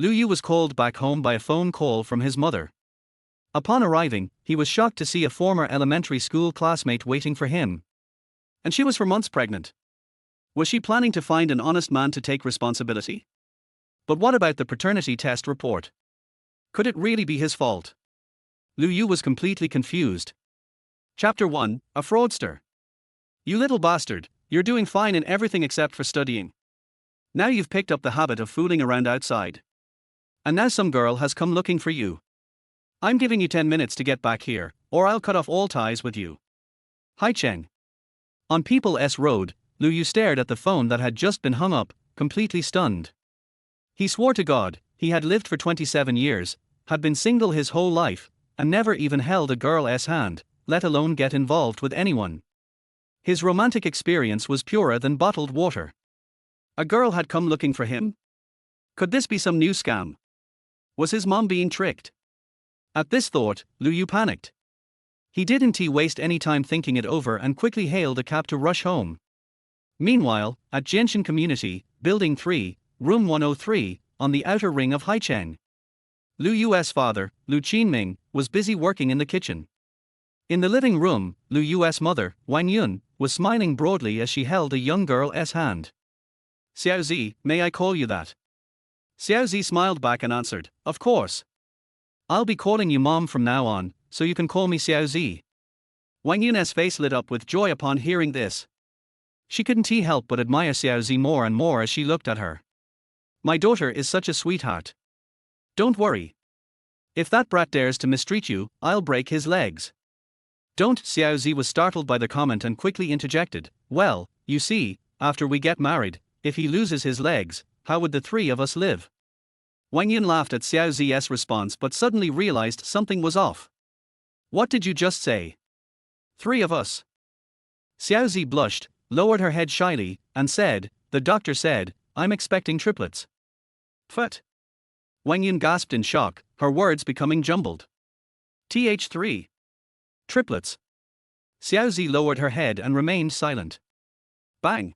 Lu Yu was called back home by a phone call from his mother. Upon arriving, he was shocked to see a former elementary school classmate waiting for him. And she was for months pregnant. Was she planning to find an honest man to take responsibility? But what about the paternity test report? Could it really be his fault? Lu Yu was completely confused. Chapter 1, A Fraudster. You little bastard, you're doing fine in everything except for studying. Now you've picked up the habit of fooling around outside. And now some girl has come looking for you. I'm giving you 10 minutes to get back here, or I'll cut off all ties with you. Haicheng. On People's Road, Lu Yu stared at the phone that had just been hung up, completely stunned. He swore to God, he had lived for 27 years, had been single his whole life, and never even held a girl's hand, let alone get involved with anyone. His romantic experience was purer than bottled water. A girl had come looking for him? Could this be some new scam? Was his mom being tricked? At this thought, Lu Yu panicked. He didn't waste any time thinking it over and quickly hailed a cab to rush home. Meanwhile, at Jianshan Community, Building 3, Room 103, on the outer ring of Haicheng, Lu Yu's father, Lu Qinming, was busy working in the kitchen. In the living room, Lu Yu's mother, Wang Yun, was smiling broadly as she held a young girl's hand. Xiaozi, may I call you that? Xiaozi smiled back and answered, of course. I'll be calling you mom from now on, so you can call me Xiaozi. Wang Yun's face lit up with joy upon hearing this. She couldn't help but admire Xiaozi more and more as she looked at her. My daughter is such a sweetheart. Don't worry. If that brat dares to mistreat you, I'll break his legs. Don't. Xiaozi was startled by the comment and quickly interjected, well, you see, after we get married, if he loses his legs, how would the three of us live? Wang Yun laughed at Xiaozi's response but suddenly realized something was off. What did you just say? Three of us. Xiaozi blushed, lowered her head shyly, and said, the doctor said, I'm expecting triplets. Pfft. Wang Yun gasped in shock, her words becoming jumbled. Th3. Triplets. Xiaozi lowered her head and remained silent. Bang.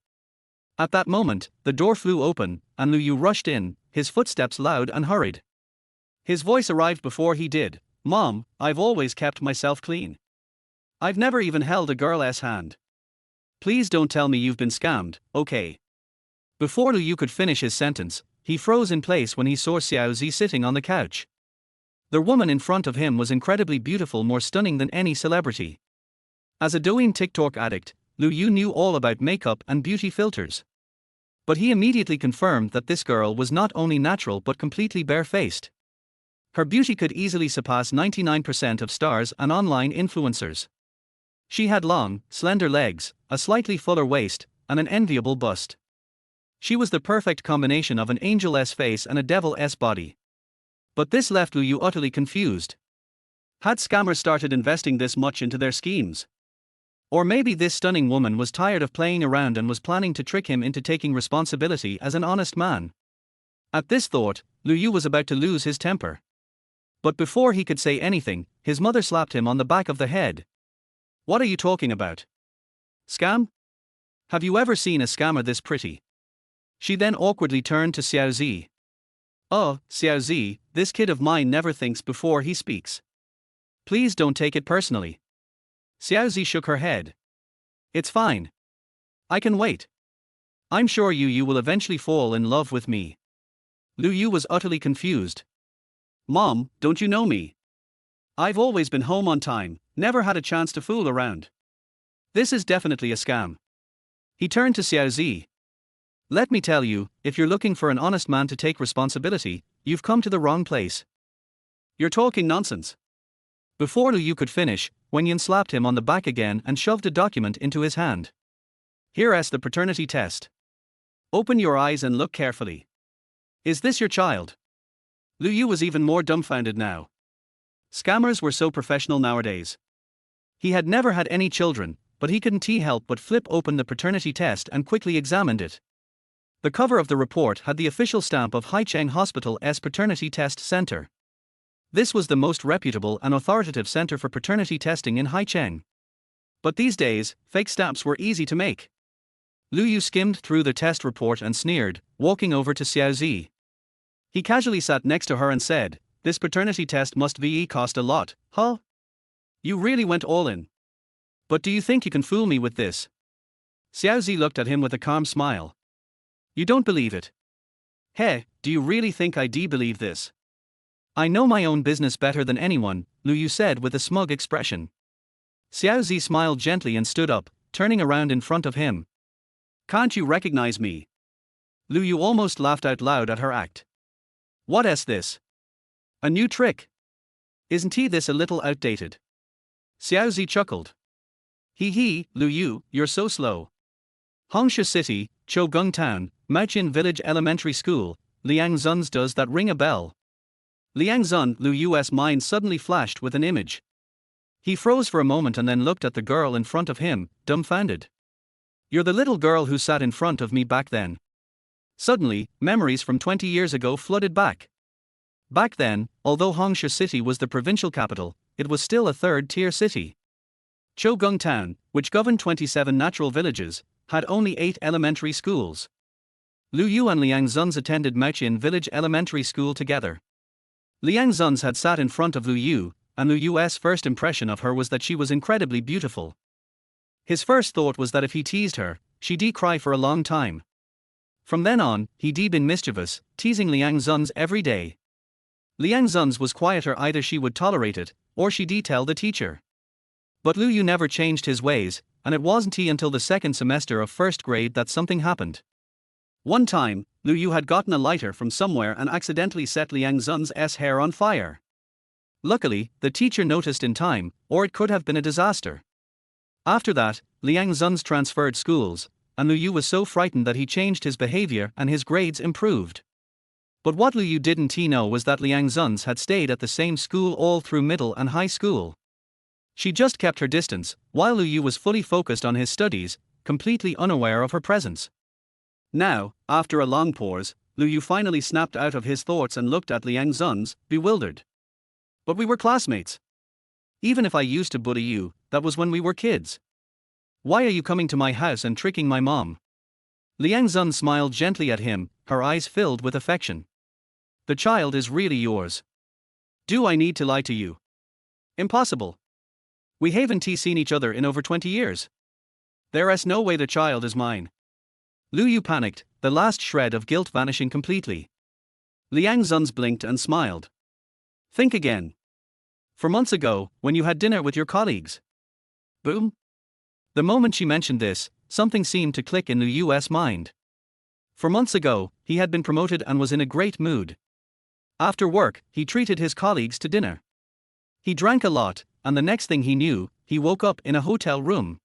At that moment, the door flew open, and Lu Yu rushed in, his footsteps loud and hurried. His voice arrived before he did. Mom, I've always kept myself clean. I've never even held a girl's hand. Please don't tell me you've been scammed, okay? Before Lu Yu could finish his sentence, he froze in place when he saw Xiaozi sitting on the couch. The woman in front of him was incredibly beautiful, more stunning than any celebrity. As a Douyin TikTok addict, Lu Yu knew all about makeup and beauty filters. But he immediately confirmed that this girl was not only natural but completely barefaced. Her beauty could easily surpass 99% of stars and online influencers. She had long, slender legs, a slightly fuller waist, and an enviable bust. She was the perfect combination of an angel's face and a devil's body. But this left Lu Yu utterly confused. Had scammers started investing this much into their schemes? Or maybe this stunning woman was tired of playing around and was planning to trick him into taking responsibility as an honest man. At this thought, Lu Yu was about to lose his temper. But before he could say anything, his mother slapped him on the back of the head. What are you talking about? Scam? Have you ever seen a scammer this pretty? She then awkwardly turned to Xiaozi. Oh, Xiaozi, this kid of mine never thinks before he speaks. Please don't take it personally. Xiaozi shook her head. It's fine. I can wait. I'm sure you will eventually fall in love with me. Lu Yu was utterly confused. Mom, don't you know me? I've always been home on time, never had a chance to fool around. This is definitely a scam. He turned to Xiaozi. Let me tell you, if you're looking for an honest man to take responsibility, you've come to the wrong place. You're talking nonsense. Before Lu Yu could finish, Wang Yun slapped him on the back again and shoved a document into his hand. Here's the paternity test. Open your eyes and look carefully. Is this your child? Lu Yu was even more dumbfounded now. Scammers were so professional nowadays. He had never had any children, but he couldn't help but flip open the paternity test and quickly examined it. The cover of the report had the official stamp of Haicheng Hospital's Paternity Test Center. This was the most reputable and authoritative center for paternity testing in Haicheng. But these days, fake stamps were easy to make. Lu Yu skimmed through the test report and sneered, walking over to Xiaozi. He casually sat next to her and said, "This paternity test must be cost a lot, huh? You really went all in. But do you think you can fool me with this?" Xiaozi looked at him with a calm smile. "You don't believe it? Hey, do you really think I do believe this?" "I know my own business better than anyone," Lu Yu said with a smug expression. Xiaozi smiled gently and stood up, turning around in front of him. "Can't you recognize me?" Lu Yu almost laughed out loud at her act. "What's this? A new trick? Isn't this a little outdated?" Xiaozi chuckled. He, Lu Yu, you're so slow." Hongsha City, Chogung Town, Maoqin Village Elementary School, Liang Zun's does that ring a bell? Liang Zun, Lu Yu's mind suddenly flashed with an image. He froze for a moment and then looked at the girl in front of him, dumbfounded. "You're the little girl who sat in front of me back then." Suddenly, memories from 20 years ago flooded back. Back then, although Hongsha City was the provincial capital, it was still a third-tier city. Chogung Town, which governed 27 natural villages, had only 8 elementary schools. Lu Yu and Liang Zun's attended Maoqin Village Elementary School together. Liang Zun's had sat in front of Lu Yu, and Lu Yu's first impression of her was that she was incredibly beautiful. His first thought was that if he teased her, she'd cry for a long time. From then on, he'd been mischievous, teasing Liang Zun's every day. Liang Zun's was quieter, either she would tolerate it, or she'd tell the teacher. But Lu Yu never changed his ways, and it wasn't until the second semester of first grade that something happened. One time, Lu Yu had gotten a lighter from somewhere and accidentally set Liang Zun's hair on fire. Luckily, the teacher noticed in time, or it could have been a disaster. After that, Liang Zun's transferred schools, and Lu Yu was so frightened that he changed his behavior and his grades improved. But what Lu Yu didn't know was that Liang Zun's had stayed at the same school all through middle and high school. She just kept her distance, while Lu Yu was fully focused on his studies, completely unaware of her presence. Now, after a long pause, Lu Yu finally snapped out of his thoughts and looked at Liang Zun's, bewildered. "But we were classmates. Even if I used to bully you, that was when we were kids. Why are you coming to my house and tricking my mom?" Liang Zun smiled gently at him, her eyes filled with affection. "The child is really yours. Do I need to lie to you? Impossible. We haven't seen each other in over 20 years. There's no way the child is mine." Lu Yu panicked, the last shred of guilt vanishing completely. Liang Zun's blinked and smiled. "Think again. For months ago, when you had dinner with your colleagues." Boom. The moment she mentioned this, something seemed to click in Lu Yu's mind. For months ago, he had been promoted and was in a great mood. After work, he treated his colleagues to dinner. He drank a lot, and the next thing he knew, he woke up in a hotel room.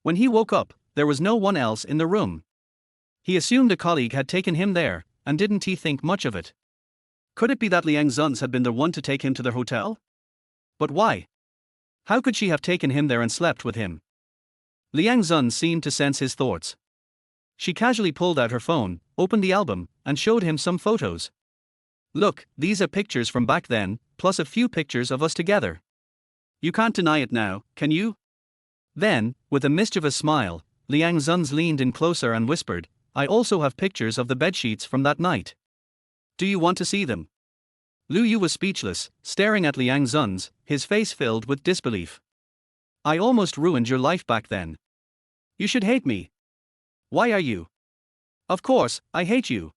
When he woke up, there was no one else in the room. He assumed a colleague had taken him there, and didn't think much of it. Could it be that Liang Zun's had been the one to take him to the hotel? But why? How could she have taken him there and slept with him? Liang Zun seemed to sense his thoughts. She casually pulled out her phone, opened the album, and showed him some photos. "Look, these are pictures from back then, plus a few pictures of us together. You can't deny it now, can you?" Then, with a mischievous smile, Liang Zun's leaned in closer and whispered, "I also have pictures of the bedsheets from that night. Do you want to see them?" Lu Yu was speechless, staring at Liang Zun's, his face filled with disbelief. "I almost ruined your life back then. You should hate me. Why are you?" "Of course, I hate you,"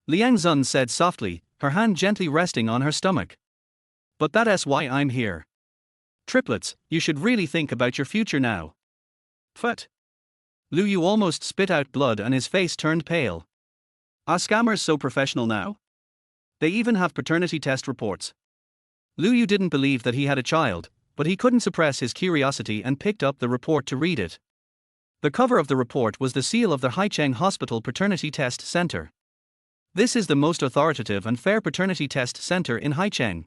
Liang Zun said softly, her hand gently resting on her stomach. "But that's why I'm here. Triplets, you should really think about your future now." "Pfft." Lu Yu almost spit out blood and his face turned pale. "Are scammers so professional now? They even have paternity test reports." Lu Yu didn't believe that he had a child, but he couldn't suppress his curiosity and picked up the report to read it. The cover of the report was the seal of the Haicheng Hospital Paternity Test Center. "This is the most authoritative and fair paternity test center in Haicheng.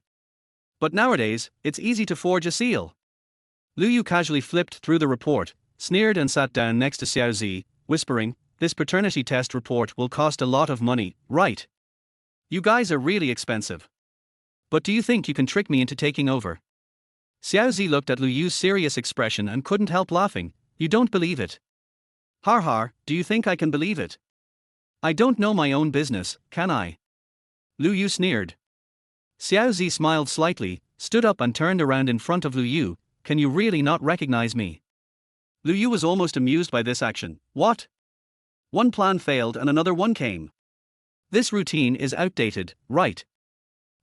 But nowadays, it's easy to forge a seal." Lu Yu casually flipped through the report, sneered and sat down next to Xiaozi, whispering, "This paternity test report will cost a lot of money, right? You guys are really expensive. But do you think you can trick me into taking over?" Xiaozi looked at Lu Yu's serious expression and couldn't help laughing. "You don't believe it?" "Har har, do you think I can believe it? I don't know my own business, can I?" Lu Yu sneered. Xiao Zi smiled slightly, stood up and turned around in front of Lu Yu. Can you really not recognize me? Lu Yu was almost amused by this action. What? One plan failed and another one came. This routine is outdated, right?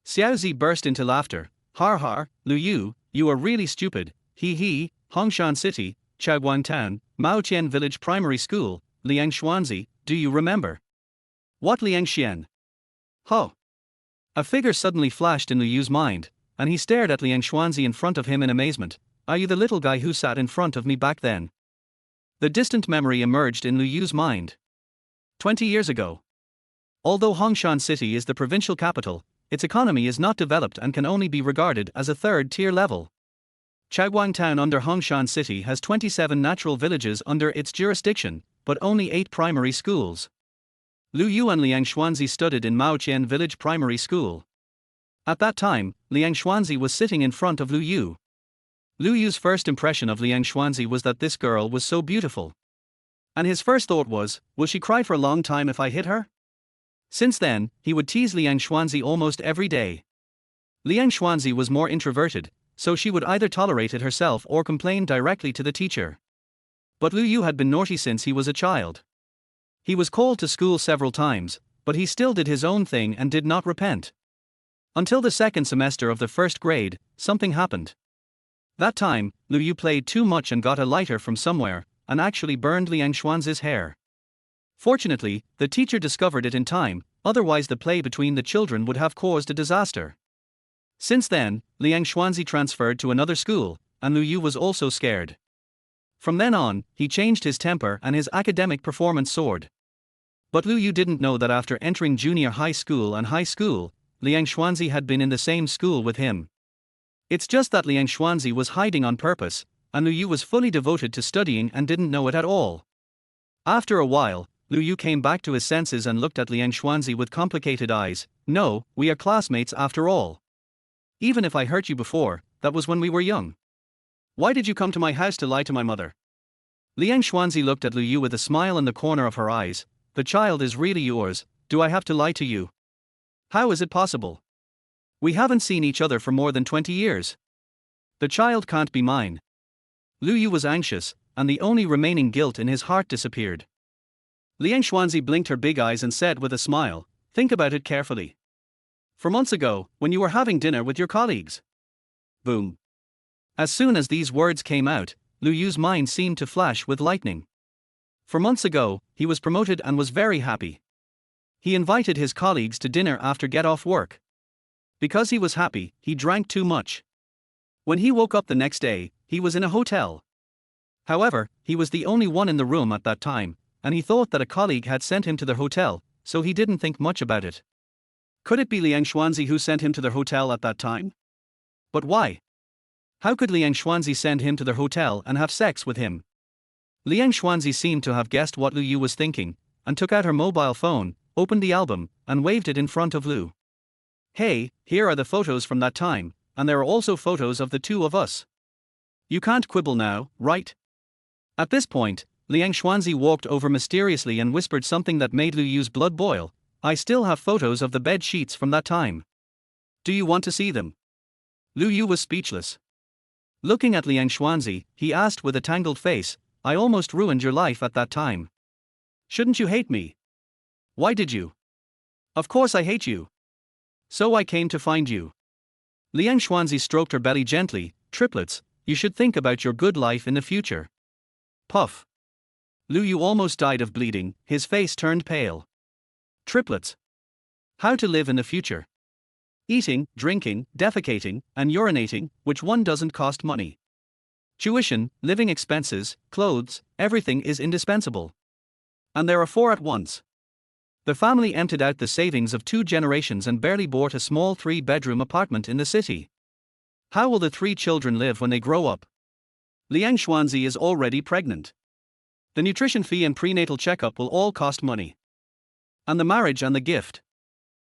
Xiao Zi burst into laughter. Har har, Lu Yu, you are really stupid. He he, Hongshan City, Chaoguang Town, Maoqian Village Primary School, Liang Xuanzi, do you remember? What Liang Xian? Ho! A figure suddenly flashed in Lu Yu's mind, and he stared at Liang Xuanzi in front of him in amazement. Are you the little guy who sat in front of me back then? The distant memory emerged in Lu Yu's mind. 20 years ago. Although Hongshan City is the provincial capital, its economy is not developed and can only be regarded as a third-tier level. Chaoguang Town under Hongshan City has 27 natural villages under its jurisdiction, but only 8 primary schools. Lu Yu and Liang Xuanzi studied in Maoqian Village Primary School. At that time, Liang Xuanzi was sitting in front of Lu Yu. Lu Yu's first impression of Liang Xuanzi was that this girl was so beautiful. And his first thought was, will she cry for a long time if I hit her? Since then, he would tease Liang Xuanzi almost every day. Liang Xuanzi was more introverted, so she would either tolerate it herself or complain directly to the teacher. But Lu Yu had been naughty since he was a child. He was called to school several times, but he still did his own thing and did not repent. Until the second semester of the first grade, something happened. That time, Lu Yu played too much and got a lighter from somewhere, and actually burned Liang Xuanzi's hair. Fortunately, the teacher discovered it in time, otherwise the play between the children would have caused a disaster. Since then, Liang Xuanzi transferred to another school, and Lu Yu was also scared. From then on, he changed his temper and his academic performance soared. But Lu Yu didn't know that after entering junior high school and high school, Liang Xuanzi had been in the same school with him. It's just that Liang Xuanzi was hiding on purpose, and Lu Yu was fully devoted to studying and didn't know it at all. After a while, Lu Yu came back to his senses and looked at Liang Xuanzi with complicated eyes. No, we are classmates after all. Even if I hurt you before, that was when we were young. Why did you come to my house to lie to my mother? Liang Xuanzi looked at Lu Yu with a smile in the corner of her eyes. The child is really yours, do I have to lie to you? How is it possible? We haven't seen each other for more than 20 years. The child can't be mine. Lu Yu was anxious, and the only remaining guilt in his heart disappeared. Liang Xuanzi blinked her big eyes and said with a smile, think about it carefully. For months ago, when you were having dinner with your colleagues. Boom. As soon as these words came out, Lu Yu's mind seemed to flash with lightning. For months ago, he was promoted and was very happy. He invited his colleagues to dinner after get off work. Because he was happy, he drank too much. When he woke up the next day, he was in a hotel. However, he was the only one in the room at that time, and he thought that a colleague had sent him to the hotel, so he didn't think much about it. Could it be Liang Xuanzi who sent him to the hotel at that time? But why? How could Liang Xuanzi send him to the hotel and have sex with him? Liang Xuanzi seemed to have guessed what Lu Yu was thinking, and took out her mobile phone, opened the album, and waved it in front of Lu. Hey, here are the photos from that time, and there are also photos of the two of us. You can't quibble now, right? At this point, Liang Xuanzi walked over mysteriously and whispered something that made Lu Yu's blood boil. I still have photos of the bed sheets from that time. Do you want to see them? Lu Yu was speechless. Looking at Liang Xuanzi, he asked with a tangled face, I almost ruined your life at that time. Shouldn't you hate me? Why did you? Of course I hate you. So I came to find you. Liang Xuanzi stroked her belly gently. Triplets, you should think about your good life in the future. Puff. Lu Yu almost died of bleeding, his face turned pale. Triplets. How to live in the future. Eating, drinking, defecating, and urinating, which one doesn't cost money. Tuition, living expenses, clothes, everything is indispensable. And there are 4 at once. The family emptied out the savings of 2 generations and barely bought a small 3-bedroom apartment in the city. How will the 3 children live when they grow up? Liang Xuanzi is already pregnant. The nutrition fee and prenatal checkup will all cost money. And the marriage and the gift.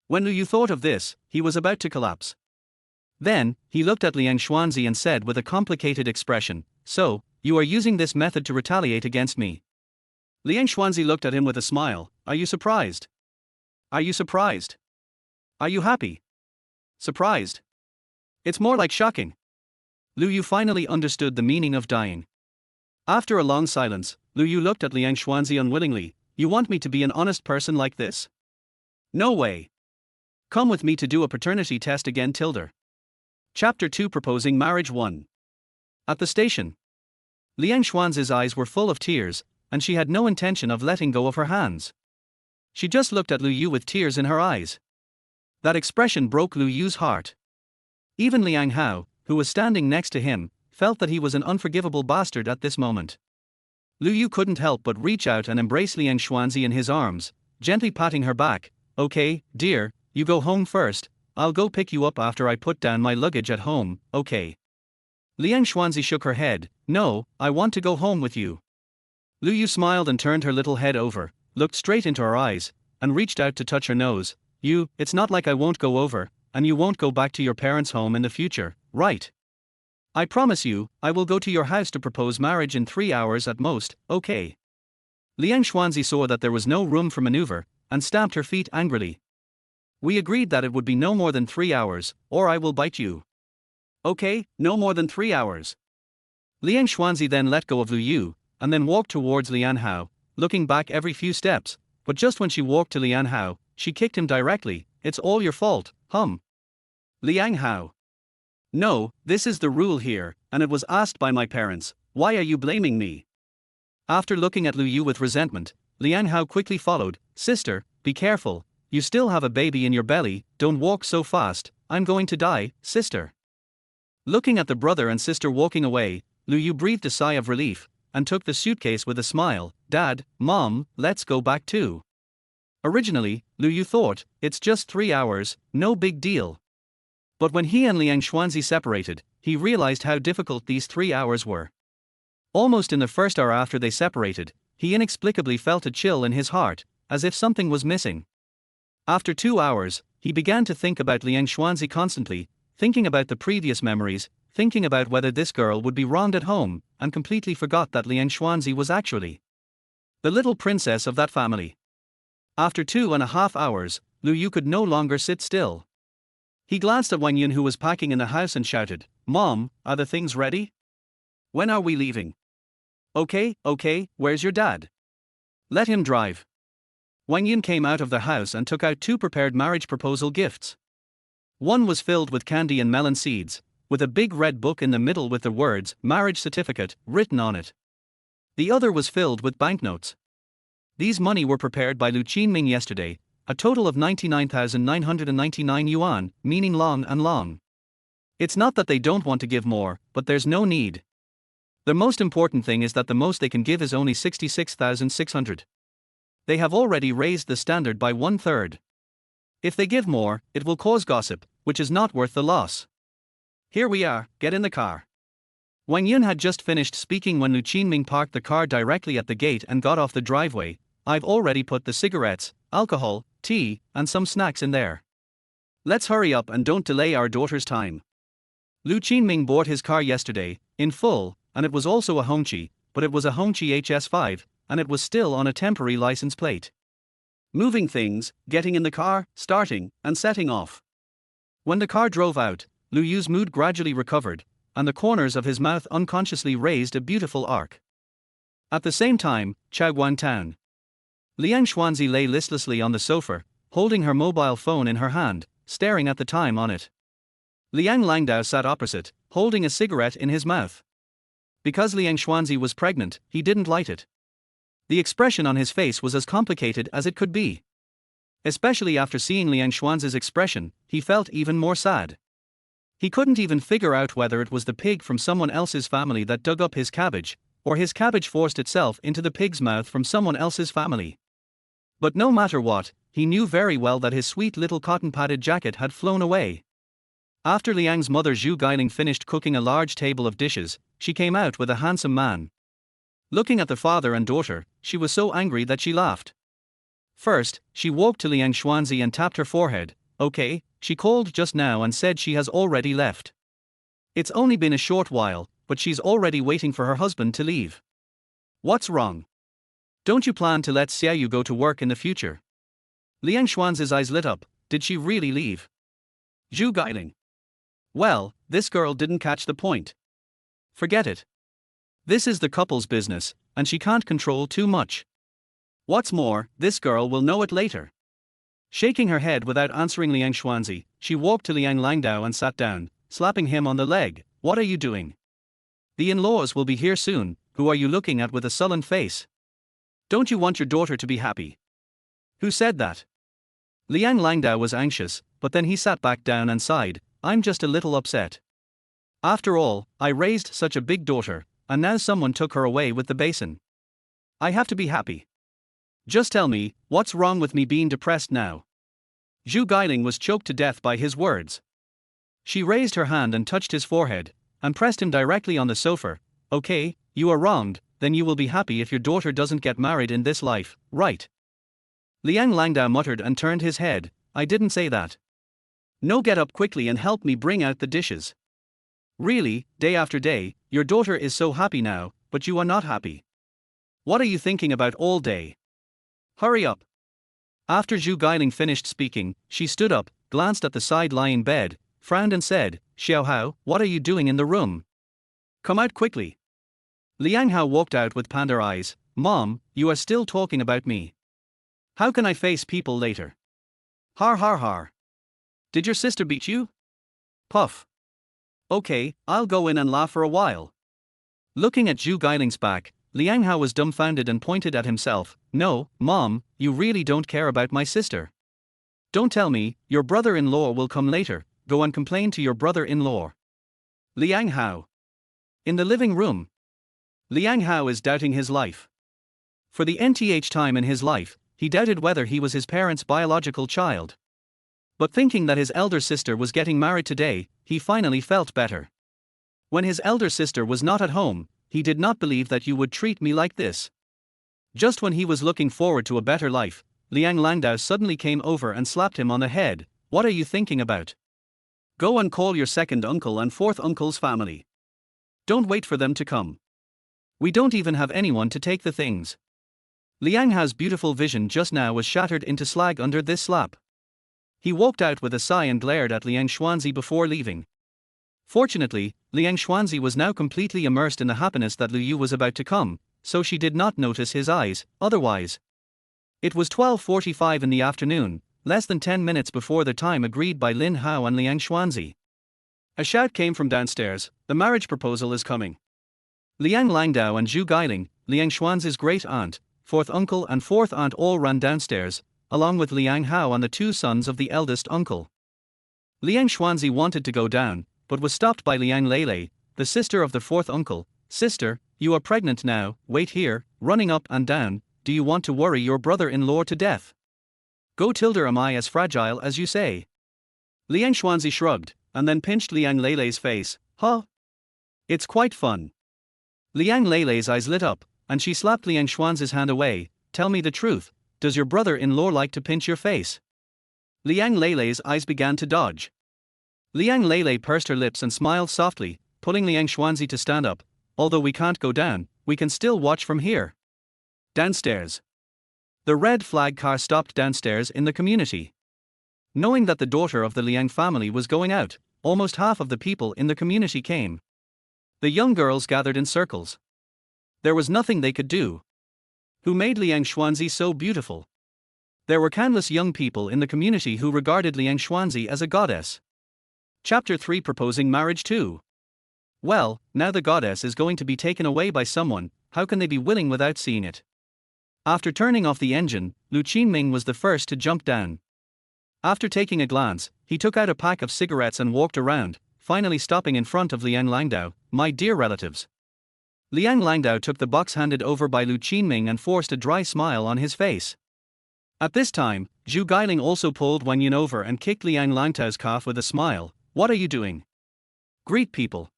When Lu Yu thought of this, he was about to collapse. Then, he looked at Liang Xuanzi and said with a complicated expression, so, you are using this method to retaliate against me. Liang Xuanzi looked at him with a smile, are you surprised? Are you surprised? Are you happy? Surprised? It's more like shocking. Lu Yu finally understood the meaning of dying. After a long silence, Lu Yu looked at Liang Xuanzi unwillingly. You want me to be an honest person like this? No way. Come with me to do a paternity test again, Tilda. Chapter 2 Proposing Marriage 1. At the station. Liang Xuanzi's eyes were full of tears, and she had no intention of letting go of her hands. She just looked at Lu Yu with tears in her eyes. That expression broke Lu Yu's heart. Even Liang Hao, who was standing next to him, felt that he was an unforgivable bastard at this moment. Lu Yu couldn't help but reach out and embrace Liang Xuanzi in his arms, gently patting her back. Okay, dear, you go home first, I'll go pick you up after I put down my luggage at home, okay? Liang Xuanzi shook her head. No, I want to go home with you. Lu Yu smiled and turned her little head over, looked straight into her eyes, and reached out to touch her nose. It's not like I won't go over, and you won't go back to your parents' home in the future, right? I promise you, I will go to your house to propose marriage in 3 hours at most, okay? Liang Xuanzi saw that there was no room for maneuver, and stamped her feet angrily. We agreed that it would be no more than 3 hours, or I will bite you. Okay, no more than 3 hours. Liang Xuanzi then let go of Lu Yu, and then walked towards Lian Hao, looking back every few steps, but just when she walked to Lian Hao, she kicked him directly. It's all your fault, Liang Hao. No, this is the rule here, and it was asked by my parents. Why are you blaming me? After looking at Lu Yu with resentment, Liang Hao quickly followed. Sister, be careful, you still have a baby in your belly, don't walk so fast, I'm going to die, sister. Looking at the brother and sister walking away, Lu Yu breathed a sigh of relief, and took the suitcase with a smile. Dad, Mom, let's go back too. Originally, Lu Yu thought, it's just 3 hours, no big deal. But when he and Liang Xuanzi separated, he realized how difficult these 3 hours were. Almost in the first hour after they separated, he inexplicably felt a chill in his heart, as if something was missing. After 2 hours, he began to think about Liang Xuanzi constantly, thinking about the previous memories, thinking about whether this girl would be wronged at home, and completely forgot that Liang Xuanzi was actually the little princess of that family. After 2.5 hours, Lu Yu could no longer sit still. He glanced at Wang Yun, who was packing in the house, and shouted, Mom, are the things ready? When are we leaving? Okay, where's your dad? Let him drive. Wang Yun came out of the house and took out 2 prepared marriage proposal gifts. One was filled with candy and melon seeds, with a big red book in the middle with the words, marriage certificate, written on it. The other was filled with banknotes. These money were prepared by Lu Qinming yesterday, a total of 99,999 yuan, meaning long and long. It's not that they don't want to give more, but there's no need. The most important thing is that the most they can give is only 66,600. They have already raised the standard by 1/3. If they give more, it will cause gossip, which is not worth the loss. Here we are, get in the car. Wang Yun had just finished speaking when Lu Qinming parked the car directly at the gate and got off the driveway. I've already put the cigarettes, alcohol, tea, and some snacks in there. Let's hurry up and don't delay our daughter's time. Lu Qinming bought his car yesterday, in full, and it was also a Hongqi, but it was a Hongqi HS5, and it was still on a temporary license plate. Moving things, getting in the car, starting, and setting off. When the car drove out, Lu Yu's mood gradually recovered, and the corners of his mouth unconsciously raised a beautiful arc. At the same time, Chaoguan Town. Liang Xuanzi lay listlessly on the sofa, holding her mobile phone in her hand, staring at the time on it. Liang Langdao sat opposite, holding a cigarette in his mouth. Because Liang Xuanzi was pregnant, he didn't light it. The expression on his face was as complicated as it could be. Especially after seeing Liang Xuanzi's expression, he felt even more sad. He couldn't even figure out whether it was the pig from someone else's family that dug up his cabbage, or his cabbage forced itself into the pig's mouth from someone else's family. But no matter what, he knew very well that his sweet little cotton-padded jacket had flown away. After Liang's mother Zhu Gailing finished cooking a large table of dishes, she came out with a handsome man. Looking at the father and daughter, she was so angry that she laughed. First, she walked to Liang Xuanzi and tapped her forehead. Okay, she called just now and said she has already left. It's only been a short while, but she's already waiting for her husband to leave. What's wrong? Don't you plan to let Xiaoyu go to work in the future? Liang Xuanzi's eyes lit up. did she really leave? Zhu Guiling. Well, this girl didn't catch the point. Forget it. This is the couple's business, and she can't control too much. What's more, this girl will know it later. Shaking her head without answering Liang Xuanzi, she walked to Liang Langdao and sat down, slapping him on the leg. What are you doing? The in-laws will be here soon. Who are you looking at with a sullen face? Don't you want your daughter to be happy? Who said that? Liang Langdao was anxious, but then he sat back down and sighed. I'm just a little upset. After all, I raised such a big daughter, and now someone took her away with the basin. I have to be happy. Just tell me, what's wrong with me being depressed now? Zhu Guiling was choked to death by his words. She raised her hand and touched his forehead, and pressed him directly on the sofa. Okay, you are wronged, then you will be happy if your daughter doesn't get married in this life, right? Liang Langdao muttered and turned his head. I didn't say that. No, get up quickly and help me bring out the dishes. Really, day after day, your daughter is so happy now, but you are not happy. What are you thinking about all day? Hurry up. After Zhu Guiling finished speaking, she stood up, glanced at the side-lying bed, frowned and said, Xiao Hao, what are you doing in the room? Come out quickly. Liang Hao walked out with panda eyes. Mom, you are still talking about me. How can I face people later? Har har har. Did your sister beat you? Puff. Okay, I'll go in and laugh for a while. Looking at Zhu Guiling's back, Liang Hao was dumbfounded and pointed at himself. No, Mom, you really don't care about my sister. Don't tell me, your brother-in-law will come later. Go and complain to your brother-in-law. Liang Hao. In the living room. Liang Hao is doubting his life. For the nth time in his life, he doubted whether he was his parents' biological child. But thinking that his elder sister was getting married today, he finally felt better. When his elder sister was not at home, he did not believe that you would treat me like this. Just when he was looking forward to a better life, Liang Langdao suddenly came over and slapped him on the head. What are you thinking about? Go and call your second uncle and fourth uncle's family. Don't wait for them to come. We don't even have anyone to take the things. Liang Hao's beautiful vision just now was shattered into slag under this slap. He walked out with a sigh and glared at Liang Xuanzi before leaving. Fortunately, Liang Xuanzi was now completely immersed in the happiness that Lu Yu was about to come, so she did not notice his eyes. Otherwise, it was 12:45 in the afternoon, less than 10 minutes before the time agreed by Lin Hao and Liang Xuanzi. A shout came from downstairs. The marriage proposal is coming. Liang Langdao and Zhu Guiling, Liang Xuanzi's great-aunt, fourth uncle and fourth aunt all ran downstairs, along with Liang Hao and the two sons of the eldest uncle. Liang Xuanzi wanted to go down, but was stopped by Liang Lele, the sister of the fourth uncle. Sister, you are pregnant now, wait here. Running up and down. Do you want to worry your brother-in-law to death? Go tilde, am I as fragile as you say? Liang Xuanzi shrugged, and then pinched Liang Lele's face. Huh? It's quite fun. Liang Lele's eyes lit up, and she slapped Liang Xuanzi's hand away. Tell me the truth, does your brother-in-law like to pinch your face? Liang Lele's eyes began to dodge. Liang Lele pursed her lips and smiled softly, pulling Liang Xuanzi to stand up. Although we can't go down, we can still watch from here. Downstairs. The red flag car stopped downstairs in the community. Knowing that the daughter of the Liang family was going out, almost half of the people in the community came. The young girls gathered in circles. There was nothing they could do. Who made Liang Xuanzi so beautiful? There were countless young people in the community who regarded Liang Xuanzi as a goddess. Chapter 3, Proposing Marriage 2. Well, now the goddess is going to be taken away by someone. How can they be willing without seeing it? After turning off the engine, Lu Qinming was the first to jump down. After taking a glance, he took out a pack of cigarettes and walked around, finally stopping in front of Liang Langdao. My dear relatives. Liang Langdao took the box handed over by Lu Qinming and forced a dry smile on his face. At this time, Zhu Guiling also pulled Wang Yin over and kicked Liang Langdao's calf with a smile. What are you doing? Greet people.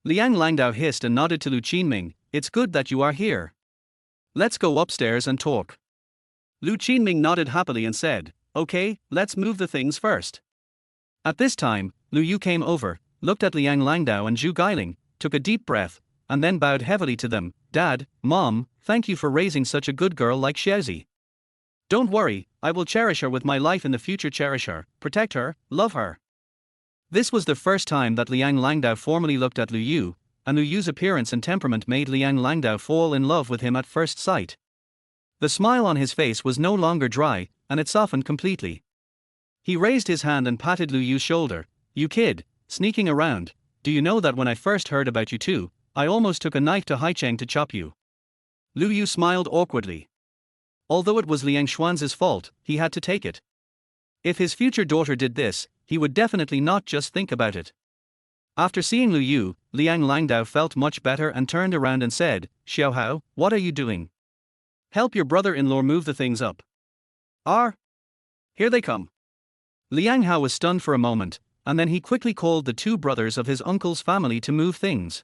Liang Langdao hissed and nodded to Lu Qinming. It's good that you are here. Let's go upstairs and talk. Lu Qinming nodded happily and said, Okay, let's move the things first. At this time, Lu Yu came over, looked at Liang Langdao and Zhu Guiling, took a deep breath, and then bowed heavily to them. Dad, Mom, thank you for raising such a good girl like Xiaozi. Don't worry, I will cherish her with my life in the future, cherish her, protect her, love her. This was the first time that Liang Langdao formally looked at Lu Yu, and Lu Yu's appearance and temperament made Liang Langdao fall in love with him at first sight. The smile on his face was no longer dry, and it softened completely. He raised his hand and patted Lu Yu's shoulder. You kid, sneaking around, do you know that when I first heard about you two, I almost took a knife to Haicheng to chop you? Lu Yu smiled awkwardly. Although it was Liang Xuanzi's fault, he had to take it. If his future daughter did this, he would definitely not just think about it. After seeing Lu Yu, Liang Langdao felt much better and turned around and said, Xiaohao, what are you doing? Help your brother-in-law move the things up. Here they come. Liang Hao was stunned for a moment, and then he quickly called the two brothers of his uncle's family to move things.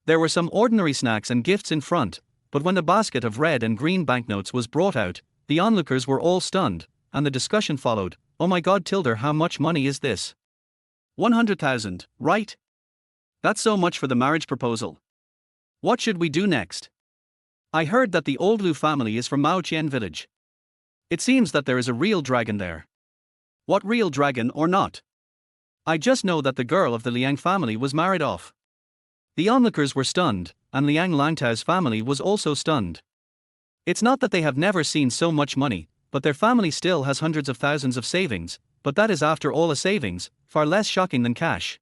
There were some ordinary snacks and gifts in front, but when the basket of red and green banknotes was brought out, the onlookers were all stunned, and the discussion followed. Oh my god, Tilder, how much money is this? 100,000, right? That's so much for the marriage proposal. What should we do next? I heard that the old Lu family is from Maoqian village. It seems that there is a real dragon there. What real dragon or not? I just know that the girl of the Liang family was married off. The onlookers were stunned, and Liang Langtao's family was also stunned. It's not that they have never seen so much money, but their family still has hundreds of thousands of savings, but that is after all a savings, far less shocking than cash.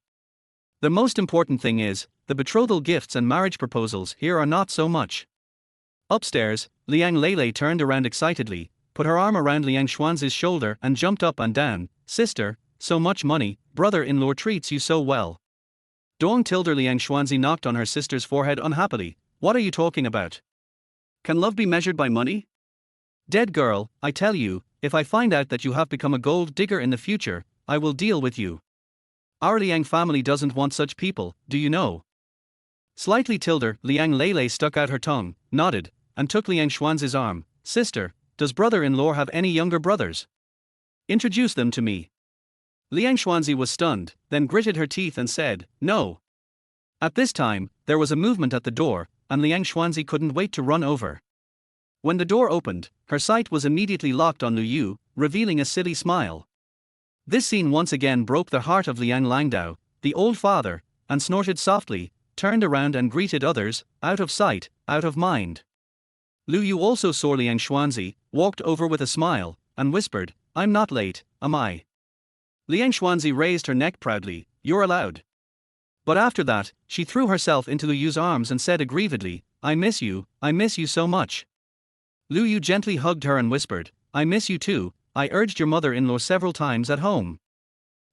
The most important thing is, the betrothal gifts and marriage proposals here are not so much. Upstairs, Liang Lele turned around excitedly, put her arm around Liang Xuanzi's shoulder and jumped up and down. Sister, so much money, brother-in-law treats you so well. Dong Tilder. Liang Xuanzi knocked on her sister's forehead unhappily. What are you talking about? Can love be measured by money? Dead girl, I tell you, if I find out that you have become a gold digger in the future, I will deal with you. Our Liang family doesn't want such people, do you know? Slightly Tilder. Liang Lele stuck out her tongue, nodded, and took Liang Xuanzi's arm. Sister, does brother-in-law have any younger brothers? Introduce them to me. Liang Xuanzi was stunned, then gritted her teeth and said, no. At this time, there was a movement at the door, and Liang Xuanzi couldn't wait to run over. When the door opened, her sight was immediately locked on Lu Yu, revealing a silly smile. This scene once again broke the heart of Liang Langdao, the old father, and snorted softly, turned around and greeted others, out of sight, out of mind. Lu Yu also saw Liang Xuanzi, walked over with a smile, and whispered, I'm not late, am I? Liang Xuanzi raised her neck proudly, you're allowed. But after that, she threw herself into Lu Yu's arms and said aggrievedly, I miss you so much. Lu Yu gently hugged her and whispered, I miss you too, I urged your mother-in-law several times at home.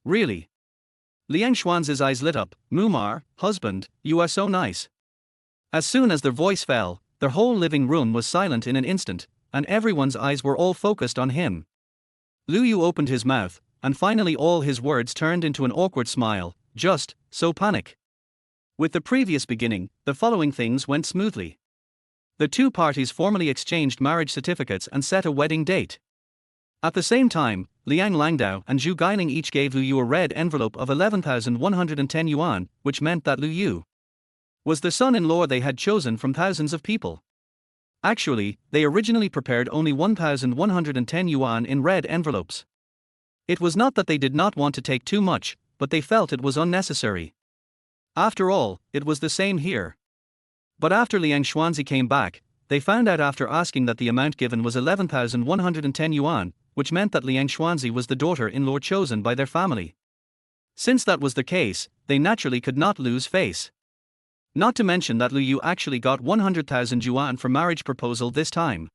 Really? Liang Xuanzi's eyes lit up, Mumar, husband, you are so nice. As soon as their voice fell, their whole living room was silent in an instant, and everyone's eyes were all focused on him. Lu Yu opened his mouth, and finally all his words turned into an awkward smile, just, so panic. With the previous beginning, the following things went smoothly. The two parties formally exchanged marriage certificates and set a wedding date. At the same time, Liang Langdao and Zhu Gailing each gave Lu Yu a red envelope of 11,110 yuan, which meant that Lu Yu was the son-in-law they had chosen from thousands of people. Actually, they originally prepared only 1,110 yuan in red envelopes. It was not that they did not want to take too much, but they felt it was unnecessary. After all, it was the same here. But after Liang Xuanzi came back, they found out after asking that the amount given was 11,110 yuan, which meant that Liang Xuanzi was the daughter-in-law chosen by their family. Since that was the case, they naturally could not lose face. Not to mention that Lu Yu actually got 100,000 yuan for marriage proposal this time.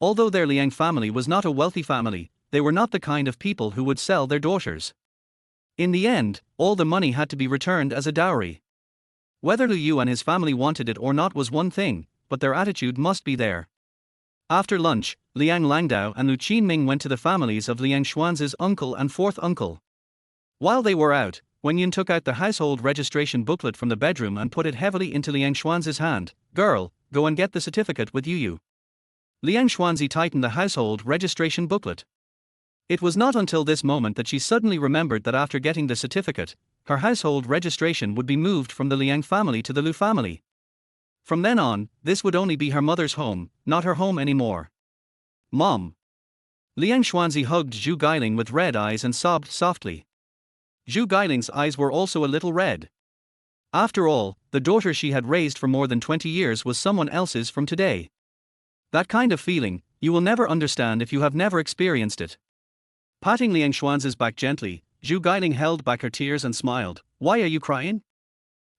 Although their Liang family was not a wealthy family, they were not the kind of people who would sell their daughters. In the end, all the money had to be returned as a dowry. Whether Lu Yu and his family wanted it or not was one thing, but their attitude must be there. After lunch, Liang Langdao and Lu Qinming went to the families of Liang Xuanzi's uncle and fourth uncle. While they were out, Wenyan took out the household registration booklet from the bedroom and put it heavily into Liang Xuanzi's hand. Girl, go and get the certificate with Yu. Liang Xuanzi tightened the household registration booklet. It was not until this moment that she suddenly remembered that after getting the certificate, her household registration would be moved from the Liang family to the Lu family. From then on, this would only be her mother's home, not her home anymore. Mom. Liang Xuanzi hugged Zhu Guiling with red eyes and sobbed softly. Zhu Guiling's eyes were also a little red. After all, the daughter she had raised for more than 20 years was someone else's from today. That kind of feeling, you will never understand if you have never experienced it. Patting Liang Xuanzi's back gently, Zhu Guiling held back her tears and smiled. Why are you crying?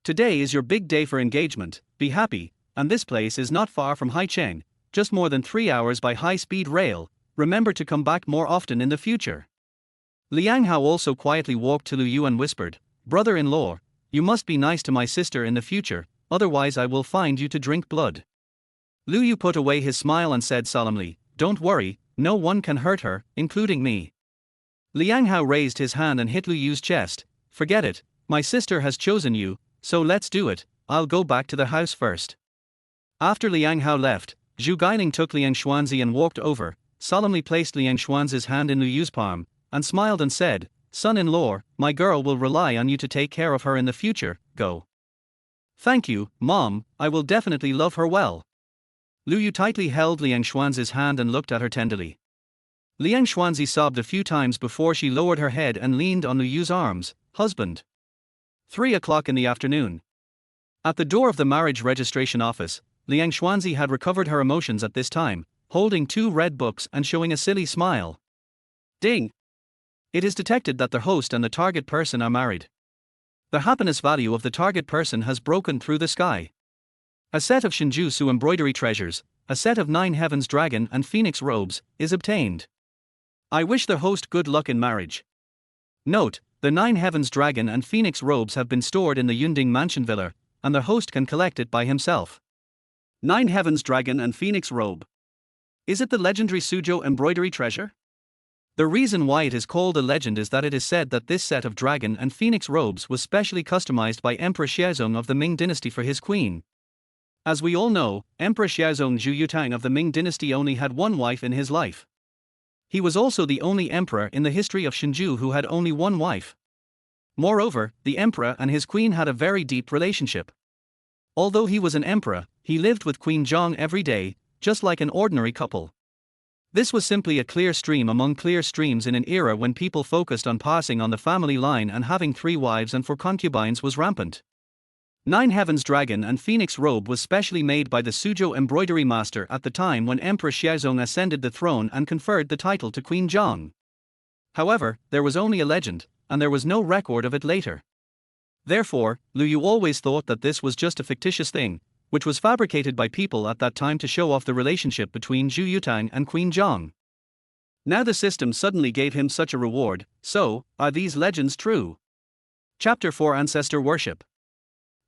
Today is your big day for engagement, be happy, and this place is not far from Haicheng, just more than 3 hours by high-speed rail. Remember to come back more often in the future. Liang Hao also quietly walked to Lu Yu and whispered, Brother-in-law, you must be nice to my sister in the future, otherwise I will find you to drink blood. Lu Yu put away his smile and said solemnly, Don't worry, no one can hurt her, including me. Liang Hao raised his hand and hit Lu Yu's chest. Forget it, my sister has chosen you, so let's do it, I'll go back to the house first. After Liang Hao left, Zhu Guiling took Liang Xuanzi and walked over, solemnly placed Liang Xuanzi's hand in Lu Yu's palm, and smiled and said, Son-in-law, my girl will rely on you to take care of her in the future, go. Thank you, Mom, I will definitely love her well. Lu Yu tightly held Liang Xuanzi's hand and looked at her tenderly. Liang Xuanzi sobbed a few times before she lowered her head and leaned on Lu Yu's arms. Husband. 3 o'clock in the afternoon. At the door of the marriage registration office, Liang Xuanzi had recovered her emotions at this time, holding 2 red books and showing a silly smile. Ding! It is detected that the host and the target person are married. The happiness value of the target person has broken through the sky. A set of Shinjusu embroidery treasures, a set of 9 heavens dragon and phoenix robes, is obtained. I wish the host good luck in marriage. Note, the 9 heavens dragon and phoenix robes have been stored in the Yunding Mansion Villa, and the host can collect it by himself. 9 heavens dragon and phoenix robe. Is it the legendary Suzhou embroidery treasure? The reason why it is called a legend is that it is said that this set of dragon and phoenix robes was specially customized by Emperor Xiaozong of the Ming dynasty for his queen. As we all know, Emperor Xiaozong Zhu Yutang of the Ming dynasty only had one wife in his life. He was also the only emperor in the history of Shinju who had only one wife. Moreover, the emperor and his queen had a very deep relationship. Although he was an emperor, he lived with Queen Zhang every day, just like an ordinary couple. This was simply a clear stream among clear streams in an era when people focused on passing on the family line, and having 3 wives and 4 concubines was rampant. 9 heavens dragon and phoenix robe was specially made by the Suzhou embroidery master at the time when Emperor Xiaozong ascended the throne and conferred the title to Queen Zhang. However, there was only a legend, and there was no record of it later. Therefore, Lu Yu always thought that this was just a fictitious thing, which was fabricated by people at that time to show off the relationship between Zhu Yutang and Queen Zhang. Now the system suddenly gave him such a reward, so, are these legends true? Chapter 4 Ancestor Worship.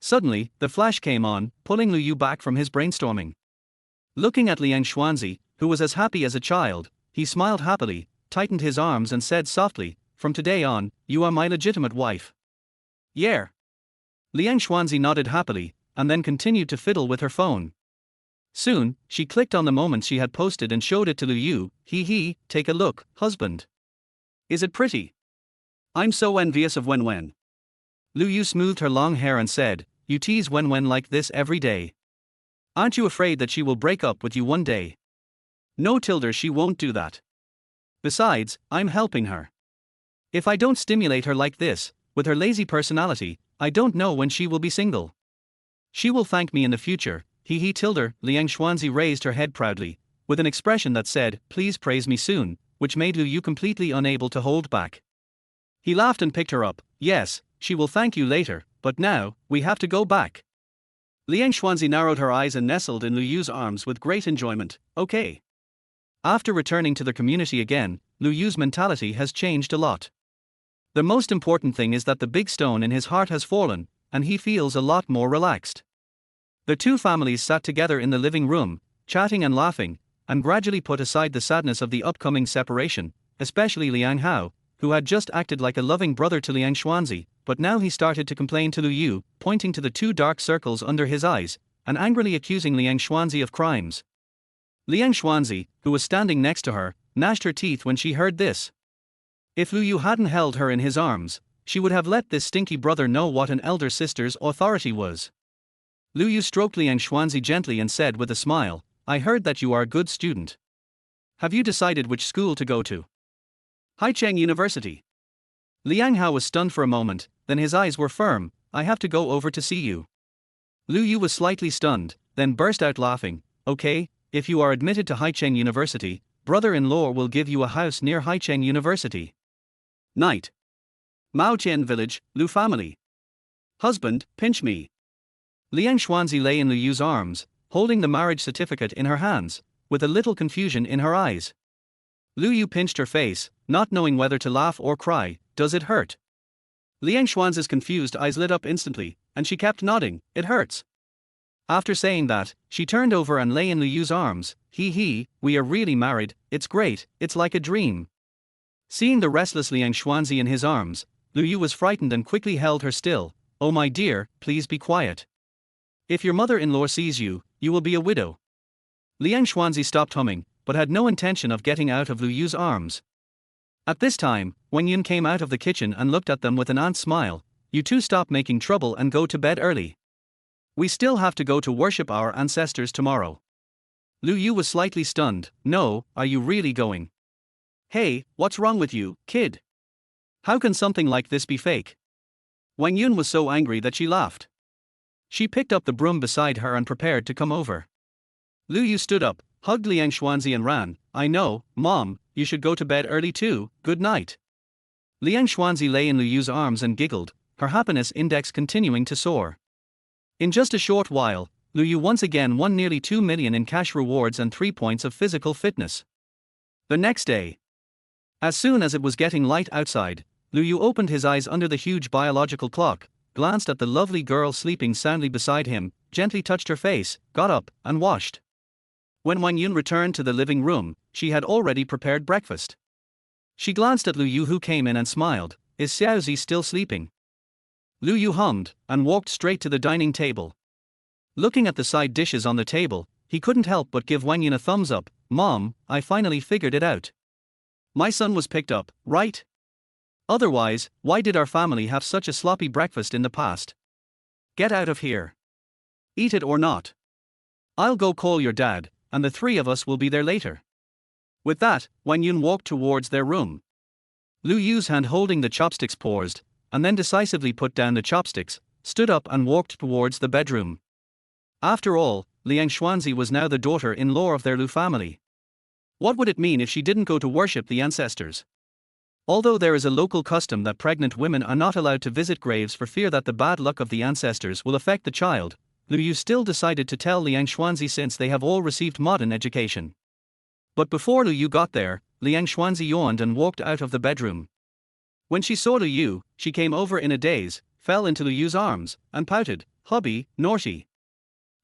Suddenly, the flash came on, pulling Lu Yu back from his brainstorming. Looking at Liang Xuanzi, who was as happy as a child, he smiled happily, tightened his arms and said softly, From today on, you are my legitimate wife. Yeah. Liang Xuanzi nodded happily, and then continued to fiddle with her phone. Soon, she clicked on the moments she had posted and showed it to Lu Yu. Take a look, husband. Is it pretty? I'm so envious of Wenwen. Lu Yu smoothed her long hair and said, You tease Wenwen like this every day. Aren't you afraid that she will break up with you one day? No, Tilda, she won't do that. Besides, I'm helping her. If I don't stimulate her like this, with her lazy personality, I don't know when she will be single. She will thank me in the future. Tilda. Liang Xuanzi raised her head proudly, with an expression that said, Please praise me soon, which made Lu Yu completely unable to hold back. He laughed and picked her up. Yes, she will thank you later, but now, we have to go back. Liang Xuanzi narrowed her eyes and nestled in Lu Yu's arms with great enjoyment. Okay. After returning to the community again, Lu Yu's mentality has changed a lot. The most important thing is that the big stone in his heart has fallen, and he feels a lot more relaxed. The 2 families sat together in the living room, chatting and laughing, and gradually put aside the sadness of the upcoming separation, especially Liang Hao, who had just acted like a loving brother to Liang Xuanzi, but now he started to complain to Lu Yu, pointing to the 2 dark circles under his eyes, and angrily accusing Liang Xuanzi of crimes. Liang Xuanzi, who was standing next to her, gnashed her teeth when she heard this. If Lu Yu hadn't held her in his arms, she would have let this stinky brother know what an elder sister's authority was. Lu Yu stroked Liang Xuanzi gently and said with a smile, I heard that you are a good student. Have you decided which school to go to? Haicheng University. Liang Hao was stunned for a moment, then his eyes were firm. I have to go over to see you. Lu Yu was slightly stunned, then burst out laughing. Okay, if you are admitted to Haicheng University, brother-in-law will give you a house near Haicheng University. Night. Maotian Village, Lu family. Husband, pinch me. Liang Xuanzi lay in Lu Yu's arms, holding the marriage certificate in her hands, with a little confusion in her eyes. Lu Yu pinched her face, not knowing whether to laugh or cry. Does it hurt? Liang Xuanzi's confused eyes lit up instantly, and she kept nodding. It hurts. After saying that, she turned over and lay in Lu Yu's arms. We are really married, it's great, it's like a dream. Seeing the restless Liang Xuanzi in his arms, Lu Yu was frightened and quickly held her still. Oh my dear, please be quiet. If your mother-in-law sees you, you will be a widow. Liang Xuanzi stopped humming, but had no intention of getting out of Lu Yu's arms. At this time, Wang Yun came out of the kitchen and looked at them with an aunt's smile. You two stop making trouble and go to bed early. We still have to go to worship our ancestors tomorrow. Lu Yu was slightly stunned. No, are you really going? Hey, what's wrong with you, kid? How can something like this be fake? Wang Yun was so angry that she laughed. She picked up the broom beside her and prepared to come over. Lu Yu stood up, hugged Liang Xuanzi and ran. I know, Mom, you should go to bed early too, good night. Liang Xuanzi lay in Lu Yu's arms and giggled, her happiness index continuing to soar. In just a short while, Lu Yu once again won nearly 2 million in cash rewards and 3 points of physical fitness. The next day, as soon as it was getting light outside, Lu Yu opened his eyes under the huge biological clock, glanced at the lovely girl sleeping soundly beside him, gently touched her face, got up, and washed. When Wang Yun returned to the living room, she had already prepared breakfast. She glanced at Lu Yu, who came in, and smiled. Is Xiaozi still sleeping? Lu Yu hummed, and walked straight to the dining table. Looking at the side dishes on the table, he couldn't help but give Wang Yun a thumbs up. Mom, I finally figured it out. My son was picked up, right? Otherwise, why did our family have such a sloppy breakfast in the past? Get out of here. Eat it or not. I'll go call your dad, and the three of us will be there later. With that, Wang Yun walked towards their room. Lu Yu's hand holding the chopsticks paused, and then decisively put down the chopsticks, stood up and walked towards the bedroom. After all, Liang Xuanzi was now the daughter-in-law of their Lu family. What would it mean if she didn't go to worship the ancestors? Although there is a local custom that pregnant women are not allowed to visit graves for fear that the bad luck of the ancestors will affect the child, Lu Yu still decided to tell Liang Xuanzi since they have all received modern education. But before Lu Yu got there, Liang Xuanzi yawned and walked out of the bedroom. When she saw Lu Yu, she came over in a daze, fell into Lu Yu's arms, and pouted, Hubby, naughty.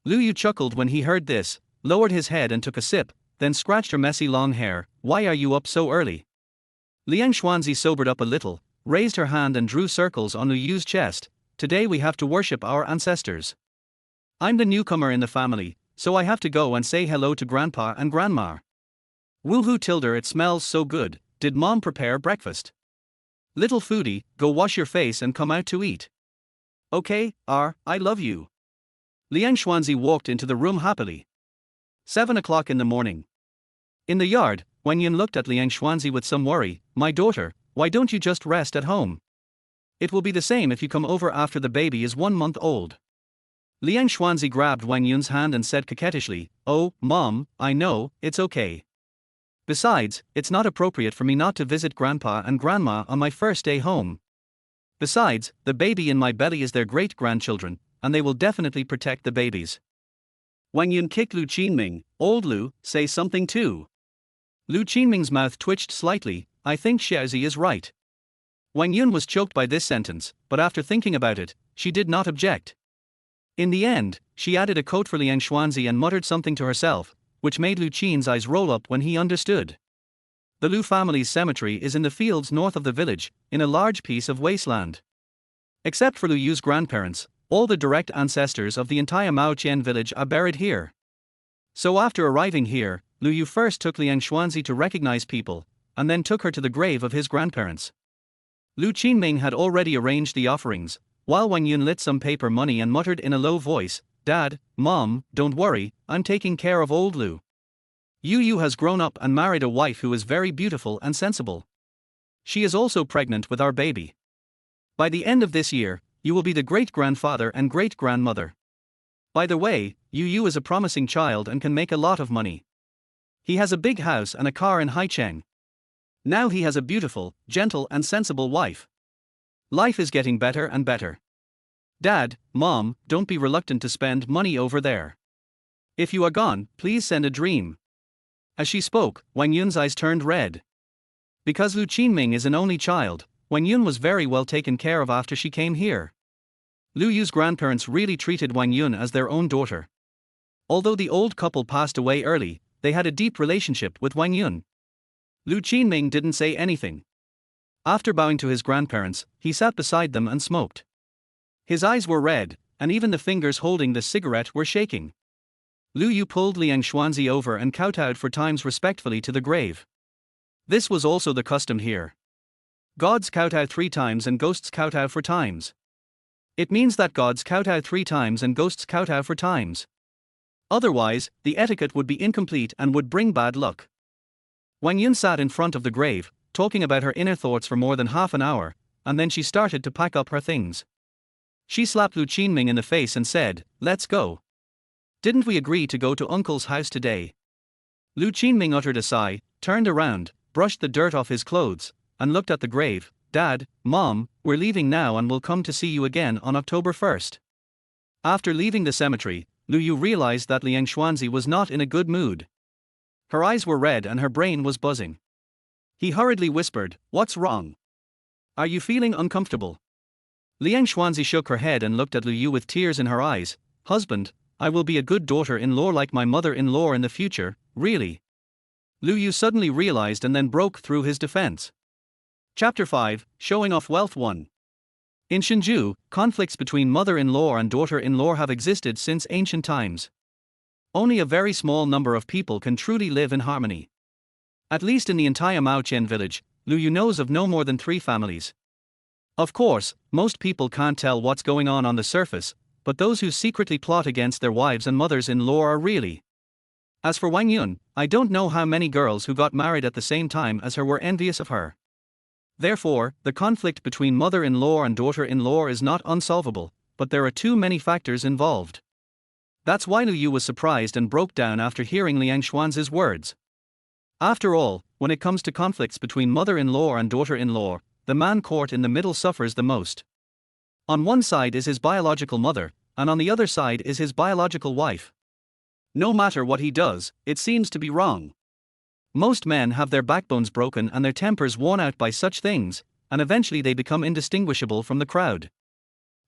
Lu Yu chuckled when he heard this, lowered his head and took a sip, then scratched her messy long hair. Why are you up so early? Liang Xuanzi sobered up a little, raised her hand and drew circles on Lu Yu's chest. Today we have to worship our ancestors. I'm the newcomer in the family, so I have to go and say hello to Grandpa and Grandma. Woohoo Tilder, it smells so good. Did Mom prepare breakfast? Little foodie, go wash your face and come out to eat. Okay, I love you. Liang Xuanzi walked into the room happily. 7 o'clock in the morning. In the yard, Wang Yun looked at Liang Xuanzi with some worry. My daughter, why don't you just rest at home? It will be the same if you come over after the baby is 1 month old. Liang Xuanzi grabbed Wang Yun's hand and said coquettishly, Oh, Mom, I know, it's okay. Besides, it's not appropriate for me not to visit Grandpa and Grandma on my first day home. Besides, the baby in my belly is their great-grandchildren, and they will definitely protect the babies. Wang Yun kicked Lu Qinming. Old Lu, say something too. Lu Qinming's mouth twitched slightly. I think Xiaozi is right. Wang Yun was choked by this sentence, but after thinking about it, she did not object. In the end, she added a coat for Liang Xuanzi and muttered something to herself, which made Lu Qin's eyes roll up when he understood. The Lu family's cemetery is in the fields north of the village, in a large piece of wasteland. Except for Lu Yu's grandparents, all the direct ancestors of the entire Maotian village are buried here. So after arriving here, Lu Yu first took Liang Xuanzi to recognize people, and then took her to the grave of his grandparents. Lu Qinming had already arranged the offerings, while Wang Yun lit some paper money and muttered in a low voice, Dad, Mom, don't worry, I'm taking care of old Lu. Yu Yu has grown up and married a wife who is very beautiful and sensible. She is also pregnant with our baby. By the end of this year, you will be the great-grandfather and great-grandmother. By the way, Yu Yu is a promising child and can make a lot of money. He has a big house and a car in Haicheng. Now he has a beautiful, gentle and sensible wife. Life is getting better and better. Dad, Mom, don't be reluctant to spend money over there. If you are gone, please send a dream. As she spoke, Wang Yun's eyes turned red. Because Lu Qinming is an only child, Wang Yun was very well taken care of after she came here. Lu Yu's grandparents really treated Wang Yun as their own daughter. Although the old couple passed away early, they had a deep relationship with Wang Yun. Lu Qinming didn't say anything. After bowing to his grandparents, he sat beside them and smoked. His eyes were red, and even the fingers holding the cigarette were shaking. Lu Yu pulled Liang Xuanzi over and kowtowed 4 times respectfully to the grave. This was also the custom here. Gods kowtow 3 times and ghosts kowtow 4 times. It means that gods kowtow 3 times and ghosts kowtow 4 times. Otherwise, the etiquette would be incomplete and would bring bad luck. Wang Yun sat in front of the grave, talking about her inner thoughts for more than half an hour, and then she started to pack up her things. She slapped Lu Qinming in the face and said, "Let's go. Didn't we agree to go to Uncle's house today?" Lu Qinming uttered a sigh, turned around, brushed the dirt off his clothes, and looked at the grave. "Dad, Mom, we're leaving now and we'll come to see you again on October 1st. After leaving the cemetery, Lu Yu realized that Liang Xuanzi was not in a good mood. Her eyes were red and her brain was buzzing. He hurriedly whispered, "What's wrong? Are you feeling uncomfortable?" Liang Xuanzi shook her head and looked at Lu Yu with tears in her eyes. "Husband, I will be a good daughter-in-law like my mother-in-law in the future, really." Lu Yu suddenly realized and then broke through his defense. Chapter 5, Showing Off Wealth 1. In Shinju, conflicts between mother-in-law and daughter-in-law have existed since ancient times. Only a very small number of people can truly live in harmony. At least in the entire Maoqian village, Lu Yu knows of no more than 3 families. Of course, most people can't tell what's going on the surface, but those who secretly plot against their wives and mothers-in-law are really. As for Wang Yun, I don't know how many girls who got married at the same time as her were envious of her. Therefore, the conflict between mother-in-law and daughter-in-law is not unsolvable, but there are too many factors involved. That's why Lu Yu was surprised and broke down after hearing Liang Xuanzi's words. After all, when it comes to conflicts between mother-in-law and daughter-in-law, the man caught in the middle suffers the most. On one side is his biological mother, and on the other side is his biological wife. No matter what he does, it seems to be wrong. Most men have their backbones broken and their tempers worn out by such things, and eventually they become indistinguishable from the crowd.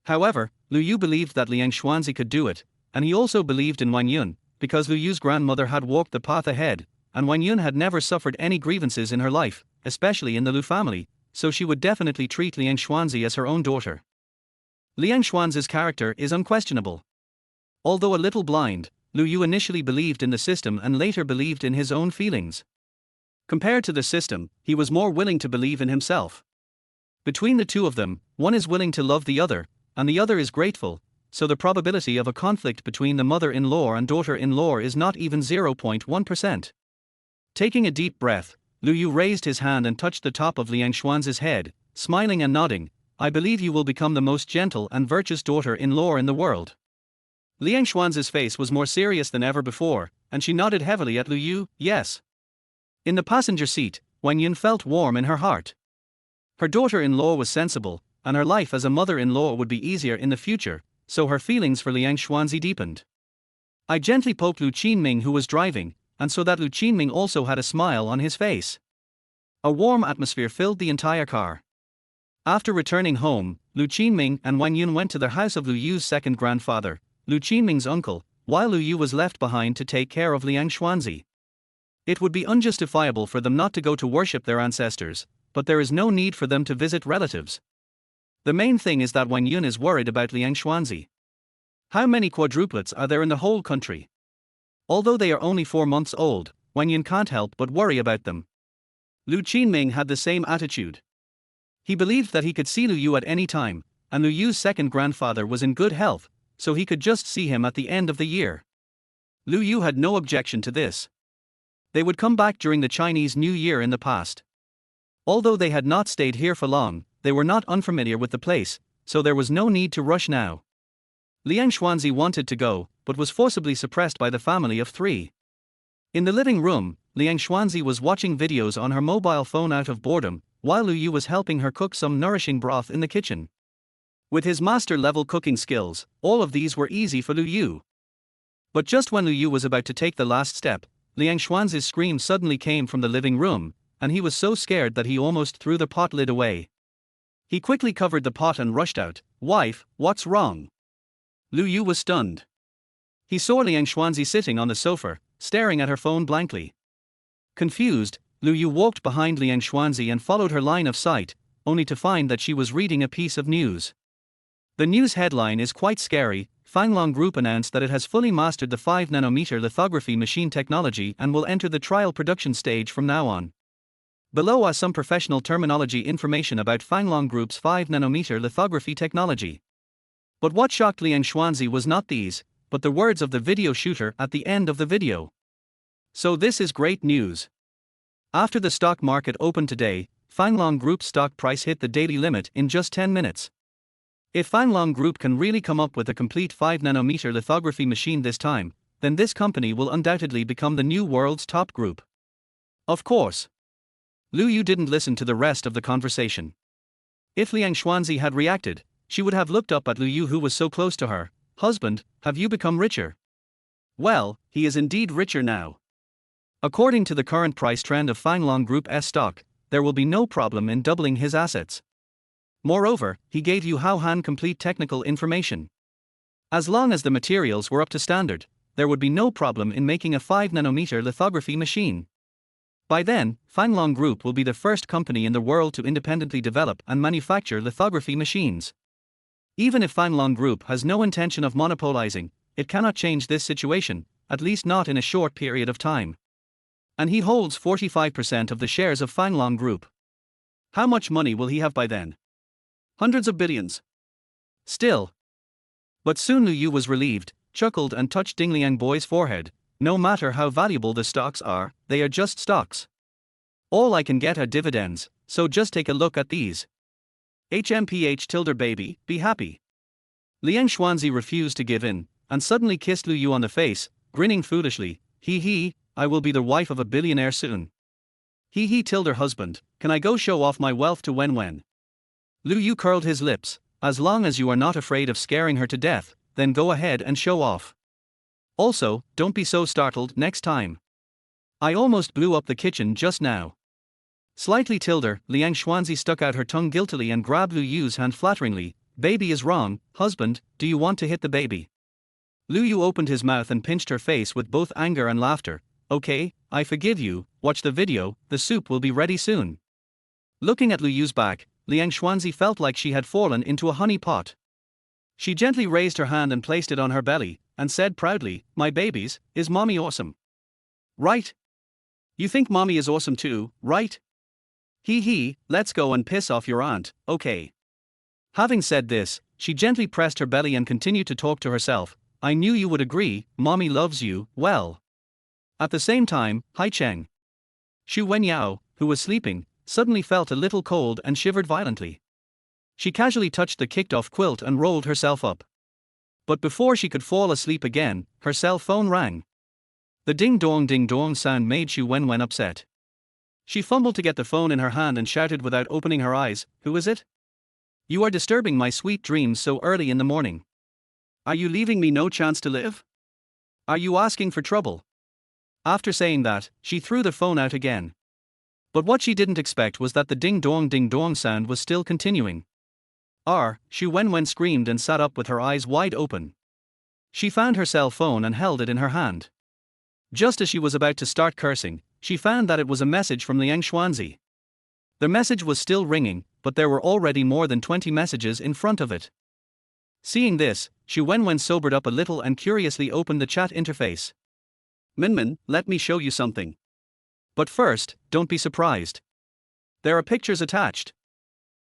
However, Lu Yu believed that Liang Xuanzi could do it, and he also believed in Wang Yun, because Lu Yu's grandmother had walked the path ahead, and Wang Yun had never suffered any grievances in her life, especially in the Lu family, so she would definitely treat Liang Xuanzi as her own daughter. Liang Xuanzi's character is unquestionable. Although a little blind, Lu Yu initially believed in the system and later believed in his own feelings. Compared to the system, he was more willing to believe in himself. Between the two of them, one is willing to love the other, and the other is grateful, so the probability of a conflict between the mother-in-law and daughter-in-law is not even 0.1%. Taking a deep breath, Lu Yu raised his hand and touched the top of Liang Xuanzi's head, smiling and nodding. "I believe you will become the most gentle and virtuous daughter-in-law in the world." Liang Xuanzi's face was more serious than ever before, and she nodded heavily at Lu Yu. "Yes." In the passenger seat, Wang Yun felt warm in her heart. Her daughter-in-law was sensible, and her life as a mother-in-law would be easier in the future, so her feelings for Liang Xuanzi deepened. I gently poked Lu Qinming who was driving, and so that Lu Qinming also had a smile on his face. A warm atmosphere filled the entire car. After returning home, Lu Qinming and Wang Yun went to the house of Lu Yu's second grandfather, Lu Qinming's uncle, while Lu Yu was left behind to take care of Liang Xuanzi. It would be unjustifiable for them not to go to worship their ancestors, but there is no need for them to visit relatives. The main thing is that Wang Yun is worried about Liang Xuanzi. How many quadruplets are there in the whole country? Although they are only 4 months old, Wang Yun can't help but worry about them. Lu Qinming had the same attitude. He believed that he could see Lu Yu at any time, and Lu Yu's second grandfather was in good health, so he could just see him at the end of the year. Lu Yu had no objection to this. They would come back during the Chinese New Year in the past. Although they had not stayed here for long, they were not unfamiliar with the place, so there was no need to rush now. Liang Xuanzi wanted to go, but was forcibly suppressed by the family of three. In the living room, Liang Xuanzi was watching videos on her mobile phone out of boredom, while Lu Yu was helping her cook some nourishing broth in the kitchen. With his master-level cooking skills, all of these were easy for Lu Yu. But just when Lu Yu was about to take the last step, Liang Xuanzi's scream suddenly came from the living room, and he was so scared that he almost threw the pot lid away. He quickly covered the pot and rushed out, "Wife, what's wrong?" Lu Yu was stunned. He saw Liang Xuanzi sitting on the sofa, staring at her phone blankly. Confused, Lu Yu walked behind Liang Xuanzi and followed her line of sight, only to find that she was reading a piece of news. The news headline is quite scary. Fanglong Group announced that it has fully mastered the 5-nanometer lithography machine technology and will enter the trial production stage from now on. Below are some professional terminology information about Fanglong Group's 5-nanometer lithography technology. But what shocked Liang Xuanzi was not these, but the words of the video shooter at the end of the video. So this is great news. After the stock market opened today, Fanglong Group's stock price hit the daily limit in just 10 minutes. If Fanglong Group can really come up with a complete 5-nanometer lithography machine this time, then this company will undoubtedly become the new world's top group. Of course. Lu Yu didn't listen to the rest of the conversation. If Liang Xuanzi had reacted, she would have looked up at Lu Yu, who was so close to her. "Husband, have you become richer?" Well, he is indeed richer now. According to the current price trend of Fanglong Group's stock, there will be no problem in doubling his assets. Moreover, he gave Yu Haohan complete technical information. As long as the materials were up to standard, there would be no problem in making a 5-nanometer lithography machine. By then, Fanglong Group will be the first company in the world to independently develop and manufacture lithography machines. Even if Fanglong Group has no intention of monopolizing, it cannot change this situation, at least not in a short period of time. And he holds 45% of the shares of Fanglong Group. How much money will he have by then? Hundreds of billions. Still. But soon Lu Yu was relieved, chuckled and touched Ding Liang Boy's forehead. No matter how valuable the stocks are, they are just stocks. All I can get are dividends, so just take a look at these. HMPH tilde baby, be happy. Liang Xuanzi refused to give in, and suddenly kissed Lu Yu on the face, grinning foolishly. He, I will be the wife of a billionaire soon. He tilde husband, can I go show off my wealth to Wen? Lu Yu curled his lips. As long as you are not afraid of scaring her to death, then go ahead and show off. Also, don't be so startled next time. I almost blew up the kitchen just now. Slightly tilde, Liang Xuanzi stuck out her tongue guiltily and grabbed Lu Yu's hand flatteringly. Baby is wrong, husband, do you want to hit the baby? Lu Yu opened his mouth and pinched her face with both anger and laughter. Okay, I forgive you, watch the video, the soup will be ready soon. Looking at Lu Yu's back, Liang Xuanzi felt like she had fallen into a honey pot. She gently raised her hand and placed it on her belly, and said proudly, my babies, is mommy awesome? Right? You think mommy is awesome too, right? Let's go and piss off your aunt, okay? Having said this, she gently pressed her belly and continued to talk to herself. I knew you would agree, mommy loves you, well. At the same time, Hai Cheng. Xu Wenyao, who was sleeping, suddenly felt a little cold and shivered violently. She casually touched the kicked-off quilt and rolled herself up. But before she could fall asleep again, her cell phone rang. The ding-dong sound made Xu Wenwen upset. She fumbled to get the phone in her hand and shouted without opening her eyes, who is it? You are disturbing my sweet dreams so early in the morning. Are you leaving me no chance to live? Are you asking for trouble? After saying that, she threw the phone out again. But what she didn't expect was that the ding-dong sound was still continuing. Xu Wenwen screamed and sat up with her eyes wide open. She found her cell phone and held it in her hand. Just as she was about to start cursing, she found that it was a message from Liang Xuanzi. The message was still ringing, but there were already more than 20 messages in front of it. Seeing this, Xu Wenwen sobered up a little and curiously opened the chat interface. Minmin, let me show you something. But first, don't be surprised. There are pictures attached.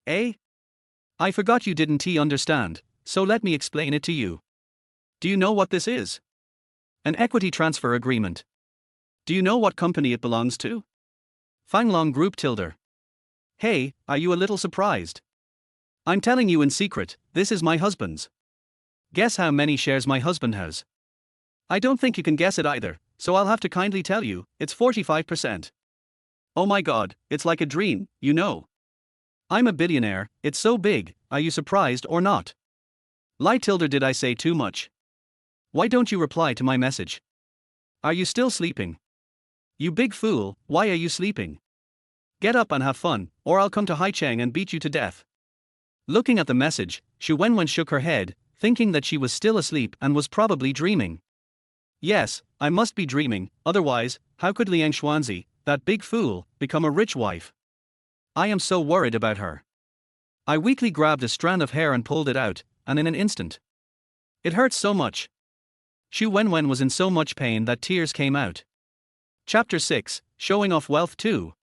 Eh? I forgot you didn't understand, so let me explain it to you. Do you know what this is? An equity transfer agreement. Do you know what company it belongs to? Fanglong Group tilde. Hey, are you a little surprised? I'm telling you in secret, this is my husband's. Guess how many shares my husband has? I don't think you can guess it either, so I'll have to kindly tell you, it's 45%. Oh my god, it's like a dream, you know. I'm a billionaire, it's so big, are you surprised or not? Lie tilde, did I say too much? Why don't you reply to my message? Are you still sleeping? You big fool, why are you sleeping? Get up and have fun, or I'll come to Haicheng and beat you to death. Looking at the message, Xu Wenwen shook her head, thinking that she was still asleep and was probably dreaming. Yes, I must be dreaming, otherwise, how could Liang Xuanzi, that big fool, become a rich wife? I am so worried about her. I weakly grabbed a strand of hair and pulled it out, and in an instant. It hurts so much. Xu Wenwen was in so much pain that tears came out. Chapter 6, Showing Off Wealth 2.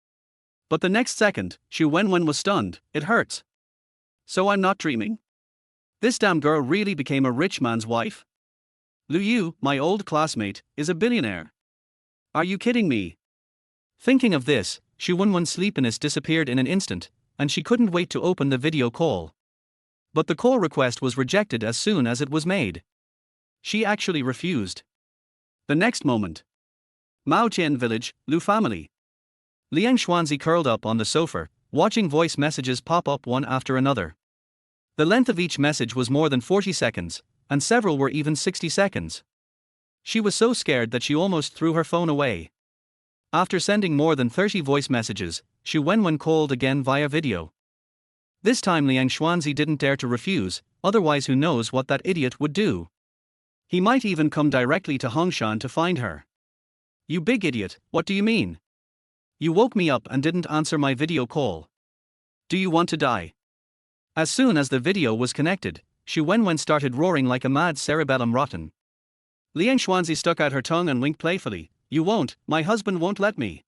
But the next second, Xu Wenwen was stunned. It hurts. So I'm not dreaming? This damn girl really became a rich man's wife? Lu Yu, my old classmate, is a billionaire. Are you kidding me? Thinking of this, Xu Wenwen's sleepiness disappeared in an instant, and she couldn't wait to open the video call. But the call request was rejected as soon as it was made. She actually refused. The next moment. Maotian village, Lu family. Liang Xuanzi curled up on the sofa, watching voice messages pop up one after another. The length of each message was more than 40 seconds, and several were even 60 seconds. She was so scared that she almost threw her phone away. After sending more than 30 voice messages, Xu Wenwen called again via video. This time Liang Xuanzi didn't dare to refuse, otherwise who knows what that idiot would do. He might even come directly to Hongshan to find her. You big idiot, what do you mean? You woke me up and didn't answer my video call. Do you want to die? As soon as the video was connected, Xu Wenwen started roaring like a mad cerebellum rotten. Liang Xuanzi stuck out her tongue and winked playfully. You won't, my husband won't let me.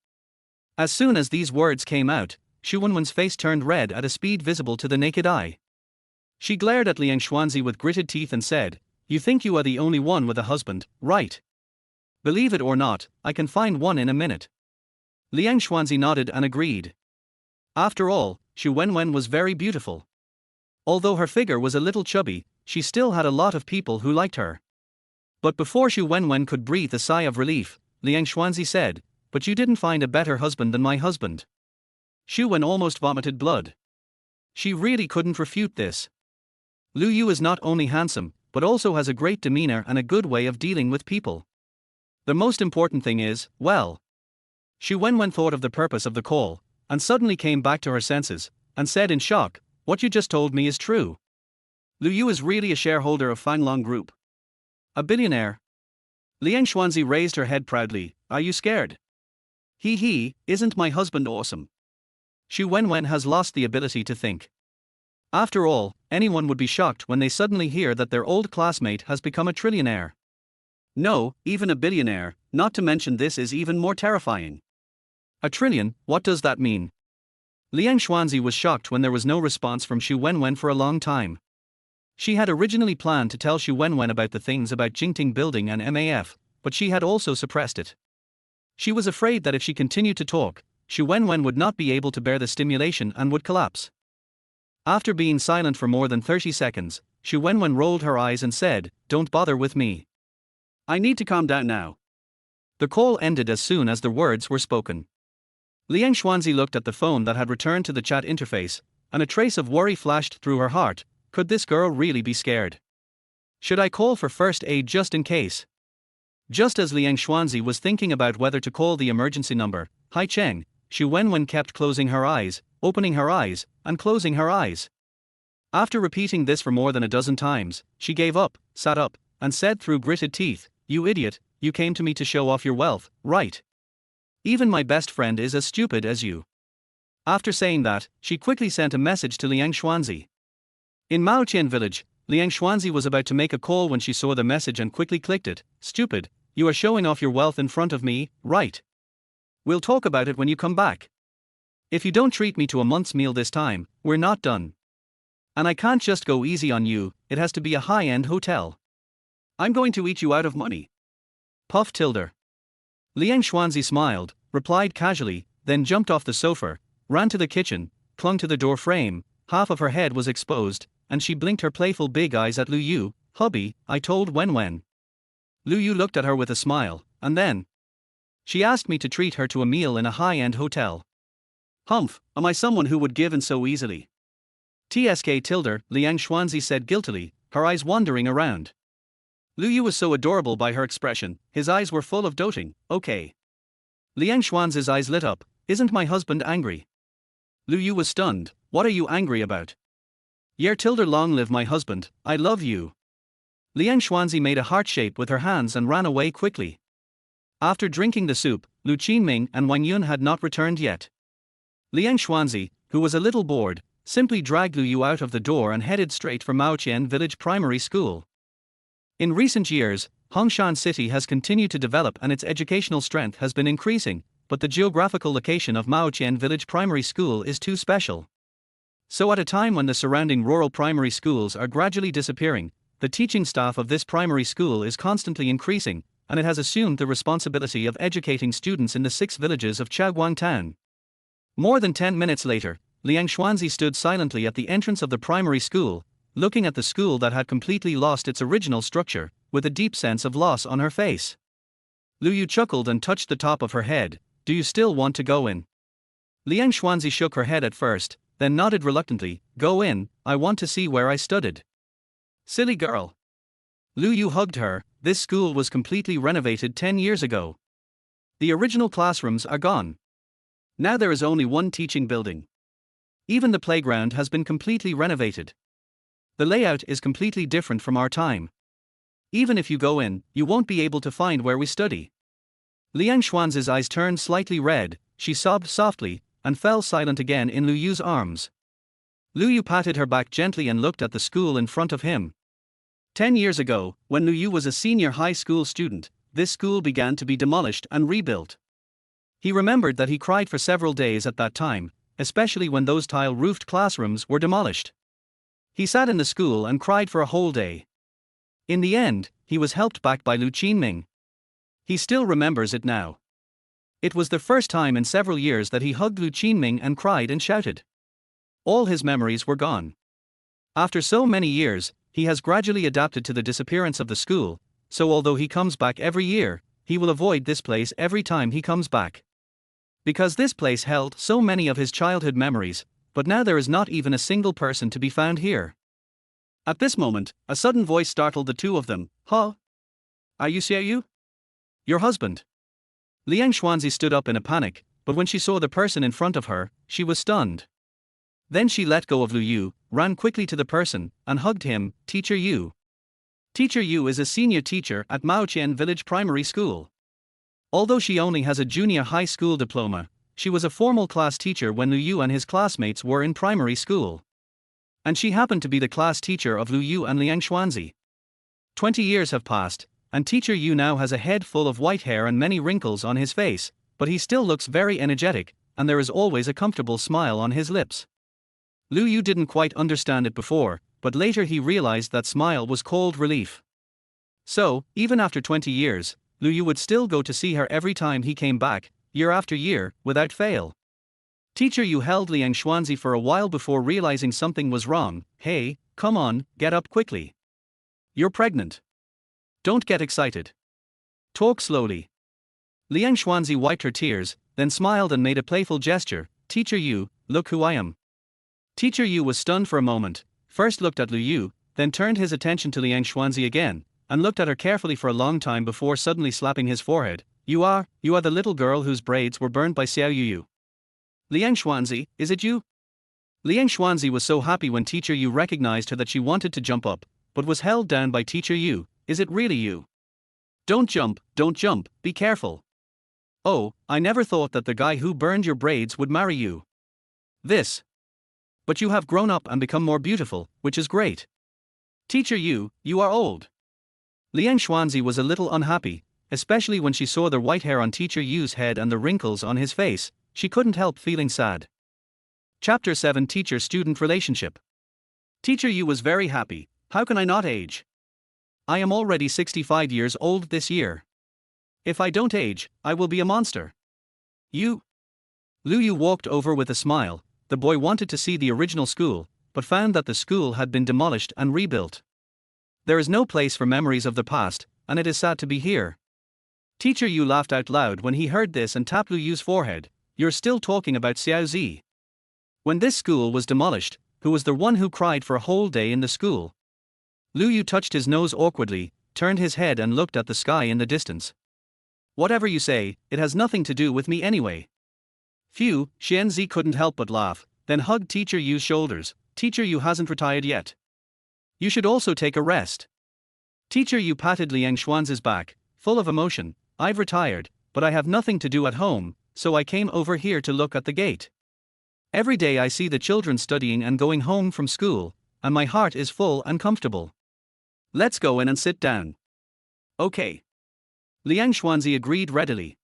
As soon as these words came out, Xu Wenwen's face turned red at a speed visible to the naked eye. She glared at Liang Xuanzi with gritted teeth and said, You think you are the only one with a husband, right? Believe it or not, I can find one in a minute. Liang Xuanzi nodded and agreed. After all, Xu Wenwen was very beautiful. Although her figure was a little chubby, she still had a lot of people who liked her. But before Xu Wenwen could breathe a sigh of relief, Liang Xuanzi said, But you didn't find a better husband than my husband. Xu Wen almost vomited blood. She really couldn't refute this. Lu Yu is not only handsome, but also has a great demeanor and a good way of dealing with people. The most important thing is, well. Xu Wenwen thought of the purpose of the call, and suddenly came back to her senses, and said in shock, What you just told me is true. Lu Yu is really a shareholder of Fanglong Group. A billionaire. Liang Xuanzi raised her head proudly. Are you scared? He, isn't my husband awesome? Xu Wenwen has lost the ability to think. After all, anyone would be shocked when they suddenly hear that their old classmate has become a trillionaire. No, even a billionaire, not to mention this is even more terrifying. A trillion, what does that mean? Liang Xuanzi was shocked when there was no response from Xu Wenwen for a long time. She had originally planned to tell Xu Wenwen about the things about Jingting Building and MAF, but she had also suppressed it. She was afraid that if she continued to talk, Xu Wenwen would not be able to bear the stimulation and would collapse. After being silent for more than 30 seconds, Xu Wenwen rolled her eyes and said, Don't bother with me. I need to calm down now. The call ended as soon as the words were spoken. Liang Xuanzi looked at the phone that had returned to the chat interface, and a trace of worry flashed through her heart. Could this girl really be scared? Should I call for first aid just in case? Just as Liang Xuanzi was thinking about whether to call the emergency number, Haicheng, Xu Wenwen kept closing her eyes, opening her eyes, and closing her eyes. After repeating this for more than a dozen times, she gave up, sat up, and said through gritted teeth, You idiot, you came to me to show off your wealth, right? Even my best friend is as stupid as you. After saying that, she quickly sent a message to Liang Xuanzi. In Maotian village, Liang Xuanzi was about to make a call when she saw the message and quickly clicked it. Stupid, you are showing off your wealth in front of me, right? We'll talk about it when you come back. If you don't treat me to a month's meal this time, we're not done. And I can't just go easy on you, it has to be a high-end hotel. I'm going to eat you out of money. Puff tilde. Liang Xuanzi smiled, replied casually, then jumped off the sofa, ran to the kitchen, clung to the door frame, half of her head was exposed, and she blinked her playful big eyes at Lu Yu. "Hubby, I told when." Lu Yu looked at her with a smile, and then she asked me to treat her to a meal in a high-end hotel. Humph, am I someone who would give in so easily? Tsk tilde, Liang Xuanzi said guiltily, her eyes wandering around. Lu Yu was so adorable by her expression, his eyes were full of doting. Okay. Liang Xuanzi's eyes lit up. Isn't my husband angry? Lu Yu was stunned. What are you angry about? Yer tilde long live my husband, I love you. Liang Xuanzi made a heart shape with her hands and ran away quickly. After drinking the soup, Lu Qinming and Wang Yun had not returned yet. Liang Xuanzi, who was a little bored, simply dragged Lu Yu out of the door and headed straight for Maoqian Village Primary School. In recent years, Hongshan City has continued to develop and its educational strength has been increasing, but the geographical location of Maoqian Village Primary School is too special. So at a time when the surrounding rural primary schools are gradually disappearing, the teaching staff of this primary school is constantly increasing, and it has assumed the responsibility of educating students in the 6 villages of Chaoguang Town. More than 10 minutes later, Liang Xuanzi stood silently at the entrance of the primary school, looking at the school that had completely lost its original structure, with a deep sense of loss on her face. Lu Yu chuckled and touched the top of her head. Do you still want to go in? Liang Xuanzi shook her head at first, then nodded reluctantly. Go in, I want to see where I studied. Silly girl. Lu Yu hugged her. This school was completely renovated 10 years ago. The original classrooms are gone. Now there is only one teaching building. Even the playground has been completely renovated. The layout is completely different from our time. Even if you go in, you won't be able to find where we study. Liang Xuanzi's eyes turned slightly red, she sobbed softly, and fell silent again in Lu Yu's arms. Lu Yu patted her back gently and looked at the school in front of him. 10 years ago, when Lu Yu was a senior high school student, this school began to be demolished and rebuilt. He remembered that he cried for several days at that time, especially when those tile-roofed classrooms were demolished. He sat in the school and cried for a whole day. In the end, he was helped back by Lu Qinming. He still remembers it now. It was the first time in several years that he hugged Lu Qinming and cried and shouted. All his memories were gone. After so many years, he has gradually adapted to the disappearance of the school, so although he comes back every year, he will avoid this place every time he comes back. Because this place held so many of his childhood memories, but now there is not even a single person to be found here. At this moment, a sudden voice startled the two of them. Huh? Are you Xiaoyu? Your husband. Liang Xuanzi stood up in a panic, but when she saw the person in front of her, she was stunned. Then she let go of Lu Yu, ran quickly to the person, and hugged him. Teacher Yu. Teacher Yu is a senior teacher at Maoqian Village Primary School. Although she only has a junior high school diploma, she was a formal class teacher when Lu Yu and his classmates were in primary school. And she happened to be the class teacher of Lu Yu and Liang Xuanzi. 20 years have passed, and Teacher Yu now has a head full of white hair and many wrinkles on his face, but he still looks very energetic, and there is always a comfortable smile on his lips. Lu Yu didn't quite understand it before, but later he realized that smile was cold relief. So, even after 20 years, Lu Yu would still go to see her every time he came back, year after year, without fail. Teacher Yu held Liang Xuanzi for a while before realizing something was wrong. Hey, come on, get up quickly. You're pregnant. Don't get excited. Talk slowly. Liang Xuanzi wiped her tears, then smiled and made a playful gesture. Teacher Yu, look who I am. Teacher Yu was stunned for a moment, first looked at Lu Yu, then turned his attention to Liang Xuanzi again, and looked at her carefully for a long time before suddenly slapping his forehead. You are the little girl whose braids were burned by Xiao Yu. Liang Xuanzi, is it you? Liang Xuanzi was so happy when Teacher Yu recognized her that she wanted to jump up, but was held down by Teacher Yu. Is it really you? Don't jump, be careful. Oh, I never thought that the guy who burned your braids would marry you. This. But you have grown up and become more beautiful, which is great. Teacher Yu, you are old. Liang Xuanzi was a little unhappy, especially when she saw the white hair on Teacher Yu's head and the wrinkles on his face. She couldn't help feeling sad. Chapter 7 Teacher-Student Relationship. Teacher Yu was very happy. How can I not age? I am already 65 years old this year. If I don't age, I will be a monster. You? Lu Yu walked over with a smile. The boy wanted to see the original school, but found that the school had been demolished and rebuilt. There is no place for memories of the past, and it is sad to be here. Teacher Yu laughed out loud when he heard this and tapped Lu Yu's forehead. You're still talking about Xiao Zi. When this school was demolished, who was the one who cried for a whole day in the school? Lu Yu touched his nose awkwardly, turned his head and looked at the sky in the distance. Whatever you say, it has nothing to do with me anyway. Phew, Xianzi couldn't help but laugh, then hugged Teacher Yu's shoulders. Teacher Yu hasn't retired yet. You should also take a rest. Teacher Yu patted Liang Xuanzi's back, full of emotion. I've retired, but I have nothing to do at home, so I came over here to look at the gate. Every day I see the children studying and going home from school, and my heart is full and comfortable. Let's go in and sit down. Okay. Liang Xuanzi agreed readily.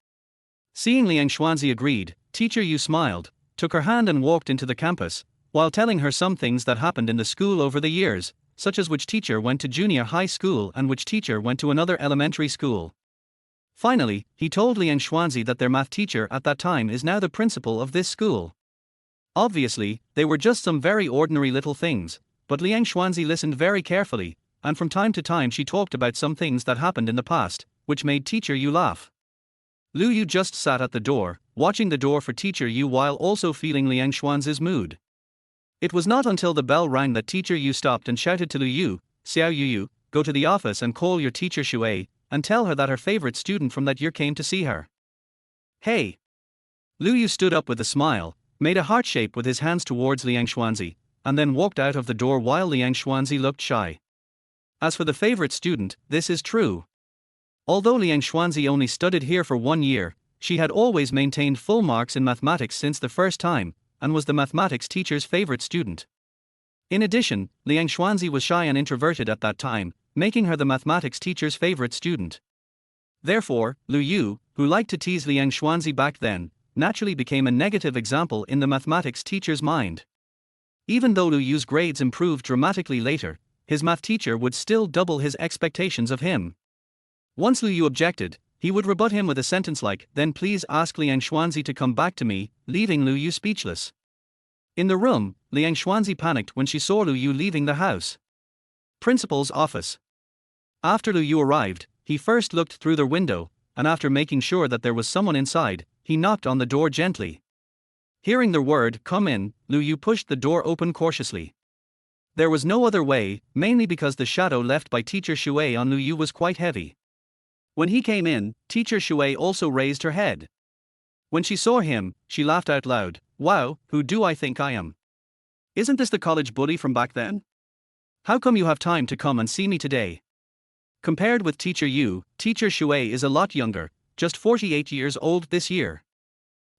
Seeing Liang Xuanzi agreed, Teacher Yu smiled, took her hand and walked into the campus, while telling her some things that happened in the school over the years, such as which teacher went to junior high school and which teacher went to another elementary school. Finally, he told Liang Xuanzi that their math teacher at that time is now the principal of this school. Obviously, they were just some very ordinary little things, but Liang Xuanzi listened very carefully, and from time to time she talked about some things that happened in the past, which made Teacher Yu laugh. Lu Yu just sat at the door, watching the door for Teacher Yu while also feeling Liang Xuanzi's mood. It was not until the bell rang that Teacher Yu stopped and shouted to Lu Yu, Xiao Yu, go to the office and call your teacher Shui, and tell her that her favorite student from that year came to see her. Hey! Lu Yu stood up with a smile, made a heart shape with his hands towards Liang Xuanzi, and then walked out of the door while Liang Xuanzi looked shy. As for the favorite student, this is true. Although Liang Xuanzi only studied here for 1 year, she had always maintained full marks in mathematics since the first time, and was the mathematics teacher's favorite student. In addition, Liang Xuanzi was shy and introverted at that time, making her the mathematics teacher's favorite student. Therefore, Lu Yu, who liked to tease Liang Xuanzi back then, naturally became a negative example in the mathematics teacher's mind. Even though Lu Yu's grades improved dramatically later, his math teacher would still double his expectations of him. Once Lu Yu objected, he would rebut him with a sentence like, then please ask Liang Xuanzi to come back to me, leaving Lu Yu speechless. In the room, Liang Xuanzi panicked when she saw Lu Yu leaving the house. Principal's office. After Lu Yu arrived, he first looked through the window, and after making sure that there was someone inside, he knocked on the door gently. Hearing the word, come in, Lu Yu pushed the door open cautiously. There was no other way, mainly because the shadow left by Teacher Shui on Lu Yu was quite heavy. When he came in, Teacher Shui also raised her head. When she saw him, she laughed out loud. Wow, who do I think I am? Isn't this the college bully from back then? How come you have time to come and see me today? Compared with Teacher Yu, Teacher Shui is a lot younger, just 48 years old this year.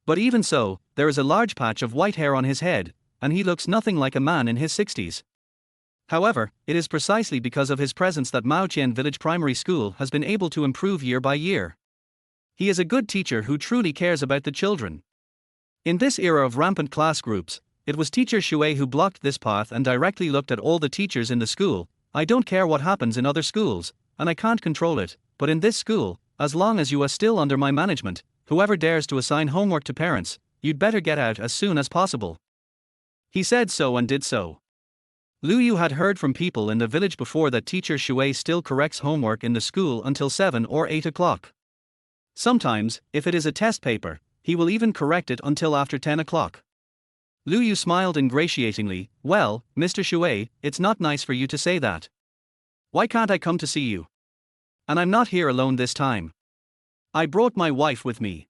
But even so, there is a large patch of white hair on his head, and he looks nothing like a man in his 60s. However, it is precisely because of his presence that Maoqian Village Primary School has been able to improve year by year. He is a good teacher who truly cares about the children. In this era of rampant class groups, it was Teacher Shui who blocked this path and directly looked at all the teachers in the school. I don't care what happens in other schools, and I can't control it, but in this school, as long as you are still under my management, whoever dares to assign homework to parents, you'd better get out as soon as possible. He said so and did so. Lu Yu had heard from people in the village before that Teacher Shui still corrects homework in the school until 7 or 8 o'clock. Sometimes, if it is a test paper, he will even correct it until after 10 o'clock. Lu Yu smiled ingratiatingly. Well, Mr. Shui, it's not nice for you to say that. Why can't I come to see you? And I'm not here alone this time. I brought my wife with me.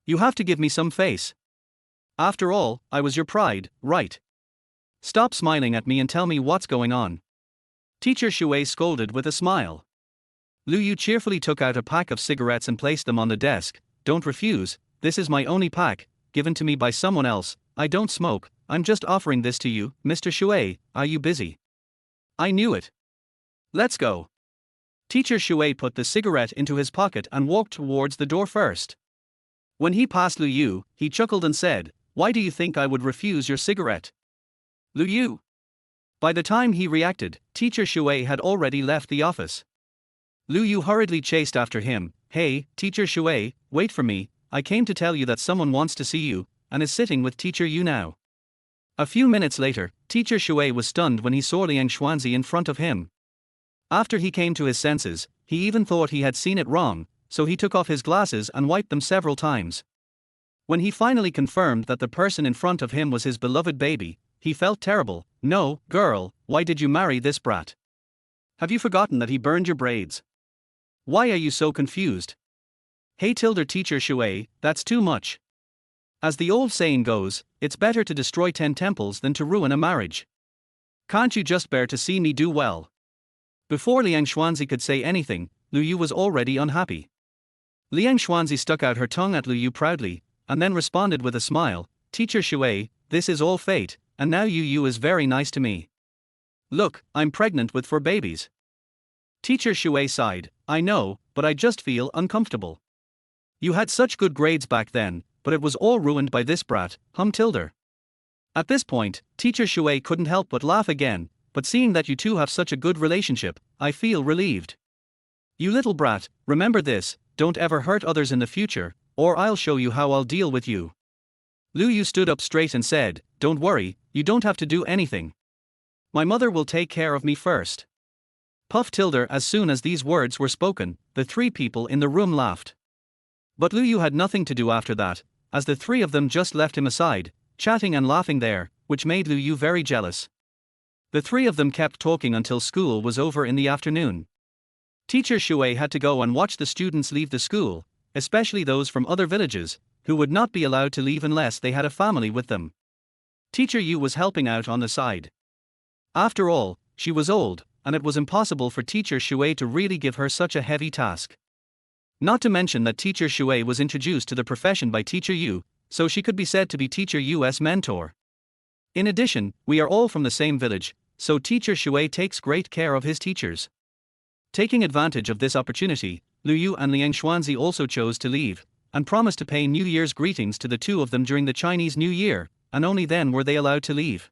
You have to give me some face. After all, I was your pride, right? Stop smiling at me and tell me what's going on. Teacher Shui scolded with a smile. Lu Yu cheerfully took out a pack of cigarettes and placed them on the desk. Don't refuse, this is my only pack, given to me by someone else. I don't smoke, I'm just offering this to you. Mr. Shui, are you busy? I knew it. Let's go. Teacher Shui put the cigarette into his pocket and walked towards the door first. When he passed Lu Yu, he chuckled and said, why do you think I would refuse your cigarette? Lu Yu. By the time he reacted, Teacher Shui had already left the office. Lu Yu hurriedly chased after him, "Hey, Teacher Shui, wait for me, I came to tell you that someone wants to see you, and is sitting with Teacher Yu now." A few minutes later, Teacher Shui was stunned when he saw Liang Xuanzi in front of him. After he came to his senses, he even thought he had seen it wrong, so he took off his glasses and wiped them several times. When he finally confirmed that the person in front of him was his beloved baby, he felt terrible. "No, girl, why did you marry this brat? Have you forgotten that he burned your braids? Why are you so confused? Hey tilde Teacher Shui, that's too much. As the old saying goes, it's better to destroy 10 temples than to ruin a marriage. Can't you just bear to see me do well?" Before Liang Xuanzi could say anything, Lu Yu was already unhappy. Liang Xuanzi stuck out her tongue at Lu Yu proudly, and then responded with a smile, "Teacher Shui, this is all fate, and now Yu is very nice to me. Look, I'm pregnant with 4 babies." Teacher Shui sighed, "I know, but I just feel uncomfortable. You had such good grades back then, but it was all ruined by this brat, tilde." At this point, Teacher Shui couldn't help but laugh again, "But seeing that you two have such a good relationship, I feel relieved. You little brat, remember this, don't ever hurt others in the future, or I'll show you how I'll deal with you." Lu Yu stood up straight and said, "Don't worry, you don't have to do anything. My mother will take care of me first." Puff tilde. As soon as these words were spoken, the 3 people in the room laughed. But Lu Yu had nothing to do after that, as the 3 of them just left him aside, chatting and laughing there, which made Lu Yu very jealous. The 3 of them kept talking until school was over in the afternoon. Teacher Shui had to go and watch the students leave the school, especially those from other villages, who would not be allowed to leave unless they had a family with them. Teacher Yu was helping out on the side. After all, she was old, and it was impossible for Teacher Shui to really give her such a heavy task. Not to mention that Teacher Shui was introduced to the profession by Teacher Yu, so she could be said to be Teacher Yu's mentor. In addition, we are all from the same village, so Teacher Shui takes great care of his teachers. Taking advantage of this opportunity, Lu Yu and Liang Xuanzi also chose to leave, and promised to pay New Year's greetings to the 2 of them during the Chinese New Year, and only then were they allowed to leave.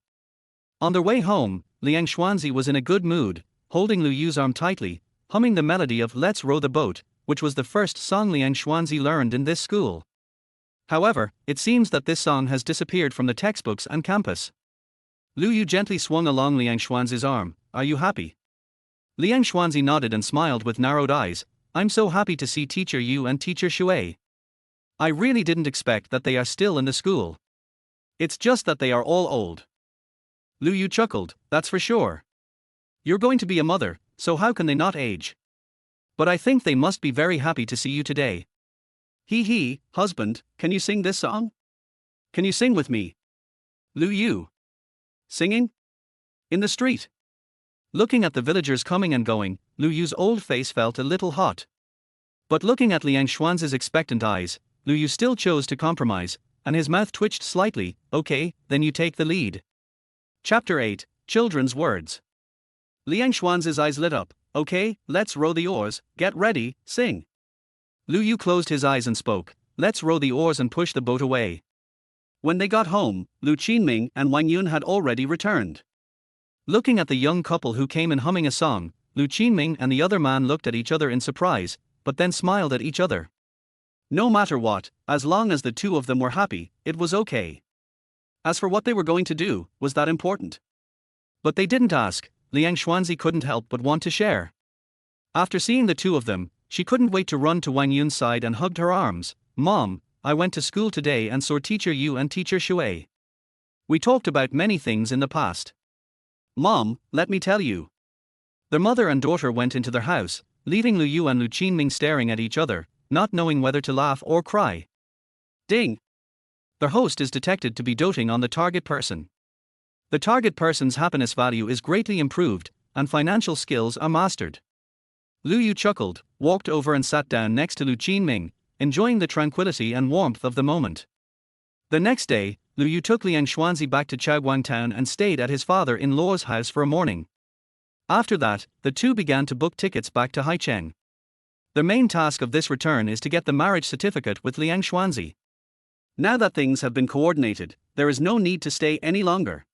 On their way home, Liang Xuanzi was in a good mood, holding Lu Yu's arm tightly, humming the melody of "Let's Row the Boat," which was the first song Liang Xuanzi learned in this school. However, it seems that this song has disappeared from the textbooks and campus. Lu Yu gently swung along Liang Xuanzi's arm. "Are you happy?" Liang Xuanzi nodded and smiled with narrowed eyes. "I'm so happy to see Teacher Yu and Teacher Shui. I really didn't expect that they are still in the school. It's just that they are all old." Lu Yu chuckled, "That's for sure. You're going to be a mother, so how can they not age? But I think they must be very happy to see you today. Hee, husband, can you sing this song? Can you sing with me?" Lu Yu. Singing? In the street? Looking at the villagers coming and going, Lu Yu's old face felt a little hot. But looking at Liang Xuanzi's expectant eyes, Lu Yu still chose to compromise, and his mouth twitched slightly. "Okay, then you take the lead." Chapter 8, Children's Words. Liang Xuanzi's eyes lit up. "Okay, let's row the oars, get ready, sing." Lu Yu closed his eyes and spoke, "Let's row the oars and push the boat away." When they got home, Lu Qinming and Wang Yun had already returned. Looking at the young couple who came in humming a song, Lu Qinming and the other man looked at each other in surprise, but then smiled at each other. No matter what, as long as the 2 of them were happy, it was okay. As for what they were going to do, was that important? But they didn't ask. Liang Xuanzi couldn't help but want to share. After seeing the 2 of them, she couldn't wait to run to Wang Yun's side and hugged her arms. "Mom, I went to school today and saw Teacher Yu and Teacher Shui. We talked about many things in the past. Mom, let me tell you." Their mother and daughter went into their house, leaving Lu Yu and Lu Qinming staring at each other, not knowing whether to laugh or cry. Ding! Their host is detected to be doting on the target person. The target person's happiness value is greatly improved, and financial skills are mastered. Lu Yu chuckled, walked over and sat down next to Lu Qinming, enjoying the tranquility and warmth of the moment. The next day, Lu Yu took Liang Xuanzi back to Chaoguang town and stayed at his father-in-law's house for a morning. After that, the 2 began to book tickets back to Haicheng. Their main task of this return is to get the marriage certificate with Liang Xuanzi. Now that things have been coordinated, there is no need to stay any longer.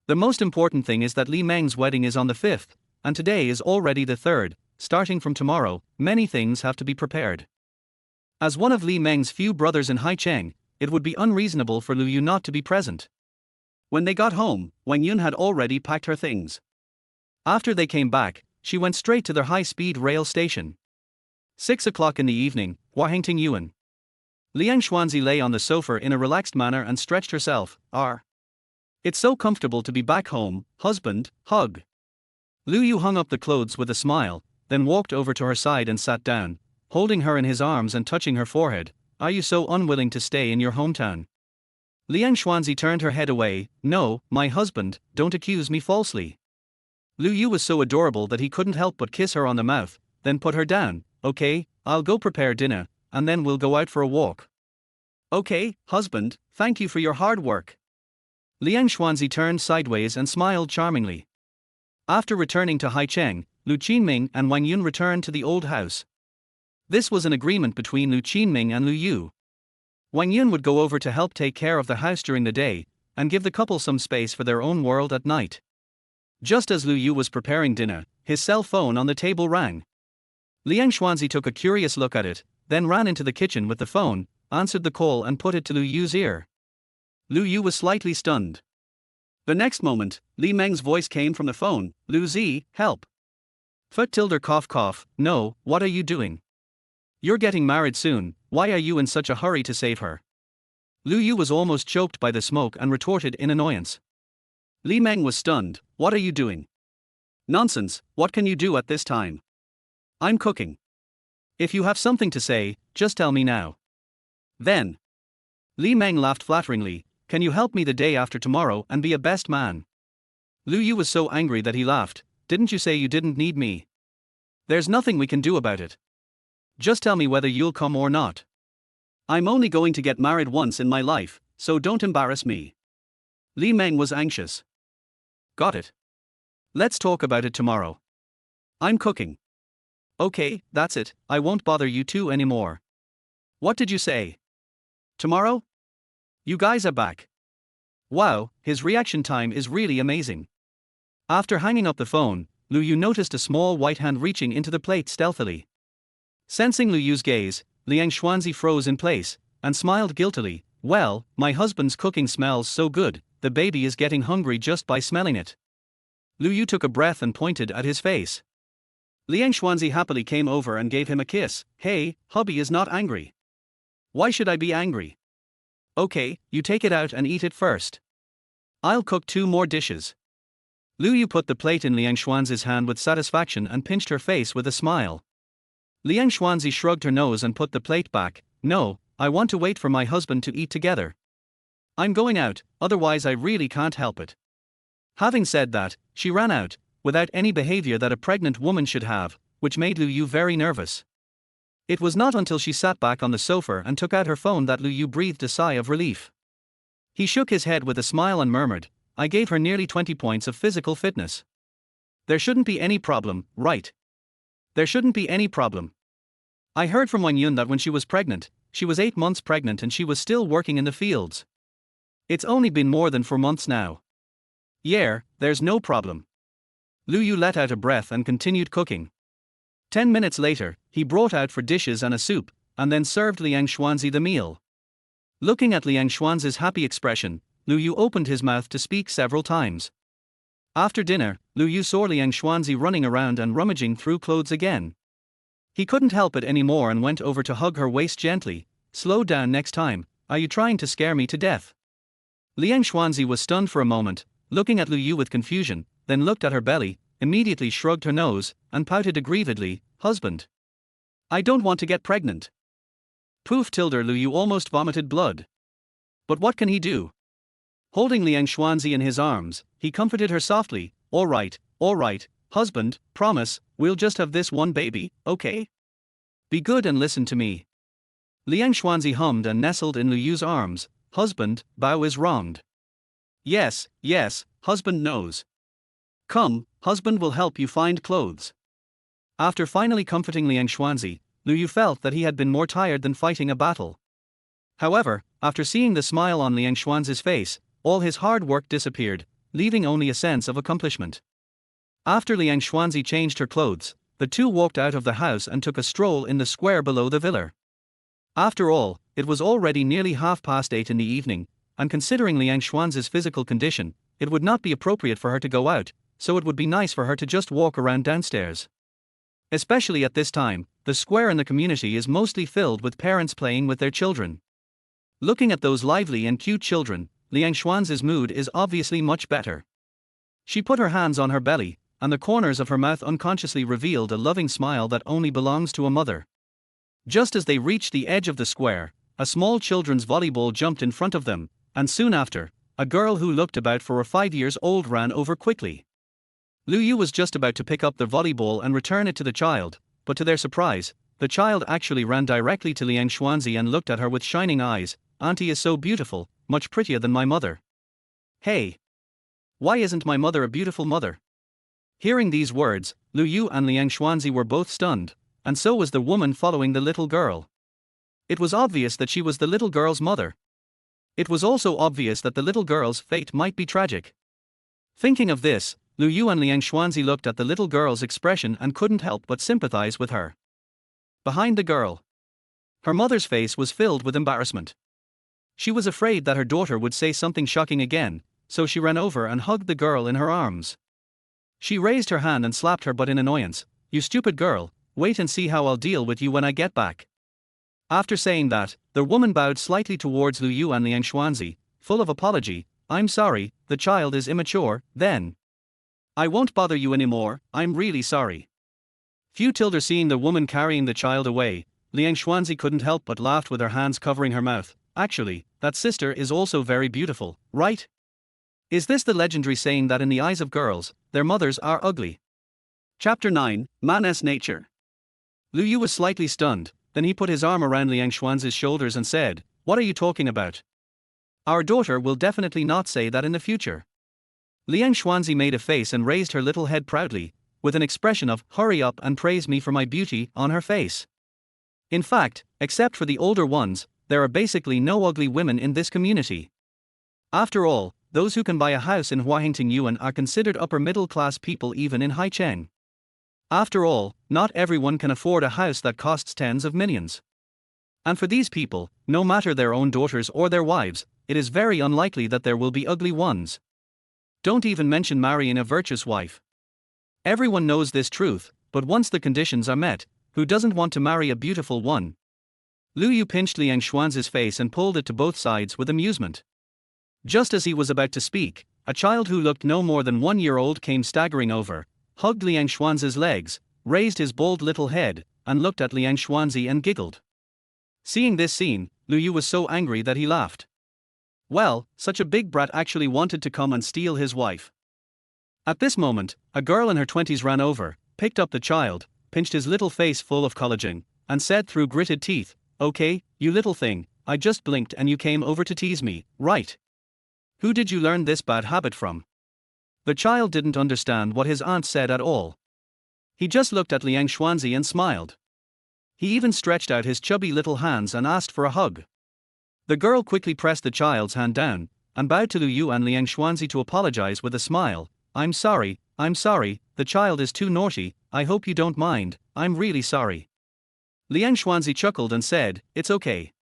The most important thing is that Li Meng's wedding is on the 5th, and today is already the 3rd, starting from tomorrow, many things have to be prepared. As one of Li Meng's few brothers in Haicheng, it would be unreasonable for Lu Yu not to be present. When they got home, Wang Yun had already packed her things. After they came back, she went straight to their high-speed rail station. 6 o'clock in the evening, Huahengting Yuan. Liang Xuanzi lay on the sofa in a relaxed manner and stretched herself. It's so comfortable to be back home, husband, hug. Lu Yu hung up the clothes with a smile, then walked over to her side and sat down, holding her in his arms and touching her forehead. Are you so unwilling to stay in your hometown? Liang Xuanzi turned her head away. No, my husband, don't accuse me falsely. Lu Yu was so adorable that he couldn't help but kiss her on the mouth, then put her down. Okay, I'll go prepare dinner, and then we'll go out for a walk. Okay, husband, thank you for your hard work. Liang Xuanzi turned sideways and smiled charmingly. After returning to Haicheng, Lu Qinming and Wang Yun returned to the old house. This was an agreement between Lu Qinming and Lu Yu. Wang Yun would go over to help take care of the house during the day, and give the couple some space for their own world at night. Just as Lu Yu was preparing dinner, his cell phone on the table rang. Liang Xuanzi took a curious look at it, then ran into the kitchen with the phone, answered the call and put it to Lu Yu's ear. Lu Yu was slightly stunned. The next moment, Li Meng's voice came from the phone. Lu Zi, help. Cough. No, what are you doing? You're getting married soon, why are you in such a hurry to save her? Lu Yu was almost choked by the smoke and retorted in annoyance. Li Meng was stunned. What are you doing? Nonsense, what can you do at this time? I'm cooking. If you have something to say, just tell me now. Then. Li Meng laughed flatteringly. Can you help me the day after tomorrow and be a best man? Lu Yu was so angry that he laughed. Didn't you say you didn't need me? There's nothing we can do about it. Just tell me whether you'll come or not. I'm only going to get married once in my life, so don't embarrass me. Li Meng was anxious. Got it. Let's talk about it tomorrow. I'm cooking. Okay, that's it, I won't bother you two anymore. What did you say? Tomorrow? You guys are back. Wow, his reaction time is really amazing. After hanging up the phone, Lu Yu noticed a small white hand reaching into the plate stealthily. Sensing Lu Yu's gaze, Liang Xuanzi froze in place, and smiled guiltily. Well, my husband's cooking smells so good, the baby is getting hungry just by smelling it. Lu Yu took a breath and pointed at his face. Liang Xuanzi happily came over and gave him a kiss. Hey, hubby is not angry. Why should I be angry? Okay, you take it out and eat it first. I'll cook 2 more dishes. Lu Yu put the plate in Liang Xuanzi's hand with satisfaction and pinched her face with a smile. Liang Xuanzi shrugged her nose and put the plate back. No, I want to wait for my husband to eat together. I'm going out, otherwise I really can't help it. Having said that, she ran out, without any behavior that a pregnant woman should have, which made Lu Yu very nervous. It was not until she sat back on the sofa and took out her phone that Lu Yu breathed a sigh of relief. He shook his head with a smile and murmured, I gave her nearly 20 points of physical fitness. There shouldn't be any problem, right? There shouldn't be any problem. I heard from Wang Yun that when she was pregnant, she was 8 months pregnant and she was still working in the fields. It's only been more than 4 months now. Yeah, there's no problem. Lu Yu let out a breath and continued cooking. 10 minutes later, he brought out for dishes and a soup, and then served Liang Xuanzi the meal. Looking at Liang Xuanzi's happy expression, Lu Yu opened his mouth to speak several times. After dinner, Lu Yu saw Liang Xuanzi running around and rummaging through clothes again. He couldn't help it anymore and went over to hug her waist gently. Slow down next time, are you trying to scare me to death? Liang Xuanzi was stunned for a moment, looking at Lu Yu with confusion, then looked at her belly, immediately shrugged her nose, and pouted aggrievedly. Husband. I don't want to get pregnant. Poof! Lu Yu almost vomited blood. But what can he do? Holding Liang Xuanzi in his arms, he comforted her softly. All right, husband, promise, we'll just have this one baby, okay? Be good and listen to me. Liang Xuanzi hummed and nestled in Lu Yu's arms. Husband, Bao is wronged. Yes, husband knows. Come, husband will help you find clothes. After finally comforting Liang Xuanzi, Lu Yu felt that he had been more tired than fighting a battle. However, after seeing the smile on Liang Xuanzi's face, all his hard work disappeared, leaving only a sense of accomplishment. After Liang Xuanzi changed her clothes, the two walked out of the house and took a stroll in the square below the villa. After all, it was already nearly 8:30 in the evening, and considering Liang Xuanzi's physical condition, it would not be appropriate for her to go out, so it would be nice for her to just walk around downstairs. Especially at this time, the square in the community is mostly filled with parents playing with their children. Looking at those lively and cute children, Liang Xuanzi's mood is obviously much better. She put her hands on her belly, and the corners of her mouth unconsciously revealed a loving smile that only belongs to a mother. Just as they reached the edge of the square, a small children's volleyball jumped in front of them, and soon after, a girl who looked about 4 or 5 years old ran over quickly. Lu Yu was just about to pick up the volleyball and return it to the child, but to their surprise, the child actually ran directly to Liang Xuanzi and looked at her with shining eyes. "Auntie is so beautiful, much prettier than my mother." "Hey! Why isn't my mother a beautiful mother?" Hearing these words, Lu Yu and Liang Xuanzi were both stunned, and so was the woman following the little girl. It was obvious that she was the little girl's mother. It was also obvious that the little girl's fate might be tragic. Thinking of this, Lu Yu and Liang Xuanzi looked at the little girl's expression and couldn't help but sympathize with her. Behind the girl, her mother's face was filled with embarrassment. She was afraid that her daughter would say something shocking again, so she ran over and hugged the girl in her arms. She raised her hand and slapped her butt in annoyance. "You stupid girl, wait and see how I'll deal with you when I get back." After saying that, the woman bowed slightly towards Lu Yu and Liang Xuanzi, full of apology. "I'm sorry, the child is immature, then. I won't bother you anymore, I'm really sorry." Tilder seeing the woman carrying the child away, Liang Xuanzi couldn't help but laugh with her hands covering her mouth. "Actually, that sister is also very beautiful, right? Is this the legendary saying that in the eyes of girls, their mothers are ugly?" Chapter 9, Man's Nature. Lu Yu was slightly stunned, then he put his arm around Liang Xuanzi's shoulders and said, "What are you talking about? Our daughter will definitely not say that in the future." Liang Xuanzi made a face and raised her little head proudly, with an expression of "hurry up and praise me for my beauty" on her face. In fact, except for the older ones, there are basically no ugly women in this community. After all, those who can buy a house in Huahinting Yuan are considered upper-middle-class people even in Haicheng. After all, not everyone can afford a house that costs tens of millions. And for these people, no matter their own daughters or their wives, it is very unlikely that there will be ugly ones. Don't even mention marrying a virtuous wife. Everyone knows this truth, but once the conditions are met, who doesn't want to marry a beautiful one? Lu Yu pinched Liang Xuanzi's face and pulled it to both sides with amusement. Just as he was about to speak, a child who looked no more than 1 year old came staggering over, hugged Liang Xuanzi's legs, raised his bald little head, and looked at Liang Xuanzi and giggled. Seeing this scene, Lu Yu was so angry that he laughed. Well, such a big brat actually wanted to come and steal his wife. At this moment, a girl in her 20s ran over, picked up the child, pinched his little face full of collagen, and said through gritted teeth, "Okay, you little thing, I just blinked and you came over to tease me, right? Who did you learn this bad habit from?" The child didn't understand what his aunt said at all. He just looked at Liang Xuanzi and smiled. He even stretched out his chubby little hands and asked for a hug. The girl quickly pressed the child's hand down, and bowed to Lu Yu and Liang Xuanzi to apologize with a smile. I'm sorry, the child is too naughty, I hope you don't mind, I'm really sorry." Liang Xuanzi chuckled and said, "It's okay.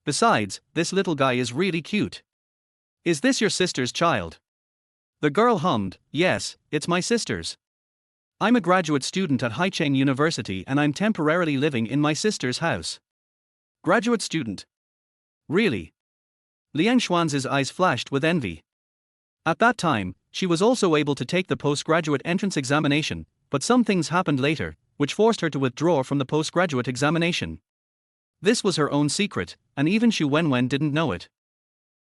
Besides, this little guy is really cute. Is this your sister's child?" The girl hummed, "Yes, it's my sister's. I'm a graduate student at Haicheng University and I'm temporarily living in my sister's house." Graduate student? Really? Liang Xuanzi's eyes flashed with envy. At that time, she was also able to take the postgraduate entrance examination, but some things happened later, which forced her to withdraw from the postgraduate examination. This was her own secret, and even Xu Wenwen didn't know it.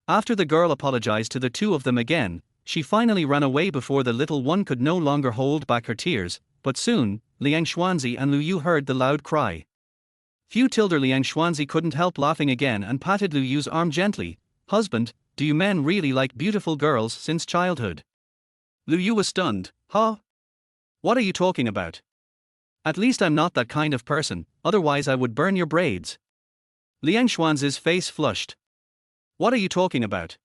After the girl apologized to the two of them again, she finally ran away before the little one could no longer hold back her tears, but soon, Liang Xuanzi and Lu Yu heard the loud cry. Liang Xuanzi couldn't help laughing again and patted Lu Yu's arm gently. "Husband, do you men really like beautiful girls since childhood?" Lu Yu was stunned. "Huh? What are you talking about? At least I'm not that kind of person, otherwise I would burn your braids." Liang Xuanzi's face flushed. "What are you talking about?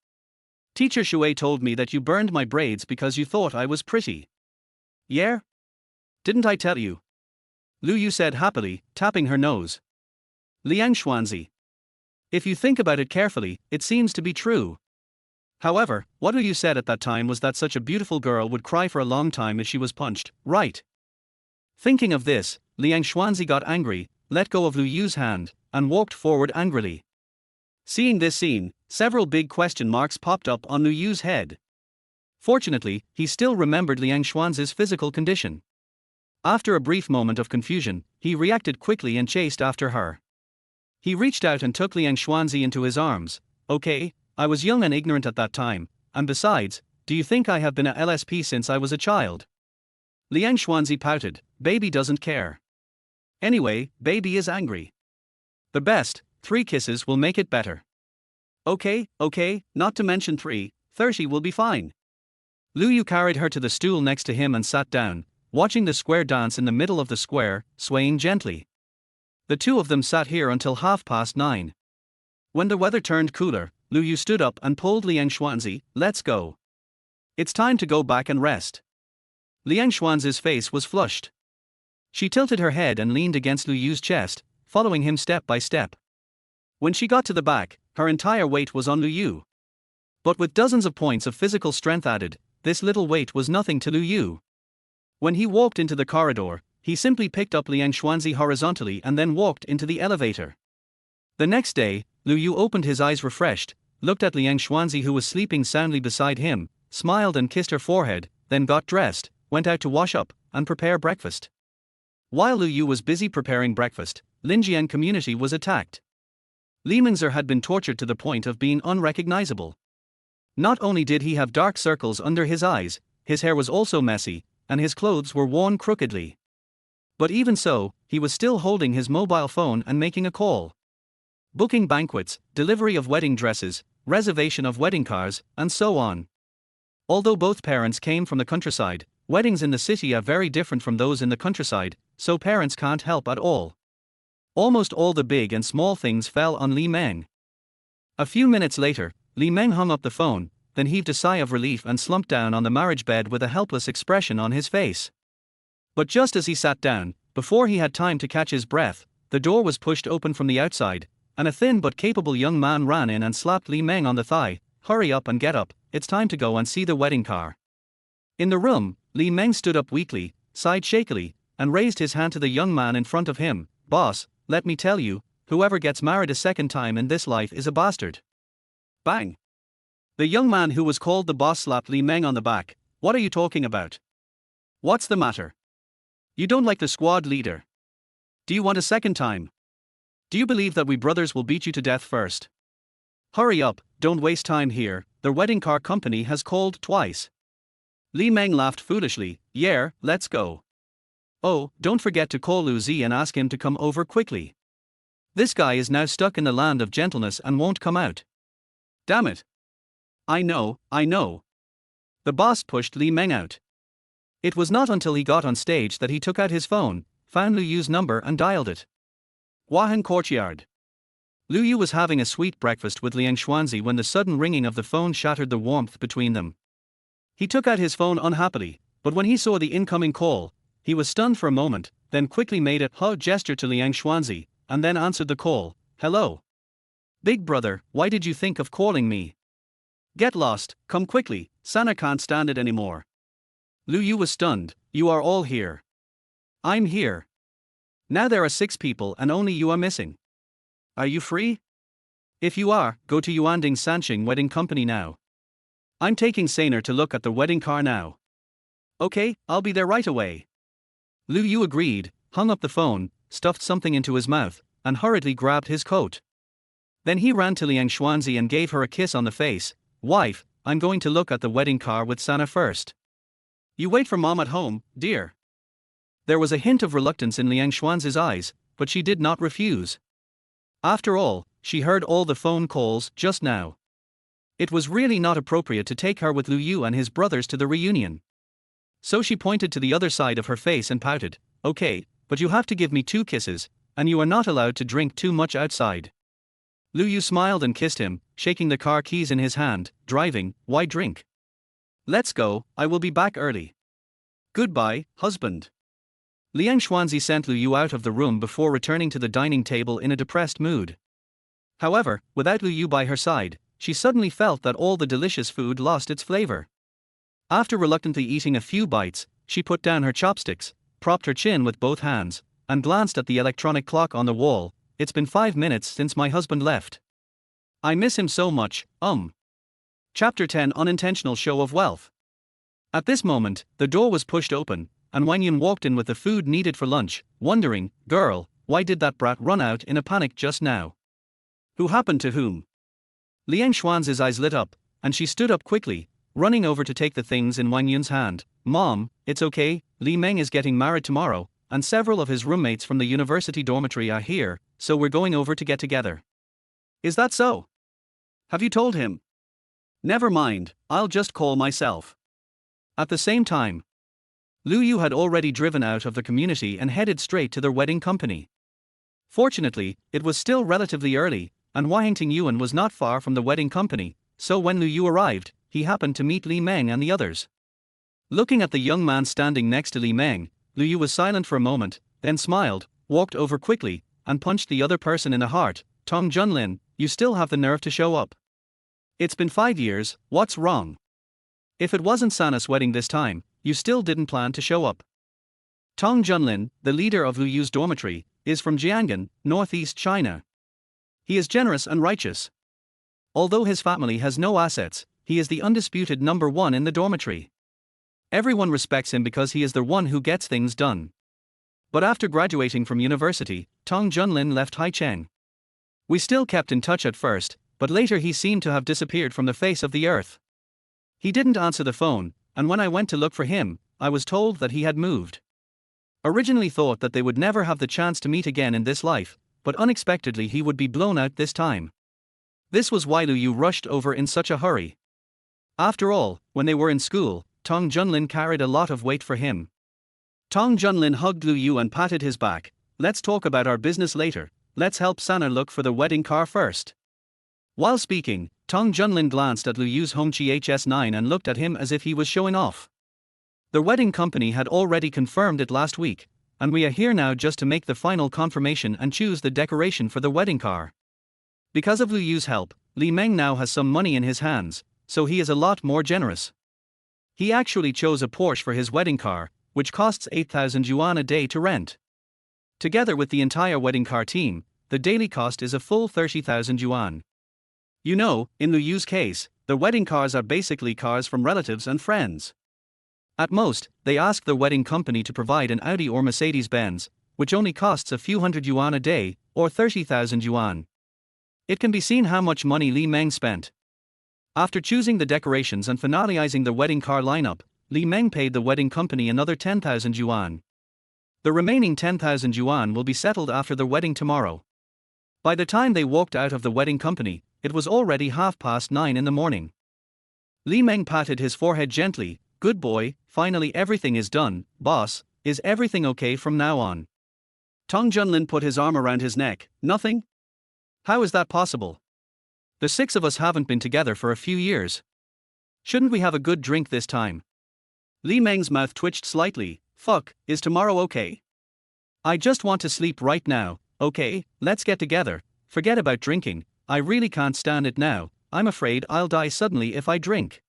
Teacher Shui told me that you burned my braids because you thought I was pretty. Yeah? Didn't I tell you? Lu Yu said happily, tapping her nose. Liang Xuanzi. If you think about it carefully, it seems to be true. However, what Lu Yu said at that time was that such a beautiful girl would cry for a long time if she was punched, right? Thinking of this, Liang Xuanzi got angry, let go of Lu Yu's hand, and walked forward angrily. Seeing this scene, several big question marks popped up on Lu Yu's head. Fortunately, he still remembered Liang Xuanzi's physical condition. After a brief moment of confusion, he reacted quickly and chased after her. He reached out and took Liang Xuanzi into his arms. Okay, I was young and ignorant at that time, and besides, do you think I have been a LSP since I was a child? Liang Xuanzi pouted, baby doesn't care. Anyway, baby is angry. The best, 3 kisses will make it better. Okay, not to mention 30 will be fine. Lu Yu carried her to the stool next to him and sat down, watching the square dance in the middle of the square, swaying gently. The two of them sat here until 9:30. When the weather turned cooler, Lu Yu stood up and pulled Liang Xuanzi, let's go. It's time to go back and rest. Liang Xuanzi's face was flushed. She tilted her head and leaned against Lu Yu's chest, following him step by step. When she got to the back, her entire weight was on Lu Yu. But with dozens of points of physical strength added, this little weight was nothing to Lu Yu. When he walked into the corridor, he simply picked up Liang Xuanzi horizontally and then walked into the elevator. The next day, Lu Yu opened his eyes refreshed, looked at Liang Xuanzi who was sleeping soundly beside him, smiled and kissed her forehead, then got dressed, went out to wash up, and prepare breakfast. While Lu Yu was busy preparing breakfast, Linjiang community was attacked. Li Mingzer had been tortured to the point of being unrecognizable. Not only did he have dark circles under his eyes, his hair was also messy, and his clothes were worn crookedly. But even so, he was still holding his mobile phone and making a call. Booking banquets, delivery of wedding dresses, reservation of wedding cars, and so on. Although both parents came from the countryside, weddings in the city are very different from those in the countryside, so parents can't help at all. Almost all the big and small things fell on Li Meng. A few minutes later, Li Meng hung up the phone, then heaved a sigh of relief and slumped down on the marriage bed with a helpless expression on his face. But just as he sat down, before he had time to catch his breath, the door was pushed open from the outside, and a thin but capable young man ran in and slapped Li Meng on the thigh. Hurry up and get up, it's time to go and see the wedding car. In the room, Li Meng stood up weakly, sighed shakily, and raised his hand to the young man in front of him. Boss, let me tell you, whoever gets married a second time in this life is a bastard. Bang! The young man who was called the boss slapped Li Meng on the back. What are you talking about? What's the matter? You don't like the squad leader? Do you want a second time? Do you believe that we brothers will beat you to death first? Hurry up, don't waste time here, the wedding car company has called twice. Li Meng laughed foolishly. Yeah, let's go. Oh, don't forget to call Lu Zi and ask him to come over quickly. This guy is now stuck in the land of gentleness and won't come out. Damn it. I know. The boss pushed Li Meng out. It was not until he got on stage that he took out his phone, found Lu Yu's number and dialed it. Wahan Courtyard. Lu Yu was having a sweet breakfast with Liang Xuanzi when the sudden ringing of the phone shattered the warmth between them. He took out his phone unhappily, but when he saw the incoming call, he was stunned for a moment, then quickly made a hug gesture to Liang Xuanzi, and then answered the call. Hello. Big brother, why did you think of calling me? Get lost, come quickly, Sana can't stand it anymore. Lu Yu was stunned. You are all here. I'm here. Now there are 6 people and only you are missing. Are you free? If you are, go to Yuanding Sanxing Wedding Company now. I'm taking Saner to look at the wedding car now. Okay, I'll be there right away. Lu Yu agreed, hung up the phone, stuffed something into his mouth, and hurriedly grabbed his coat. Then he ran to Liang Xuanzi and gave her a kiss on the face. Wife, I'm going to look at the wedding car with Sana first. You wait for mom at home, dear. There was a hint of reluctance in Liang Xuanzi's eyes, but she did not refuse. After all, she heard all the phone calls just now. It was really not appropriate to take her with Lu Yu and his brothers to the reunion. So she pointed to the other side of her face and pouted. Okay, but you have to give me 2 kisses, and you are not allowed to drink too much outside. Lu Yu smiled and kissed him, shaking the car keys in his hand. Driving, why drink? Let's go, I will be back early. Goodbye, husband. Liang Xuanzi sent Lu Yu out of the room before returning to the dining table in a depressed mood. However, without Lu Yu by her side, she suddenly felt that all the delicious food lost its flavor. After reluctantly eating a few bites, she put down her chopsticks, propped her chin with both hands, and glanced at the electronic clock on the wall. It's been 5 minutes since my husband left. I miss him so much. Chapter 10 Unintentional Show of Wealth. At this moment, the door was pushed open, and Wang Yun walked in with the food needed for lunch, wondering, girl, why did that brat run out in a panic just now? Who happened to whom? Liang Xuanzi's eyes lit up, and she stood up quickly, running over to take the things in Wang Yun's hand. Mom, it's okay, Li Meng is getting married tomorrow, and several of his roommates from the university dormitory are here, so we're going over to get together. Is that so? Have you told him? Never mind, I'll just call myself. At the same time, Lu Yu had already driven out of the community and headed straight to their wedding company. Fortunately, it was still relatively early, and Huahengting Yuan was not far from the wedding company, so when Lu Yu arrived, he happened to meet Li Meng and the others. Looking at the young man standing next to Li Meng, Lu Yu was silent for a moment, then smiled, walked over quickly, and punched the other person in the heart. Tong Junlin, you still have the nerve to show up. It's been 5 years, what's wrong? If it wasn't Sana's wedding this time, you still didn't plan to show up. Tong Junlin, the leader of Lu Yu's dormitory, is from Jianghan, northeast China. He is generous and righteous. Although his family has no assets, he is the undisputed number one in the dormitory. Everyone respects him because he is the one who gets things done. But after graduating from university, Tong Junlin left Haicheng. We still kept in touch at first, but later he seemed to have disappeared from the face of the earth. He didn't answer the phone, and when I went to look for him, I was told that he had moved. Originally thought that they would never have the chance to meet again in this life, but unexpectedly he would be blown out this time. This was why Lu Yu rushed over in such a hurry. After all, when they were in school, Tong Junlin carried a lot of weight for him. Tong Junlin hugged Lu Yu and patted his back. Let's talk about our business later, let's help Sana look for the wedding car first. While speaking, Tong Junlin glanced at Lu Yu's Hongqi HS9 and looked at him as if he was showing off. The wedding company had already confirmed it last week, and we are here now just to make the final confirmation and choose the decoration for the wedding car. Because of Lu Yu's help, Li Meng now has some money in his hands, so he is a lot more generous. He actually chose a Porsche for his wedding car, which costs 8,000 yuan a day to rent. Together with the entire wedding car team, the daily cost is a full 30,000 yuan. You know, in Lu Yu's case, the wedding cars are basically cars from relatives and friends. At most, they ask the wedding company to provide an Audi or Mercedes-Benz, which only costs a few hundred yuan a day, or 30,000 yuan. It can be seen how much money Li Meng spent. After choosing the decorations and finalizing the wedding car lineup, Li Meng paid the wedding company another 10,000 yuan. The remaining 10,000 yuan will be settled after the wedding tomorrow. By the time they walked out of the wedding company, it was already 9:30 in the morning. Li Meng patted his forehead gently. Good boy, finally everything is done. Boss, is everything okay from now on? Tong Junlin put his arm around his neck. Nothing? How is that possible? The 6 of us haven't been together for a few years. Shouldn't we have a good drink this time? Li Meng's mouth twitched slightly. Fuck, is tomorrow okay? I just want to sleep right now. Okay, let's get together. Forget about drinking, I really can't stand it now. I'm afraid I'll die suddenly if I drink.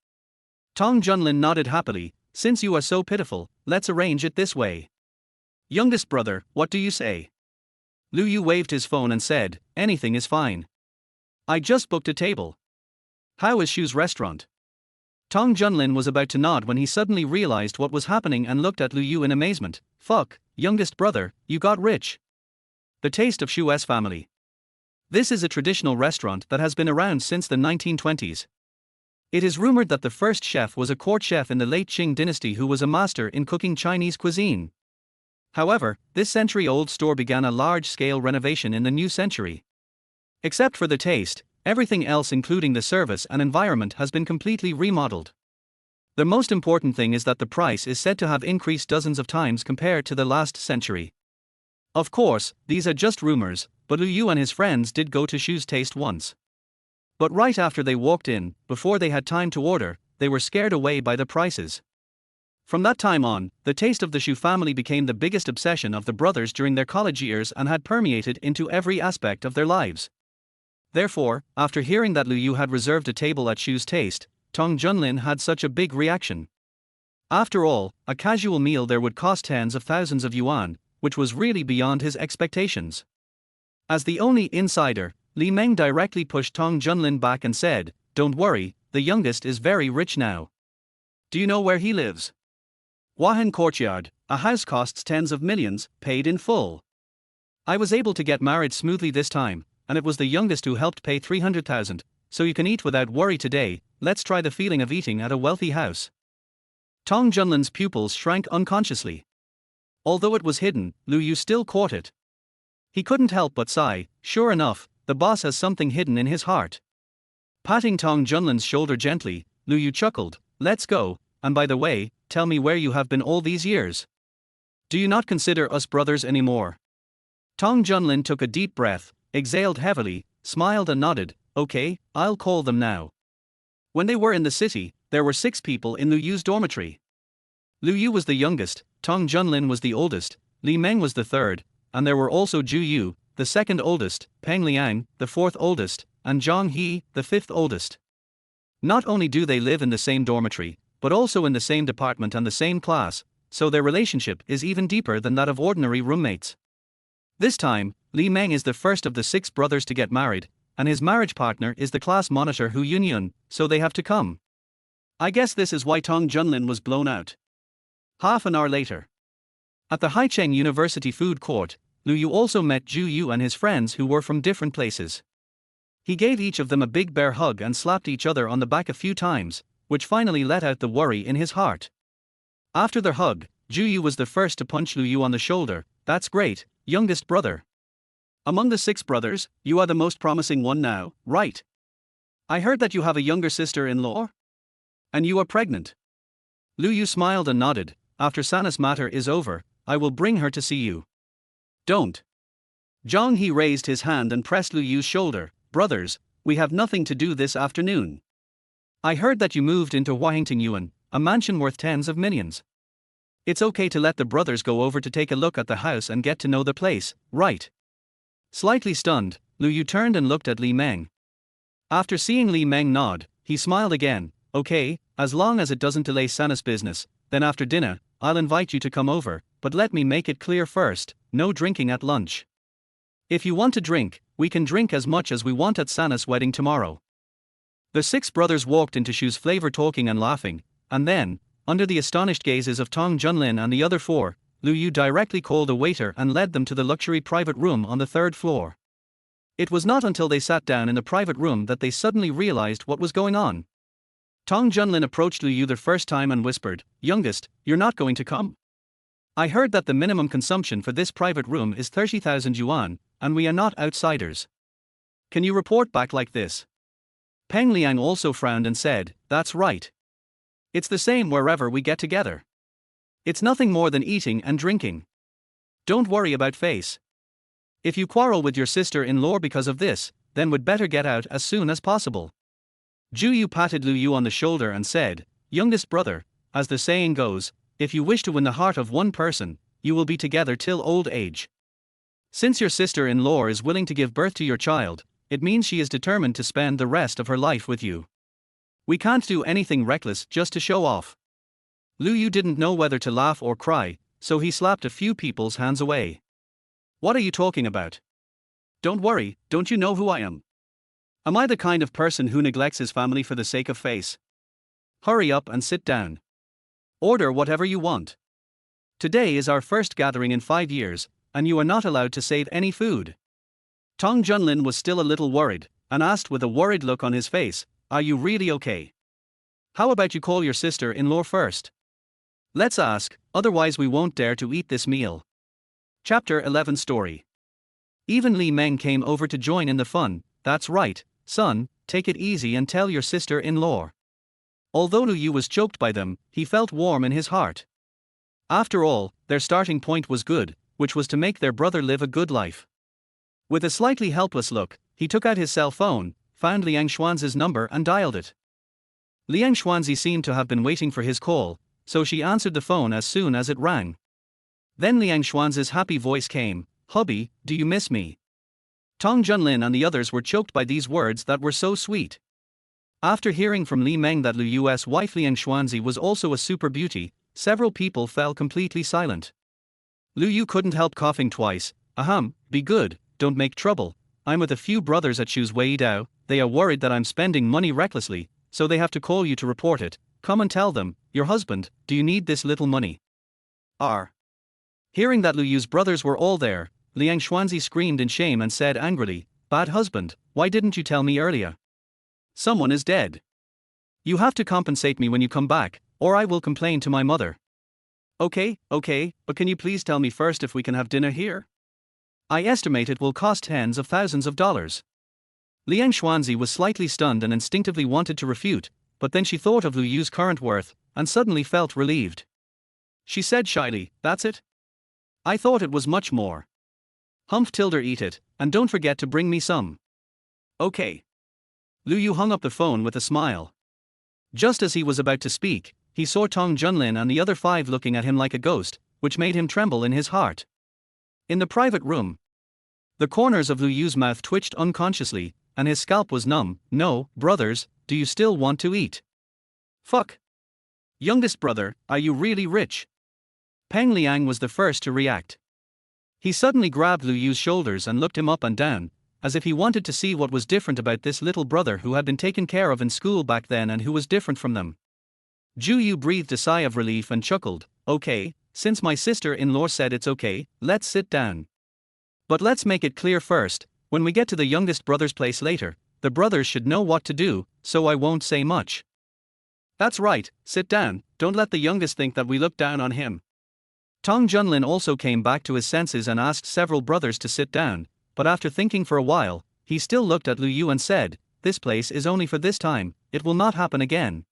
Tong Junlin nodded happily. Since you are so pitiful, let's arrange it this way. Youngest brother, what do you say? Lu Yu waved his phone and said, anything is fine. I just booked a table. How is Shu's restaurant? Tong Junlin was about to nod when he suddenly realized what was happening and looked at Lu Yu in amazement. Fuck, youngest brother, you got rich. The taste of Shu's family. This is a traditional restaurant that has been around since the 1920s. It is rumored that the first chef was a court chef in the late Qing dynasty who was a master in cooking Chinese cuisine. However, this century-old store began a large-scale renovation in the new century. Except for the taste, everything else including the service and environment has been completely remodeled. The most important thing is that the price is said to have increased dozens of times compared to the last century. Of course, these are just rumors, but Lu Yu and his friends did go to Shu's taste once. But right after they walked in, before they had time to order, they were scared away by the prices. From that time on, the taste of the Shu family became the biggest obsession of the brothers during their college years and had permeated into every aspect of their lives. Therefore, after hearing that Lu Yu had reserved a table at Shu's taste, Tong Junlin had such a big reaction. After all, a casual meal there would cost tens of thousands of yuan, which was really beyond his expectations. As the only insider, Li Meng directly pushed Tong Junlin back and said, "Don't worry, the youngest is very rich now. Do you know where he lives? Huahan Courtyard, a house costs tens of millions, paid in full. I was able to get married smoothly this time, and it was the youngest who helped pay 300,000, so you can eat without worry today. Let's try the feeling of eating at a wealthy house." Tong Junlin's pupils shrank unconsciously. Although it was hidden, Lu Yu still caught it. He couldn't help but sigh. Sure enough, the boss has something hidden in his heart. Patting Tong Junlin's shoulder gently, Lu Yu chuckled, "Let's go, and by the way, tell me where you have been all these years. Do you not consider us brothers anymore?" Tong Junlin took a deep breath, exhaled heavily, smiled and nodded. "Okay, I'll call them now." When they were in the city, there were 6 people in Lu Yu's dormitory. Lu Yu was the youngest, Tong Junlin was the oldest, Li Meng was the third, and there were also Ju Yu, the second oldest, Peng Liang, the fourth oldest, and Zhang He, the fifth oldest. Not only do they live in the same dormitory, but also in the same department and the same class, so their relationship is even deeper than that of ordinary roommates. This time, Li Meng is the first of the 6 brothers to get married, and his marriage partner is the class monitor Hu Yunyun, so they have to come. I guess this is why Tong Junlin was blown out. Half an hour later. At the Haicheng University food court, Lu Yu also met Ju Yu and his friends who were from different places. He gave each of them a big bear hug and slapped each other on the back a few times, which finally let out the worry in his heart. After their hug, Ju Yu was the first to punch Lu Yu on the shoulder. "That's great, youngest brother. Among the 6 brothers, you are the most promising one now, right? I heard that you have a younger sister-in-law? And you are pregnant." Lu Yu smiled and nodded. "After Sana's matter is over, I will bring her to see you." "Don't." Zhang He raised his hand and pressed Lu Yu's shoulder. "Brothers, we have nothing to do this afternoon. I heard that you moved into Huaingting Yuan, a mansion worth tens of millions. It's okay to let the brothers go over to take a look at the house and get to know the place, right?" Slightly stunned, Lu Yu turned and looked at Li Meng. After seeing Li Meng nod, he smiled again. "Okay, as long as it doesn't delay Sana's business, then after dinner, I'll invite you to come over, but let me make it clear first, no drinking at lunch. If you want to drink, we can drink as much as we want at Sana's wedding tomorrow." The 6 brothers walked into Shu's flavor talking and laughing, and then, under the astonished gazes of Tong Junlin and the other 4, Lu Yu directly called a waiter and led them to the luxury private room on the 3rd floor. It was not until they sat down in the private room that they suddenly realized what was going on. Tong Junlin approached Lu Yu the first time and whispered, "Youngest, you're not going to come? I heard that the minimum consumption for this private room is 30,000 yuan, and we are not outsiders. Can you report back like this?" Peng Liang also frowned and said, "That's right. It's the same wherever we get together. It's nothing more than eating and drinking. Don't worry about face. If you quarrel with your sister-in-law because of this, then would better get out as soon as possible." Ju Yu patted Lu Yu on the shoulder and said, "Youngest brother, as the saying goes, if you wish to win the heart of one person, you will be together till old age. Since your sister-in-law is willing to give birth to your child, it means she is determined to spend the rest of her life with you. We can't do anything reckless just to show off." Lu Yu didn't know whether to laugh or cry, so he slapped a few people's hands away. "What are you talking about? Don't worry, don't you know who I am? Am I the kind of person who neglects his family for the sake of face? Hurry up and sit down. Order whatever you want. Today is our first gathering in 5 years, and you are not allowed to save any food." Tong Junlin was still a little worried, and asked with a worried look on his face, "Are you really okay? How about you call your sister-in-law first? Let's ask, otherwise we won't dare to eat this meal." Chapter 11 Story. Even Li Meng came over to join in the fun. "That's right, son, take it easy and tell your sister-in-law." Although Lu Yu was choked by them, he felt warm in his heart. After all, their starting point was good, which was to make their brother live a good life. With a slightly helpless look, he took out his cell phone, found Liang Xuanzi's number and dialed it. Liang Xuanzi seemed to have been waiting for his call, so she answered the phone as soon as it rang. Then Liang Xuanzi's happy voice came, "Hubby, do you miss me?" Tong Junlin and the others were choked by these words that were so sweet. After hearing from Li Meng that Lu Yu's wife Liang Xuanzi was also a super beauty, several people fell completely silent. Lu Yu couldn't help coughing twice. "Ahem, be good, don't make trouble. I'm with a few brothers at Shu's Weidao, they are worried that I'm spending money recklessly, so they have to call you to report it. Come and tell them, your husband, do you need this little money?" R. Hearing that Lu Yu's brothers were all there, Liang Xuanzi screamed in shame and said angrily, "Bad husband, why didn't you tell me earlier? Someone is dead. You have to compensate me when you come back, or I will complain to my mother." Okay, but can you please tell me first if we can have dinner here? I estimate it will cost tens of thousands of dollars. Liang Xuanzi was slightly stunned and instinctively wanted to refute, but then she thought of Lu Yu's current worth, and suddenly felt relieved. She said shyly, "That's it? I thought it was much more. Humph tilde eat it, and don't forget to bring me some." Okay. Lu Yu hung up the phone with a smile. Just as he was about to speak, he saw Tong Junlin and the other 5 looking at him like a ghost, which made him tremble in his heart. In the private room, the corners of Lu Yu's mouth twitched unconsciously, and his scalp was numb. "No, brothers, do you still want to eat? Fuck. Youngest brother, are you really rich?" Peng Liang was the first to react. He suddenly grabbed Lu Yu's shoulders and looked him up and down, as if he wanted to see what was different about this little brother who had been taken care of in school back then and who was different from them. Ju Yu breathed a sigh of relief and chuckled, "Okay, since my sister-in-law said it's okay, let's sit down. But let's make it clear first, when we get to the youngest brother's place later, the brothers should know what to do, so I won't say much." "That's right, sit down, don't let the youngest think that we look down on him." Tong Junlin also came back to his senses and asked several brothers to sit down, but after thinking for a while, he still looked at Lu Yu and said, "This place is only for this time, it will not happen again.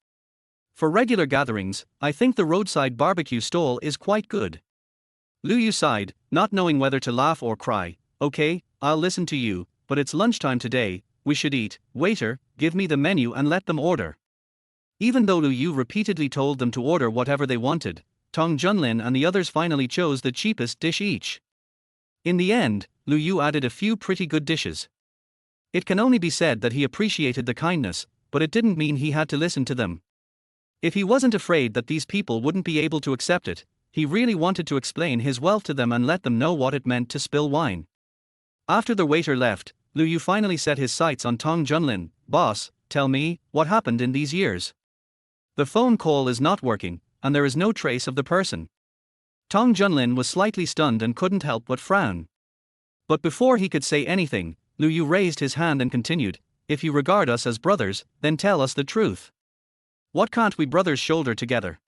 For regular gatherings, I think the roadside barbecue stall is quite good." Lu Yu sighed, not knowing whether to laugh or cry. "Okay, I'll listen to you, but it's lunchtime today, we should eat. Waiter, give me the menu and let them order." Even though Lu Yu repeatedly told them to order whatever they wanted, Tong Junlin and the others finally chose the cheapest dish each. In the end, Lu Yu added a few pretty good dishes. It can only be said that he appreciated the kindness, but it didn't mean he had to listen to them. If he wasn't afraid that these people wouldn't be able to accept it, he really wanted to explain his wealth to them and let them know what it meant to spill wine. After the waiter left, Lu Yu finally set his sights on Tong Junlin. "Boss, tell me, what happened in these years? The phone call is not working, and there is no trace of the person." Tong Junlin was slightly stunned and couldn't help but frown. But before he could say anything, Lu Yu raised his hand and continued, "If you regard us as brothers, then tell us the truth. What can't we brothers shoulder together?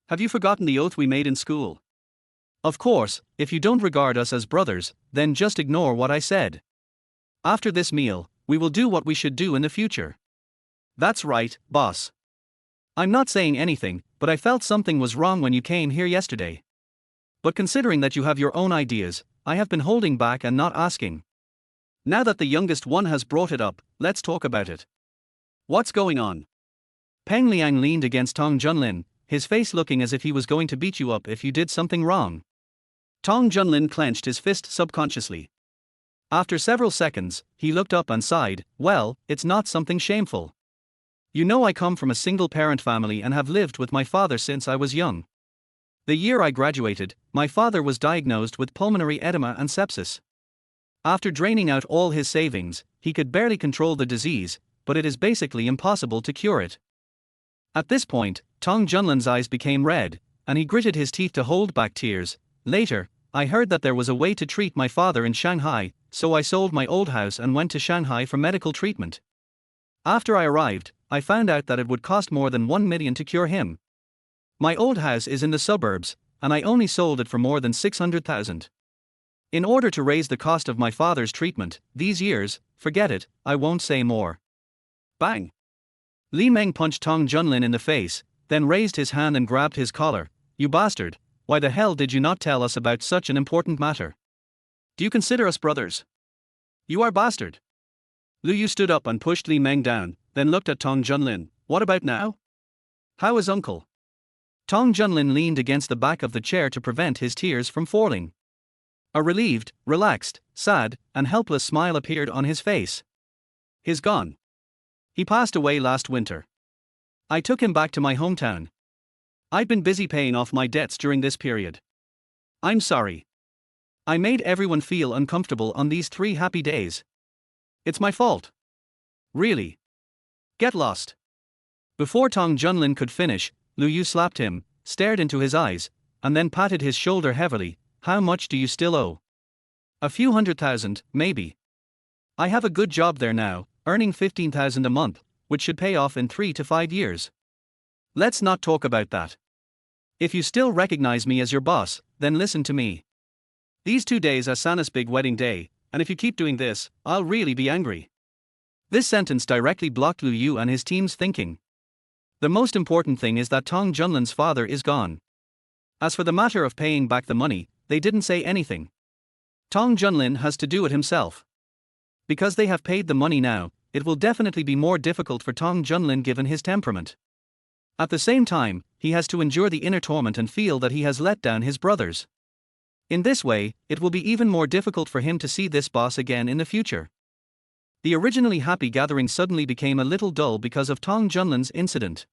Have you forgotten the oath we made in school? Of course, if you don't regard us as brothers, then just ignore what I said. After this meal, we will do what we should do in the future." "That's right, boss. I'm not saying anything, but I felt something was wrong when you came here yesterday. But considering that you have your own ideas, I have been holding back and not asking. Now that the youngest one has brought it up, let's talk about it. What's going on?" Peng Liang leaned against Tong Junlin, his face looking as if he was going to beat you up if you did something wrong. Tong Junlin clenched his fist subconsciously. After several seconds, he looked up and sighed, "Well, it's not something shameful. You know, I come from a single-parent family and have lived with my father since I was young. The year I graduated, my father was diagnosed with pulmonary edema and sepsis. After draining out all his savings, he could barely control the disease, but it is basically impossible to cure it." At this point, Tong Junlin's eyes became red, and he gritted his teeth to hold back tears. "Later, I heard that there was a way to treat my father in Shanghai, so I sold my old house and went to Shanghai for medical treatment. After I arrived, I found out that it would cost more than 1 million to cure him. My old house is in the suburbs, and I only sold it for more than 600,000. In order to raise the cost of my father's treatment, these years, forget it, I won't say more." Bang! Li Meng punched Tong Junlin in the face, then raised his hand and grabbed his collar. "You bastard, why the hell did you not tell us about such an important matter? Do you consider us brothers? You are bastard." Lu Yu stood up and pushed Li Meng down, then looked at Tong Junlin. "What about now? How is uncle?" Tong Junlin leaned against the back of the chair to prevent his tears from falling. A relieved, relaxed, sad, and helpless smile appeared on his face. He's gone. He passed away last winter. I took him back to my hometown. I've been busy paying off my debts during this period. I'm sorry. I made everyone feel uncomfortable on these 3 happy days. It's my fault. Really. Get lost. Before Tong Junlin could finish, Lu Yu slapped him, stared into his eyes, and then patted his shoulder heavily. How much do you still owe? A few 100,000, maybe. I have a good job there now, earning 15,000 a month, which should pay off in 3 to 5 years. Let's not talk about that. If you still recognize me as your boss, then listen to me. These 2 days are Sana's big wedding day, and if you keep doing this, I'll really be angry. This sentence directly blocked Lu Yu and his team's thinking. The most important thing is that Tong Junlin's father is gone. As for the matter of paying back the money, they didn't say anything. Tong Junlin has to do it himself. Because they have paid the money now, it will definitely be more difficult for Tong Junlin given his temperament. At the same time, he has to endure the inner torment and feel that he has let down his brothers. In this way, it will be even more difficult for him to see this boss again in the future. The originally happy gathering suddenly became a little dull because of Tong Junlin's incident.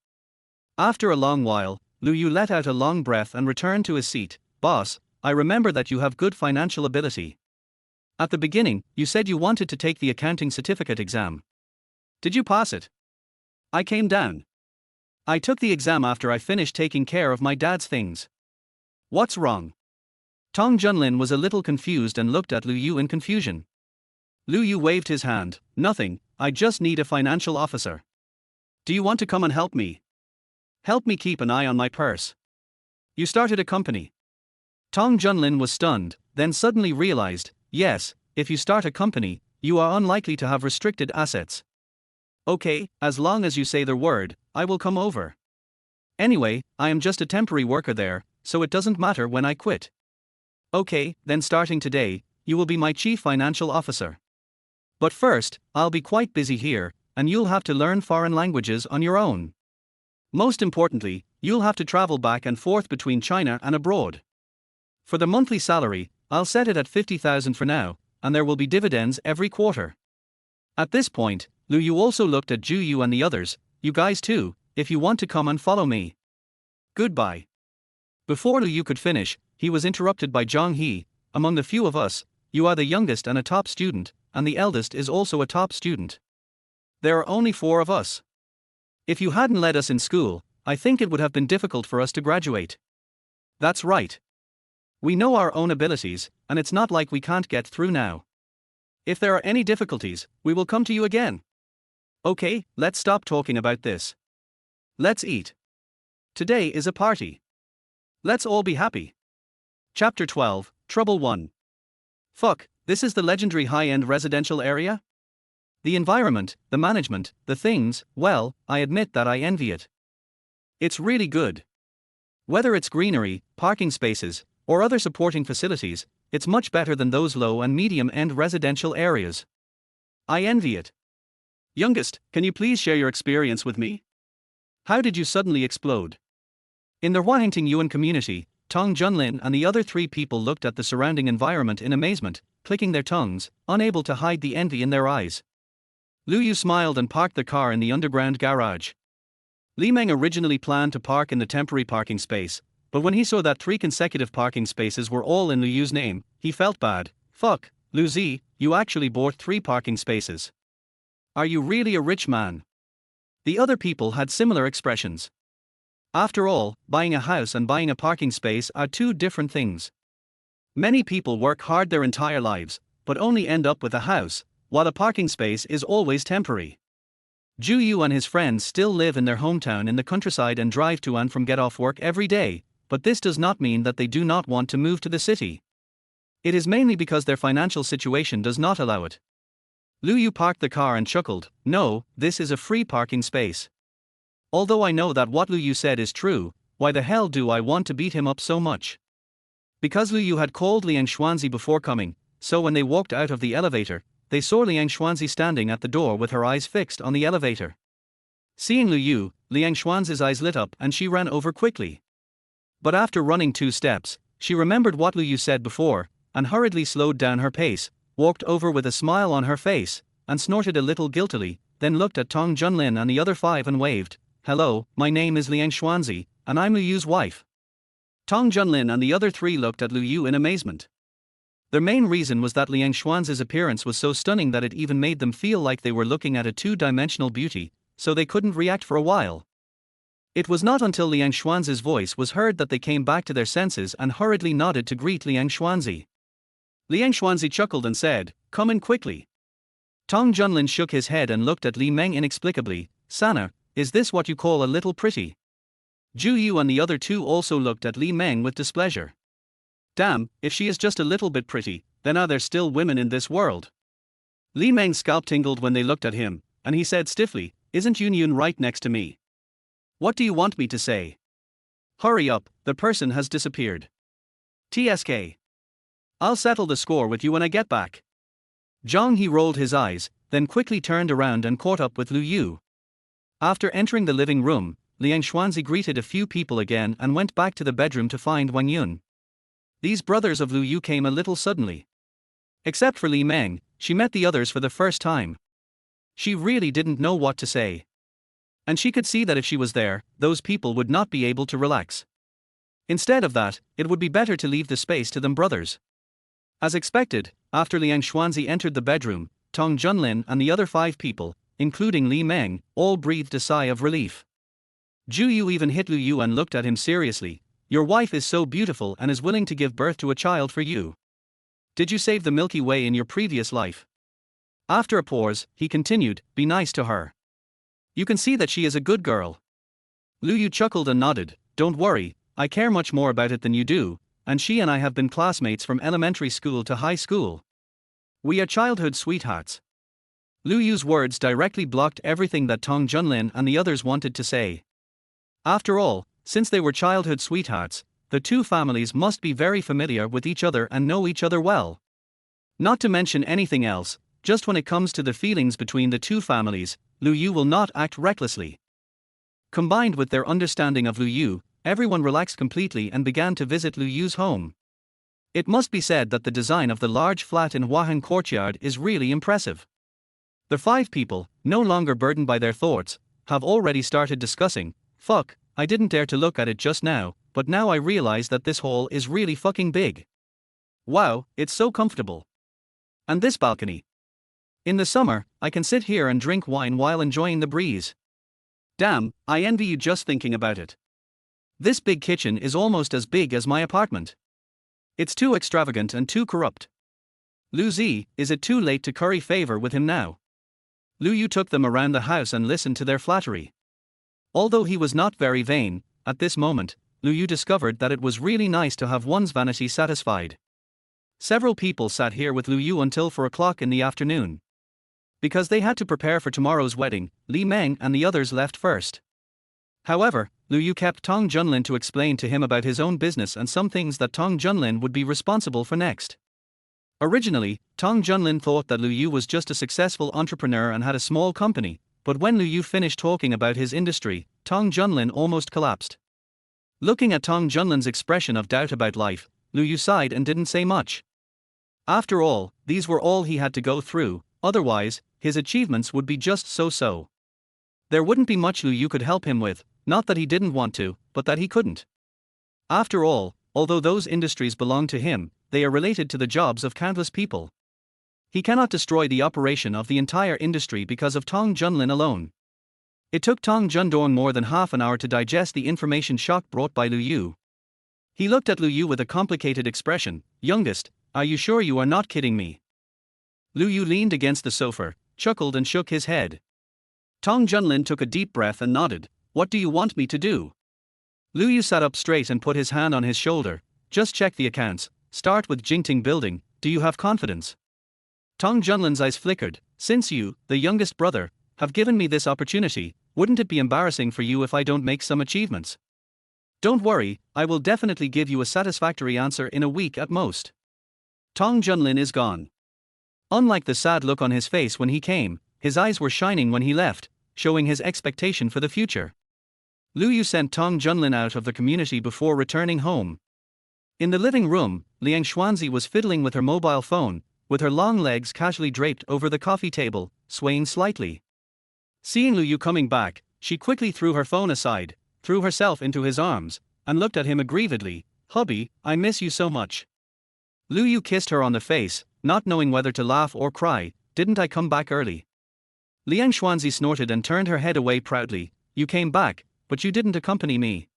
After a long while, Lu Yu let out a long breath and returned to his seat. Boss, I remember that you have good financial ability. At the beginning, you said you wanted to take the accounting certificate exam. Did you pass it? I came down. I took the exam after I finished taking care of my dad's things. What's wrong? Tong Junlin was a little confused and looked at Lu Yu in confusion. Lu Yu waved his hand. Nothing, I just need a financial officer. Do you want to come and help me? Help me keep an eye on my purse. You started a company. Tong Junlin was stunned, then suddenly realized, yes, if you start a company, you are unlikely to have restricted assets. Okay, as long as you say the word, I will come over. Anyway, I am just a temporary worker there, so it doesn't matter when I quit. Okay, then starting today, you will be my chief financial officer. But first, I'll be quite busy here, and you'll have to learn foreign languages on your own. Most importantly, you'll have to travel back and forth between China and abroad. For the monthly salary, I'll set it at 50,000 for now, and there will be dividends every quarter. At this point, Lu Yu also looked at Ju Yu and the others. You guys too, if you want to come and follow me. Goodbye. Before Lu Yu could finish, he was interrupted by Zhang He. Among the few of us, you are the youngest and a top student, and the eldest is also a top student. There are only 4 of us. If you hadn't let us in school, I think it would have been difficult for us to graduate. That's right. We know our own abilities, and it's not like we can't get through now. If there are any difficulties, we will come to you again. Okay, let's stop talking about this. Let's eat. Today is a party. Let's all be happy. Chapter 12, Trouble 1. Fuck, this is the legendary high-end residential area? The environment, the management, the things, well, I admit that I envy it. It's really good. Whether it's greenery, parking spaces, or other supporting facilities, it's much better than those low and medium-end residential areas. I envy it. Youngest, can you please share your experience with me? How did you suddenly explode? In the Huahengting Yuan community, Tong Junlin and the other 3 people looked at the surrounding environment in amazement, clicking their tongues, unable to hide the envy in their eyes. Lu Yu smiled and parked the car in the underground garage. Li Meng originally planned to park in the temporary parking space, but when he saw that 3 consecutive parking spaces were all in Lu Yu's name, he felt bad. Fuck, Lu Zi, you actually bought 3 parking spaces. Are you really a rich man? The other people had similar expressions. After all, buying a house and buying a parking space are 2 different things. Many people work hard their entire lives, but only end up with a house, while a parking space is always temporary. Ju Yu and his friends still live in their hometown in the countryside and drive to and from get off work every day, but this does not mean that they do not want to move to the city. It is mainly because their financial situation does not allow it. Lu Yu parked the car and chuckled. No, this is a free parking space. Although I know that what Lu Yu said is true, why the hell do I want to beat him up so much? Because Lu Yu had called Liang Xuanzi before coming, so when they walked out of the elevator, they saw Liang Xuanzi standing at the door with her eyes fixed on the elevator. Seeing Lu Yu, Liang Xuanzi's eyes lit up and she ran over quickly. But after running 2 steps, she remembered what Lu Yu said before, and hurriedly slowed down her pace, walked over with a smile on her face, and snorted a little guiltily, then looked at Tong Junlin and the other 5 and waved. "Hello, my name is Liang Xuanzi, and I'm Lu Yu's wife." Tong Junlin and the other 3 looked at Lu Yu in amazement. Their main reason was that Liang Xuanzi's appearance was so stunning that it even made them feel like they were looking at a 2-dimensional beauty, so they couldn't react for a while. It was not until Liang Xuanzi's voice was heard that they came back to their senses and hurriedly nodded to greet Liang Xuanzi. Liang Xuanzi chuckled and said, "Come in quickly." Tong Junlin shook his head and looked at Li Meng inexplicably. "Sana, is this what you call a little pretty?" Zhu Yu and the other 2 also looked at Li Meng with displeasure. "Damn, if she is just a little bit pretty, then are there still women in this world?" Li Meng's scalp tingled when they looked at him, and he said stiffly, "Isn't Yun Yun right next to me? What do you want me to say?" "Hurry up, the person has disappeared." "TSK. I'll settle the score with you when I get back." Zhang He rolled his eyes, then quickly turned around and caught up with Lu Yu. After entering the living room, Liang Xuanzi greeted a few people again and went back to the bedroom to find Wang Yun. These brothers of Lu Yu came a little suddenly. Except for Li Meng, she met the others for the first time. She really didn't know what to say. And she could see that if she was there, those people would not be able to relax. Instead of that, it would be better to leave the space to them brothers. As expected, after Liang Xuanzi entered the bedroom, Tong Junlin and the other 5 people, including Li Meng, all breathed a sigh of relief. Zhu Yu even hit Lu Yu and looked at him seriously. "Your wife is so beautiful and is willing to give birth to a child for you. Did you save the Milky Way in your previous life?" After a pause, he continued, "Be nice to her. You can see that she is a good girl." Lu Yu chuckled and nodded. "Don't worry, I care much more about it than you do, and she and I have been classmates from elementary school to high school. We are childhood sweethearts." Lu Yu's words directly blocked everything that Tong Junlin and the others wanted to say. After all, since they were childhood sweethearts, the 2 families must be very familiar with each other and know each other well. Not to mention anything else, just when it comes to the feelings between the 2 families, Lu Yu will not act recklessly. Combined with their understanding of Lu Yu, everyone relaxed completely and began to visit Lu Yu's home. It must be said that the design of the large flat in Huahan courtyard is really impressive. The 5 people, no longer burdened by their thoughts, have already started discussing, "Fuck, I didn't dare to look at it just now, but now I realize that this hall is really fucking big. Wow, it's so comfortable. And this balcony. In the summer, I can sit here and drink wine while enjoying the breeze. Damn, I envy you just thinking about it. This big kitchen is almost as big as my apartment. It's too extravagant and too corrupt. Lu Zi, is it too late to curry favor with him now?" Lu Yu took them around the house and listened to their flattery. Although he was not very vain, at this moment, Lu Yu discovered that it was really nice to have one's vanity satisfied. Several people sat here with Lu Yu until 4 o'clock in the afternoon. Because they had to prepare for tomorrow's wedding, Li Meng and the others left first. However, Lu Yu kept Tong Junlin to explain to him about his own business and some things that Tong Junlin would be responsible for next. Originally, Tong Junlin thought that Lu Yu was just a successful entrepreneur and had a small company, but when Lu Yu finished talking about his industry, Tong Junlin almost collapsed. Looking at Tong Junlin's expression of doubt about life, Lu Yu sighed and didn't say much. After all, these were all he had to go through, otherwise, his achievements would be just so-so. There wouldn't be much Lu Yu could help him with, not that he didn't want to, but that he couldn't. After all, although those industries belong to him, they are related to the jobs of countless people. He cannot destroy the operation of the entire industry because of Tong Junlin alone. It took Tong Jundorn more than half an hour to digest the information shock brought by Lu Yu. He looked at Lu Yu with a complicated expression. "Youngest, are you sure you are not kidding me?" Lu Yu leaned against the sofa, chuckled and shook his head. Tong Junlin took a deep breath and nodded. "What do you want me to do?" Lu Yu sat up straight and put his hand on his shoulder. "Just check the accounts, start with Jingting Building, do you have confidence?" Tong Junlin's eyes flickered. "Since you, the youngest brother, have given me this opportunity, wouldn't it be embarrassing for you if I don't make some achievements? Don't worry, I will definitely give you a satisfactory answer in a week at most." Tong Junlin is gone. Unlike the sad look on his face when he came, his eyes were shining when he left, showing his expectation for the future. Lu Yu sent Tong Junlin out of the community before returning home. In the living room, Liang Xuanzi was fiddling with her mobile phone, with her long legs casually draped over the coffee table, swaying slightly. Seeing Lu Yu coming back, she quickly threw her phone aside, threw herself into his arms, and looked at him aggrievedly. "Hubby, I miss you so much." Lu Yu kissed her on the face, not knowing whether to laugh or cry. "Didn't I come back early?" Liang Xuanzi snorted and turned her head away proudly. "You came back, but you didn't accompany me.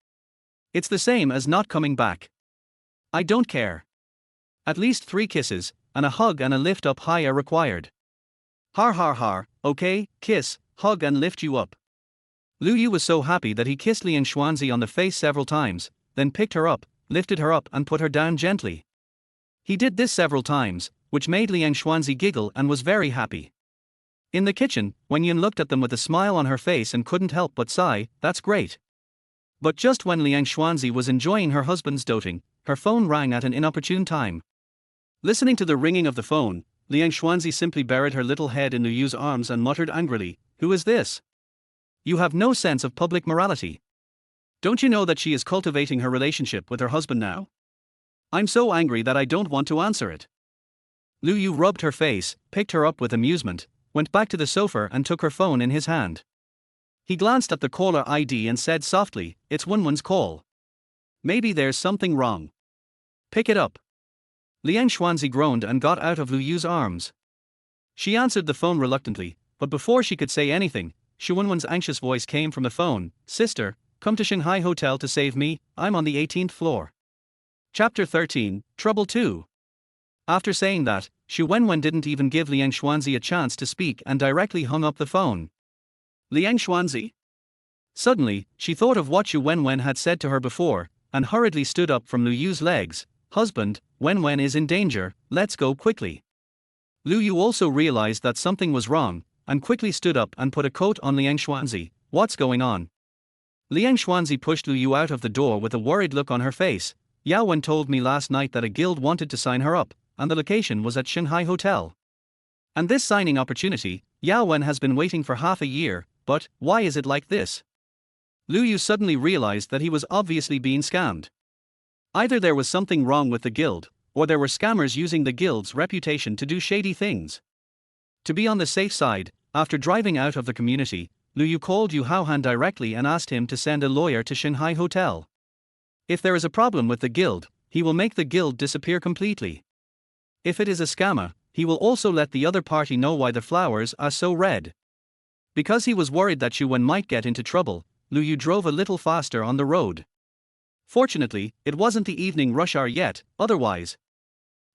It's the same as not coming back." "I don't care. At least 3 kisses, and a hug and a lift up high are required." "Har har har, okay, kiss, hug and lift you up." Lu Yu was so happy that he kissed Liang Xuanzi on the face several times, then picked her up, lifted her up and put her down gently. He did this several times, which made Liang Xuanzi giggle and was very happy. In the kitchen, Wen Yun looked at them with a smile on her face and couldn't help but sigh, "That's great." But just when Liang Xuanzi was enjoying her husband's doting, her phone rang at an inopportune time. Listening to the ringing of the phone, Liang Xuanzi simply buried her little head in Lu Yu's arms and muttered angrily, "Who is this? You have no sense of public morality. Don't you know that she is cultivating her relationship with her husband now? I'm so angry that I don't want to answer it." Lu Yu rubbed her face, picked her up with amusement, went back to the sofa and took her phone in his hand. He glanced at the caller ID and said softly, "It's Wenwen's call. Maybe there's something wrong. Pick it up." Liang Xuanzi groaned and got out of Lu Yu's arms. She answered the phone reluctantly, but before she could say anything, Xu Wenwen's anxious voice came from the phone. "Sister, come to Shanghai Hotel to save me, I'm on the 18th floor." Chapter 13, Trouble 2. After saying that, Xu Wenwen didn't even give Liang Xuanzi a chance to speak and directly hung up the phone. Liang Xuanzi? Suddenly, she thought of what Xu Wenwen had said to her before, and hurriedly stood up from Lu Yu's legs. "Husband, Wenwen is in danger, let's go quickly." Lu Yu also realized that something was wrong, and quickly stood up and put a coat on Liang Xuanzi. "What's going on?" Liang Xuanzi pushed Lu Yu out of the door with a worried look on her face. "Yao Wen told me last night that a guild wanted to sign her up, and the location was at Shanghai Hotel. And this signing opportunity, Yao Wen has been waiting for half a year, but why is it like this?" Lu Yu suddenly realized that he was obviously being scammed. Either there was something wrong with the guild, or there were scammers using the guild's reputation to do shady things. To be on the safe side, after driving out of the community, Lu Yu called Yu Haohan directly and asked him to send a lawyer to Shanghai Hotel. If there is a problem with the guild, he will make the guild disappear completely. If it is a scammer, he will also let the other party know why the flowers are so red. Because he was worried that Xu Wen might get into trouble, Lu Yu drove a little faster on the road. Fortunately, it wasn't the evening rush hour yet, otherwise.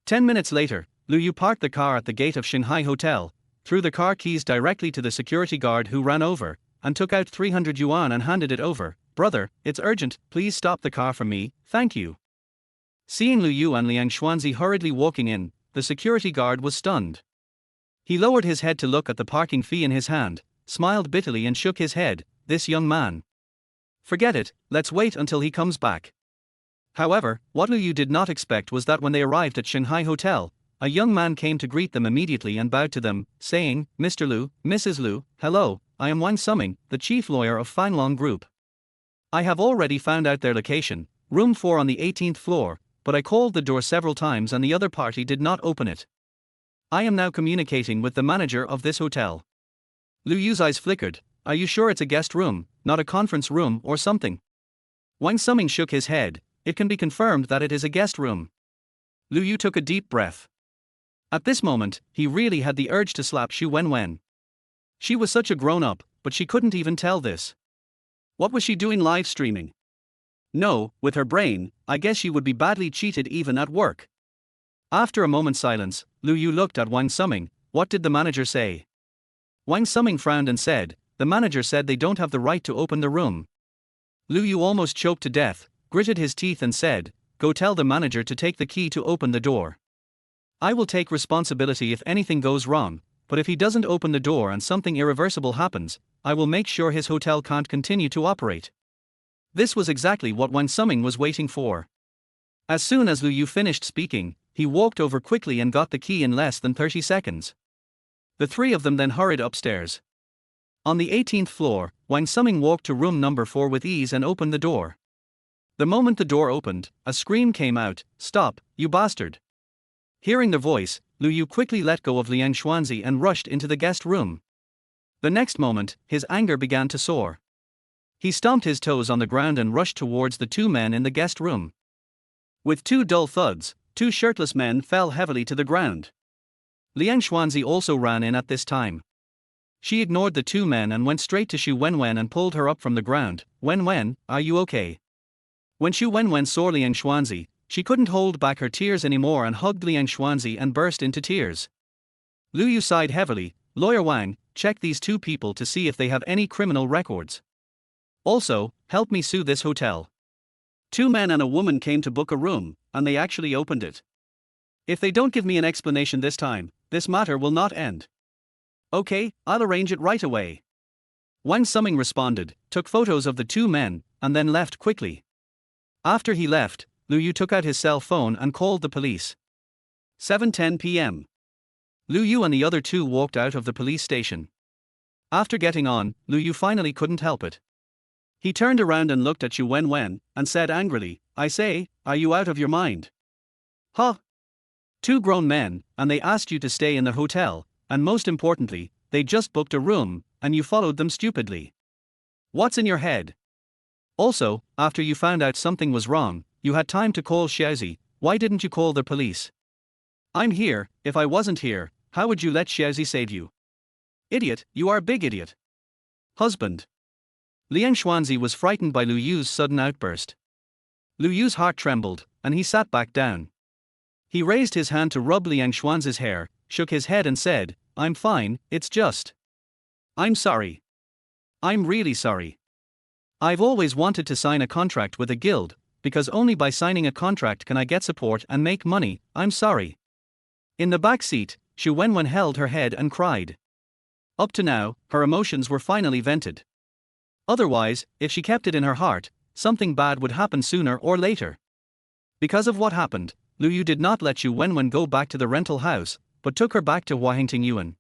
10 minutes later, Lu Yu parked the car at the gate of Shanghai Hotel, threw the car keys directly to the security guard who ran over, and took out 300 yuan and handed it over. "Brother, it's urgent, please stop the car for me, thank you." Seeing Lu Yu and Liang Xuanzi hurriedly walking in, the security guard was stunned. He lowered his head to look at the parking fee in his hand, smiled bitterly and shook his head. "This young man. Forget it, let's wait until he comes back." However, what Lu Yu did not expect was that when they arrived at Shanghai Hotel, a young man came to greet them immediately and bowed to them, saying, "Mr. Lu, Mrs. Lu, hello, I am Wang Summing, the chief lawyer of Fanlong Group. I have already found out their location, room 4 on the 18th floor, but I called the door several times and the other party did not open it. I am now communicating with the manager of this hotel." Lu Yu's eyes flickered. "Are you sure it's a guest room, not a conference room or something?" Wang Summing shook his head. "It can be confirmed that it is a guest room." Lu Yu took a deep breath. At this moment, he really had the urge to slap Xu Wenwen. She was such a grown-up, but she couldn't even tell this. What was she doing live streaming? No, with her brain, I guess she would be badly cheated even at work. After a moment's silence, Lu Yu looked at Wang Summing. "What did the manager say?" Wang Summing frowned and said, "The manager said they don't have the right to open the room." Lu Yu almost choked to death, gritted his teeth and said, "Go tell the manager to take the key to open the door. I will take responsibility if anything goes wrong, but if he doesn't open the door and something irreversible happens, I will make sure his hotel can't continue to operate." This was exactly what Wang Summing was waiting for. As soon as Lu Yu finished speaking, he walked over quickly and got the key in less than 30 seconds. The three of them then hurried upstairs. On the 18th floor, Wang Summing walked to room number 4 with ease and opened the door. The moment the door opened, a scream came out, "Stop, you bastard!" Hearing the voice, Lu Yu quickly let go of Liang Xuanzi and rushed into the guest room. The next moment, his anger began to soar. He stomped his toes on the ground and rushed towards the two men in the guest room. With two dull thuds, two shirtless men fell heavily to the ground. Liang Xuanzi also ran in at this time. She ignored the two men and went straight to Xu Wenwen and pulled her up from the ground. "Wenwen, are you okay?" When Xu Wenwen saw Liang Xuanzi, she couldn't hold back her tears anymore and hugged Liang Xuanzi and burst into tears. Lu Yu sighed heavily. "Lawyer Wang, check these two people to see if they have any criminal records. Also, help me sue this hotel. Two men and a woman came to book a room, and they actually opened it. If they don't give me an explanation this time, this matter will not end." "Okay, I'll arrange it right away." Wang Summing responded, took photos of the two men, and then left quickly. After he left, Lu Yu took out his cell phone and called the police. 7:10 p.m. Lu Yu and the other two walked out of the police station. After getting on, Lu Yu finally couldn't help it. He turned around and looked at Xu Wenwen, and said angrily, "I say, are you out of your mind? Huh? Two grown men, and they asked you to stay in the hotel, and most importantly, they just booked a room, and you followed them stupidly. What's in your head? Also, after you found out something was wrong, you had time to call Xiaozi. Why didn't you call the police? I'm here. If I wasn't here, how would you let Xiaozi save you? Idiot, you are a big idiot." Husband. Liang Xuanzi was frightened by Lu Yu's sudden outburst. Lu Yu's heart trembled, and he sat back down. He raised his hand to rub Liang Xuanzi's hair, shook his head and said, "I'm fine, it's just. I'm sorry. I'm really sorry. I've always wanted to sign a contract with a guild, because only by signing a contract can I get support and make money. I'm sorry." In the back seat, Xu Wenwen held her head and cried. Up to now, her emotions were finally vented. Otherwise, if she kept it in her heart, something bad would happen sooner or later. Because of what happened, Lu Yu did not let Xu Wenwen go back to the rental house, but took her back to Huahingting Yuan.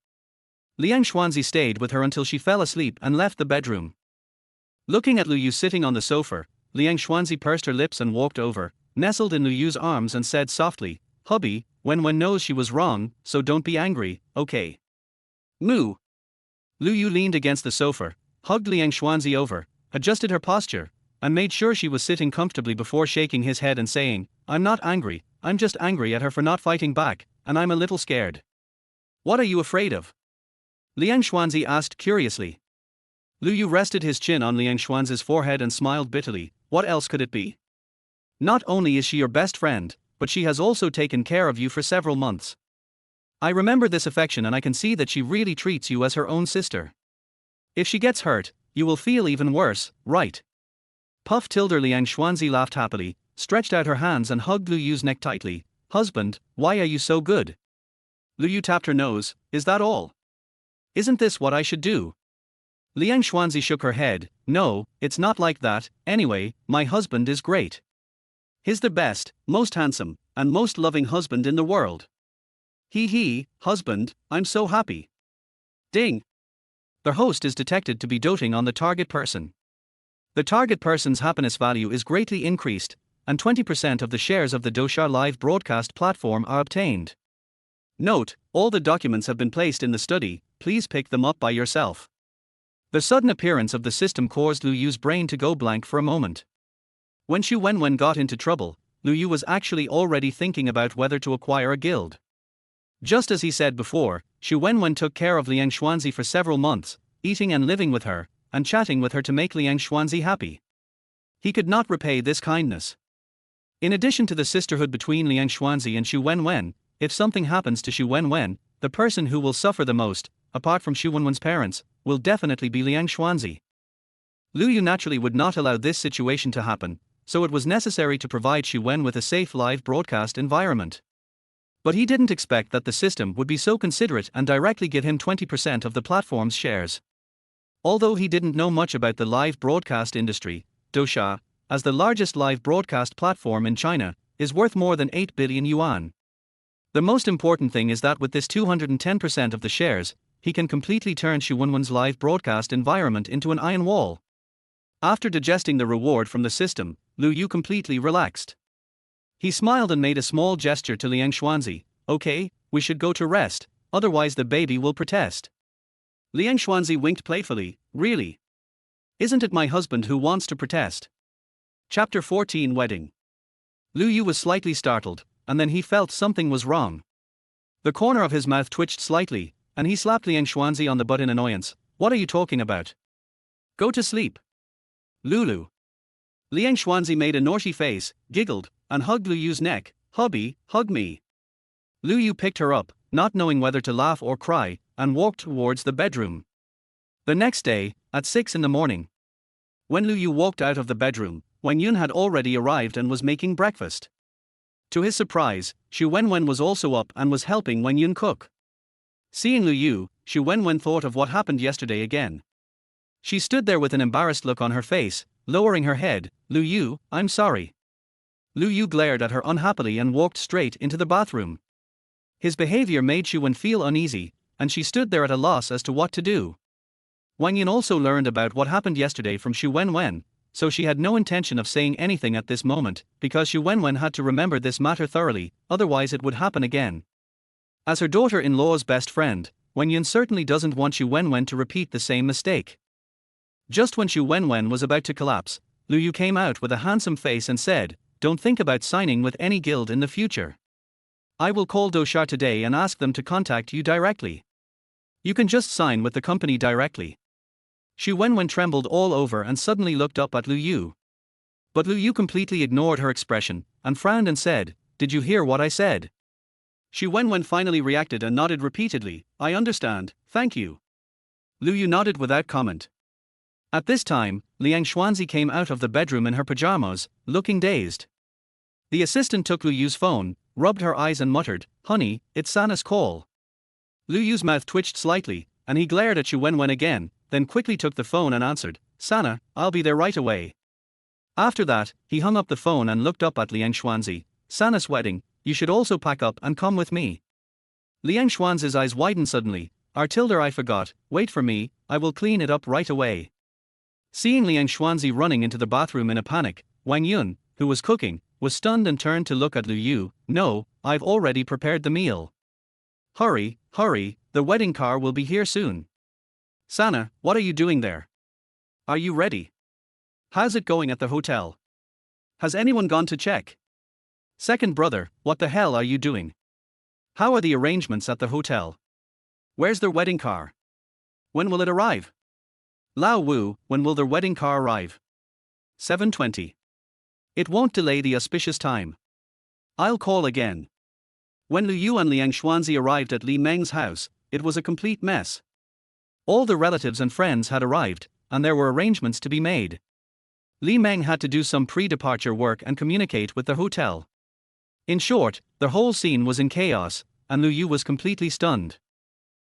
Liang Xuanzi stayed with her until she fell asleep and left the bedroom. Looking at Lu Yu sitting on the sofa, Liang Xuanzi pursed her lips and walked over, nestled in Lu Yu's arms and said softly, "Hubby, Wenwen knows she was wrong, so don't be angry, okay?" Moo. Lu Yu leaned against the sofa, hugged Liang Xuanzi over, adjusted her posture, and made sure she was sitting comfortably before shaking his head and saying, "I'm not angry, I'm just angry at her for not fighting back, and I'm a little scared." "What are you afraid of?" Liang Xuanzi asked curiously. Lu Yu rested his chin on Liang Xuanzi's forehead and smiled bitterly. "What else could it be? Not only is she your best friend, but she has also taken care of you for several months. I remember this affection and I can see that she really treats you as her own sister. If she gets hurt, you will feel even worse, right?" Puff Tilder. Liang Xuanzi laughed happily, stretched out her hands and hugged Lu Yu's neck tightly. "Husband, why are you so good?" Lu Yu tapped her nose. "Is that all? Isn't this what I should do?" Liang Xuanzi shook her head. "No, it's not like that. Anyway, my husband is great. He's the best, most handsome, and most loving husband in the world. He, husband, I'm so happy." Ding. The host is detected to be doting on the target person. The target person's happiness value is greatly increased, and 20% of the shares of the Douxia live broadcast platform are obtained. Note, all the documents have been placed in the study, please pick them up by yourself. The sudden appearance of the system caused Lu Yu's brain to go blank for a moment. When Xu Wenwen got into trouble, Lu Yu was actually already thinking about whether to acquire a guild. Just as he said before, Xu Wenwen took care of Liang Xuanzi for several months, eating and living with her, and chatting with her to make Liang Xuanzi happy. He could not repay this kindness. In addition to the sisterhood between Liang Xuanzi and Xu Wenwen, if something happens to Xu Wenwen, the person who will suffer the most, apart from Xu Wenwen's parents, will definitely be Liang Xuanzi. Lu Yu naturally would not allow this situation to happen, so it was necessary to provide Xu Wen with a safe live broadcast environment. But he didn't expect that the system would be so considerate and directly give him 20% of the platform's shares. Although he didn't know much about the live broadcast industry, Douxia, as the largest live broadcast platform in China, is worth more than 8 billion yuan. The most important thing is that with this 210% of the shares, he can completely turn Xu Wenwen's live broadcast environment into an iron wall. After digesting the reward from the system, Lu Yu completely relaxed. He smiled and made a small gesture to Liang Xuanzi. Okay, we should go to rest, otherwise the baby will protest. Liang Xuanzi winked playfully. Really? Isn't it my husband who wants to protest? Chapter 14 Wedding. Lu Yu was slightly startled, and then he felt something was wrong. The corner of his mouth twitched slightly, and he slapped Liang Xuanzi on the butt in annoyance. What are you talking about? Go to sleep. Lulu. Liang Xuanzi made a naughty face, giggled, and hugged Lu Yu's neck. Hubby, hug me. Lu Yu picked her up, not knowing whether to laugh or cry, and walked towards the bedroom. The next day, at 6 in the morning. When Lu Yu walked out of the bedroom, Wang Yun had already arrived and was making breakfast. To his surprise, Xu Wenwen was also up and was helping Wang Yun cook. Seeing Lu Yu, Xu Wenwen thought of what happened yesterday again. She stood there with an embarrassed look on her face, lowering her head. Lu Yu, I'm sorry. Lu Yu glared at her unhappily and walked straight into the bathroom. His behavior made Xu Wen feel uneasy, and she stood there at a loss as to what to do. Wang Yun also learned about what happened yesterday from Xu Wenwen, so she had no intention of saying anything at this moment, because Xu Wenwen had to remember this matter thoroughly, otherwise it would happen again. As her daughter-in-law's best friend, Wang Yun certainly doesn't want Xu Wenwen to repeat the same mistake. Just when Xu Wenwen was about to collapse, Lu Yu came out with a handsome face and said, "Don't think about signing with any guild in the future. I will call Doshar today and ask them to contact you directly. You can just sign with the company directly." Xu Wenwen trembled all over and suddenly looked up at Lu Yu. But Lu Yu completely ignored her expression, and frowned and said, "Did you hear what I said?" Xu Wenwen finally reacted and nodded repeatedly. "I understand, thank you." Lu Yu nodded without comment. At this time, Liang Xuanzi came out of the bedroom in her pajamas, looking dazed. The assistant took Lu Yu's phone, rubbed her eyes and muttered, "Honey, it's Sana's call." Lu Yu's mouth twitched slightly, and he glared at Xu Wenwen again, then quickly took the phone and answered, "Sana, I'll be there right away." After that, he hung up the phone and looked up at Liang Xuanzi. "Sana's wedding, you should also pack up and come with me." Liang Xuanzi's eyes widened suddenly. "Artilder, I forgot, wait for me, I will clean it up right away." Seeing Liang Xuanzi running into the bathroom in a panic, Wang Yun, who was cooking, was stunned and turned to look at Lu Yu. "No, I've already prepared the meal. Hurry, hurry, the wedding car will be here soon." "Sana, what are you doing there? Are you ready? How's it going at the hotel? Has anyone gone to check? Second brother, what the hell are you doing? How are the arrangements at the hotel? Where's their wedding car? When will it arrive? Lao Wu, when will their wedding car arrive? 7:20. It won't delay the auspicious time. I'll call again." When Lu Yu and Liang Xuanzi arrived at Li Meng's house, it was a complete mess. All the relatives and friends had arrived, and there were arrangements to be made. Li Meng had to do some pre-departure work and communicate with the hotel. In short, the whole scene was in chaos, and Lu Yu was completely stunned.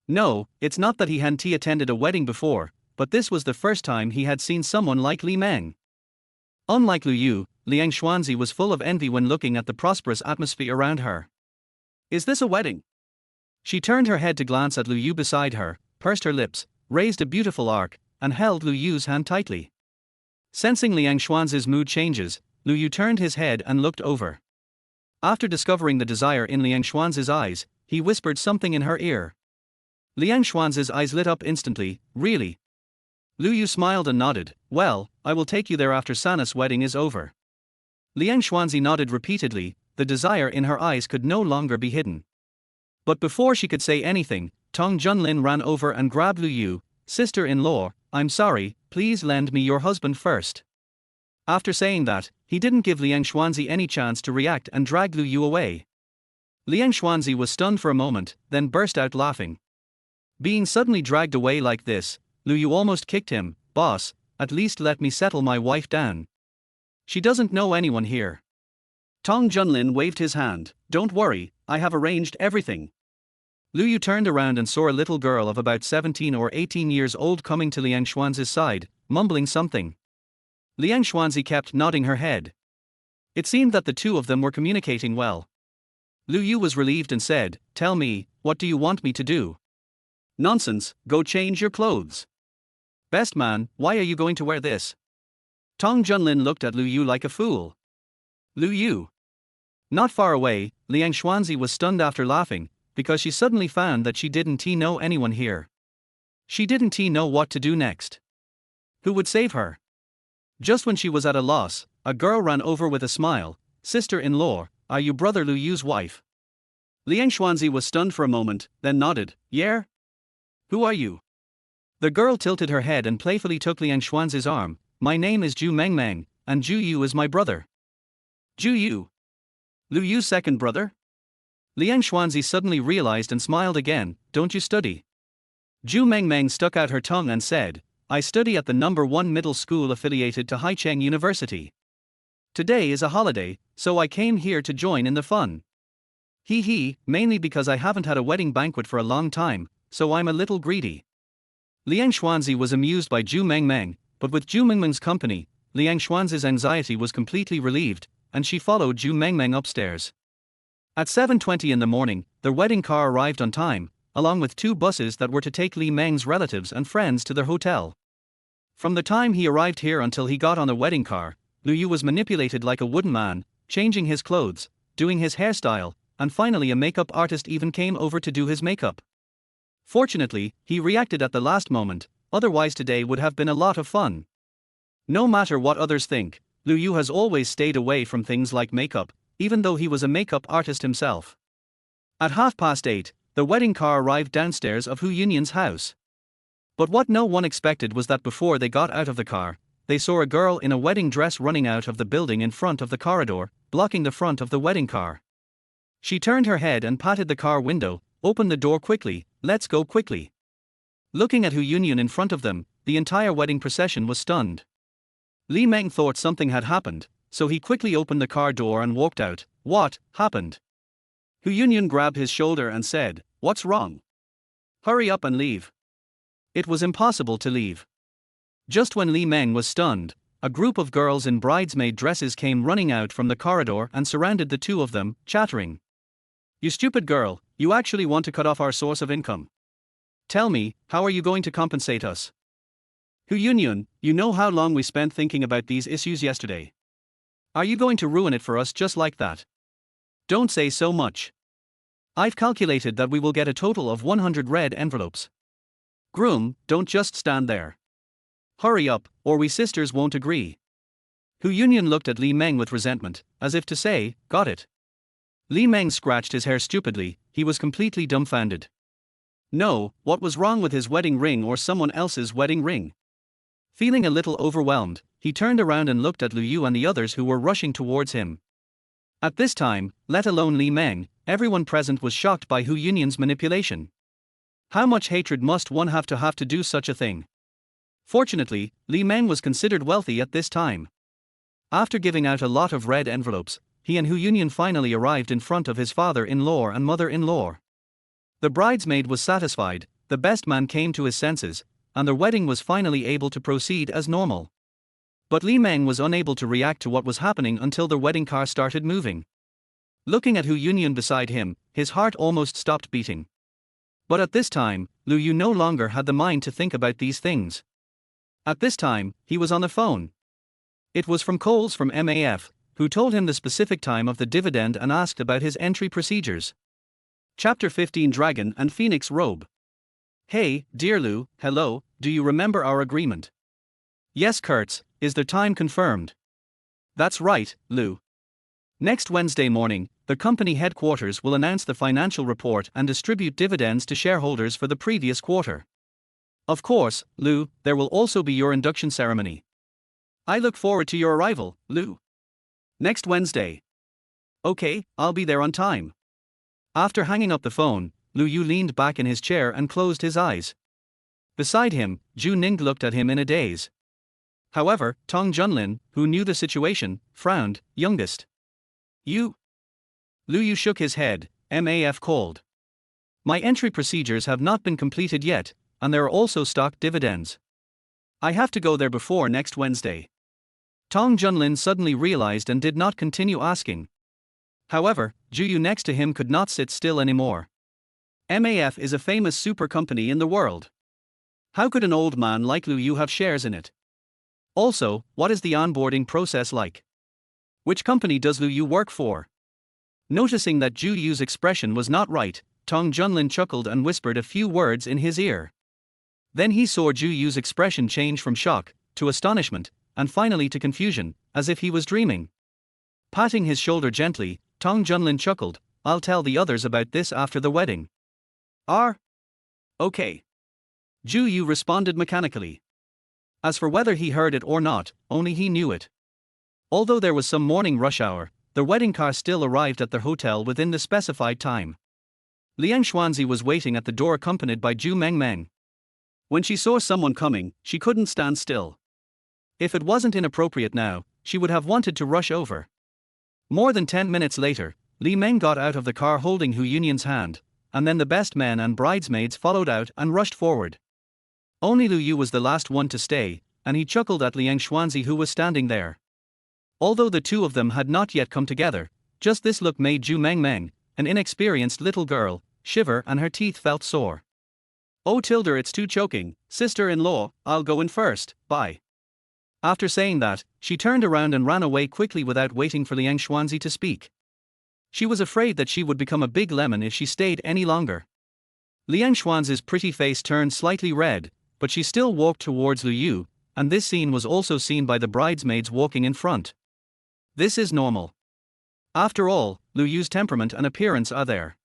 No, it's not that he hadn't attended a wedding before, but this was the first time he had seen someone like Li Meng. Unlike Lu Yu, Liang Xuanzi was full of envy when looking at the prosperous atmosphere around her. "Is this a wedding?" She turned her head to glance at Lu Yu beside her, pursed her lips, raised a beautiful arc, and held Lu Yu's hand tightly. Sensing Liang Xuanzi's mood changes, Lu Yu turned his head and looked over. After discovering the desire in Liang Xuanzi's eyes, he whispered something in her ear. Liang Xuanzi's eyes lit up instantly. "Really?" Lu Yu smiled and nodded. "Well, I will take you there after Sana's wedding is over." Liang Xuanzi nodded repeatedly, the desire in her eyes could no longer be hidden. But before she could say anything, Tong Junlin ran over and grabbed Lu Yu. "Sister-in-law, I'm sorry, please lend me your husband first." After saying that, he didn't give Liang Xuanzi any chance to react and dragged Lu Yu away. Liang Xuanzi was stunned for a moment, then burst out laughing. Being suddenly dragged away like this, Lu Yu almost kicked him. "Boss, at least let me settle my wife down. She doesn't know anyone here." Tong Junlin waved his hand. "Don't worry, I have arranged everything." Lu Yu turned around and saw a little girl of about 17 or 18 years old coming to Liang Xuanzi's side, mumbling something. Liang Xuanzi kept nodding her head. It seemed that the two of them were communicating well. Lu Yu was relieved and said, "Tell me, what do you want me to do?" Nonsense, go change your clothes. Best man, why are you going to wear this? Tong Junlin looked at Lu Yu like a fool. Lu Yu. Not far away, Liang Xuanzi was stunned after laughing, because she suddenly found that she didn't know anyone here. She didn't know what to do next. Who would save her? Just when she was at a loss, a girl ran over with a smile. Sister-in-law, are you brother Lu Yu's wife? Liang Xuanzi was stunned for a moment, then nodded. Yeah? Who are you? The girl tilted her head and playfully took Liang Xuanzi's arm. My name is Zhu Mengmeng, and Zhu Yu is my brother. Zhu Yu? Lu Yu's second brother? Liang Xuanzi suddenly realized and smiled again. Don't you study? Zhu Mengmeng stuck out her tongue and said, I study at the #1 middle school affiliated to Haicheng University. Today is a holiday, so I came here to join in the fun. Hee, mainly because I haven't had a wedding banquet for a long time, so I'm a little greedy. Liang Xuanzi was amused by Zhu Mengmeng, but with Zhu Mengmeng's company, Liang Xuanzi's anxiety was completely relieved, and she followed Zhu Mengmeng upstairs. At 7:20 in the morning, the wedding car arrived on time, along with 2 buses that were to take Li Meng's relatives and friends to their hotel. From the time he arrived here until he got on the wedding car, Lu Yu was manipulated like a wooden man, changing his clothes, doing his hairstyle, and finally a makeup artist even came over to do his makeup. Fortunately, he reacted at the last moment, otherwise today would have been a lot of fun. No matter what others think, Lu Yu has always stayed away from things like makeup, even though he was a makeup artist himself. At 8:30, the wedding car arrived downstairs of Hu Yunyun's house. But what no one expected was that before they got out of the car, they saw a girl in a wedding dress running out of the building in front of the corridor, blocking the front of the wedding car. She turned her head and patted the car window. Open the door quickly, let's go quickly. Looking at Hu Yunyun in front of them, the entire wedding procession was stunned. Li Meng thought something had happened, so he quickly opened the car door and walked out. What happened? Hu Yunyun grabbed his shoulder and said, What's wrong? Hurry up and leave. It was impossible to leave. Just when Li Meng was stunned, a group of girls in bridesmaid dresses came running out from the corridor and surrounded the 2 of them, chattering. You stupid girl, you actually want to cut off our source of income. Tell me, how are you going to compensate us? Hu Yunyun, you know how long we spent thinking about these issues yesterday. Are you going to ruin it for us just like that? Don't say so much. I've calculated that we will get a total of 100 red envelopes. Groom, don't just stand there. Hurry up, or we sisters won't agree. Hu Yunyun looked at Li Meng with resentment, as if to say, got it. Li Meng scratched his hair stupidly, he was completely dumbfounded. No, what was wrong with his wedding ring or someone else's wedding ring? Feeling a little overwhelmed, he turned around and looked at Lu Yu and the others who were rushing towards him. At this time, let alone Li Meng, everyone present was shocked by Hu Yunyun's manipulation. How much hatred must one have to do such a thing? Fortunately, Li Meng was considered wealthy at this time. After giving out a lot of red envelopes, he and Hu Yunyun finally arrived in front of his father-in-law and mother-in-law. The bridesmaid was satisfied, the best man came to his senses, and the wedding was finally able to proceed as normal. But Li Meng was unable to react to what was happening until the wedding car started moving. Looking at Hu Yunyun beside him, his heart almost stopped beating. But at this time, Lu Yu no longer had the mind to think about these things. At this time, he was on the phone. It was from Coles from MAF, who told him the specific time of the dividend and asked about his entry procedures. Chapter 15 Dragon and Phoenix Robe. Hey, dear Lu, hello, do you remember our agreement? Yes, Kurtz, is the time confirmed? That's right, Lu. Next Wednesday morning, the company headquarters will announce the financial report and distribute dividends to shareholders for the previous quarter. Of course, Lu, there will also be your induction ceremony. I look forward to your arrival, Lu. Next Wednesday. Okay, I'll be there on time. After hanging up the phone, Lu Yu leaned back in his chair and closed his eyes. Beside him, Zhu Ning looked at him in a daze. However, Tong Junlin, who knew the situation, frowned. Youngest. You? Lu Yu shook his head. MAF called. My entry procedures have not been completed yet, and there are also stock dividends. I have to go there before next Wednesday. Tong Junlin suddenly realized and did not continue asking. However, Zhu Yu next to him could not sit still anymore. MAF is a famous super company in the world. How could an old man like Lu Yu have shares in it? Also, what is the onboarding process like? Which company does Lu Yu work for? Noticing that Ju Yu's expression was not right, Tong Junlin chuckled and whispered a few words in his ear. Then he saw Ju Yu's expression change from shock to astonishment, and finally to confusion, as if he was dreaming. Patting his shoulder gently, Tong Junlin chuckled, "I'll tell the others about this after the wedding." Okay. Ju Yu responded mechanically. As for whether he heard it or not, only he knew it. Although there was some morning rush hour, the wedding car still arrived at the hotel within the specified time. Liang Xuanzi was waiting at the door accompanied by Ju Mengmeng. When she saw someone coming, she couldn't stand still. If it wasn't inappropriate now, she would have wanted to rush over. More than 10 minutes later, Li Meng got out of the car holding Hu Yunyin's hand, and then the best men and bridesmaids followed out and rushed forward. Only Lu Yu was the last one to stay, and he chuckled at Liang Xuanzi who was standing there. Although the two of them had not yet come together, just this look made Ju Mengmeng, an inexperienced little girl, shiver and her teeth felt sore. "Oh Tilder, it's too choking, sister-in-law, I'll go in first, bye." After saying that, she turned around and ran away quickly without waiting for Liang Xuanzi to speak. She was afraid that she would become a big lemon if she stayed any longer. Liang Xuanzi's pretty face turned slightly red, but she still walked towards Lu Yu, and this scene was also seen by the bridesmaids walking in front. This is normal. After all, Lu Yu's temperament and appearance are there.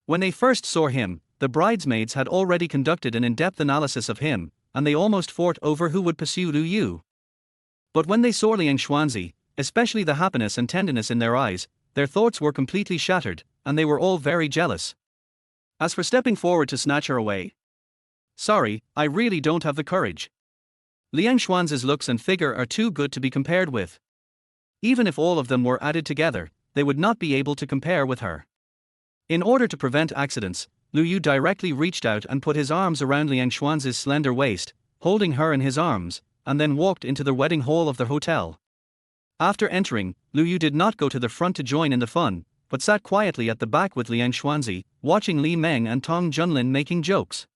When they first saw him, the bridesmaids had already conducted an in-depth analysis of him, and they almost fought over who would pursue Lu Yu. But when they saw Liang Xuanzi, especially the happiness and tenderness in their eyes, their thoughts were completely shattered, and they were all very jealous. As for stepping forward to snatch her away, sorry, I really don't have the courage. Liang Xuanzi's looks and figure are too good to be compared with. Even if all of them were added together, they would not be able to compare with her. In order to prevent accidents, Lu Yu directly reached out and put his arms around Liang Xuanzi's slender waist, holding her in his arms, and then walked into the wedding hall of the hotel. After entering, Lu Yu did not go to the front to join in the fun, but sat quietly at the back with Liang Xuanzi, watching Li Meng and Tong Junlin making jokes.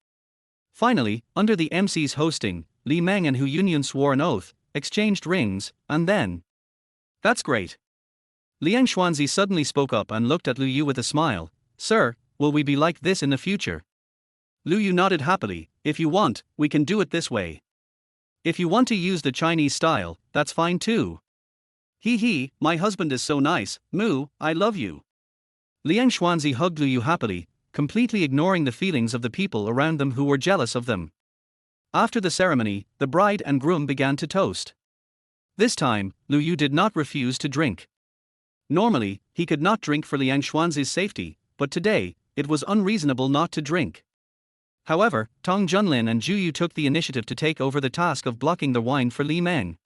Finally, under the MC's hosting, Li Meng and Hu Yunyun swore an oath, exchanged rings, and then... "That's great." Liang Xuanzi suddenly spoke up and looked at Lu Yu with a smile. "Sir, will we be like this in the future?" Lu Yu nodded happily. "If you want, we can do it this way. If you want to use the Chinese style, that's fine too." "Hee, my husband is so nice, Moo, I love you." Liang Xuanzi hugged Lu Yu happily, completely ignoring the feelings of the people around them who were jealous of them. After the ceremony, the bride and groom began to toast. This time, Lu Yu did not refuse to drink. Normally, he could not drink for Liang Xuanzi's safety, but today, it was unreasonable not to drink. However, Tong Junlin and Ju Yu took the initiative to take over the task of blocking the wine for Li Meng.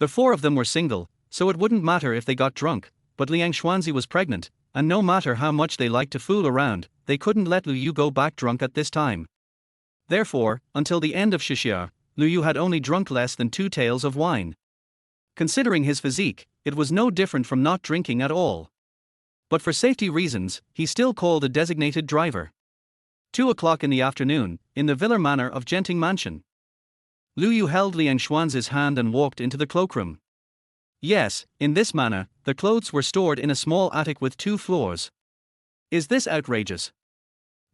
The four of them were single, so it wouldn't matter if they got drunk, but Liang Xuanzi was pregnant, and no matter how much they liked to fool around, they couldn't let Lu Yu go back drunk at this time. Therefore, until the end of Shixia, Lu Yu had only drunk less than 2 taels of wine. Considering his physique, it was no different from not drinking at all. But for safety reasons, he still called a designated driver. 2 o'clock in the afternoon, in the Villa Manor of Genting Mansion. Lu Yu held Liang Xuanzi's hand and walked into the cloakroom. Yes, in this manner, the clothes were stored in a small attic with 2 floors. Is this outrageous?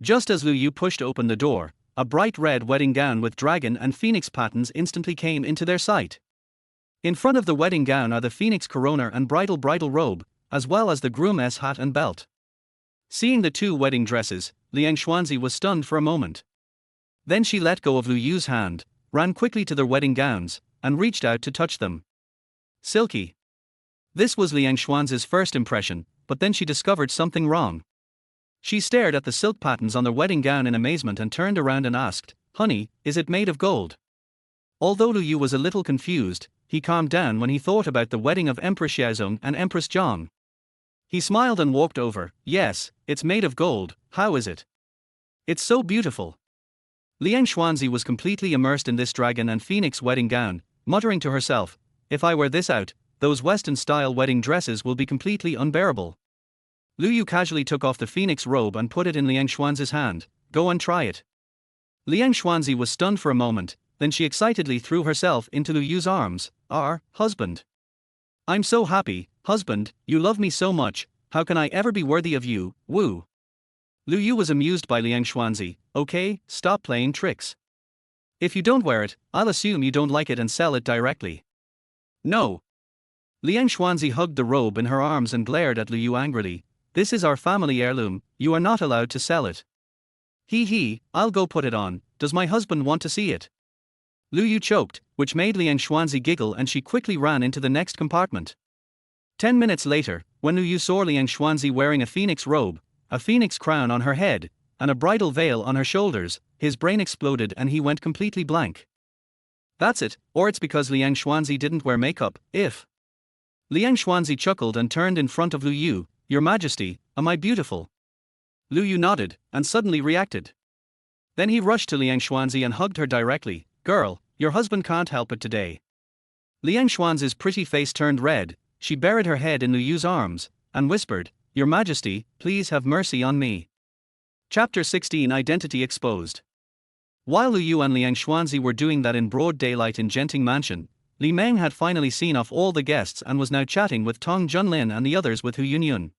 Just as Lu Yu pushed open the door, a bright red wedding gown with dragon and phoenix patterns instantly came into their sight. In front of the wedding gown are the phoenix corona and bridal robe, as well as the groom's hat and belt. Seeing the 2 wedding dresses, Liang Xuanzi was stunned for a moment. Then she let go of Lu Yu's hand, ran quickly to their wedding gowns, and reached out to touch them. Silky. This was Liang Xuanzi's first impression, but then she discovered something wrong. She stared at the silk patterns on their wedding gown in amazement and turned around and asked, "Honey, is it made of gold?" Although Lu Yu was a little confused, he calmed down when he thought about the wedding of Empress Xiaozong and Empress Zhang. He smiled and walked over. "Yes, it's made of gold, how is it? It's so beautiful." Liang Xuanzi was completely immersed in this dragon and phoenix wedding gown, muttering to herself, "If I wear this out, those Western-style wedding dresses will be completely unbearable." Lu Yu casually took off the phoenix robe and put it in Liang Xuanzi's hand. Go and try it. Liang Xuanzi was stunned for a moment, then she excitedly threw herself into Lu Yu's arms. Husband. I'm so happy, husband, you love me so much, how can I ever be worthy of you, woo? Lu Yu was amused by Liang Xuanzi. Okay, stop playing tricks. If you don't wear it, I'll assume you don't like it and sell it directly. No. Liang Xuanzi hugged the robe in her arms and glared at Lu Yu angrily. This is our family heirloom, you are not allowed to sell it. I'll go put it on, does my husband want to see it? Lu Yu choked, which made Liang Xuanzi giggle and she quickly ran into the next compartment. 10 minutes later, when Lu Yu saw Liang Xuanzi wearing a phoenix robe, a phoenix crown on her head, and a bridal veil on her shoulders, his brain exploded and he went completely blank. That's it, or it's because Liang Xuanzi didn't wear makeup, if. Liang Xuanzi chuckled and turned in front of Lu Yu. Your Majesty, am I beautiful? Lu Yu nodded, and suddenly reacted. Then he rushed to Liang Xuanzi and hugged her directly. Girl, your husband can't help it today. Liang Xuanzi's pretty face turned red, she buried her head in Lu Yu's arms, and whispered, Your Majesty, please have mercy on me. Chapter 16 Identity Exposed. While Lu Yu and Liang Xuanzi were doing that in broad daylight in Genting Mansion, Li Meng had finally seen off all the guests and was now chatting with Tong Junlin and the others with Hu Yunyun.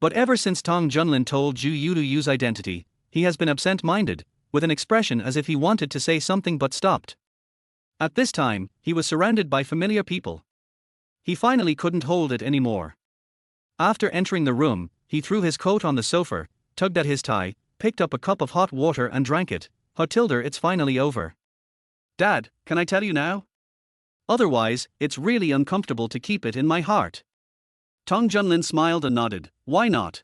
But ever since Tong Junlin told Zhu Yu Lu Yu's identity, he has been absent-minded, with an expression as if he wanted to say something but stopped. At this time, he was surrounded by familiar people. He finally couldn't hold it anymore. After entering the room, he threw his coat on the sofa, tugged at his tie, picked up a cup of hot water and drank it. Tilda, it's finally over. Dad, can I tell you now? Otherwise, it's really uncomfortable to keep it in my heart. Tong Junlin smiled and nodded. Why not?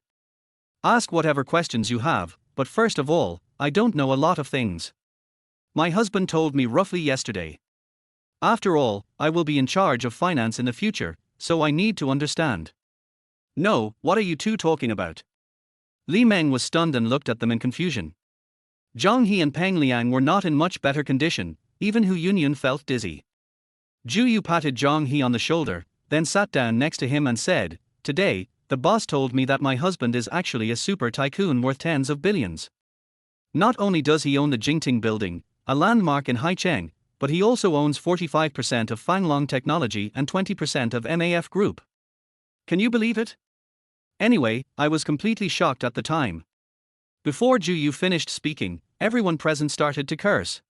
Ask whatever questions you have, but first of all, I don't know a lot of things. My husband told me roughly yesterday. After all, I will be in charge of finance in the future, so I need to understand. No, what are you two talking about? Li Meng was stunned and looked at them in confusion. Zhang He and Peng Liang were not in much better condition, even Hu Yunyun felt dizzy. Zhu Yu patted Zhang He on the shoulder, then sat down next to him and said, Today, the boss told me that my husband is actually a super tycoon worth tens of billions. Not only does he own the Jingting building, a landmark in Haicheng, but he also owns 45% of Fanglong Technology and 20% of MAF Group. Can you believe it? Anyway, I was completely shocked at the time. Before Zhu Yu finished speaking, everyone present started to curse.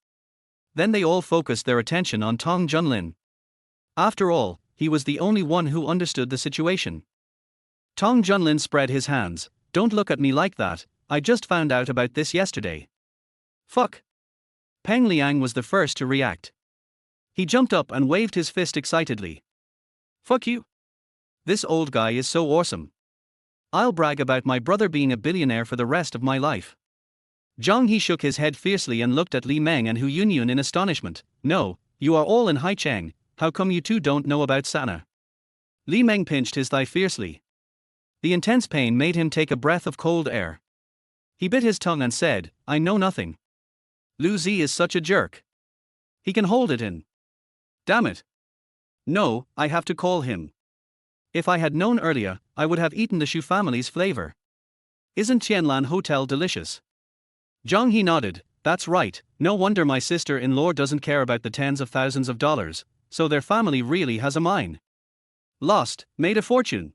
Then they all focused their attention on Tong Junlin. After all, he was the only one who understood the situation. Tong Junlin spread his hands. Don't look at me like that, I just found out about this yesterday. Fuck. Peng Liang was the first to react. He jumped up and waved his fist excitedly. Fuck you. This old guy is so awesome. I'll brag about my brother being a billionaire for the rest of my life. Zhang He shook his head fiercely and looked at Li Meng and Hu Yunyun in astonishment. No, you are all in Haicheng, how come you two don't know about Sana? Li Meng pinched his thigh fiercely. The intense pain made him take a breath of cold air. He bit his tongue and said, I know nothing. Lu Zi is such a jerk. He can hold it in. Damn it. No, I have to call him. If I had known earlier, I would have eaten the Shu family's flavor. Isn't Tianlan Hotel delicious? Zhang He nodded. That's right, no wonder my sister-in-law doesn't care about the tens of thousands of dollars, so their family really has a mine. Lost, made a fortune.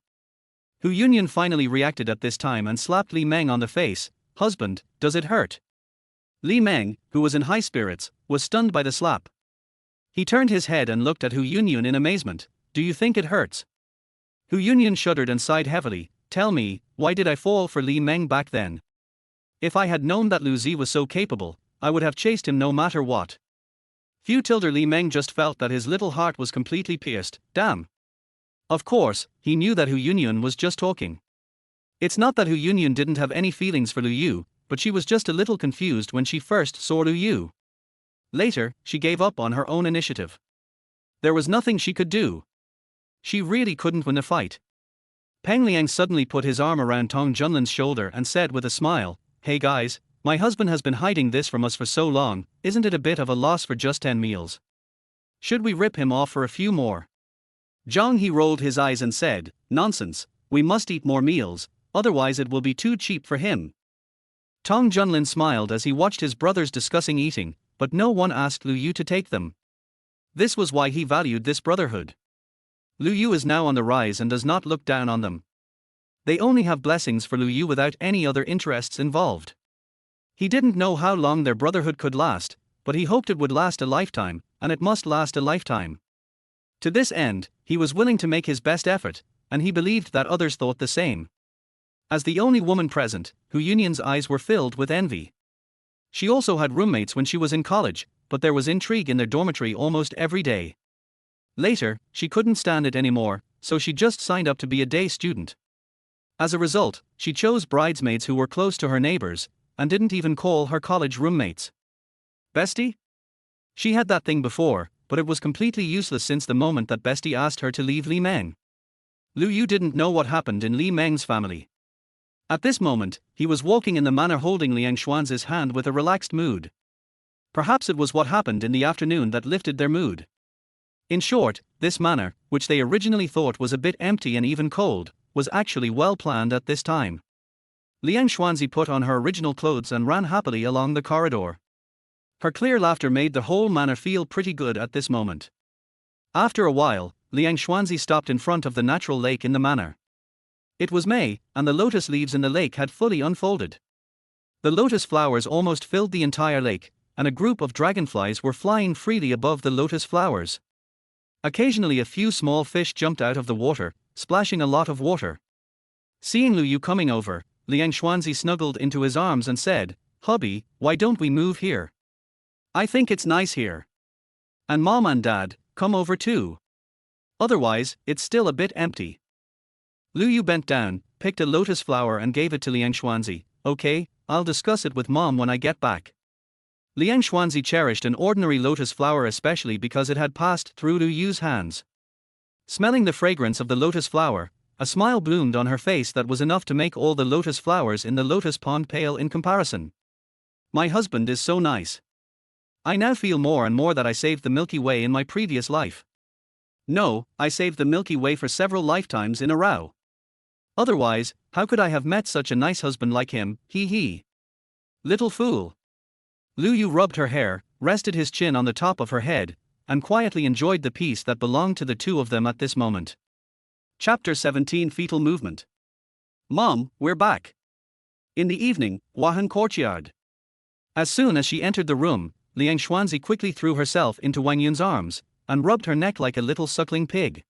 Hu Yunyun finally reacted at this time and slapped Li Meng on the face. Husband, does it hurt? Li Meng, who was in high spirits, was stunned by the slap. He turned his head and looked at Hu Yunyun in amazement. Do you think it hurts? Hu Yunyun shuddered and sighed heavily. Tell me, why did I fall for Li Meng back then? If I had known that Lu Zi was so capable, I would have chased him no matter what. Li Meng just felt that his little heart was completely pierced. Damn. Of course, he knew that Hu Yunyun was just talking. It's not that Hu Yunyun didn't have any feelings for Lu Yu, but she was just a little confused when she first saw Lu Yu. Later, she gave up on her own initiative. There was nothing she could do. She really couldn't win a fight. Peng Liang suddenly put his arm around Tong Junlin's shoulder and said with a smile, Hey guys, my husband has been hiding this from us for so long, isn't it a bit of a loss for just 10 meals? Should we rip him off for a few more? Zhang He rolled his eyes and said, Nonsense, we must eat more meals, otherwise it will be too cheap for him. Tong Junlin smiled as he watched his brothers discussing eating, but no one asked Lu Yu to take them. This was why he valued this brotherhood. Lu Yu is now on the rise and does not look down on them. They only have blessings for Lu Yu without any other interests involved. He didn't know how long their brotherhood could last, but he hoped it would last a lifetime, and it must last a lifetime. To this end, he was willing to make his best effort, and he believed that others thought the same. As the only woman present, Hu Yunyin's eyes were filled with envy. She also had roommates when she was in college, but there was intrigue in their dormitory almost every day. Later, she couldn't stand it anymore, so she just signed up to be a day student. As a result, she chose bridesmaids who were close to her neighbors, and didn't even call her college roommates bestie? She had that thing before, but it was completely useless since the moment that bestie asked her to leave Li Meng. Lu Yu didn't know what happened in Li Meng's family. At this moment, he was walking in the manor holding Liang Xuanzi's hand with a relaxed mood. Perhaps it was what happened in the afternoon that lifted their mood. In short, this manor, which they originally thought was a bit empty and even cold, was actually well planned at this time. Liang Xuanzi put on her original clothes and ran happily along the corridor. Her clear laughter made the whole manor feel pretty good at this moment. After a while, Liang Xuanzi stopped in front of the natural lake in the manor. It was May, and the lotus leaves in the lake had fully unfolded. The lotus flowers almost filled the entire lake, and a group of dragonflies were flying freely above the lotus flowers. Occasionally a few small fish jumped out of the water, splashing a lot of water. Seeing Lu Yu coming over, Liang Xuanzi snuggled into his arms and said, "Hubby, why don't we move here? I think it's nice here. And Mom and Dad, come over too. Otherwise, it's still a bit empty." Lu Yu bent down, picked a lotus flower and gave it to Liang Xuanzi. "Okay, I'll discuss it with Mom when I get back." Liang Xuanzi cherished an ordinary lotus flower especially because it had passed through Lu Yu's hands. Smelling the fragrance of the lotus flower, a smile bloomed on her face that was enough to make all the lotus flowers in the lotus pond pale in comparison. "My husband is so nice. I now feel more and more that I saved the Milky Way in my previous life. No, I saved the Milky Way for several lifetimes in a row. Otherwise, how could I have met such a nice husband like him, hee hee. Little fool." Lu Yu rubbed her hair, rested his chin on the top of her head, and quietly enjoyed the peace that belonged to the two of them at this moment. Chapter 17 Fetal Movement. "Mom, we're back." In the evening, Wahan courtyard. As soon as she entered the room, Liang Xuanzi quickly threw herself into Wang Yun's arms, and rubbed her neck like a little suckling pig.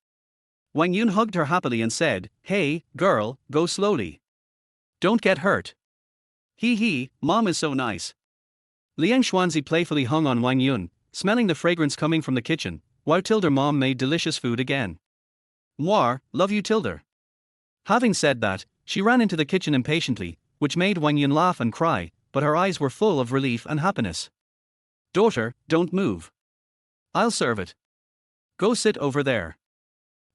Wang Yun hugged her happily and said, "Hey, girl, go slowly. Don't get hurt." "Hee hee, Mom is so nice." Liang Xuanzi playfully hung on Wang Yun, smelling the fragrance coming from the kitchen, while Tilder Mom made delicious food again. "Mwah, love you Tilder." Having said that, she ran into the kitchen impatiently, which made Wang Yun laugh and cry, but her eyes were full of relief and happiness. "Daughter, don't move. I'll serve it. Go sit over there.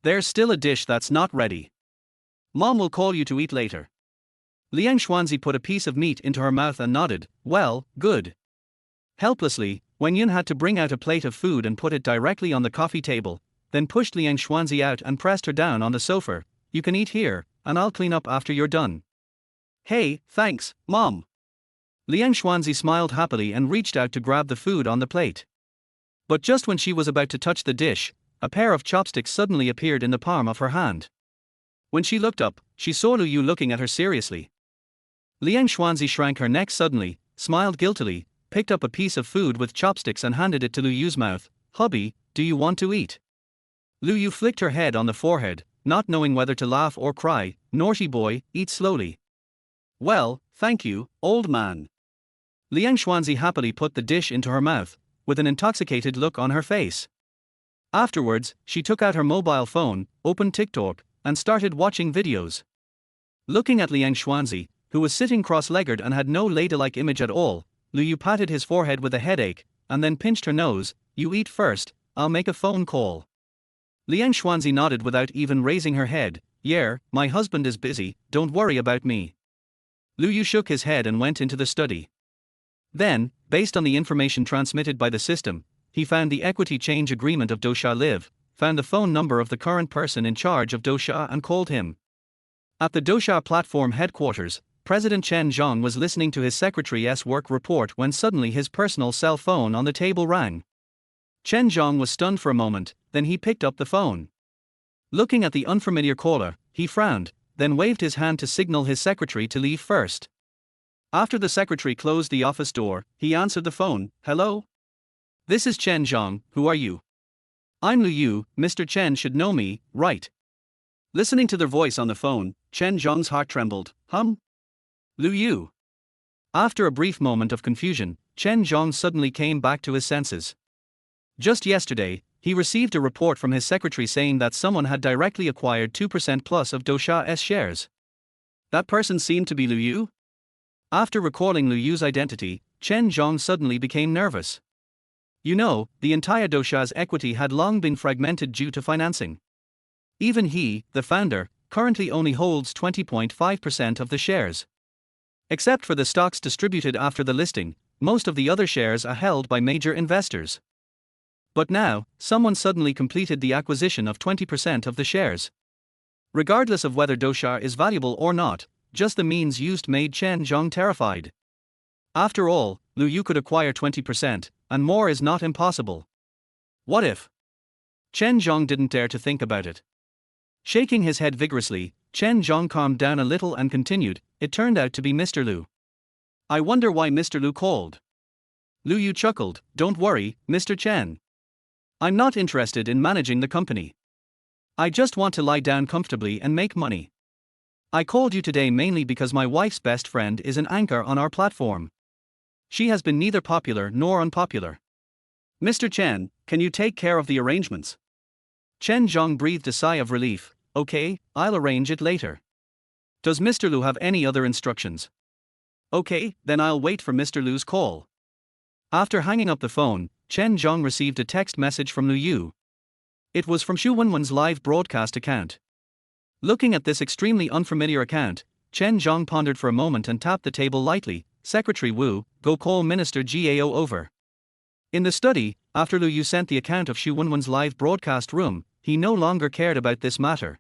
There's still a dish that's not ready. Mom will call you to eat later." Liang Xuanzi put a piece of meat into her mouth and nodded, "Well, good." Helplessly, Wang Yun had to bring out a plate of food and put it directly on the coffee table, then pushed Liang Xuanzi out and pressed her down on the sofa. "You can eat here, and I'll clean up after you're done." "Hey, thanks, Mom." Liang Xuanzi smiled happily and reached out to grab the food on the plate. But just when she was about to touch the dish, a pair of chopsticks suddenly appeared in the palm of her hand. When she looked up, she saw Lu Yu looking at her seriously. Liang Xuanzi shrank her neck suddenly, smiled guiltily, picked up a piece of food with chopsticks and handed it to Lu Yu's mouth. "Hubby, do you want to eat?" Lu Yu flicked her head on the forehead, not knowing whether to laugh or cry. "Naughty boy, eat slowly." "Well, thank you, old man." Liang Xuanzi happily put the dish into her mouth, with an intoxicated look on her face. Afterwards, she took out her mobile phone, opened TikTok, and started watching videos. Looking at Liang Xuanzi, who was sitting cross-legged and had no ladylike image at all, Lu Yu patted his forehead with a headache, and then pinched her nose. "You eat first, I'll make a phone call." Liang Xuanzi nodded without even raising her head. "Yeah, my husband is busy, don't worry about me." Lu Yu shook his head and went into the study. Then, based on the information transmitted by the system, he found the equity change agreement of Dosha Live, found the phone number of the current person in charge of Dosha and called him. At the Dosha platform headquarters, President Chen Zhang was listening to his secretary's work report when suddenly his personal cell phone on the table rang. Chen Zhang was stunned for a moment, then he picked up the phone. Looking at the unfamiliar caller, he frowned, then waved his hand to signal his secretary to leave first. After the secretary closed the office door, he answered the phone. "Hello? This is Chen Zhang, who are you?" "I'm Lu Yu, Mr. Chen should know me, right?" Listening to their voice on the phone, Chen Zhang's heart trembled. Lu Yu. After a brief moment of confusion, Chen Zhang suddenly came back to his senses. Just yesterday, he received a report from his secretary saying that someone had directly acquired 2% plus of Dosha's shares. That person seemed to be Lu Yu? After recalling Lu Yu's identity, Chen Zhang suddenly became nervous. You know, the entire Dosha's equity had long been fragmented due to financing. Even he, the founder, currently only holds 20.5% of the shares. Except for the stocks distributed after the listing, most of the other shares are held by major investors. But now, someone suddenly completed the acquisition of 20% of the shares. Regardless of whether Dosha is valuable or not, just the means used made Chen Zhang terrified. After all, Lu Yu could acquire 20%, and more is not impossible. What if? Chen Zhang didn't dare to think about it. Shaking his head vigorously, Chen Zhang calmed down a little and continued, "It turned out to be Mr. Lu. I wonder why Mr. Lu called." Lu Yu chuckled, "Don't worry, Mr. Chen. I'm not interested in managing the company. I just want to lie down comfortably and make money. I called you today mainly because my wife's best friend is an anchor on our platform. She has been neither popular nor unpopular. Mr. Chen, can you take care of the arrangements?" Chen Zhang breathed a sigh of relief. "Okay, I'll arrange it later. Does Mr. Lu have any other instructions?" "Okay, then I'll wait for Mr. Lu's call." After hanging up the phone, Chen Zhang received a text message from Lu Yu. It was from Xu Wenwen's live broadcast account. Looking at this extremely unfamiliar account, Chen Zhang pondered for a moment and tapped the table lightly. "Secretary Wu, go call Minister Gao over." In the study, after Lu Yu sent the account of Xu Wenwen's live broadcast room, he no longer cared about this matter.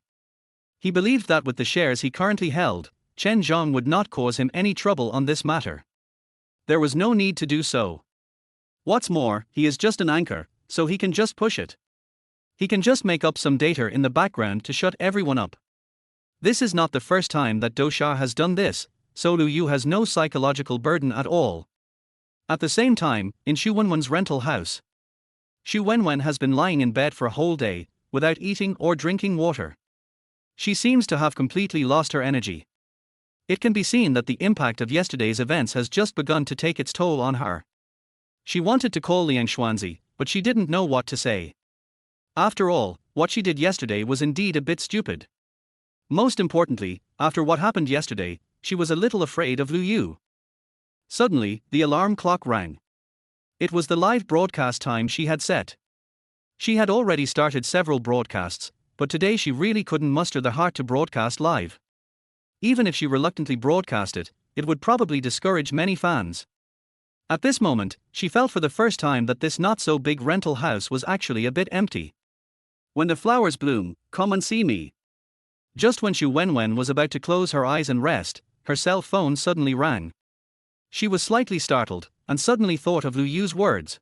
He believed that with the shares he currently held, Chen Zhang would not cause him any trouble on this matter. There was no need to do so. What's more, he is just an anchor, so he can just push it. He can just make up some data in the background to shut everyone up. This is not the first time that Dosha has done this, so Lu Yu has no psychological burden at all. At the same time, in Xu Wenwen's rental house, Xu Wenwen has been lying in bed for a whole day, without eating or drinking water. She seems to have completely lost her energy. It can be seen that the impact of yesterday's events has just begun to take its toll on her. She wanted to call Liang Xuanzi, but she didn't know what to say. After all, what she did yesterday was indeed a bit stupid. Most importantly, after what happened yesterday, she was a little afraid of Lu Yu. Suddenly, the alarm clock rang. It was the live broadcast time she had set. She had already started several broadcasts, but today she really couldn't muster the heart to broadcast live. Even if she reluctantly broadcast it, it would probably discourage many fans. At this moment, she felt for the first time that this not-so-big rental house was actually a bit empty. "When the flowers bloom, come and see me." Just when Xu Wenwen was about to close her eyes and rest, her cell phone suddenly rang. She was slightly startled, and suddenly thought of Lu Yu's words.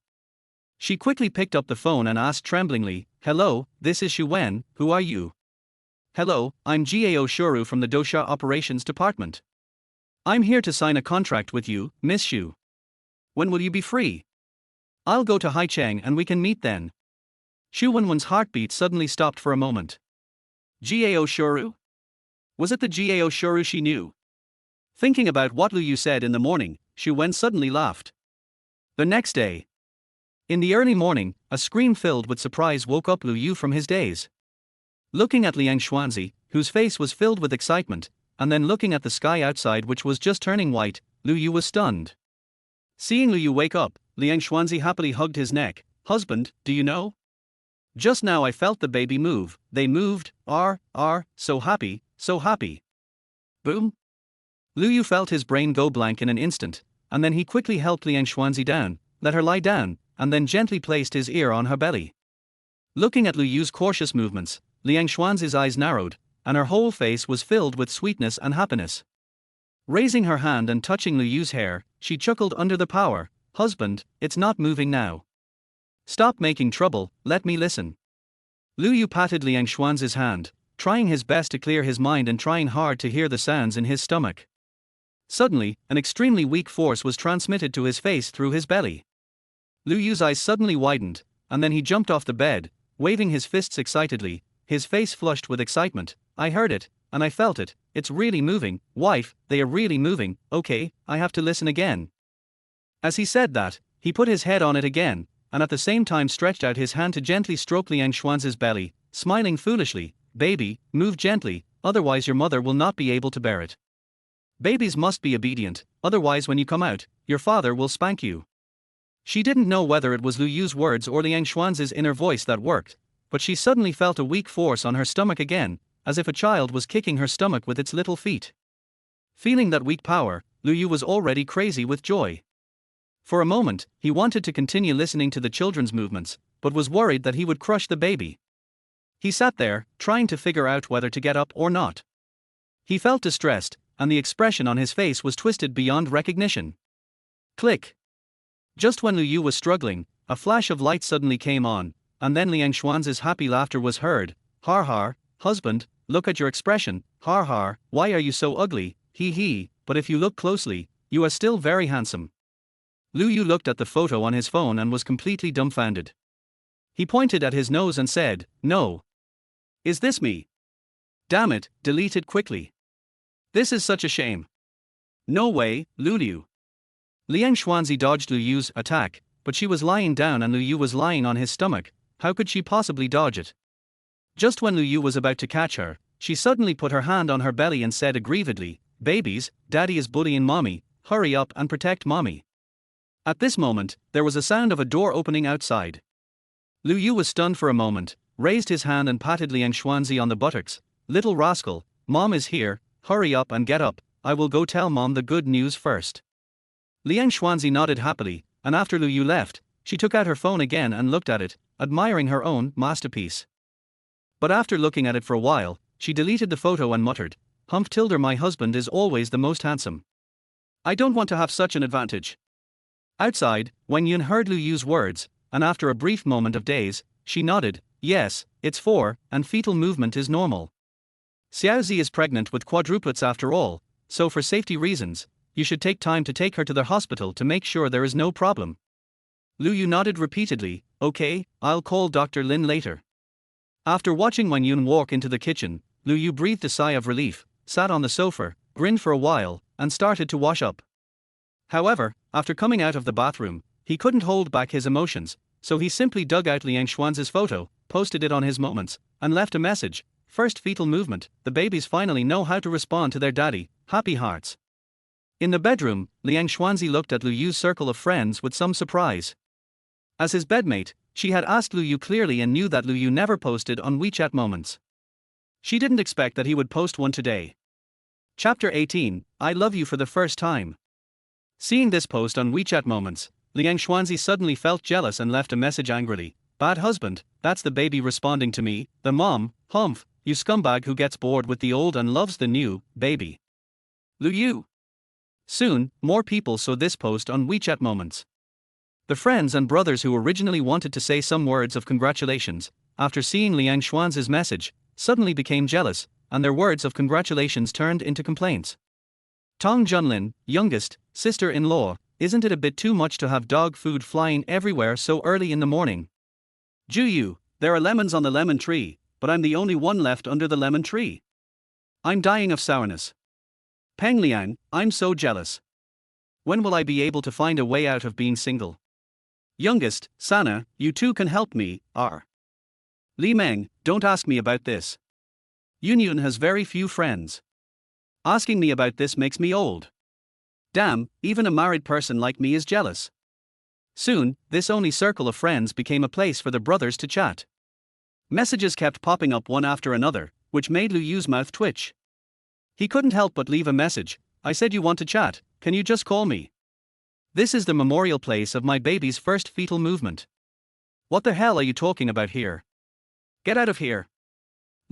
She quickly picked up the phone and asked tremblingly, "Hello, this is Xu Wen, who are you?" "Hello, I'm Gao Shuru from the Dosha Operations Department. I'm here to sign a contract with you, Miss Xu. When will you be free? I'll go to Haicheng and we can meet then." Xu Wenwen's heartbeat suddenly stopped for a moment. Gao Shuru? Was it the Gao Shuru she knew? Thinking about what Lu Yu said in the morning, Xu Wen suddenly laughed. The next day, in the early morning, a scream filled with surprise woke up Lu Yu from his daze. Looking at Liang Xuanzi, whose face was filled with excitement, and then looking at the sky outside which was just turning white, Lu Yu was stunned. Seeing Lu Yu wake up, Liang Xuanzi happily hugged his neck. "Husband, do you know? Just now I felt the baby move, they moved, so happy, so happy." Boom! Lu Yu felt his brain go blank in an instant, and then he quickly helped Liang Xuanzi down, let her lie down, and then gently placed his ear on her belly. Looking at Lu Yu's cautious movements, Liang Xuanzi's eyes narrowed, and her whole face was filled with sweetness and happiness. Raising her hand and touching Lu Yu's hair, she chuckled under the power. Husband, it's not moving now. Stop making trouble, let me listen. Lu Yu patted Liang Xuanzi's hand, trying his best to clear his mind and trying hard to hear the sounds in his stomach. Suddenly, an extremely weak force was transmitted to his face through his belly. Lu Yu's eyes suddenly widened, and then he jumped off the bed, waving his fists excitedly, his face flushed with excitement. I heard it, and I felt it, it's really moving, wife, they are really moving, okay, I have to listen again. As he said that, he put his head on it again, and at the same time stretched out his hand to gently stroke Liang Xuanzi's belly, smiling foolishly. Baby, move gently, otherwise your mother will not be able to bear it. Babies must be obedient, otherwise when you come out, your father will spank you. She didn't know whether it was Lu Yu's words or Liang Xuanzi's inner voice that worked, but she suddenly felt a weak force on her stomach again, as if a child was kicking her stomach with its little feet. Feeling that weak power, Lu Yu was already crazy with joy. For a moment, he wanted to continue listening to the children's movements, but was worried that he would crush the baby. He sat there, trying to figure out whether to get up or not. He felt distressed, and the expression on his face was twisted beyond recognition. Click. Just when Lu Yu was struggling, a flash of light suddenly came on, and then Liang Xuanzi's happy laughter was heard. Har har, husband, look at your expression, har har, why are you so ugly, he, but if you look closely, you are still very handsome. Lu Yu looked at the photo on his phone and was completely dumbfounded. He pointed at his nose and said, no. Is this me? Damn it, delete it quickly. This is such a shame. No way, Lu Yu. Liang Xuanzi dodged Lu Yu's attack, but she was lying down and Lu Yu was lying on his stomach. How could she possibly dodge it? Just when Lu Yu was about to catch her, she suddenly put her hand on her belly and said aggrievedly, babies, daddy is bullying mommy, hurry up and protect mommy. At this moment, there was a sound of a door opening outside. Lu Yu was stunned for a moment, raised his hand and patted Liang Xuanzi on the buttocks. Little rascal, mom is here, hurry up and get up, I will go tell mom the good news first. Liang Xuanzi nodded happily, and after Lu Yu left, she took out her phone again and looked at it, admiring her own masterpiece. But after looking at it for a while, she deleted the photo and muttered, Humph tilde my husband is always the most handsome. I don't want to have such an advantage. Outside, Wen Yun heard Lu Yu's words, and after a brief moment of daze, she nodded, yes, it's 4, and fetal movement is normal. Xiaozi is pregnant with quadruplets after all, so for safety reasons, you should take time to take her to the hospital to make sure there is no problem. Lu Yu nodded repeatedly, okay, I'll call Dr. Lin later. After watching Wen Yun walk into the kitchen, Lu Yu breathed a sigh of relief, sat on the sofa, grinned for a while, and started to wash up. However, after coming out of the bathroom, he couldn't hold back his emotions, so he simply dug out Liang Xuanzi's photo, posted it on his Moments, and left a message. First fetal movement, the babies finally know how to respond to their daddy, happy hearts. In the bedroom, Liang Xuanzi looked at Lu Yu's circle of friends with some surprise. As his bedmate, she had asked Lu Yu clearly and knew that Lu Yu never posted on WeChat Moments. She didn't expect that he would post one today. Chapter 18, I love you for the first time. Seeing this post on WeChat Moments, Liang Xuanzi suddenly felt jealous and left a message angrily. Bad husband, that's the baby responding to me, the mom, humph, you scumbag who gets bored with the old and loves the new, baby. Lu Yu. Soon, more people saw this post on WeChat Moments. The friends and brothers who originally wanted to say some words of congratulations, after seeing Liang Xuanzi's message, suddenly became jealous, and their words of congratulations turned into complaints. Tong Junlin, youngest, sister-in-law, isn't it a bit too much to have dog food flying everywhere so early in the morning? Ju Yu, there are lemons on the lemon tree, but I'm the only one left under the lemon tree. I'm dying of sourness. Peng Liang, I'm so jealous. When will I be able to find a way out of being single? Youngest, Sana, you too can help me, R. Li Meng, don't ask me about this. Yun Yun has very few friends. Asking me about this makes me old. Damn, even a married person like me is jealous. Soon, this only circle of friends became a place for the brothers to chat. Messages kept popping up one after another, which made Lu Yu's mouth twitch. He couldn't help but leave a message. I said you want to chat, can you just call me? This is the memorial place of my baby's first fetal movement. What the hell are you talking about here? Get out of here.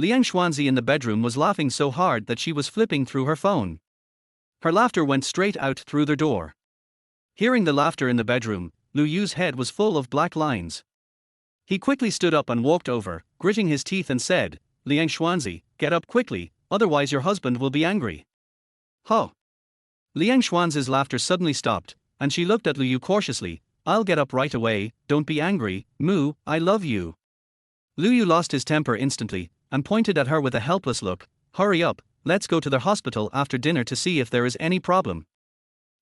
Liang Xuanzi in the bedroom was laughing so hard that she was flipping through her phone. Her laughter went straight out through the door. Hearing the laughter in the bedroom, Lu Yu's head was full of black lines. He quickly stood up and walked over, gritting his teeth and said, "Liang Xuanzi, get up quickly, otherwise your husband will be angry." Huh. Liang Xuanzi's laughter suddenly stopped, and she looked at Lu Yu cautiously. "I'll get up right away, don't be angry, Mu, I love you." Lu Yu lost his temper instantly, and pointed at her with a helpless look. "Hurry up, let's go to the hospital after dinner to see if there is any problem."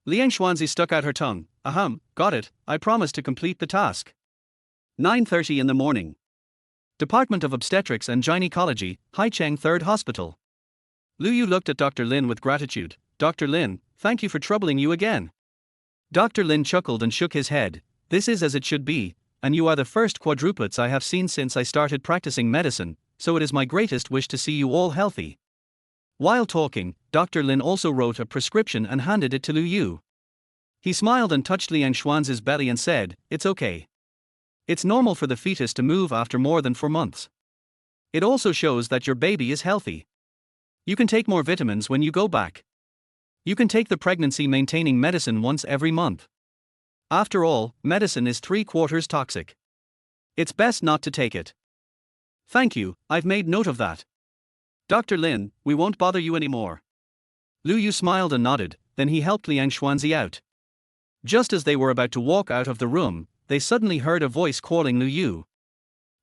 Liang Xuanzi stuck out her tongue. "Ahem, got it, I promise to complete the task." 9:30 in the morning. Department of Obstetrics and Gynecology, Haicheng 3rd Hospital. Lu Yu looked at Dr. Lin with gratitude. "Dr. Lin, thank you for troubling you again." Dr. Lin chuckled and shook his head. "This is as it should be, and you are the first quadruplets I have seen since I started practicing medicine, so it is my greatest wish to see you all healthy." While talking, Dr. Lin also wrote a prescription and handed it to Lu Yu. He smiled and touched Liang Xuanzi's belly and said, "It's okay. It's normal for the fetus to move after more than 4 months. It also shows that your baby is healthy. You can take more vitamins when you go back. You can take the pregnancy maintaining medicine once every month. After all, medicine is 3/4 toxic. It's best not to take it." "Thank you, I've made note of that. Dr. Lin, we won't bother you anymore." Lu Yu smiled and nodded, then he helped Liang Xuanzi out. Just as they were about to walk out of the room, they suddenly heard a voice calling Lu Yu.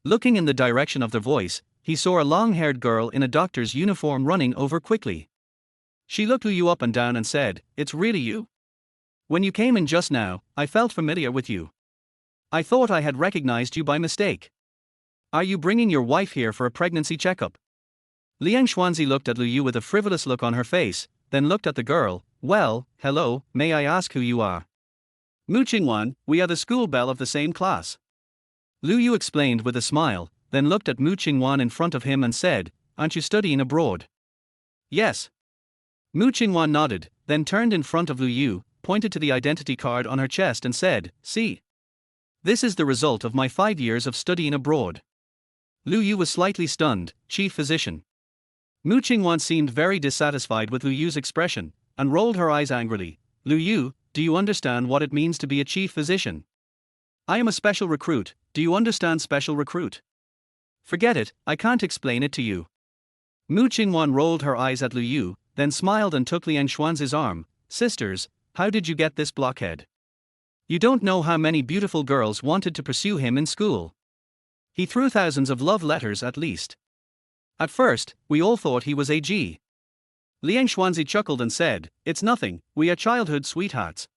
Looking in the direction of the voice, he saw a long-haired girl in a doctor's uniform running over quickly. She looked Lu Yu up and down and said, "It's really you? When you came in just now, I felt familiar with you. I thought I had recognized you by mistake. Are you bringing your wife here for a pregnancy checkup?" Liang Xuanzi looked at Lu Yu with a frivolous look on her face, then looked at the girl. "Well, hello, may I ask who you are?" "Mu Qingwan, we are the school belle of the same class." Lu Yu explained with a smile, then looked at Mu Qingwan in front of him and said, "Aren't you studying abroad?" "Yes." Mu Qingwan nodded, then turned in front of Lu Yu, pointed to the identity card on her chest and said, "See. This is the result of my 5 years of studying abroad." Lu Yu was slightly stunned. "Chief physician." Mu Qingwan seemed very dissatisfied with Lu Yu's expression, and rolled her eyes angrily. "Lu Yu, do you understand what it means to be a chief physician? I am a special recruit, do you understand special recruit? Forget it, I can't explain it to you." Mu Qingwan rolled her eyes at Lu Yu, then smiled and took Liang Xuanzi's arm. "Sisters, how did you get this blockhead? You don't know how many beautiful girls wanted to pursue him in school. He threw thousands of love letters at least. At first, we all thought he was AG." Liang Xuanzi chuckled and said, "It's nothing, we are childhood sweethearts."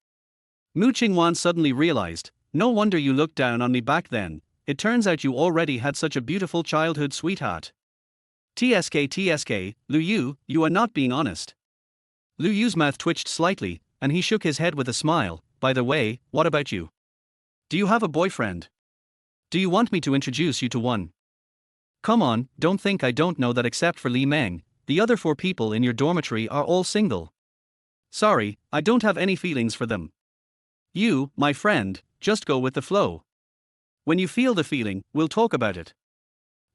Mu Qingwan suddenly realized, "No wonder you looked down on me back then, it turns out you already had such a beautiful childhood sweetheart. TSK, Lu Yu, you are not being honest." Lu Yu's mouth twitched slightly, and he shook his head with a smile. "By the way, what about you? Do you have a boyfriend? Do you want me to introduce you to one? Come on, don't think I don't know that except for Li Meng, the other 4 people in your dormitory are all single. Sorry, I don't have any feelings for them. You, my friend, just go with the flow. When you feel the feeling, we'll talk about it."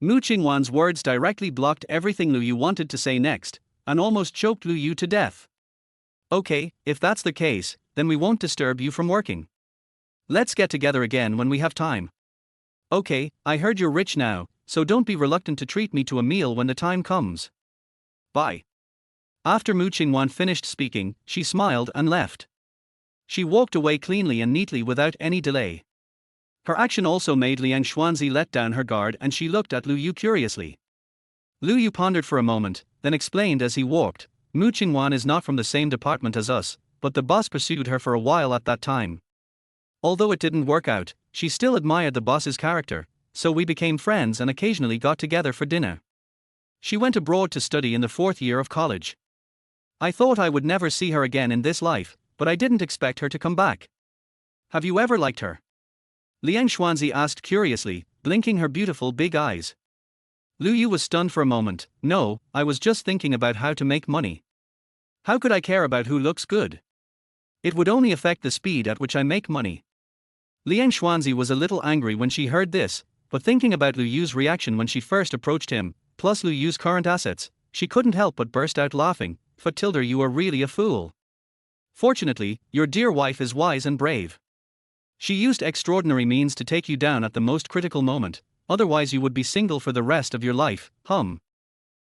Mu Qingwan's words directly blocked everything Lu Yu wanted to say next, and almost choked Lu Yu to death. "Okay, if that's the case, then we won't disturb you from working. Let's get together again when we have time. Okay, I heard you're rich now, so don't be reluctant to treat me to a meal when the time comes. Bye." After Mu Qingwan finished speaking, she smiled and left. She walked away cleanly and neatly without any delay. Her action also made Liang Xuanzi let down her guard and she looked at Lu Yu curiously. Lu Yu pondered for a moment, then explained as he walked, "Mu Qingwan is not from the same department as us, but the boss pursued her for a while at that time. Although it didn't work out, she still admired the boss's character, so we became friends and occasionally got together for dinner. She went abroad to study in the 4th year of college. I thought I would never see her again in this life, but I didn't expect her to come back. Have you ever liked her?" Liang Xuanzi asked curiously, blinking her beautiful big eyes. Lu Yu was stunned for a moment. "No, I was just thinking about how to make money. How could I care about who looks good? It would only affect the speed at which I make money." Liang Xuanzi was a little angry when she heard this, but thinking about Lu Yu's reaction when she first approached him, plus Lu Yu's current assets, she couldn't help but burst out laughing. Fatilda, you are really a fool. Fortunately, your dear wife is wise and brave. She used extraordinary means to take you down at the most critical moment, otherwise you would be single for the rest of your life.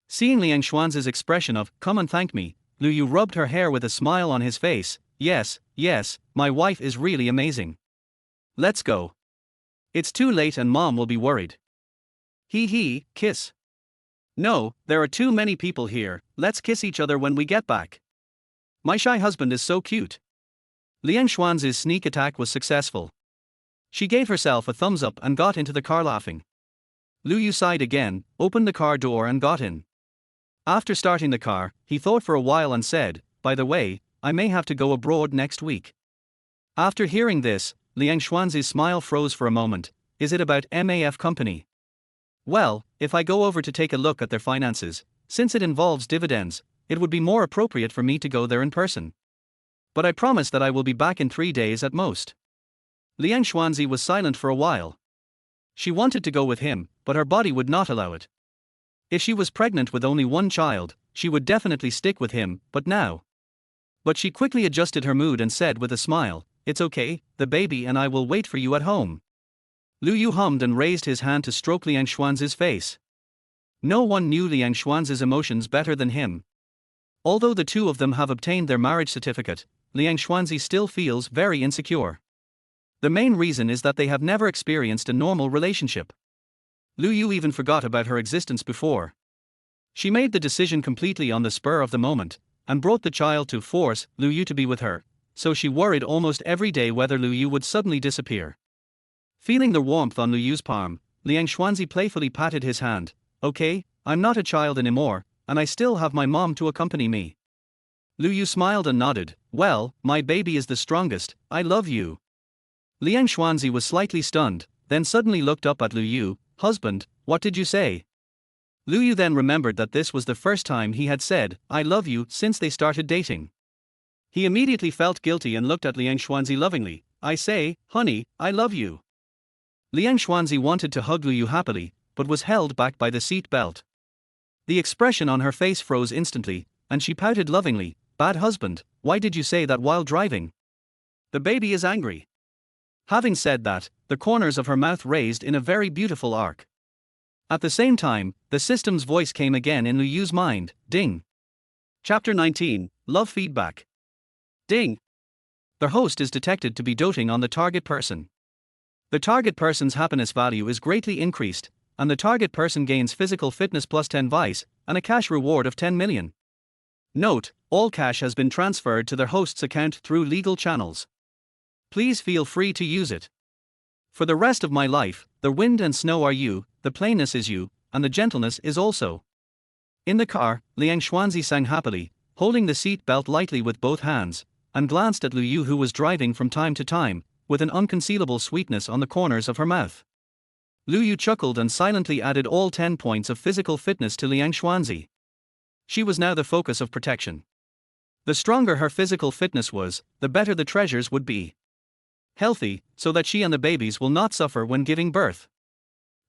Seeing Liang Xuanzi's expression of, come and thank me, Lu Yu rubbed her hair with a smile on his face. Yes, my wife is really amazing. Let's go. It's too late and mom will be worried. Kiss. No, there are too many people here, let's kiss each other when we get back. My shy husband is so cute. Liang Xuanzi's sneak attack was successful. She gave herself a thumbs up and got into the car laughing. Lu Yu sighed again, opened the car door and got in. After starting the car, he thought for a while and said, by the way, I may have to go abroad next week. After hearing this, Liang Xuanzi's smile froze for a moment. Is it about MAF company? Well, if I go over to take a look at their finances, since it involves dividends, it would be more appropriate for me to go there in person. But I promise that I will be back in 3 days at most. Liang Xuanzi was silent for a while. She wanted to go with him, but her body would not allow it. If she was pregnant with only one child, she would definitely stick with him, but now. But she quickly adjusted her mood and said with a smile, it's okay, the baby and I will wait for you at home. Lu Yu hummed and raised his hand to stroke Liang Xuanzi's face. No one knew Liang Xuanzi's emotions better than him. Although the two of them have obtained their marriage certificate, Liang Xuanzi still feels very insecure. The main reason is that they have never experienced a normal relationship. Lu Yu even forgot about her existence before. She made the decision completely on the spur of the moment, and brought the child to force Lu Yu to be with her, so she worried almost every day whether Lu Yu would suddenly disappear. Feeling the warmth on Lu Yu's palm, Liang Xuanzi playfully patted his hand. Okay, I'm not a child anymore, and I still have my mom to accompany me. Lu Yu smiled and nodded. Well, my baby is the strongest, I love you. Liang Xuanzi was slightly stunned, then suddenly looked up at Lu Yu. Husband, what did you say? Lu Yu then remembered that this was the first time he had said, I love you, since they started dating. He immediately felt guilty and looked at Liang Xuanzi lovingly. I say, honey, I love you. Liang Xuanzi wanted to hug Lu Yu happily, but was held back by the seat belt. The expression on her face froze instantly, and she pouted lovingly. Bad husband, why did you say that while driving? The baby is angry. Having said that, the corners of her mouth raised in a very beautiful arc. At the same time, the system's voice came again in Lu Yu's mind. Ding. Chapter 19, Love Feedback. Ding. The host is detected to be doting on the target person. The target person's happiness value is greatly increased, and the target person gains physical fitness plus 10 vice, and a cash reward of 10 million. Note, all cash has been transferred to their host's account through legal channels. Please feel free to use it. For the rest of my life, the wind and snow are you, the plainness is you, and the gentleness is also. In the car, Liang Xuanzi sang happily, holding the seat belt lightly with both hands, and glanced at Lu Yu who was driving from time to time, with an unconcealable sweetness on the corners of her mouth. Lu Yu chuckled and silently added all 10 points of physical fitness to Liang Xuanzi. She was now the focus of protection. The stronger her physical fitness was, the better the treasures would be. Healthy, so that she and the babies will not suffer when giving birth.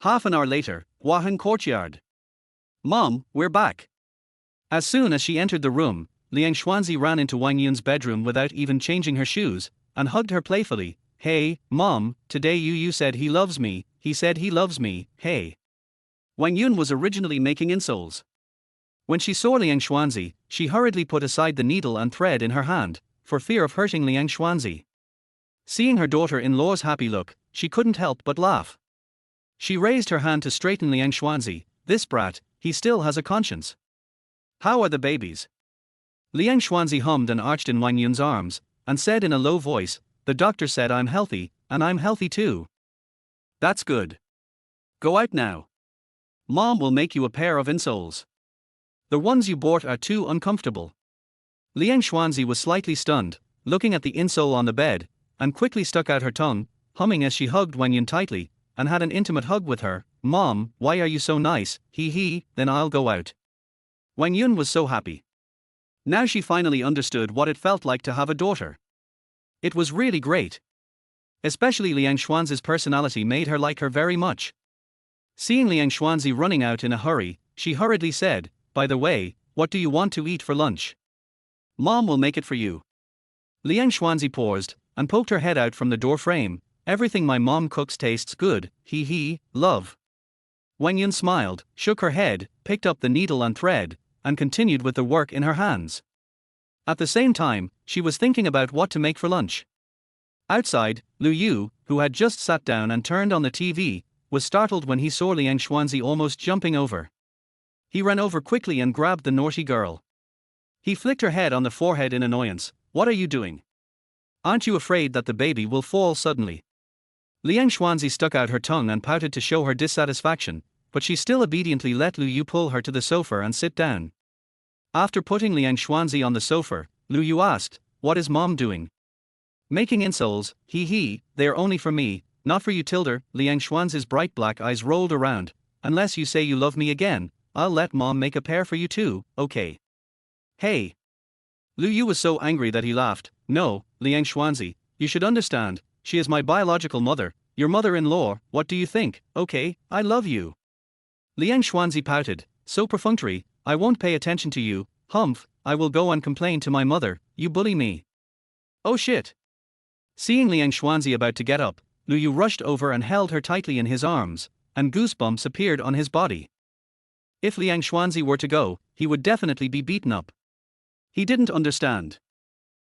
Half an hour later, Huahan Courtyard. Mom, we're back. As soon as she entered the room, Liang Xuanzi ran into Wang Yun's bedroom without even changing her shoes, and hugged her playfully. Hey, Mom, today Yu said he loves me, he said he loves me, hey. Wang Yun was originally making insoles. When she saw Liang Xuanzi, she hurriedly put aside the needle and thread in her hand, for fear of hurting Liang Xuanzi. Seeing her daughter-in-law's happy look, she couldn't help but laugh. She raised her hand to straighten Liang Xuanzi. This brat, he still has a conscience. How are the babies? Liang Xuanzi hummed and arched in Wang Yun's arms, and said in a low voice, the doctor said I'm healthy, and I'm healthy too. That's good. Go out now. Mom will make you a pair of insoles. The ones you bought are too uncomfortable. Liang Xuanzi was slightly stunned, looking at the insole on the bed, and quickly stuck out her tongue, humming as she hugged Wang Yun tightly, and had an intimate hug with her. Mom, why are you so nice? Then I'll go out. Wang Yun was so happy. Now she finally understood what it felt like to have a daughter. It was really great. Especially Liang Xuanzi's personality made her like her very much. Seeing Liang Xuanzi running out in a hurry, she hurriedly said, "By the way, what do you want to eat for lunch? Mom will make it for you." Liang Xuanzi paused, and poked her head out from the door frame. "Everything my mom cooks tastes good, love." Wang Yun smiled, shook her head, picked up the needle and thread, and continued with the work in her hands. At the same time, she was thinking about what to make for lunch. Outside, Lu Yu, who had just sat down and turned on the TV, was startled when he saw Liang Xuanzi almost jumping over. He ran over quickly and grabbed the naughty girl. He flicked her head on the forehead in annoyance. "What are you doing? Aren't you afraid that the baby will fall suddenly?" Liang Xuanzi stuck out her tongue and pouted to show her dissatisfaction, but she still obediently let Lu Yu pull her to the sofa and sit down. After putting Liang Xuanzi on the sofa, Lu Yu asked, "What is mom doing?" "Making insoles, they are only for me, not for you Tilder." Liang Xuanzi's bright black eyes rolled around. "Unless you say you love me again, I'll let mom make a pair for you too, okay?" "Hey!" Lu Yu was so angry that he laughed. "No, Liang Xuanzi, you should understand, she is my biological mother, your mother-in-law. What do you think? Okay, I love you." Liang Xuanzi pouted, "So perfunctory, I won't pay attention to you, humph, I will go and complain to my mother, you bully me." "Oh shit." Seeing Liang Xuanzi about to get up, Lu Yu rushed over and held her tightly in his arms, and goosebumps appeared on his body. If Liang Xuanzi were to go, he would definitely be beaten up. He didn't understand.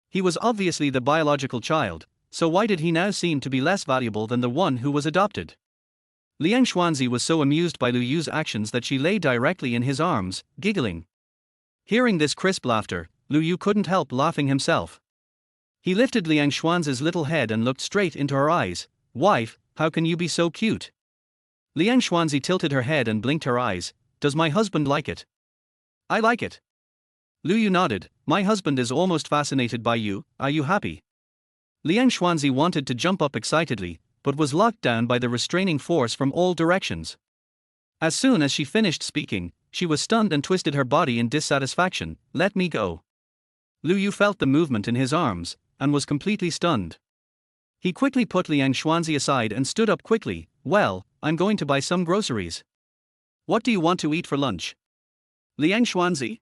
He was obviously the biological child, so why did he now seem to be less valuable than the one who was adopted? Liang Xuanzi was so amused by Lu Yu's actions that she lay directly in his arms, giggling. Hearing this crisp laughter, Lu Yu couldn't help laughing himself. He lifted Liang Xuanzi's little head and looked straight into her eyes. "Wife, how can you be so cute?" Liang Xuanzi tilted her head and blinked her eyes. "Does my husband like it?" "I like it." Lu Yu nodded. "My husband is almost fascinated by you, are you happy?" Liang Xuanzi wanted to jump up excitedly, but was locked down by the restraining force from all directions. As soon as she finished speaking, she was stunned and twisted her body in dissatisfaction. "Let me go." Lu Yu felt the movement in his arms, and was completely stunned. He quickly put Liang Xuanzi aside and stood up quickly. "Well, I'm going to buy some groceries. What do you want to eat for lunch?" "Liang Xuanzi?"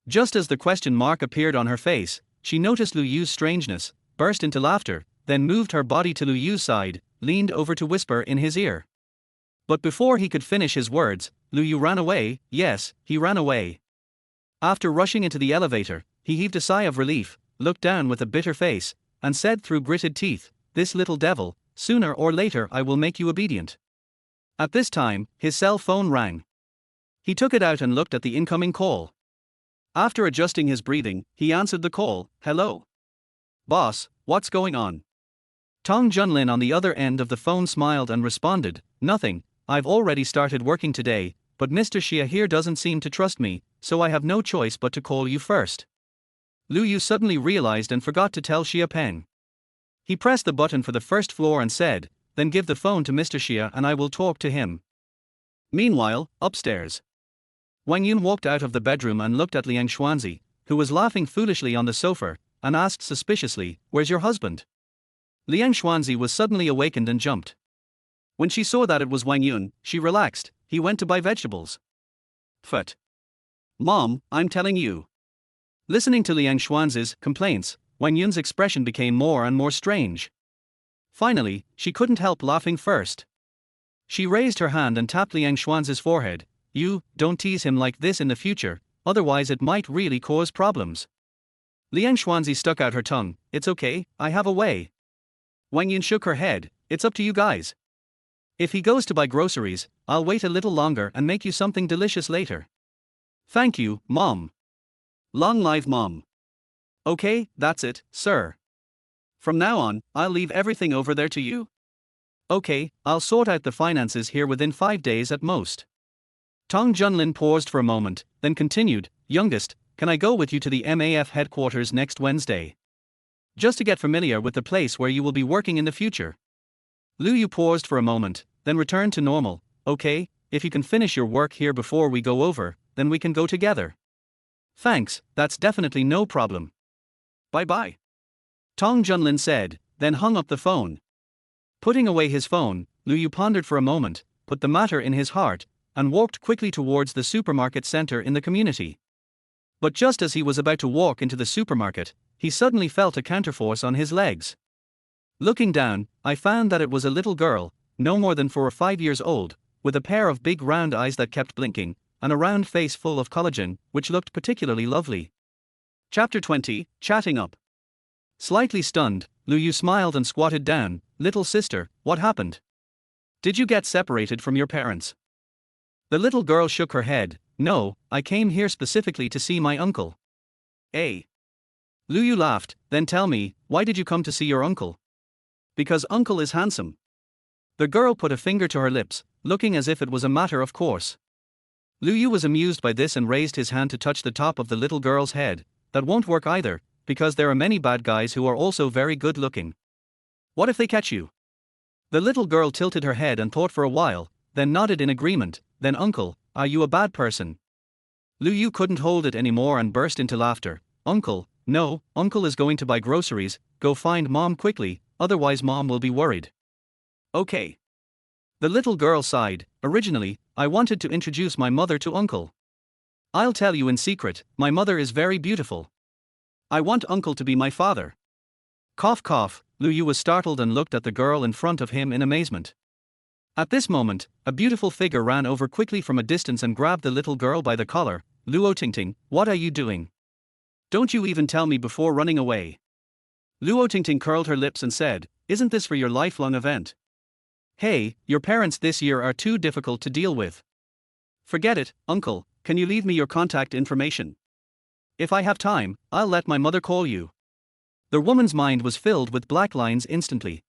Just as the question mark appeared on her face, she noticed Lu Yu's strangeness, burst into laughter, then moved her body to Lu Yu's side, leaned over to whisper in his ear. But before he could finish his words, Lu Yu ran away. Yes, he ran away. After rushing into the elevator, he heaved a sigh of relief, looked down with a bitter face, and said through gritted teeth, "This little devil, sooner or later I will make you obedient." At this time, his cell phone rang. He took it out and looked at the incoming call. After adjusting his breathing, he answered the call. "Hello? Boss, what's going on?" Tong Junlin on the other end of the phone smiled and responded, "Nothing, I've already started working today, but Mr. Xia here doesn't seem to trust me, so I have no choice but to call you first." Lu Yu suddenly realized and forgot to tell Xia Peng. He pressed the button for the first floor and said, "Then give the phone to Mr. Xia and I will talk to him." Meanwhile, upstairs, Wang Yun walked out of the bedroom and looked at Liang Xuanzi, who was laughing foolishly on the sofa, and asked suspiciously, "Where's your husband?" Liang Xuanzi was suddenly awakened and jumped. When she saw that it was Wang Yun, she relaxed. "He went to buy vegetables." "Phut. Mom, I'm telling you." Listening to Liang Xuanzi's complaints, Wang Yun's expression became more and more strange. Finally, she couldn't help laughing first. She raised her hand and tapped Liang Xuanzi's forehead. "You, don't tease him like this in the future, otherwise it might really cause problems." Liang Xuanzi stuck out her tongue. "It's okay, I have a way." Wang Yun shook her head. "It's up to you guys. If he goes to buy groceries, I'll wait a little longer and make you something delicious later." "Thank you, Mom. Long live Mom." "Okay, that's it, sir. From now on, I'll leave everything over there to you." "Okay, I'll sort out the finances here within 5 days at most." Tong Junlin paused for a moment, then continued, "Youngest, can I go with you to the MAF headquarters next Wednesday? Just to get familiar with the place where you will be working in the future." Lu Yu paused for a moment, then returned to normal. "Okay, if you can finish your work here before we go over, then we can go together." "Thanks, that's definitely no problem. Bye-bye." Tong Junlin said, then hung up the phone. Putting away his phone, Lu Yu pondered for a moment, put the matter in his heart, and walked quickly towards the supermarket center in the community. But just as he was about to walk into the supermarket, he suddenly felt a counterforce on his legs. Looking down, I found that it was a little girl, no more than 4 or 5 years old, with a pair of big round eyes that kept blinking, and a round face full of collagen, which looked particularly lovely. Chapter 20, Chatting Up. Slightly stunned, Luyu smiled and squatted down. Little sister, what happened? Did you get separated from your parents? The little girl shook her head. No, I came here specifically to see my uncle. Eh? Luyu laughed. Then tell me, why did you come to see your uncle? Because uncle is handsome. The girl put a finger to her lips, looking as if it was a matter of course. Luyu was amused by this and raised his hand to touch the top of the little girl's head. That won't work either, because there are many bad guys who are also very good looking. What if they catch you? The little girl tilted her head and thought for a while, then nodded in agreement. Then uncle, are you a bad person? Luyu couldn't hold it anymore and burst into laughter. Uncle, no, uncle is going to buy groceries. Go find mom quickly, otherwise mom will be worried. Okay. The little girl sighed. Originally, I wanted to introduce my mother to uncle. I'll tell you in secret, my mother is very beautiful. I want uncle to be my father. Cough cough, Luyu was startled and looked at the girl in front of him in amazement. At this moment, a beautiful figure ran over quickly from a distance and grabbed the little girl by the collar. Luo Tingting, what are you doing? Don't you even tell me before running away. Luo Tingting curled her lips and said, isn't this for your lifelong event? Hey, your parents this year are too difficult to deal with. Forget it, uncle, can you leave me your contact information? If I have time, I'll let my mother call you. The woman's mind was filled with black lines instantly.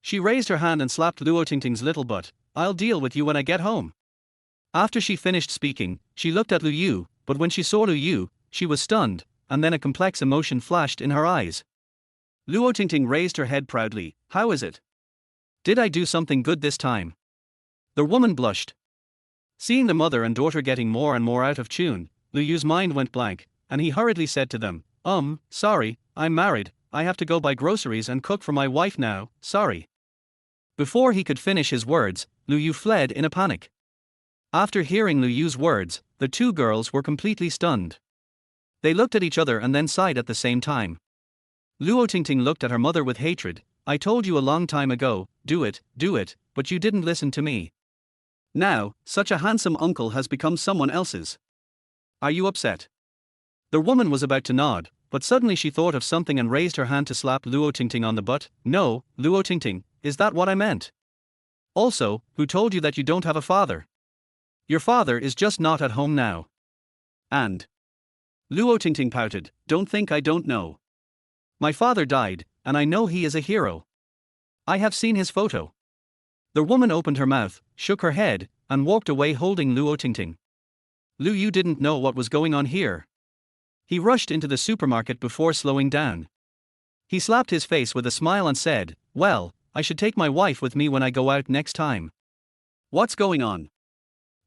She raised her hand and slapped Luo Tingting's little butt. I'll deal with you when I get home. After she finished speaking, she looked at Luyu, but when she saw Luyu, she was stunned, and then a complex emotion flashed in her eyes. Luo Tingting raised her head proudly. How is it? Did I do something good this time? The woman blushed. Seeing the mother and daughter getting more and more out of tune, Luyu's mind went blank, and he hurriedly said to them, sorry, I'm married, I have to go buy groceries and cook for my wife now, sorry. Before he could finish his words, Luyu fled in a panic. After hearing Luyu's words, the two girls were completely stunned. They looked at each other and then sighed at the same time. Luo Tingting looked at her mother with hatred. I told you a long time ago, do it, but you didn't listen to me. Now, such a handsome uncle has become someone else's. Are you upset? The woman was about to nod, but suddenly she thought of something and raised her hand to slap Luo Tingting on the butt. No, Luo Tingting, is that what I meant? Also, who told you that you don't have a father? Your father is just not at home now. And Luo Tingting pouted, don't think I don't know. My father died, and I know he is a hero. I have seen his photo. The woman opened her mouth, shook her head, and walked away holding Luo Tingting. Luyu didn't know what was going on here. He rushed into the supermarket before slowing down. He slapped his face with a smile and said, well, I should take my wife with me when I go out next time. What's going on?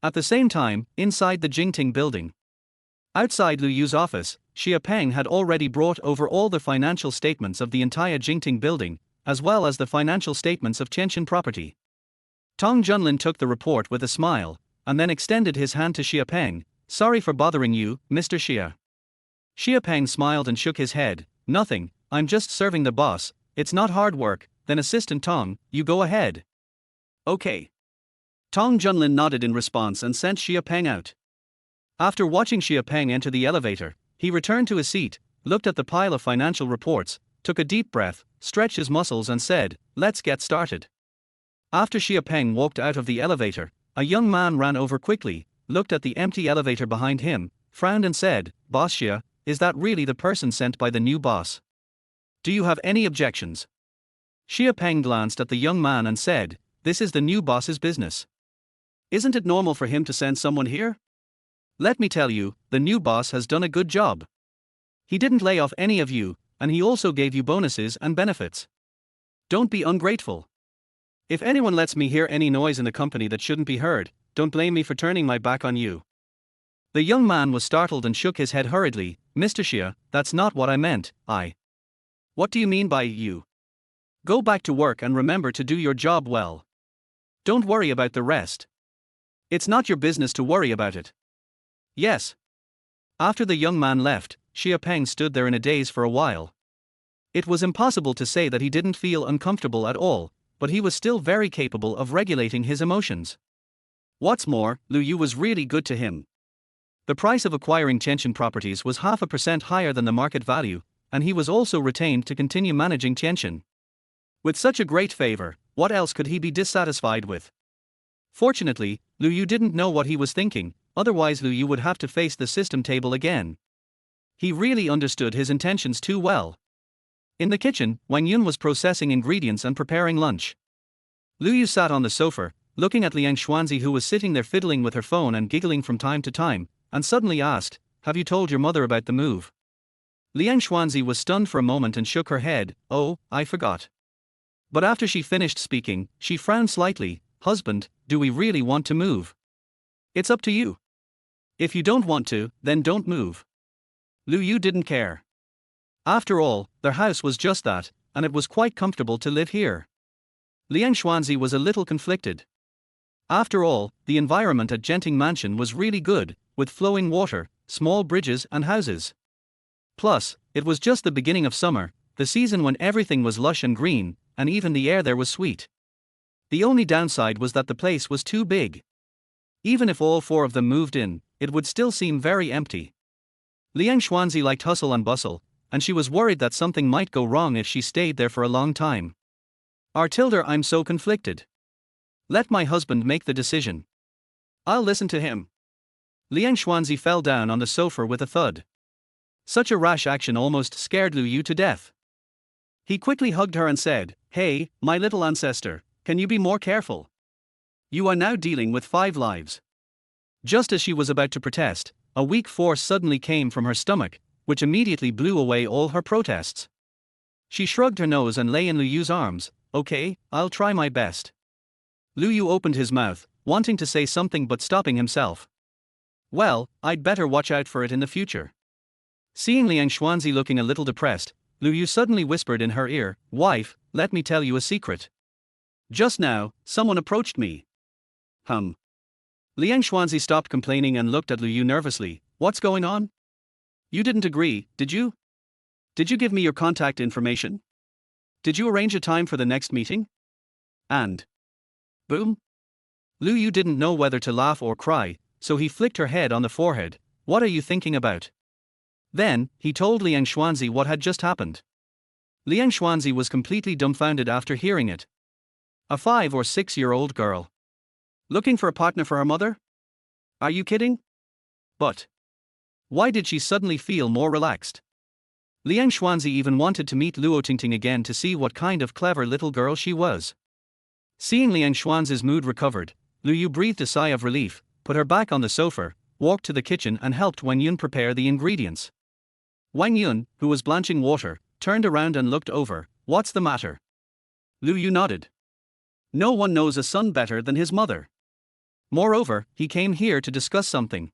At the same time, inside the Jingting building. Outside Luyu's office, Xia Peng had already brought over all the financial statements of the entire Jingting building, as well as the financial statements of Qianxin property. Tong Junlin took the report with a smile, and then extended his hand to Xia Peng. Sorry for bothering you, Mr. Xia. Xia Peng smiled and shook his head. Nothing, I'm just serving the boss, it's not hard work. Then Assistant Tong, you go ahead. Okay. Tong Junlin nodded in response and sent Xia Peng out. After watching Xia Peng enter the elevator, he returned to his seat, looked at the pile of financial reports, took a deep breath, stretched his muscles and said, let's get started. After Xia Peng walked out of the elevator, a young man ran over quickly, looked at the empty elevator behind him, frowned and said, Boss Xia, is that really the person sent by the new boss? Do you have any objections? Xia Peng glanced at the young man and said, this is the new boss's business. Isn't it normal for him to send someone here? Let me tell you, the new boss has done a good job. He didn't lay off any of you, and he also gave you bonuses and benefits. Don't be ungrateful. If anyone lets me hear any noise in the company that shouldn't be heard, don't blame me for turning my back on you. The young man was startled and shook his head hurriedly. Mr. Xia, that's not what I meant, What do you mean by you? Go back to work and remember to do your job well. Don't worry about the rest. It's not your business to worry about it. Yes. After the young man left, Xia Peng stood there in a daze for a while. It was impossible to say that he didn't feel uncomfortable at all, but he was still very capable of regulating his emotions. What's more, Lu Yu was really good to him. The price of acquiring Tianqin properties was 0.5% higher than the market value, and he was also retained to continue managing Tianqin. With such a great favor, what else could he be dissatisfied with? Fortunately, Lu Yu didn't know what he was thinking, otherwise Lu Yu would have to face the system table again. He really understood his intentions too well. In the kitchen, Wang Yun was processing ingredients and preparing lunch. Lu Yu sat on the sofa, looking at Liang Xuanzi, who was sitting there fiddling with her phone and giggling from time to time, and suddenly asked, "Have you told your mother about the move?" Liang Xuanzi was stunned for a moment and shook her head. "Oh, I forgot." But after she finished speaking, she frowned slightly. "Husband, do we really want to move? It's up to you. If you don't want to, then don't move." Lu Yu didn't care. After all, their house was just that, and it was quite comfortable to live here. Liang Xuanzi was a little conflicted. After all, the environment at Genting Mansion was really good, with flowing water, small bridges and houses. Plus, it was just the beginning of summer, the season when everything was lush and green, and even the air there was sweet. The only downside was that the place was too big. Even if all four of them moved in, it would still seem very empty. Liang Xuanzi liked hustle and bustle, and she was worried that something might go wrong if she stayed there for a long time. I'm so conflicted. Let my husband make the decision. I'll listen to him." Liang Xuanzi fell down on the sofa with a thud. Such a rash action almost scared Lu Yu to death. He quickly hugged her and said, "Hey, my little ancestor, can you be more careful? You are now dealing with 5 lives." Just as she was about to protest, a weak force suddenly came from her stomach, which immediately blew away all her protests. She shrugged her nose and lay in Lu Yu's arms. "Okay, I'll try my best." Lu Yu opened his mouth, wanting to say something but stopping himself. "Well, I'd better watch out for it in the future." Seeing Liang Xuanzi looking a little depressed, Lu Yu suddenly whispered in her ear, "Wife, let me tell you a secret. Just now, someone approached me." Liang Xuanzi stopped complaining and looked at Lu Yu nervously. "What's going on? You didn't agree, did you? Did you give me your contact information? Did you arrange a time for the next meeting?" And boom! Lu Yu didn't know whether to laugh or cry, so he flicked her head on the forehead. "What are you thinking about?" Then, he told Liang Xuanzi what had just happened. Liang Xuanzi was completely dumbfounded after hearing it. A 5 or 6-year-old girl looking for a partner for her mother? Are you kidding? But why did she suddenly feel more relaxed? Liang Xuanzi even wanted to meet Luo Tingting again to see what kind of clever little girl she was. Seeing Liang Xuanzi's mood recovered, Lu Yu breathed a sigh of relief, put her back on the sofa, walked to the kitchen and helped Wang Yun prepare the ingredients. Wang Yun, who was blanching water, turned around and looked over. "What's the matter?" Lu Yu nodded. No one knows a son better than his mother. Moreover, he came here to discuss something.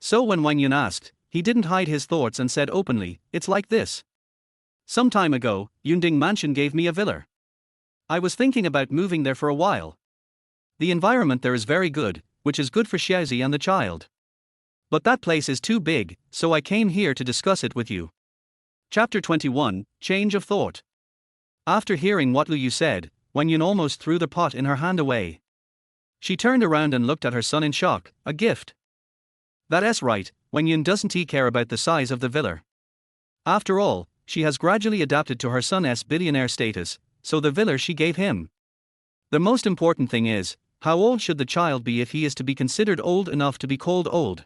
So when Wang Yun asked, he didn't hide his thoughts and said openly, "It's like this. Some time ago, Yunding Mansion gave me a villa. I was thinking about moving there for a while. The environment there is very good, which is good for Xiaozi and the child. But that place is too big, so I came here to discuss it with you." Chapter 21, Change of Thought. After hearing what Lu Yu said, Wang Yun almost threw the pot in her hand away. She turned around and looked at her son in shock. "A gift? That's right, Wang Yun doesn't care about the size of the villa. After all, she has gradually adapted to her son's billionaire status, so the villa she gave him. The most important thing is, how old should the child be if he is to be considered old enough to be called old?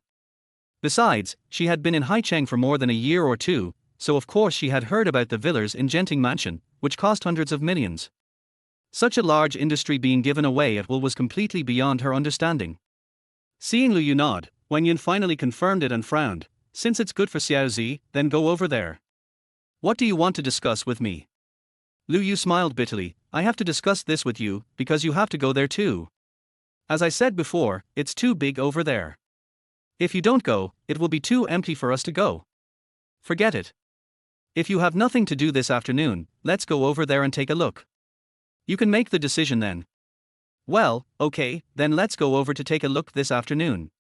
Besides, she had been in Haicheng for more than a year or two, so of course she had heard about the villas in Genting Mansion, which cost hundreds of millions. Such a large industry being given away at will was completely beyond her understanding. Seeing Lu Yu nod, Wang Yun finally confirmed it and frowned. "Since it's good for Xiaozi, then go over there. What do you want to discuss with me?" Lu Yu smiled bitterly. "I have to discuss this with you, because you have to go there too. As I said before, it's too big over there. If you don't go, it will be too empty for us to go. Forget it. If you have nothing to do this afternoon, let's go over there and take a look. You can make the decision then." Well, okay, then let's go over to take a look this afternoon.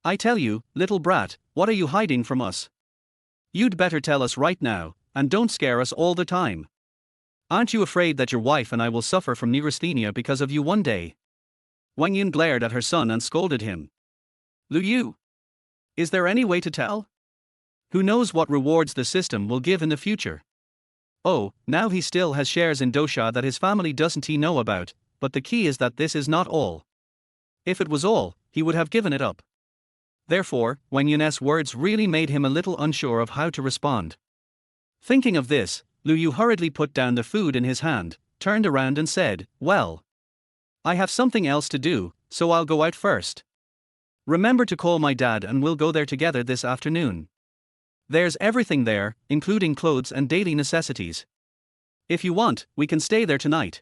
I tell you, little brat, what are you hiding from us? You'd better tell us right now, and don't scare us all the time. Aren't you afraid that your wife and I will suffer from neurasthenia because of you one day? Wang Yun glared at her son and scolded him. Lu Yu, is there any way to tell? Who knows what rewards the system will give in the future? Oh, now he still has shares in Dosha that his family doesn't know about, but the key is that this is not all. If it was all, he would have given it up. Therefore, Wang Yun's words really made him a little unsure of how to respond. Thinking of this, Lu Yu hurriedly put down the food in his hand, turned around and said, well, I have something else to do, so I'll go out first. Remember to call my dad and we'll go there together this afternoon. There's everything there, including clothes and daily necessities. If you want, we can stay there tonight.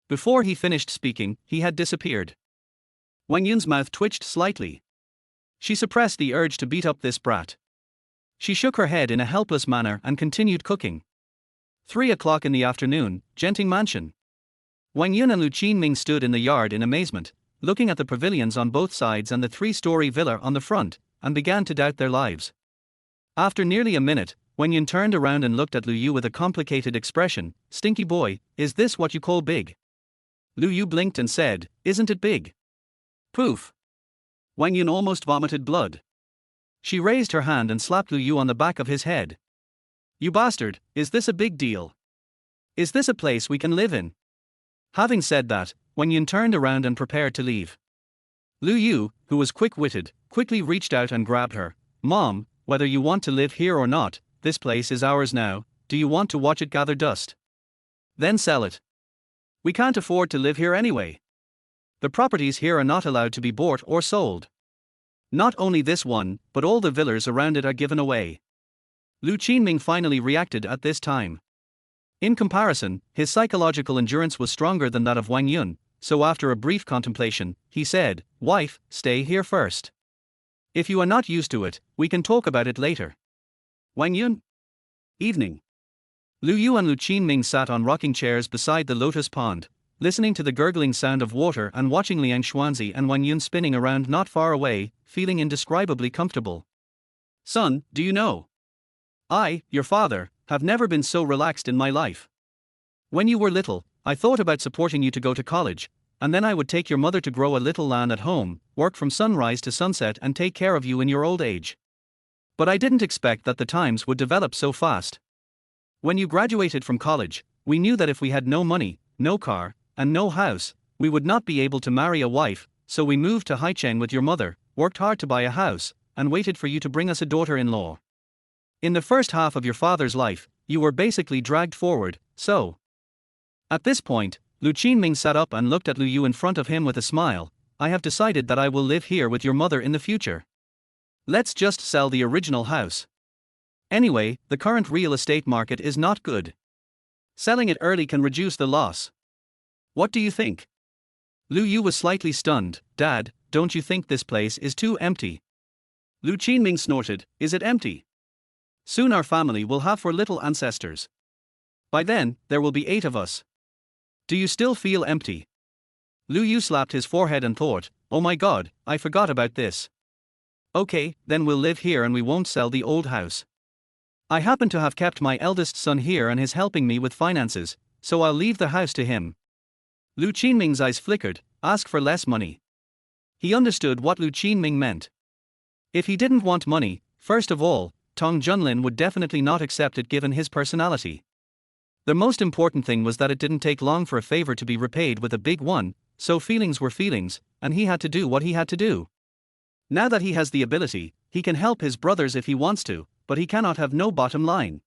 Before he finished speaking, he had disappeared. Wang Yun's mouth twitched slightly. She suppressed the urge to beat up this brat. She shook her head in a helpless manner and continued cooking. 3 o'clock in the afternoon, Genting Mansion. Wang Yun and Lu Qinming stood in the yard in amazement, looking at the pavilions on both sides and the 3-story villa on the front, and began to doubt their lives. After nearly a minute, Wang Yun turned around and looked at Lu Yu with a complicated expression. Stinky boy, is this what you call big? Lu Yu blinked and said, isn't it big? Poof. Wang Yun almost vomited blood. She raised her hand and slapped Lu Yu on the back of his head. You bastard, is this a big deal? Is this a place we can live in? Having said that, Wang Yun turned around and prepared to leave. Lu Yu, who was quick-witted, quickly reached out and grabbed her. Mom, whether you want to live here or not, this place is ours now. Do you want to watch it gather dust? Then sell it. We can't afford to live here anyway. The properties here are not allowed to be bought or sold. Not only this one, but all the villas around it are given away. Lu Qinming finally reacted at this time. In comparison, his psychological endurance was stronger than that of Wang Yun, so after a brief contemplation, he said, wife, stay here first. If you are not used to it, we can talk about it later. Wang Yun. Evening. Lu Yu and Lu Qinming sat on rocking chairs beside the lotus pond, listening to the gurgling sound of water and watching Liang Xuanzi and Wang Yun spinning around not far away, feeling indescribably comfortable. Son, do you know? I, your father, have never been so relaxed in my life. When you were little, I thought about supporting you to go to college, and then I would take your mother to grow a little land at home, work from sunrise to sunset and take care of you in your old age. But I didn't expect that the times would develop so fast. When you graduated from college, we knew that if we had no money, no car, and no house, we would not be able to marry a wife, so we moved to Haicheng with your mother, worked hard to buy a house, and waited for you to bring us a daughter-in-law. In the first half of your father's life, you were basically dragged forward, so. At this point, Lu Qinming sat up and looked at Lu Yu in front of him with a smile. I have decided that I will live here with your mother in the future. Let's just sell the original house. Anyway, the current real estate market is not good. Selling it early can reduce the loss. What do you think? Lu Yu was slightly stunned. Dad, don't you think this place is too empty? Lu Qinming snorted, is it empty? Soon our family will have 4 little ancestors. By then, there will be 8 of us. Do you still feel empty? Lu Yu slapped his forehead and thought, oh my god, I forgot about this. Okay, then we'll live here and we won't sell the old house. I happen to have kept my eldest son here and he's helping me with finances, so I'll leave the house to him. Lu Qinming's eyes flickered, ask for less money. He understood what Lu Qinming meant. If he didn't want money, first of all, Tong Junlin would definitely not accept it given his personality. The most important thing was that it didn't take long for a favor to be repaid with a big one, so feelings were feelings, and he had to do what he had to do. Now that he has the ability, he can help his brothers if he wants to, but he cannot have no bottom line.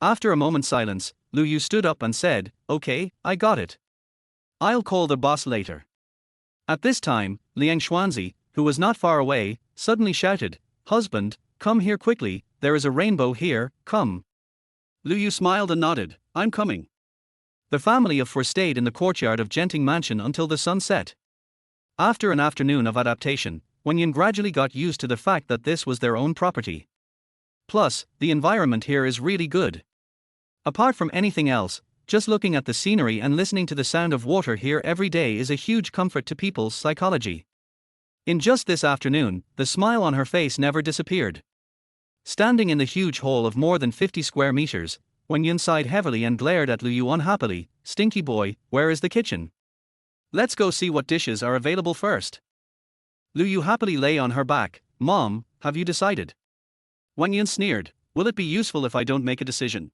After a moment's silence, Lu Yu stood up and said, okay, I got it. I'll call the boss later. At this time, Liang Xuanzi, who was not far away, suddenly shouted, husband, come here quickly, there is a rainbow here, come. Lu Yu smiled and nodded, I'm coming. The family of 4 stayed in the courtyard of Genting Mansion until the sun set. After an afternoon of adaptation, Wang Yun gradually got used to the fact that this was their own property. Plus, the environment here is really good. Apart from anything else, just looking at the scenery and listening to the sound of water here every day is a huge comfort to people's psychology. In just this afternoon, the smile on her face never disappeared. Standing in the huge hall of more than 50 square meters, Wengyun sighed heavily and glared at Lu Yu unhappily. "Stinky boy, where is the kitchen? Let's go see what dishes are available first." Lu Yu happily lay on her back. "Mom, have you decided?" Wengyun sneered. "Will it be useful if I don't make a decision?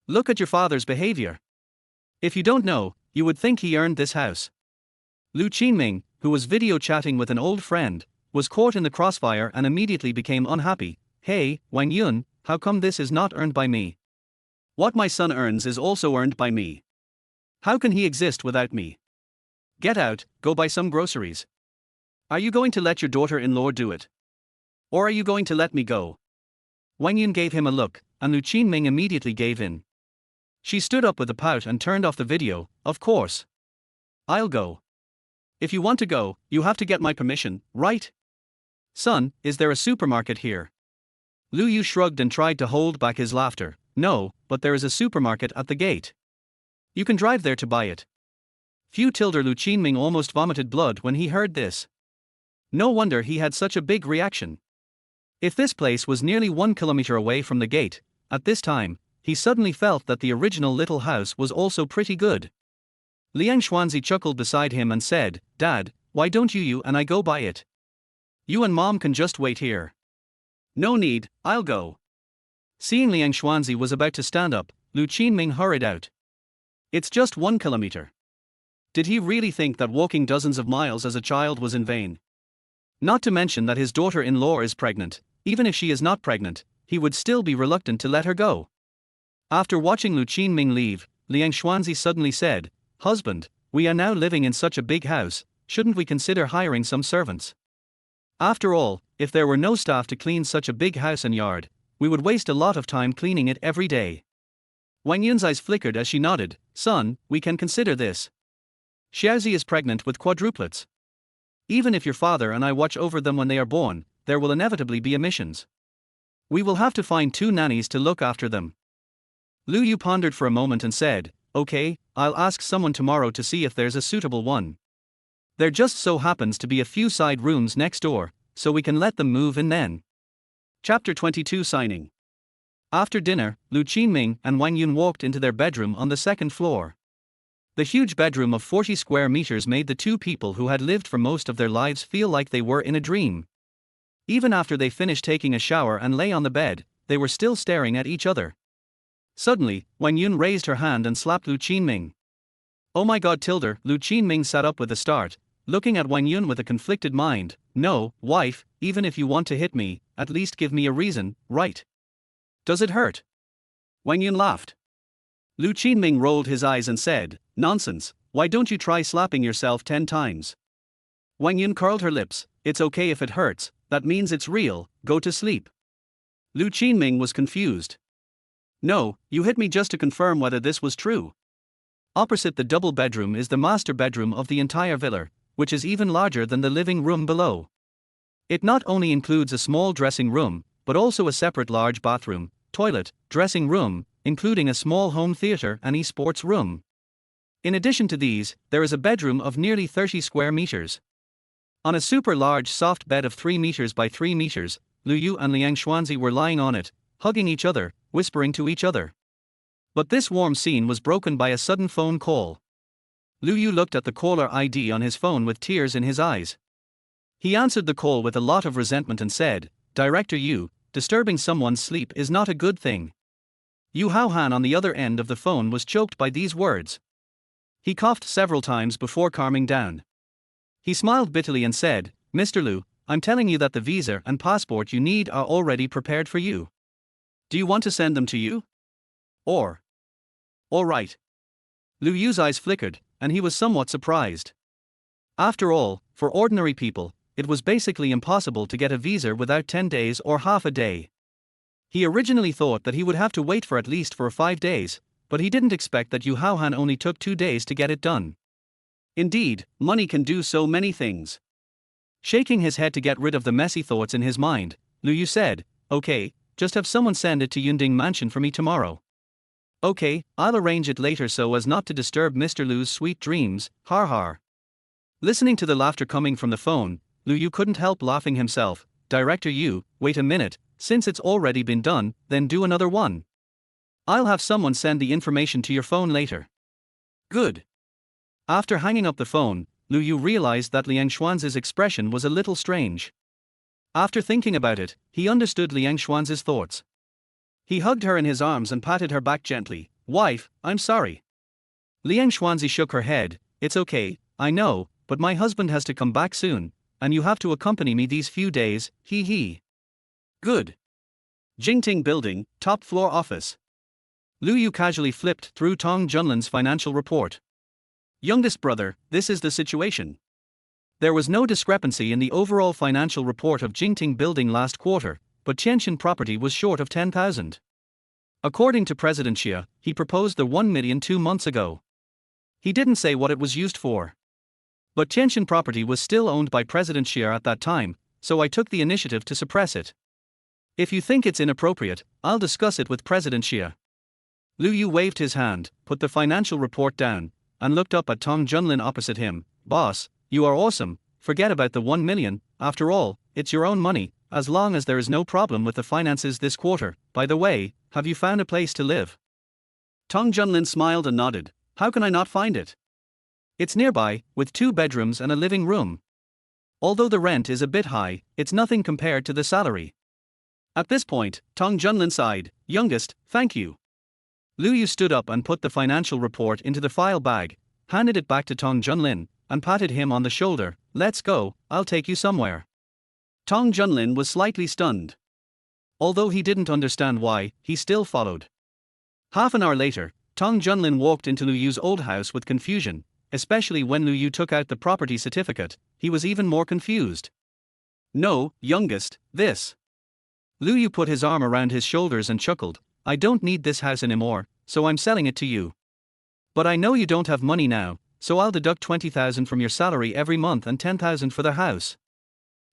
Look at your father's behavior. If you don't know, you would think he earned this house." Lu Qinming, who was video chatting with an old friend, was caught in the crossfire and immediately became unhappy. "Hey, Wang Yun, how come this is not earned by me? What my son earns is also earned by me. How can he exist without me? Get out, go buy some groceries. Are you going to let your daughter-in-law do it? Or are you going to let me go?" Wang Yun gave him a look, and Lu Qinming immediately gave in. She stood up with a pout and turned off the video. "Of course. I'll go. If you want to go, you have to get my permission, right? Son, is there a supermarket here?" Lu Yu shrugged and tried to hold back his laughter. "No, but there is a supermarket at the gate. You can drive there to buy it." Fu Tilder Lu Qinming almost vomited blood when he heard this. No wonder he had such a big reaction. If this place was nearly 1 kilometer away from the gate, at this time, he suddenly felt that the original little house was also pretty good. Liang Xuanzi chuckled beside him and said, "Dad, why don't you and I go buy it? You and Mom can just wait here." "No need, I'll go." Seeing Liang Xuanzi was about to stand up, Lu Qinming hurried out. "It's just 1 kilometer. Did he really think that walking dozens of miles as a child was in vain? Not to mention that his daughter-in-law is pregnant. Even if she is not pregnant, he would still be reluctant to let her go." After watching Lu Qinming leave, Liang Xuanzi suddenly said, "Husband, we are now living in such a big house, shouldn't we consider hiring some servants? After all, if there were no staff to clean such a big house and yard, we would waste a lot of time cleaning it every day." Wang Yun's eyes flickered as she nodded. "Son, we can consider this. Xiaozi is pregnant with quadruplets. Even if your father and I watch over them when they are born, there will inevitably be emissions. We will have to find 2 nannies to look after them." Lu Yu pondered for a moment and said, "Okay, I'll ask someone tomorrow to see if there's a suitable one. There just so happens to be a few side rooms next door, so we can let them move in then." Chapter 22 Signing. After dinner, Lu Qinming and Wang Yun walked into their bedroom on the 2nd floor. The huge bedroom of 40 square meters made the two people who had lived for most of their lives feel like they were in a dream. Even after they finished taking a shower and lay on the bed, they were still staring at each other. Suddenly, Wang Yun raised her hand and slapped Lu Qinming. "Oh my god, Tilder!" Lu Qinming sat up with a start, looking at Wang Yun with a conflicted mind. "No, wife, even if you want to hit me, at least give me a reason, right? Does it hurt?" Wang Yun laughed. Lu Qinming rolled his eyes and said, "Nonsense, why don't you try slapping yourself 10 times? Wang Yun curled her lips. "It's okay if it hurts, that means it's real, go to sleep." Lu Qinming was confused. "No, you hit me just to confirm whether this was true." Opposite the double bedroom is the master bedroom of the entire villa, which is even larger than the living room below. It not only includes a small dressing room, but also a separate large bathroom, toilet, dressing room, including a small home theater and esports room. In addition to these, there is a bedroom of nearly 30 square meters. On a super large soft bed of 3 meters by 3 meters, Lu Yu and Liang Xuanzi were lying on it, hugging each other, whispering to each other. But this warm scene was broken by a sudden phone call. Lu Yu looked at the caller ID on his phone with tears in his eyes. He answered the call with a lot of resentment and said, "Director Yu, disturbing someone's sleep is not a good thing." Yu Haohan on the other end of the phone was choked by these words. He coughed several times before calming down. He smiled bitterly and said, "Mr. Lu, I'm telling you that the visa and passport you need are already prepared for you. Do you want to send them to you? Or? All right." Lu Yu's eyes flickered, and he was somewhat surprised. After all, for ordinary people, it was basically impossible to get a visa without 10 days or half a day. He originally thought that he would have to wait for at least 5 days, but he didn't expect that Yu Haohan only took 2 days to get it done. Indeed, money can do so many things. Shaking his head to get rid of the messy thoughts in his mind, Lu Yu said, "Okay, just have someone send it to Yunding Mansion for me tomorrow." Okay, I'll arrange it later so as not to disturb Mr. Liu's sweet dreams, har har. Listening to the laughter coming from the phone, Liu Yu couldn't help laughing himself. Director Yu, wait a minute, since it's already been done, then do another one. I'll have someone send the information to your phone later. Good. After hanging up the phone, Liu Yu realized that Liang Xuanz's expression was a little strange. After thinking about it, he understood Liang Xuanz's thoughts. He hugged her in his arms and patted her back gently. Wife, I'm sorry. Liang Xuanzi shook her head. It's okay, I know, but my husband has to come back soon, and you have to accompany me these few days, hee hee. Good. Jingting Building, top floor office. Liu Yu casually flipped through Tong Junlin's financial report. Youngest brother, this is the situation. There was no discrepancy in the overall financial report of Jingting Building last quarter, but Tianxin property was short of 10,000. According to President Xia, he proposed the 1 million 2 months ago. He didn't say what it was used for. But Tianxin property was still owned by President Xia at that time, so I took the initiative to suppress it. If you think it's inappropriate, I'll discuss it with President Xia. Liu Yu waved his hand, put the financial report down, and looked up at Tong Junlin opposite him. Boss, you are awesome, forget about the 1 million, after all, it's your own money, as long as there is no problem with the finances this quarter. By the way, have you found a place to live? Tong Junlin smiled and nodded. How can I not find it? It's nearby, with 2 bedrooms and a living room. Although the rent is a bit high, it's nothing compared to the salary. At this point, Tong Junlin sighed. Youngest, thank you. Liu Yu stood up and put the financial report into the file bag, handed it back to Tong Junlin, and patted him on the shoulder. Let's go, I'll take you somewhere. Tong Junlin was slightly stunned. Although he didn't understand why, he still followed. Half an hour later, Tong Junlin walked into Liu Yu's old house with confusion, especially when Liu Yu took out the property certificate. He was even more confused. No, youngest, this. Liu Yu put his arm around his shoulders and chuckled. I don't need this house anymore, so I'm selling it to you. But I know you don't have money now, so I'll deduct 20,000 from your salary every month and 10,000 for the house.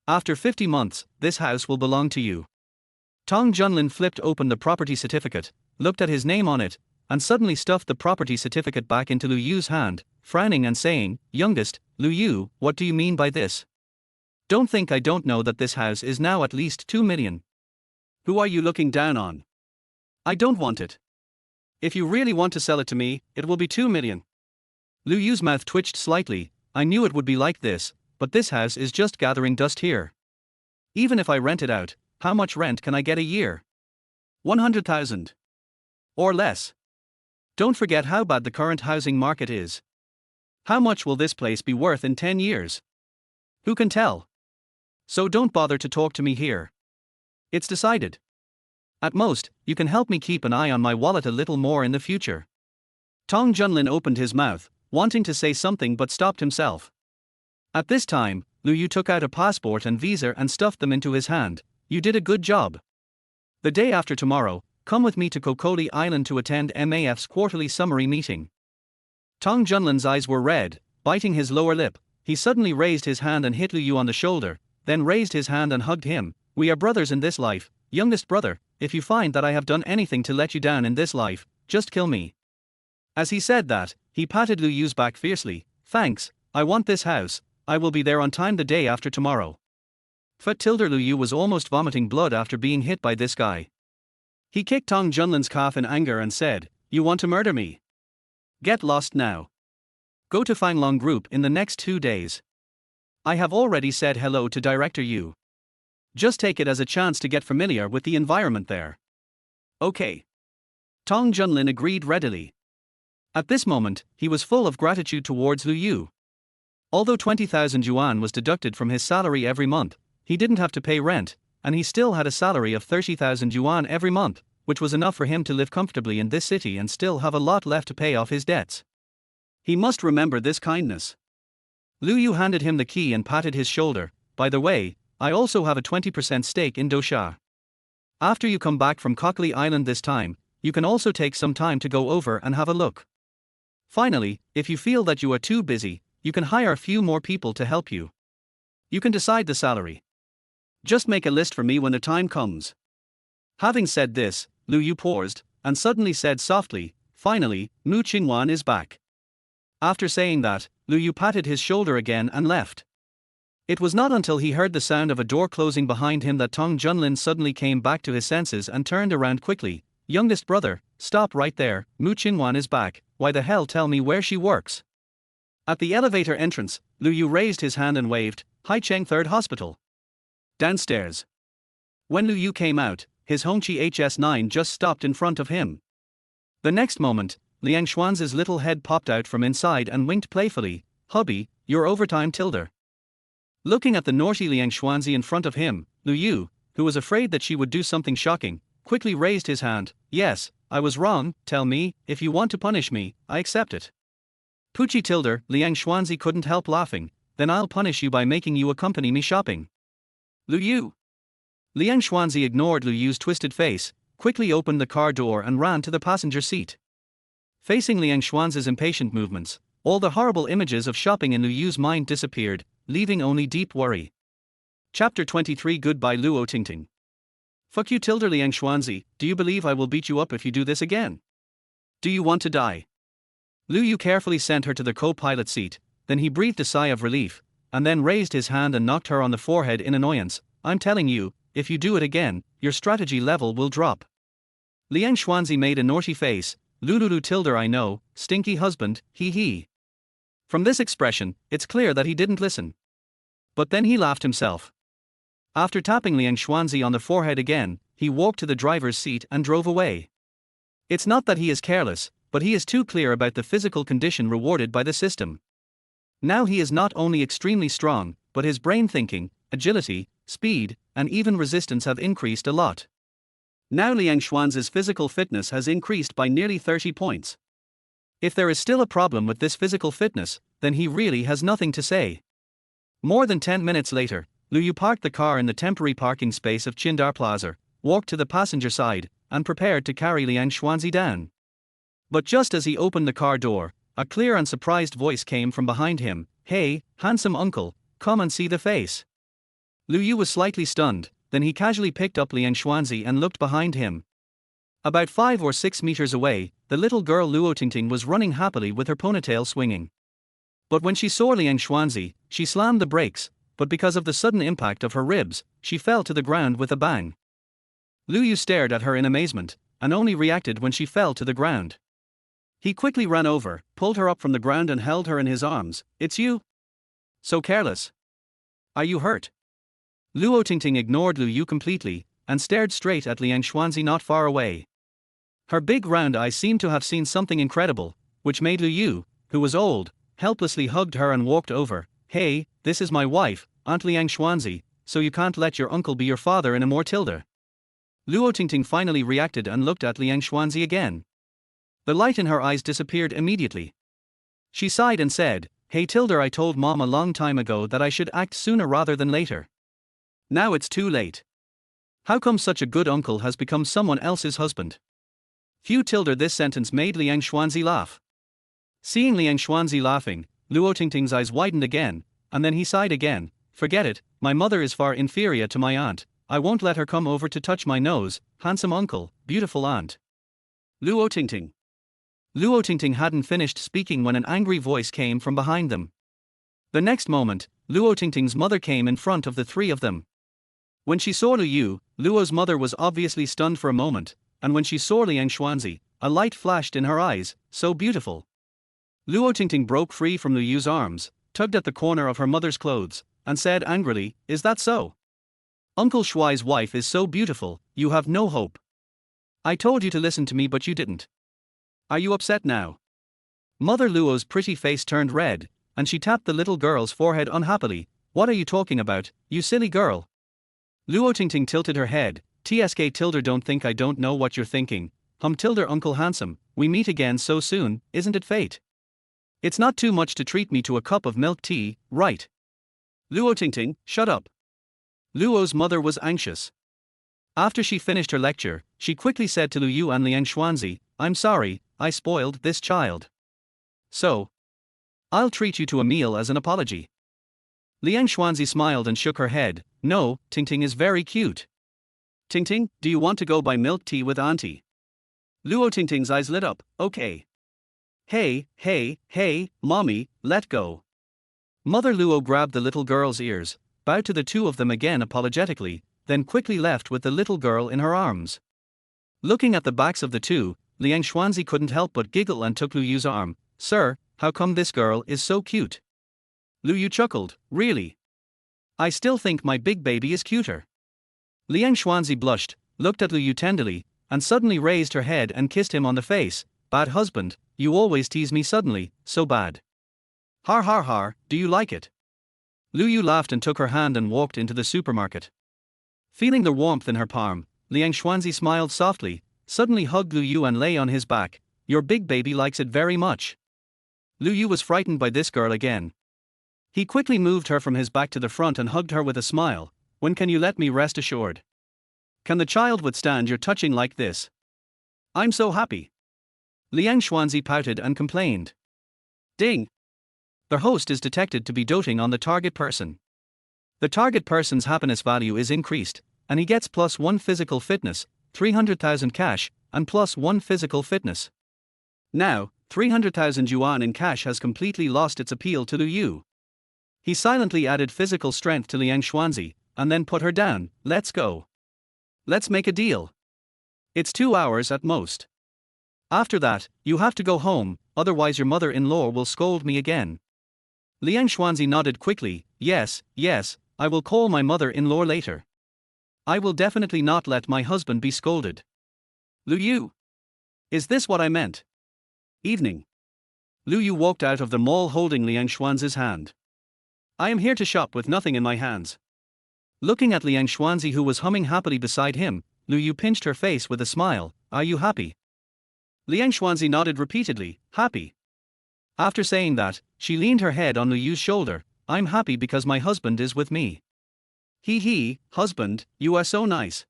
After 50 months, this house will belong to you. Tong Junlin flipped open the property certificate, looked at his name on it, and suddenly stuffed the property certificate back into Liu Yu's hand, frowning and saying, Youngest, Liu Yu, what do you mean by this? Don't think I don't know that this house is now at least 2 million. Who are you looking down on? I don't want it. If you really want to sell it to me, it will be 2 million. Liu Yu's mouth twitched slightly. I knew it would be like this, but this house is just gathering dust here. Even if I rent it out, how much rent can I get a year? 100,000. Or less. Don't forget how bad the current housing market is. How much will this place be worth in 10 years? Who can tell? So don't bother to talk to me here. It's decided. At most, you can help me keep an eye on my wallet a little more in the future. Tong Junlin opened his mouth, wanting to say something but stopped himself. At this time, Liu Yu took out a passport and visa and stuffed them into his hand. You did a good job. The day after tomorrow, come with me to Kokoli Island to attend MAF's quarterly summary meeting. Tong Junlin's eyes were red, biting his lower lip. He suddenly raised his hand and hit Liu Yu on the shoulder, then raised his hand and hugged him. We are brothers in this life, youngest brother. If you find that I have done anything to let you down in this life, just kill me. As he said that, he patted Liu Yu's back fiercely. Thanks, I want this house, I will be there on time the day after tomorrow. Liu Yu was almost vomiting blood after being hit by this guy. He kicked Tong Junlin's calf in anger and said, You want to murder me? Get lost now. Go to Fanglong Group in the next 2 days. I have already said hello to Director Yu. Just take it as a chance to get familiar with the environment there. Okay. Tong Junlin agreed readily. At this moment, he was full of gratitude towards Liu Yu. Although 20,000 yuan was deducted from his salary every month, he didn't have to pay rent, and he still had a salary of 30,000 yuan every month, which was enough for him to live comfortably in this city and still have a lot left to pay off his debts. He must remember this kindness. Liu Yu handed him the key and patted his shoulder. By the way, I also have a 20% stake in Dosha. After you come back from Kokoli Island this time, you can also take some time to go over and have a look. Finally, if you feel that you are too busy, you can hire a few more people to help you. You can decide the salary. Just make a list for me when the time comes. Having said this, Liu Yu paused, and suddenly said softly, finally, Mu Qingwan is back. After saying that, Lu Yu patted his shoulder again and left. It was not until he heard the sound of a door closing behind him that Tong Junlin suddenly came back to his senses and turned around quickly. Youngest brother, stop right there, Mu Qingwan is back, why the hell tell me where she works? At the elevator entrance, Lu Yu raised his hand and waved, Haicheng Third Hospital. Downstairs. When Lu Yu came out, his Hongqi HS9 just stopped in front of him. The next moment, Liang Xuanzi's little head popped out from inside and winked playfully, hubby, you're overtime tilder. Looking at the naughty Liang Xuanzi in front of him, Lu Yu, who was afraid that she would do something shocking, quickly raised his hand. Yes, I was wrong, tell me, if you want to punish me, I accept it. Puchi tilder, Liang Xuanzi couldn't help laughing, then I'll punish you by making you accompany me shopping. Lu Yu. Liang Xuanzi ignored Lu Yu's twisted face, quickly opened the car door and ran to the passenger seat. Facing Liang Xuanzi's impatient movements, all the horrible images of shopping in Lu Yu's mind disappeared, leaving only deep worry. Chapter 23 Goodbye Luo Tingting. Fuck you tilder Liang Xuanzi, do you believe I will beat you up if you do this again? Do you want to die? Lu Yu carefully sent her to the co-pilot seat, then he breathed a sigh of relief, and then raised his hand and knocked her on the forehead in annoyance. I'm telling you, if you do it again, your strategy level will drop. Liang Xuanzi made a naughty face. Lululu tilder I know, stinky husband, hee. From this expression, it's clear that he didn't listen. But then he laughed himself. After tapping Liang Xuanzi on the forehead again, he walked to the driver's seat and drove away. It's not that he is careless, but he is too clear about the physical condition rewarded by the system. Now he is not only extremely strong, but his brain thinking, agility, speed, and even resistance have increased a lot. Now Liang Xuanzi's physical fitness has increased by nearly 30 points. If there is still a problem with this physical fitness, then he really has nothing to say. More than 10 minutes later, Lu Yu parked the car in the temporary parking space of Qindar Plaza, walked to the passenger side, and prepared to carry Liang Xuanzi down. But just as he opened the car door, a clear and surprised voice came from behind him. Hey, handsome uncle, come and see the face. Lu Yu was slightly stunned, then he casually picked up Liang Xuanzi and looked behind him. About 5 or 6 meters away, the little girl Luo Tingting was running happily with her ponytail swinging. But when she saw Liang Xuanzi, she slammed the brakes, but because of the sudden impact of her ribs, she fell to the ground with a bang. Lu Yu stared at her in amazement, and only reacted when she fell to the ground. He quickly ran over, pulled her up from the ground and held her in his arms. It's you? So careless. Are you hurt? Luo Tingting ignored Lu Yu completely, and stared straight at Liang Xuanzi not far away. Her big round eyes seemed to have seen something incredible, which made Lu Yu, who was old, helplessly hugged her and walked over. Hey, this is my wife, Aunt Liang Xuanzi, so you can't let your uncle be your father in a more tilde. Luo Tingting finally reacted and looked at Liang Xuanzi again. The light in her eyes disappeared immediately. She sighed and said, Hey tilde, I told Mom a long time ago that I should act sooner rather than later. Now it's too late. How come such a good uncle has become someone else's husband? Few tilde. This sentence made Liang Xuanzi laugh. Seeing Liang Xuanzi laughing, Luo Tingting's eyes widened again, and then he sighed again. Forget it, my mother is far inferior to my aunt. I won't let her come over to touch my nose. Handsome uncle, beautiful aunt. Luo Tingting. Luo Tingting hadn't finished speaking when an angry voice came from behind them. The next moment, Luo Tingting's mother came in front of the three of them. When she saw Lu Yu, Luo's mother was obviously stunned for a moment, and when she saw Liang Xuanzi, a light flashed in her eyes. So beautiful. Luo Tingting broke free from Lu Yu's arms, tugged at the corner of her mother's clothes, and said angrily, Is that so? Uncle Shuai's wife is so beautiful, you have no hope. I told you to listen to me but you didn't. Are you upset now? Mother Luo's pretty face turned red, and she tapped the little girl's forehead unhappily. What are you talking about, you silly girl? Luo Tingting tilted her head. Tsk tilde, don't think I don't know what you're thinking. Tilde uncle handsome, we meet again so soon, isn't it fate? It's not too much to treat me to a cup of milk tea, right? Luo Tingting, shut up. Luo's mother was anxious. After she finished her lecture, she quickly said to Lu Yu and Liang Xuanzi, I'm sorry, I spoiled this child. So, I'll treat you to a meal as an apology. Liang Xuanzi smiled and shook her head. No, Tingting is very cute. Tingting, do you want to go buy milk tea with auntie? Luo Tingting's eyes lit up. Okay. Hey, mommy, let go. Mother Luo grabbed the little girl's ears, bowed to the two of them again apologetically, then quickly left with the little girl in her arms. Looking at the backs of the two, Liang Xuanzi couldn't help but giggle and took Lu Yu's arm. Sir, how come this girl is so cute? Lu Yu chuckled. Really? I still think my big baby is cuter. Liang Xuanzi blushed, looked at Lu Yu tenderly, and suddenly raised her head and kissed him on the face. Bad husband, you always tease me suddenly, so bad. Har har har, do you like it? Lu Yu laughed and took her hand and walked into the supermarket. Feeling the warmth in her palm, Liang Xuanzi smiled softly, suddenly hugged Lu Yu and lay on his back. Your big baby likes it very much. Lu Yu was frightened by this girl again. He quickly moved her from his back to the front and hugged her with a smile. When can you let me rest assured? Can the child withstand your touching like this? I'm so happy. Liang Xuanzi pouted and complained. Ding! The host is detected to be doting on the target person. The target person's happiness value is increased, and he gets +1 physical fitness, 300,000 cash, and +1 physical fitness. Now, 300,000 yuan in cash has completely lost its appeal to Lu Yu. He silently added physical strength to Liang Xuanzi, and then put her down. Let's go. Let's make a deal. It's 2 hours at most. After that, you have to go home, otherwise your mother-in-law will scold me again. Liang Xuanzi nodded quickly. Yes, I will call my mother-in-law later. I will definitely not let my husband be scolded. Lu Yu. Is this what I meant? Evening. Lu Yu walked out of the mall holding Liang Xuanzi's hand. I am here to shop with nothing in my hands. Looking at Liang Xuanzi who was humming happily beside him, Lu Yu pinched her face with a smile. Are you happy? Liang Xuanzi nodded repeatedly. Happy. After saying that, she leaned her head on Lu Yu's shoulder. I'm happy because my husband is with me. He, husband, you are so nice.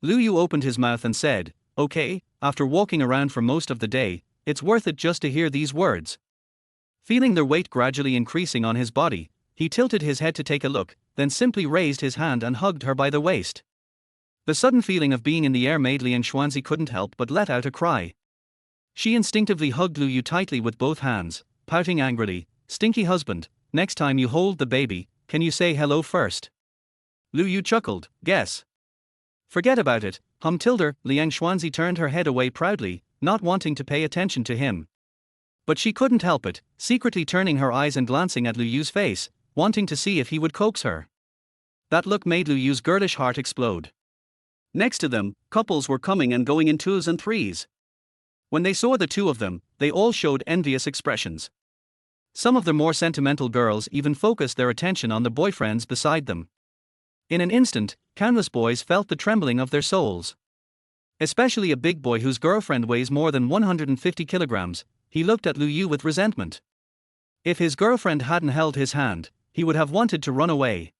Lu Yu opened his mouth and said, okay, after walking around for most of the day, it's worth it just to hear these words. Feeling their weight gradually increasing on his body, he tilted his head to take a look, then simply raised his hand and hugged her by the waist. The sudden feeling of being in the air made Liang Xuanzi couldn't help but let out a cry. She instinctively hugged Lu Yu tightly with both hands, pouting angrily. Stinky husband, next time you hold the baby, can you say hello first? Lu Yu chuckled. Guess. Forget about it, Tilder. Liang Xuanzi turned her head away proudly, not wanting to pay attention to him. But she couldn't help it, secretly turning her eyes and glancing at Lu Yu's face, wanting to see if he would coax her. That look made Lu Yu's girlish heart explode. Next to them, couples were coming and going in 2s and 3s. When they saw the two of them, they all showed envious expressions. Some of the more sentimental girls even focused their attention on the boyfriends beside them. In an instant, countless boys felt the trembling of their souls. Especially a big boy whose girlfriend weighs more than 150 kilograms, he looked at Lu Yu with resentment. If his girlfriend hadn't held his hand, he would have wanted to run away.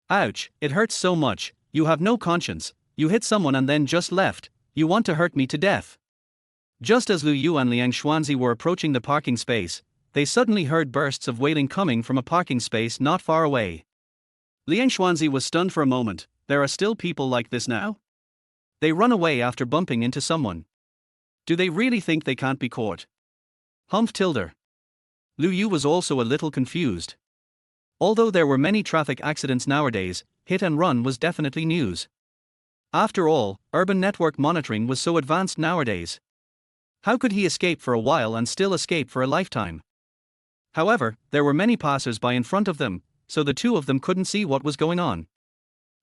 Ouch, it hurts so much, you have no conscience, you hit someone and then just left, you want to hurt me to death. Just as Lu Yu and Liang Xuanzi were approaching the parking space, they suddenly heard bursts of wailing coming from a parking space not far away. Liang Xuanzi was stunned for a moment. There are still people like this now? They run away after bumping into someone. Do they really think they can't be caught? Tilder. Lu Yu was also a little confused. Although there were many traffic accidents nowadays, hit and run was definitely news. After all, urban network monitoring was so advanced nowadays. How could he escape for a while and still escape for a lifetime? However, there were many passers-by in front of them, so the two of them couldn't see what was going on.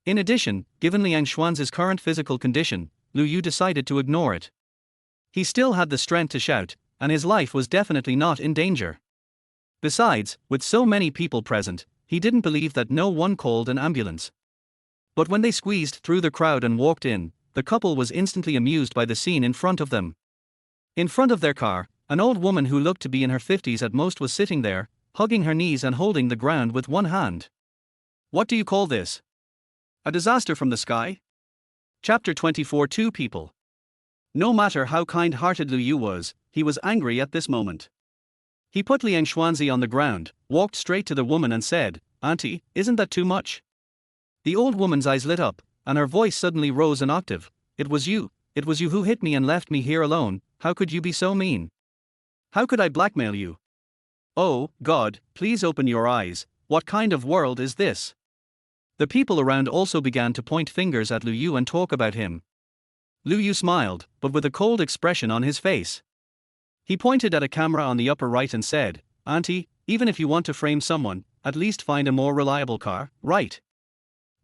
In addition, given Liang Xuanzi's current physical condition, Lu Yu decided to ignore it. He still had the strength to shout, and his life was definitely not in danger. Besides, with so many people present, he didn't believe that no one called an ambulance. But when they squeezed through the crowd and walked in, the couple was instantly amused by the scene in front of them. In front of their car, an old woman who looked to be in her 50s at most was sitting there, hugging her knees and holding the ground with one hand. What do you call this? A disaster from the sky? Chapter 24. Two people. No matter how kind-hearted Lu Yu was, he was angry at this moment. He put Liang Xuanzi on the ground, walked straight to the woman and said, Auntie, isn't that too much? The old woman's eyes lit up, and her voice suddenly rose an octave. It was you, it was you who hit me and left me here alone. How could you be so mean? How could I blackmail you? Oh, God, please open your eyes. What kind of world is this? The people around also began to point fingers at Lu Yu and talk about him. Lu Yu smiled, but with a cold expression on his face. He pointed at a camera on the upper right and said, "Auntie, even if you want to frame someone, at least find a more reliable car, right?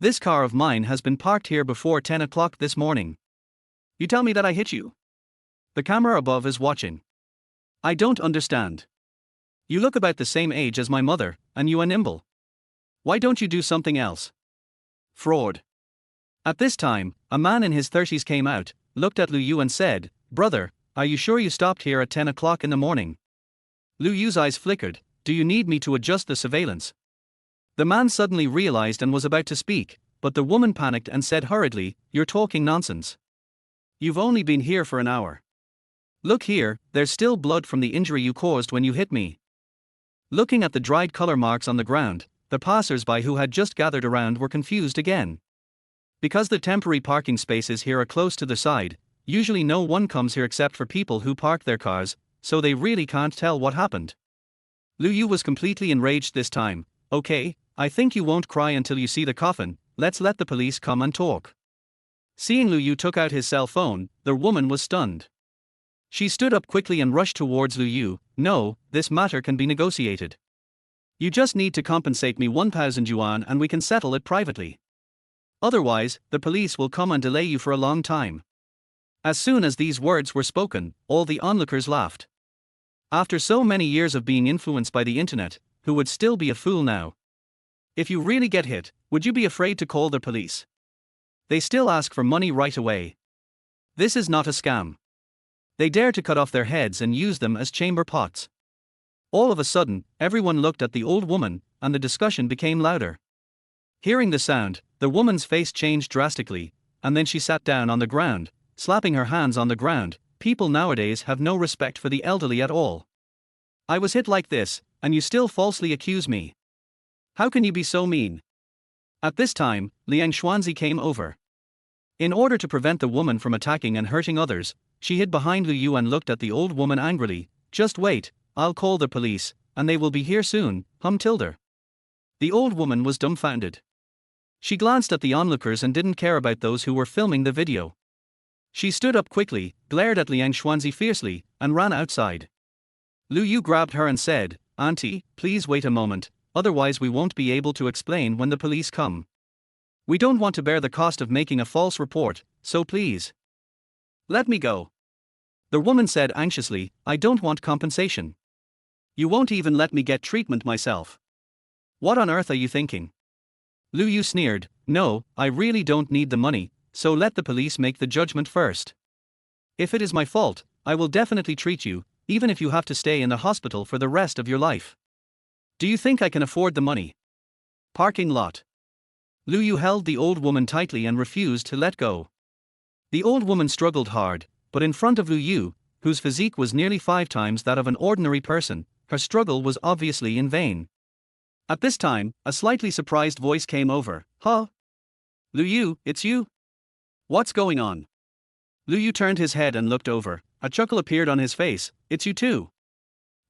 This car of mine has been parked here before 10 o'clock this morning. You tell me that I hit you? The camera above is watching. I don't understand. You look about the same age as my mother, and you are nimble. Why don't you do something else? Fraud." At this time, a man in his 30s came out, looked at Lu Yu and said, "Brother, are you sure you stopped here at 10 o'clock in the morning?" Lu Yu's eyes flickered. "Do you need me to adjust the surveillance?" The man suddenly realized and was about to speak, but the woman panicked and said hurriedly, "You're talking nonsense. You've only been here for an hour. Look here, there's still blood from the injury you caused when you hit me." Looking at the dried color marks on the ground, the passers-by who had just gathered around were confused again. Because the temporary parking spaces here are close to the side, usually no one comes here except for people who park their cars, so they really can't tell what happened. Lu Yu was completely enraged this time. "Okay, I think you won't cry until you see the coffin, let's let the police come and talk." Seeing Lu Yu took out his cell phone, the woman was stunned. She stood up quickly and rushed towards Lu Yu. "No, this matter can be negotiated. You just need to compensate me 1,000 yuan and we can settle it privately. Otherwise, the police will come and delay you for a long time." As soon as these words were spoken, all the onlookers laughed. After so many years of being influenced by the internet, who would still be a fool now? If you really get hit, would you be afraid to call the police? They still ask for money right away. This is not a scam. They dare to cut off their heads and use them as chamber pots. All of a sudden, everyone looked at the old woman, and the discussion became louder. Hearing the sound, the woman's face changed drastically, and then she sat down on the ground, slapping her hands on the ground. People nowadays have no respect for the elderly at all. I was hit like this, and you still falsely accuse me. How can you be so mean? At this time, Liang Xuanzi came over. In order to prevent the woman from attacking and hurting others, she hid behind Lu Yu and looked at the old woman angrily. "Just wait, I'll call the police, and they will be here soon, tilde." The old woman was dumbfounded. She glanced at the onlookers and didn't care about those who were filming the video. She stood up quickly, glared at Liang Xuanzi fiercely, and ran outside. Lu Yu grabbed her and said, "Auntie, please wait a moment, otherwise we won't be able to explain when the police come. We don't want to bear the cost of making a false report, so please. Let me go." The woman said anxiously, "I don't want compensation. You won't even let me get treatment myself. What on earth are you thinking?" Lu Yu sneered, "No, I really don't need the money, so let the police make the judgment first. If it is my fault, I will definitely treat you, even if you have to stay in the hospital for the rest of your life. Do you think I can afford the money?" Parking lot. Lu Yu held the old woman tightly and refused to let go. The old woman struggled hard, but in front of Lu Yu, whose physique was nearly 5 times that of an ordinary person, her struggle was obviously in vain. At this time, a slightly surprised voice came over. "Huh? Lu Yu, it's you? What's going on?" Lu Yu turned his head and looked over. A chuckle appeared on his face. "It's you too.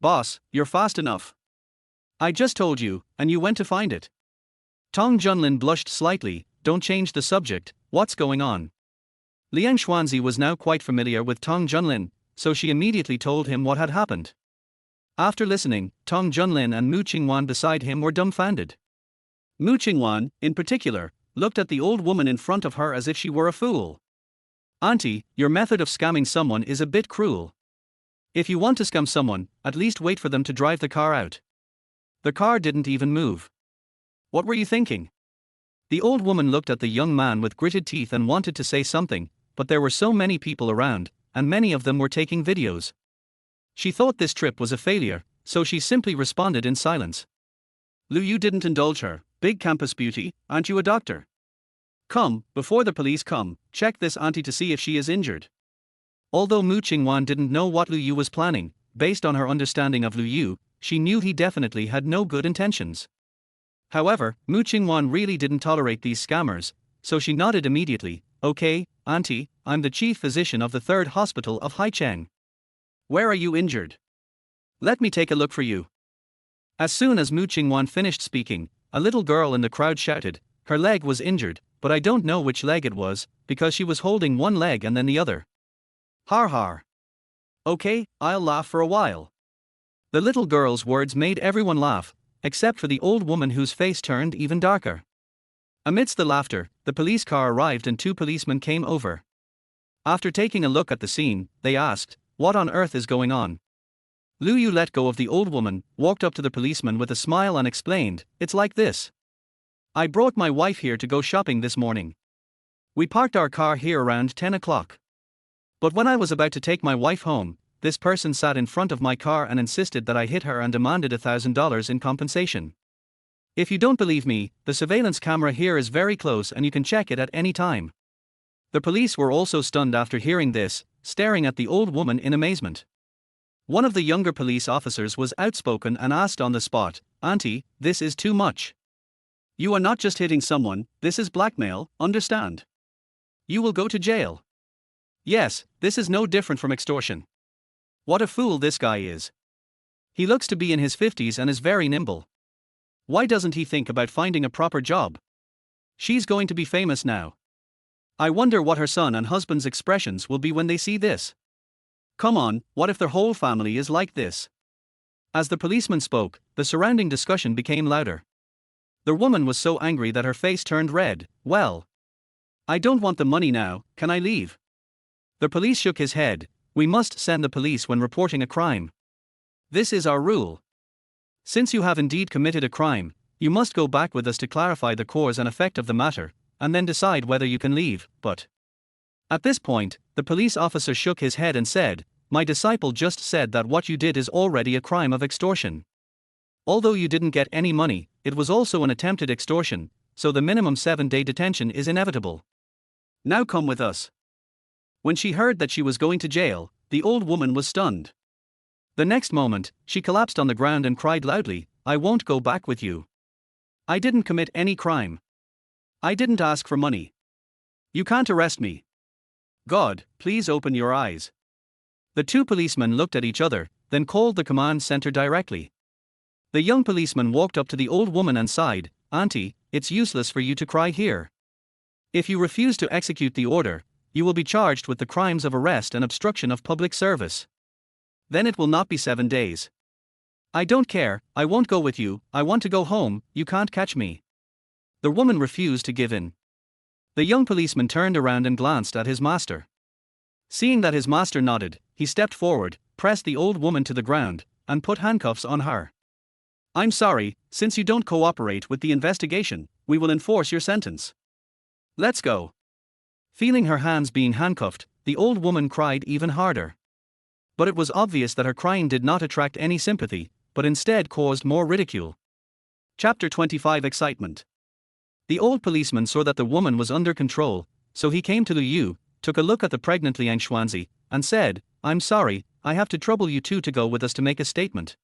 Boss, you're fast enough. I just told you, and you went to find it." Tong Junlin blushed slightly. "Don't change the subject, what's going on?" Liang Xuanzi was now quite familiar with Tong Junlin, so she immediately told him what had happened. After listening, Tong Junlin and Mu Qingwan beside him were dumbfounded. Mu Qingwan, in particular, looked at the old woman in front of her as if she were a fool. "Auntie, your method of scamming someone is a bit cruel. If you want to scam someone, at least wait for them to drive the car out. The car didn't even move. What were you thinking?" The old woman looked at the young man with gritted teeth and wanted to say something, but there were so many people around, and many of them were taking videos. She thought this trip was a failure, so she simply responded in silence. Lu Yu didn't indulge her. "Big campus beauty, aren't you a doctor? Come, before the police come, check this auntie to see if she is injured." Although Mu Qingwan didn't know what Lu Yu was planning, based on her understanding of Lu Yu, she knew he definitely had no good intentions. However, Mu Qingwan really didn't tolerate these scammers, so she nodded immediately. "Okay, auntie, I'm the chief physician of the 3rd Hospital of Haicheng. Where are you injured? Let me take a look for you. As soon as Mu Qingwan finished speaking, a little girl in the crowd shouted, her leg was injured, but I don't know which leg it was, because she was holding one leg and then the other. Har har. Okay, I'll laugh for a while. The little girl's words made everyone laugh, except for the old woman whose face turned even darker. Amidst the laughter, the police car arrived and 2 policemen came over. After taking a look at the scene, they asked, "What on earth is going on?" Lu Yu let go of the old woman, walked up to the policeman with a smile and explained, "It's like this. I brought my wife here to go shopping this morning. We parked our car here around 10 o'clock. But when I was about to take my wife home, this person sat in front of my car and insisted that I hit her and demanded $1,000 in compensation. If you don't believe me, the surveillance camera here is very close and you can check it at any time." The police were also stunned after hearing this, staring at the old woman in amazement. One of the younger police officers was outspoken and asked on the spot, "Auntie, this is too much. You are not just hitting someone, this is blackmail, understand? You will go to jail. Yes, this is no different from extortion. What a fool this guy is. He looks to be in his 50s and is very nimble. Why doesn't he think about finding a proper job? She's going to be famous now. I wonder what her son and husband's expressions will be when they see this. Come on, what if their whole family is like this?" As the policeman spoke, the surrounding discussion became louder. The woman was so angry that her face turned red. "Well, I don't want the money now, can I leave?" The police shook his head. "We must send the police when reporting a crime. This is our rule. Since you have indeed committed a crime, you must go back with us to clarify the cause and effect of the matter, and then decide whether you can leave, but..." At this point, the police officer shook his head and said, "My disciple just said that what you did is already a crime of extortion. Although you didn't get any money, it was also an attempted extortion, so the minimum 7-day detention is inevitable. Now come with us." When she heard that she was going to jail, the old woman was stunned. The next moment, she collapsed on the ground and cried loudly, "I won't go back with you. I didn't commit any crime. I didn't ask for money. You can't arrest me. God, please open your eyes." The 2 policemen looked at each other, then called the command center directly. The young policeman walked up to the old woman and sighed, "Auntie, it's useless for you to cry here. If you refuse to execute the order, you will be charged with the crimes of arrest and obstruction of public service. Then it will not be 7 days. I don't care, I won't go with you, I want to go home, you can't catch me." The woman refused to give in. The young policeman turned around and glanced at his master. Seeing that his master nodded, he stepped forward, pressed the old woman to the ground, and put handcuffs on her. "I'm sorry, since you don't cooperate with the investigation, we will enforce your sentence. Let's go." Feeling her hands being handcuffed, the old woman cried even harder. But it was obvious that her crying did not attract any sympathy, but instead caused more ridicule. Chapter 25 Excitement. The old policeman saw that the woman was under control, so he came to Lu Yu, took a look at the pregnant Liang Xuanzi, and said, "I'm sorry, I have to trouble you two to go with us to make a statement.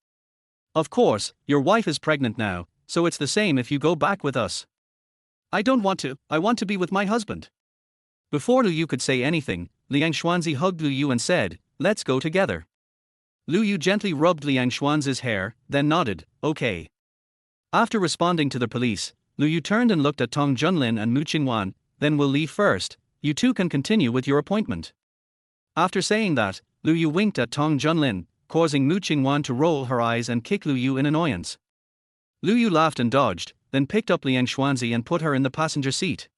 Of course, your wife is pregnant now, so it's the same if you go back with us." "I don't want to, I want to be with my husband." Before Lu Yu could say anything, Liang Xuanzi hugged Lu Yu and said, "Let's go together." Lu Yu gently rubbed Liang Xuanzi's hair, then nodded, "Okay." After responding to the police, Lu Yu turned and looked at Tong Junlin and Mu Qingwan, "Then we'll leave first, you two can continue with your appointment." After saying that, Lu Yu winked at Tong Junlin, causing Mu Qingwan to roll her eyes and kick Lu Yu in annoyance. Lu Yu laughed and dodged, then picked up Liang Xuanzi and put her in the passenger seat.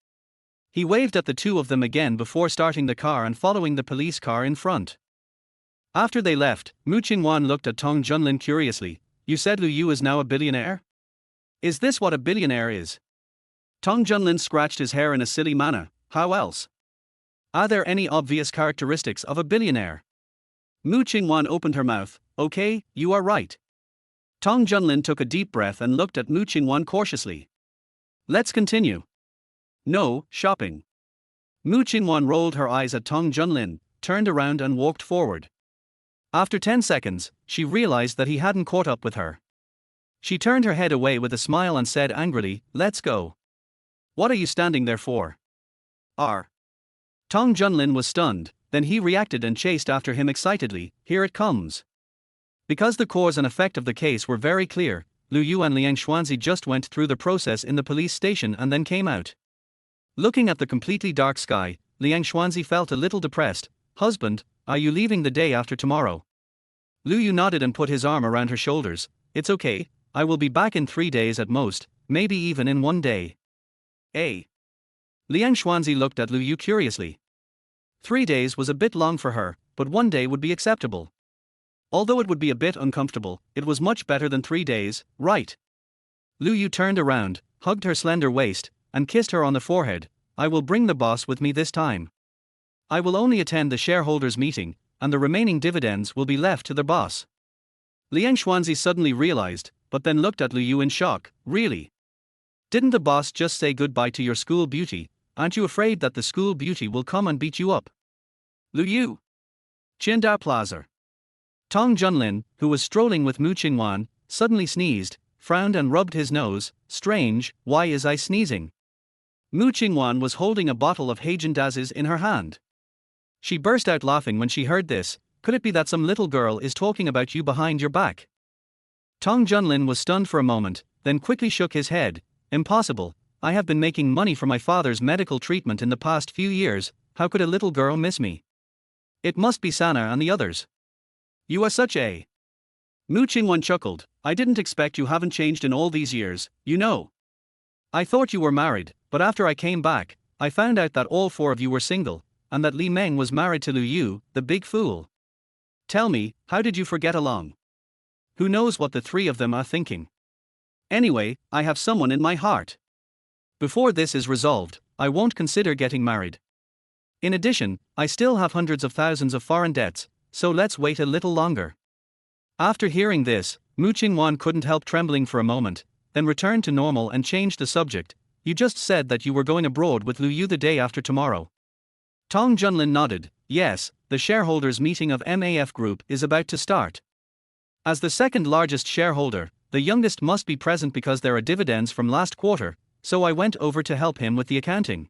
He waved at the two of them again before starting the car and following the police car in front. After they left, Mu Qingwan looked at Tong Junlin curiously, "You said Lu Yu is now a billionaire? Is this what a billionaire is?" Tong Junlin scratched his hair in a silly manner, "How else? Are there any obvious characteristics of a billionaire?" Mu Qingwan opened her mouth, "Okay, you are right." Tong Junlin took a deep breath and looked at Mu Qingwan cautiously. "Let's continue." "No, shopping." Mu Qingwan rolled her eyes at Tong Junlin, turned around and walked forward. After 10 seconds, she realized that he hadn't caught up with her. She turned her head away with a smile and said angrily, "Let's go. What are you standing there for? Tong Junlin was stunned, then he reacted and chased after him excitedly. Here it comes. Because the cause and effect of the case were very clear, Lu Yu and Liang Xuanzi just went through the process in the police station and then came out. Looking at the completely dark sky, Liang Xuanzi felt a little depressed. Husband, are you leaving the day after tomorrow? Lu Yu nodded and put his arm around her shoulders. It's okay, I will be back in 3 days at most, maybe even in 1 day. Liang Xuanzi looked at Lu Yu curiously. 3 days was a bit long for her, but 1 day would be acceptable. Although it would be a bit uncomfortable, it was much better than 3 days, right? Lu Yu turned around, hugged her slender waist, and kissed her on the forehead. I will bring the boss with me this time. I will only attend the shareholders' meeting, and the remaining dividends will be left to the boss. Liang Xuanzi suddenly realized, but then looked at Lu Yu in shock. Really? Didn't the boss just say goodbye to your school beauty? Aren't you afraid that the school beauty will come and beat you up? Lu Yu. Qingda Plaza. Tong Junlin, who was strolling with Mu Qingwan, suddenly sneezed, frowned and rubbed his nose. Strange, why is I sneezing? Mu Qingwan was holding a bottle of Haagen-Dazs in her hand. She burst out laughing when she heard this. Could it be that some little girl is talking about you behind your back? Tong Junlin was stunned for a moment, then quickly shook his head. Impossible, I have been making money for my father's medical treatment in the past few years, how could a little girl miss me? It must be Sana and the others. You are such a... Mu Qingwan chuckled. I didn't expect you haven't changed in all these years, you know. I thought you were married, but after I came back, I found out that all 4 of you were single, and that Li Meng was married to Lu Yu, the big fool. Tell me, how did you forget along? Who knows what the 3 of them are thinking? Anyway, I have someone in my heart. Before this is resolved, I won't consider getting married. In addition, I still have hundreds of thousands of foreign debts, so let's wait a little longer. After hearing this, Mu Qingwan couldn't help trembling for a moment, then returned to normal and changed the subject. You just said that you were going abroad with Lu Yu the day after tomorrow. Tong Junlin nodded. Yes, the shareholders' meeting of MAF Group is about to start. As the second largest shareholder, the youngest must be present because there are dividends from last quarter, so I went over to help him with the accounting.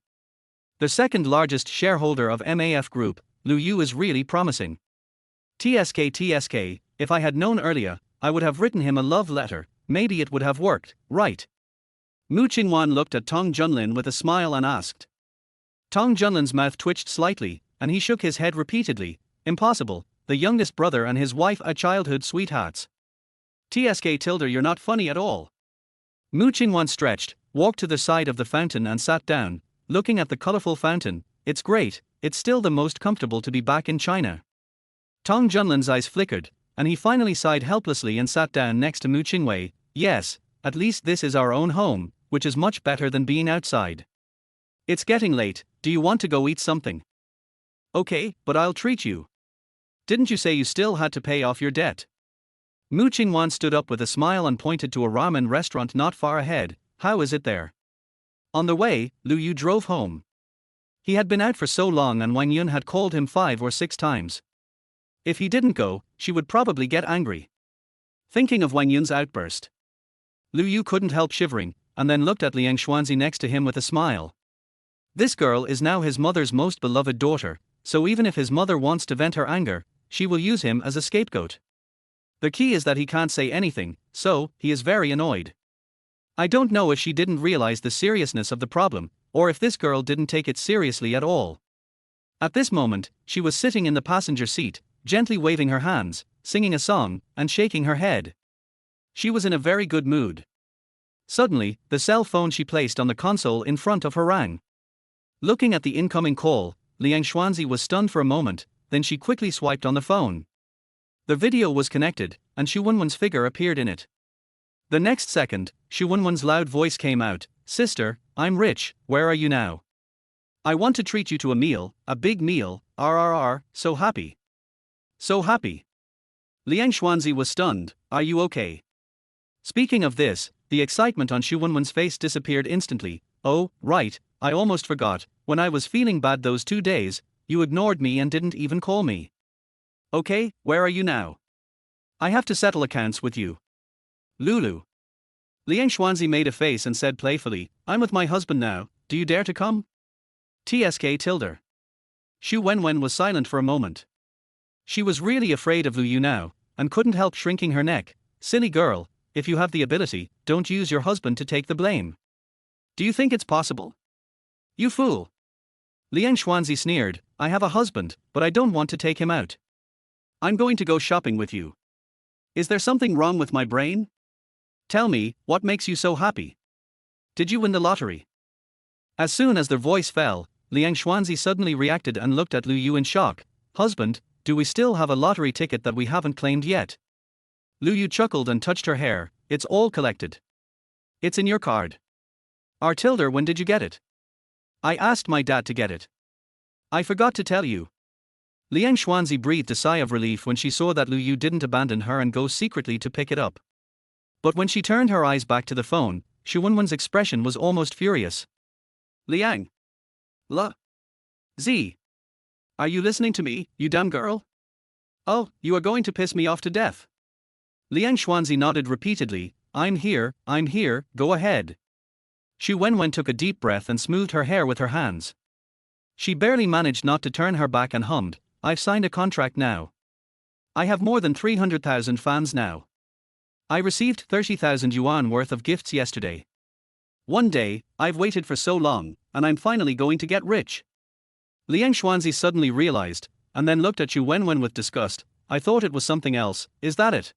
The second largest shareholder of MAF Group, Lu Yu is really promising. TSK, if I had known earlier, I would have written him a love letter, maybe it would have worked, right? Mu Qingwan looked at Tong Junlin with a smile and asked. Tong Junlin's mouth twitched slightly, and he shook his head repeatedly. Impossible, the youngest brother and his wife are childhood sweethearts. You're not funny at all. Mu Qingwan stretched, walked to the side of the fountain and sat down, looking at the colorful fountain. It's great, it's still the most comfortable to be back in China. Tong Junlin's eyes flickered, and he finally sighed helplessly and sat down next to Mu Qingwei. Yes, at least this is our own home, which is much better than being outside. It's getting late, do you want to go eat something? Okay, but I'll treat you. Didn't you say you still had to pay off your debt? Mu Qingwan stood up with a smile and pointed to a ramen restaurant not far ahead. How is it there? On the way, Lu Yu drove home. He had been out for so long and Wang Yun had called him 5 or 6 times. If he didn't go, she would probably get angry. Thinking of Wang Yun's outburst, Lu Yu couldn't help shivering, and then looked at Liang Xuanzi next to him with a smile. This girl is now his mother's most beloved daughter, so even if his mother wants to vent her anger, she will use him as a scapegoat. The key is that he can't say anything, so he is very annoyed. I don't know if she didn't realize the seriousness of the problem, or if this girl didn't take it seriously at all. At this moment, she was sitting in the passenger seat, gently waving her hands, singing a song, and shaking her head. She was in a very good mood. Suddenly, the cell phone she placed on the console in front of her rang. Looking at the incoming call, Liang Xuanzi was stunned for a moment, then she quickly swiped on the phone. The video was connected, and Xu Wenwen's figure appeared in it. The next second, Xu Wenwen's loud voice came out. Sister, I'm rich, where are you now? I want to treat you to a meal, a big meal, RRR, so happy. So happy. Liang Xuanzi was stunned. Are you okay? Speaking of this, the excitement on Xu Wenwen's face disappeared instantly. Oh, right, I almost forgot, when I was feeling bad those 2 days, you ignored me and didn't even call me. Okay, where are you now? I have to settle accounts with you. Lulu. Liang Xuanzi made a face and said playfully, I'm with my husband now, do you dare to come? TSK tilde. Xu Wenwen was silent for a moment. She was really afraid of Lu Yu now, and couldn't help shrinking her neck. Silly girl, if you have the ability, don't use your husband to take the blame. Do you think it's possible? You fool. Liang Xuanzi sneered, I have a husband, but I don't want to take him out. I'm going to go shopping with you. Is there something wrong with my brain? Tell me, what makes you so happy? Did you win the lottery? As soon as their voice fell, Liang Xuanzi suddenly reacted and looked at Lu Yu in shock. Husband, do we still have a lottery ticket that we haven't claimed yet? Lu Yu chuckled and touched her hair, it's all collected. It's in your card. Artilder, when did you get it? I asked my dad to get it. I forgot to tell you. Liang Xuanzi breathed a sigh of relief when she saw that Lu Yu didn't abandon her and go secretly to pick it up. But when she turned her eyes back to the phone, Xu Wenwen's expression was almost furious. Liang. La. Z. Are you listening to me, you dumb girl? Oh, you are going to piss me off to death. Liang Xuanzi nodded repeatedly, I'm here, go ahead. Xu Wenwen took a deep breath and smoothed her hair with her hands. She barely managed not to turn her back and hummed, I've signed a contract now. I have more than 300,000 fans now. I received 30,000 yuan worth of gifts yesterday. One day, I've waited for so long, and I'm finally going to get rich. Liang Xuanzi suddenly realized, and then looked at Xu Wenwen with disgust, I thought it was something else, is that it?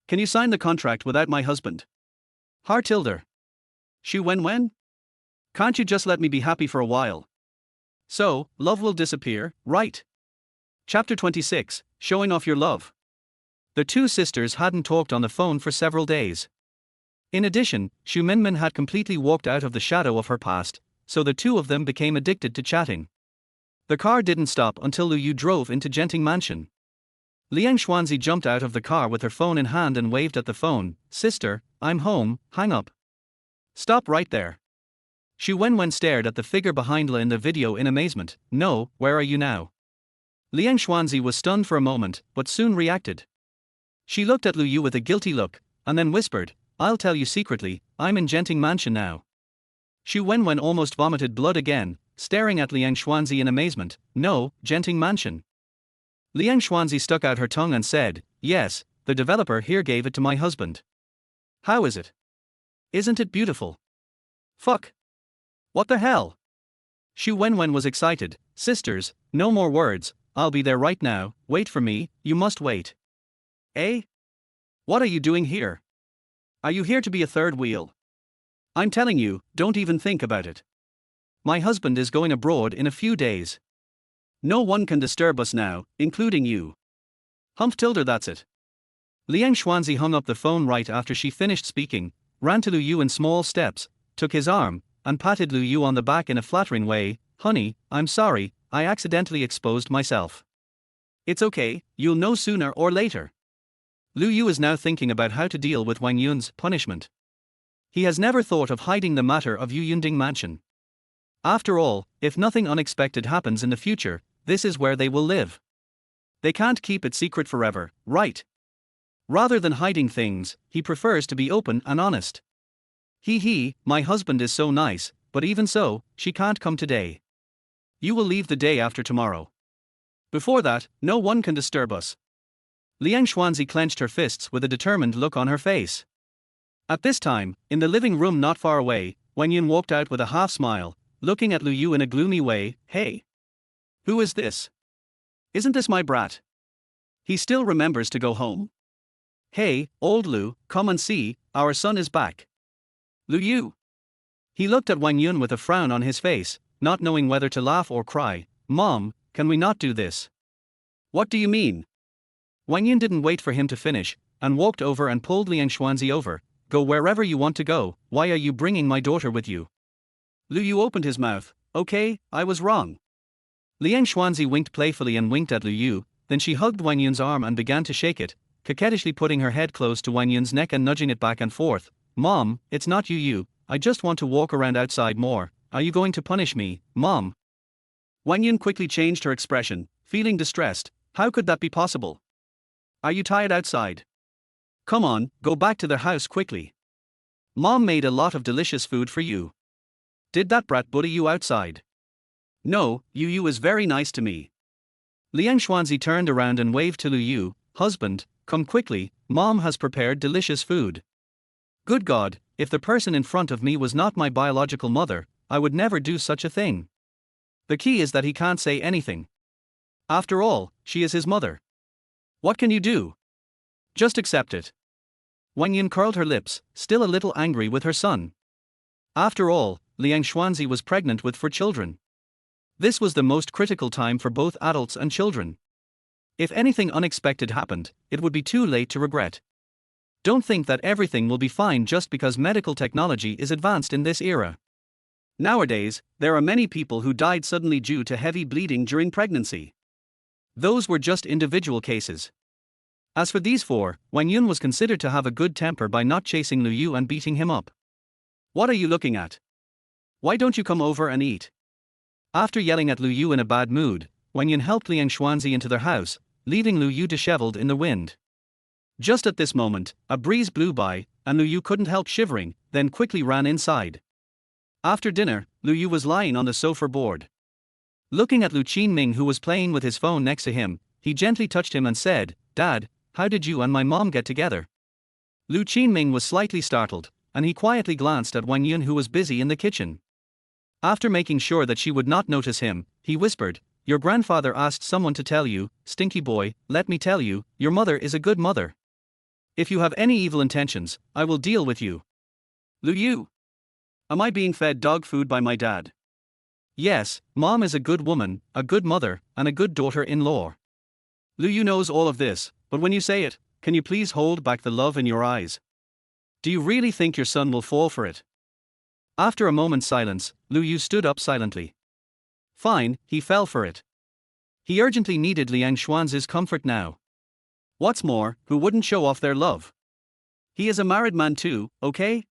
Can you sign the contract without my husband? Hartilder. Xu Wenwen? Can't you just let me be happy for a while? So, love will disappear, right? Chapter 26, Showing Off Your Love. The two sisters hadn't talked on the phone for several days. In addition, Xu Minmin had completely walked out of the shadow of her past, so the two of them became addicted to chatting. The car didn't stop until Lu Yu drove into Genting Mansion. Liang Xuanzi jumped out of the car with her phone in hand and waved at the phone, Sister, I'm home, hang up. Stop right there. Xu Wenwen stared at the figure behind La in the video in amazement, No, where are you now? Liang Xuanzi was stunned for a moment, but soon reacted. She looked at Lu Yu with a guilty look, and then whispered, I'll tell you secretly, I'm in Genting Mansion now. Xu Wenwen almost vomited blood again, staring at Liang Xuanzi in amazement, No, Genting Mansion. Liang Xuanzi stuck out her tongue and said, Yes, the developer here gave it to my husband. How is it? Isn't it beautiful? Fuck. What the hell? Xu Wenwen was excited, Sisters, no more words, I'll be there right now, wait for me, you must wait. Eh? What are you doing here? Are you here to be a third wheel? I'm telling you, don't even think about it. My husband is going abroad in a few days. No one can disturb us now, including you. Tilder, that's it. Liang Xuanzi hung up the phone right after she finished speaking, ran to Lu Yu in small steps, took his arm, and patted Lu Yu on the back in a flattering way, Honey, I'm sorry, I accidentally exposed myself. It's okay, you'll know sooner or later. Lu Yu is now thinking about how to deal with Wang Yun's punishment. He has never thought of hiding the matter of Yu Yunding Mansion. After all, if nothing unexpected happens in the future, this is where they will live. They can't keep it secret forever, right? Rather than hiding things, he prefers to be open and honest. My husband is so nice, but even so, she can't come today. You will leave the day after tomorrow. Before that, no one can disturb us. Liang Xuanzi clenched her fists with a determined look on her face. At this time, in the living room not far away, Wang Yun walked out with a half smile, looking at Lu Yu in a gloomy way, Hey! Who is this? Isn't this my brat? He still remembers to go home. Hey, old Lu, come and see, our son is back. Lu Yu. He looked at Wang Yun with a frown on his face, not knowing whether to laugh or cry. Mom, can we not do this? What do you mean? Wang Yun didn't wait for him to finish, and walked over and pulled Liang Xuanzi over. Go wherever you want to go, why are you bringing my daughter with you? Lu Yu opened his mouth, Okay, I was wrong. Liang Xuanzi winked playfully and winked at Lu Yu, then she hugged Wang Yun's arm and began to shake it, coquettishly putting her head close to Wang Yun's neck and nudging it back and forth. Mom, it's not you, I just want to walk around outside more, are you going to punish me, Mom? Wang Yun quickly changed her expression, feeling distressed, how could that be possible? Are you tired outside? Come on, go back to the house quickly. Mom made a lot of delicious food for you. Did that brat bully you outside? No, Yu is very nice to me. Liang Xuanzi turned around and waved to Lu Yu. Husband, come quickly, mom has prepared delicious food. Good God, if the person in front of me was not my biological mother, I would never do such a thing. The key is that he can't say anything. After all, she is his mother. What can you do? Just accept it. Wang Yun curled her lips, still a little angry with her son. After all, Liang Xuanzi was pregnant with 4 children. This was the most critical time for both adults and children. If anything unexpected happened, it would be too late to regret. Don't think that everything will be fine just because medical technology is advanced in this era. Nowadays, there are many people who died suddenly due to heavy bleeding during pregnancy. Those were just individual cases. As for these 4, Wang Yun was considered to have a good temper by not chasing Lu Yu and beating him up. What are you looking at? Why don't you come over and eat? After yelling at Lu Yu in a bad mood, Wang Yun helped Liang Xuanzi into their house, leaving Lu Yu disheveled in the wind. Just at this moment, a breeze blew by, and Lu Yu couldn't help shivering, then quickly ran inside. After dinner, Lu Yu was lying on the sofa bored. Looking at Lu Qinming, who was playing with his phone next to him, he gently touched him and said, "Dad, how did you and my mom get together?" Lu Qinming was slightly startled, and he quietly glanced at Wang Yun, who was busy in the kitchen. After making sure that she would not notice him, he whispered, "Your grandfather asked someone to tell you, stinky boy, let me tell you, your mother is a good mother. If you have any evil intentions, I will deal with you." Lu Yu. Am I being fed dog food by my dad? Yes, mom is a good woman, a good mother, and a good daughter-in-law. Lu Yu knows all of this, but when you say it, can you please hold back the love in your eyes? Do you really think your son will fall for it? After a moment's silence, Lu Yu stood up silently. Fine, he fell for it. He urgently needed Liang Xuanzi's comfort now. What's more, who wouldn't show off their love? He is a married man too, okay?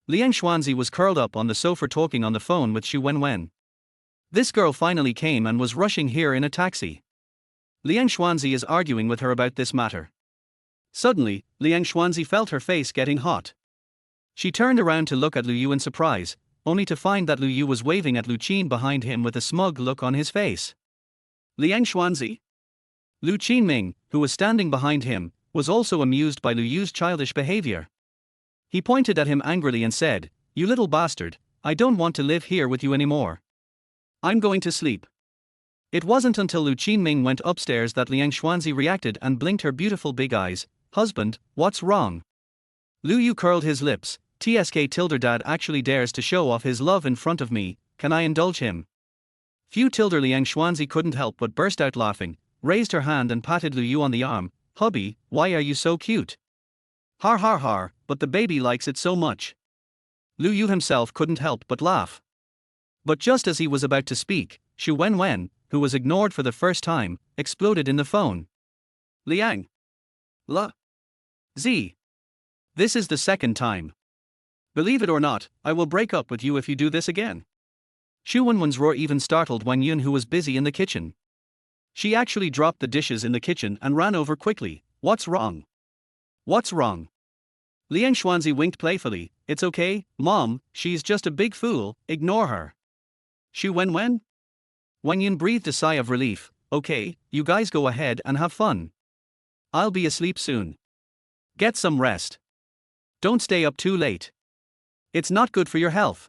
Liang Xuanzi was curled up on the sofa talking on the phone with Xu Wenwen. This girl finally came and was rushing here in a taxi. Liang Xuanzi is arguing with her about this matter. Suddenly, Liang Xuanzi felt her face getting hot. She turned around to look at Lu Yu in surprise, only to find that Lu Yu was waving at Lu Qin behind him with a smug look on his face. Liang Xuanzi? Lu Qinming, who was standing behind him, was also amused by Lu Yu's childish behavior. He pointed at him angrily and said, "You little bastard, I don't want to live here with you anymore. I'm going to sleep." It wasn't until Lu Qinming went upstairs that Liang Xuanzi reacted and blinked her beautiful big eyes. "Husband, what's wrong?" Lu Yu curled his lips. Dad actually dares to show off his love in front of me, can I indulge him? Liang Xuanzi couldn't help but burst out laughing, raised her hand and patted Lu Yu on the arm. "Hubby, why are you so cute?" "Har har har, but the baby likes it so much." Lu Yu himself couldn't help but laugh. But just as he was about to speak, Xu Wenwen, who was ignored for the first time, exploded in the phone. "Liang. La. Z. This is the second time. Believe it or not, I will break up with you if you do this again." Xu Wenwen's roar even startled Wang Yun, who was busy in the kitchen. She actually dropped the dishes in the kitchen and ran over quickly. "What's wrong? What's wrong?" Liang Xuanzi winked playfully. "It's okay, Mom, she's just a big fool, ignore her." "Xu Wenwen?" Wang Yun breathed a sigh of relief. "Okay, you guys go ahead and have fun. I'll be asleep soon. Get some rest. Don't stay up too late. It's not good for your health."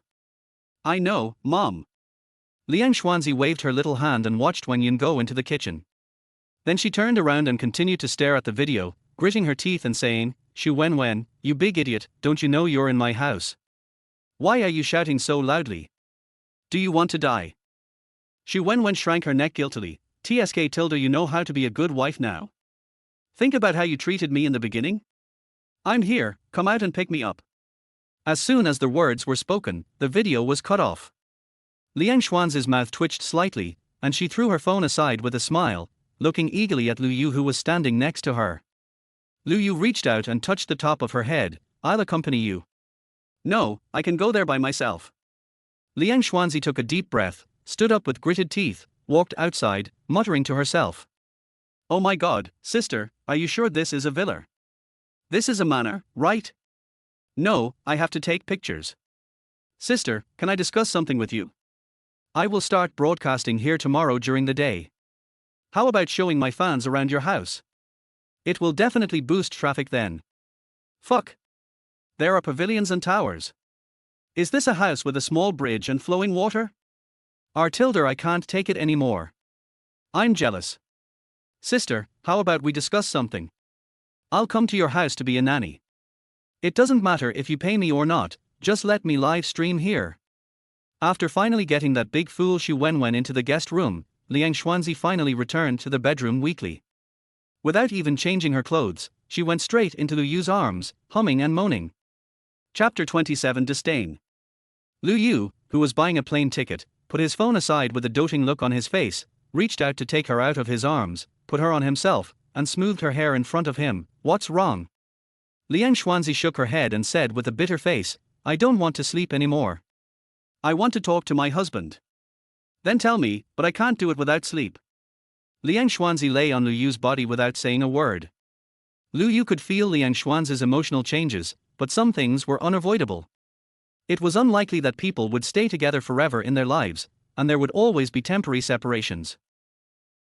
"I know, Mom." Liang Xuanzi waved her little hand and watched Wang Yun go into the kitchen. Then she turned around and continued to stare at the video, gritting her teeth and saying, "Xu Wenwen, you big idiot, don't you know you're in my house? Why are you shouting so loudly? Do you want to die?" Xu Wenwen shrank her neck guiltily. You know how to be a good wife now? Think about how you treated me in the beginning? I'm here, come out and pick me up." As soon as the words were spoken, the video was cut off. Liang Xuanzi's mouth twitched slightly, and she threw her phone aside with a smile, looking eagerly at Lu Yu, who was standing next to her. Lu Yu reached out and touched the top of her head. "I'll accompany you." "No, I can go there by myself." Liang Xuanzi took a deep breath, stood up with gritted teeth, walked outside, muttering to herself. "Oh my God, sister, are you sure this is a villa? This is a manor, right? No, I have to take pictures. Sister, can I discuss something with you?" I will start broadcasting here tomorrow during the day. How about showing my fans around your house? It will definitely boost traffic then. Fuck. There are pavilions and towers. Is this a house with a small bridge and flowing water? Tilda, I can't take it anymore. I'm jealous. Sister, how about we discuss something? I'll come to your house to be a nanny. It doesn't matter if you pay me or not, just let me live stream here. After finally getting that big fool Xu Wenwen into the guest room, Liang Xuanzi finally returned to the bedroom weakly. Without even changing her clothes, she went straight into Lu Yu's arms, humming and moaning. Chapter 27 Disdain. Lu Yu, who was buying a plane ticket, put his phone aside with a doting look on his face, reached out to take her out of his arms, put her on himself, and smoothed her hair in front of him. What's wrong? Liang Xuanzi shook her head and said with a bitter face, I don't want to sleep anymore. I want to talk to my husband. Then tell me, but I can't do it without sleep. Liang Xuanzi lay on Lu Yu's body without saying a word. Lu Yu could feel Liang Xuanzi's emotional changes, but some things were unavoidable. It was unlikely that people would stay together forever in their lives, and there would always be temporary separations.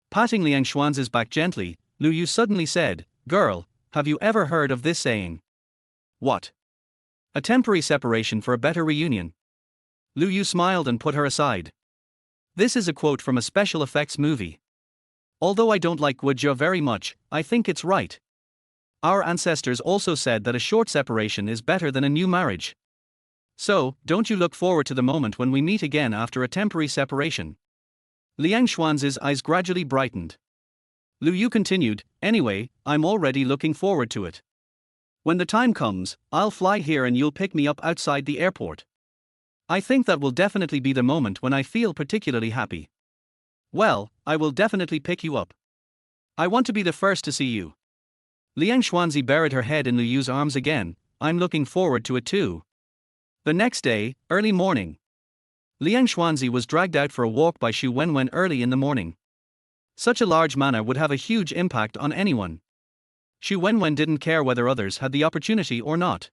Patting Liang Xuanzi's back gently, Lu Yu suddenly said, Girl, have you ever heard of this saying? What? A temporary separation for a better reunion. Lu Yu smiled and put her aside. This is a quote from a special effects movie. Although I don't like Guojia very much, I think it's right. Our ancestors also said that a short separation is better than a new marriage. So, don't you look forward to the moment when we meet again after a temporary separation? Liang Xuanzi's eyes gradually brightened. Lu Yu continued, Anyway, I'm already looking forward to it. When the time comes, I'll fly here and you'll pick me up outside the airport. I think that will definitely be the moment when I feel particularly happy. Well, I will definitely pick you up. I want to be the first to see you. Liang Xuanzi buried her head in Lu Yu's arms again. I'm looking forward to it too. The next day, early morning. Liang Xuanzi was dragged out for a walk by Xu Wenwen early in the morning. Such a large manor would have a huge impact on anyone. Xu Wenwen didn't care whether others had the opportunity or not.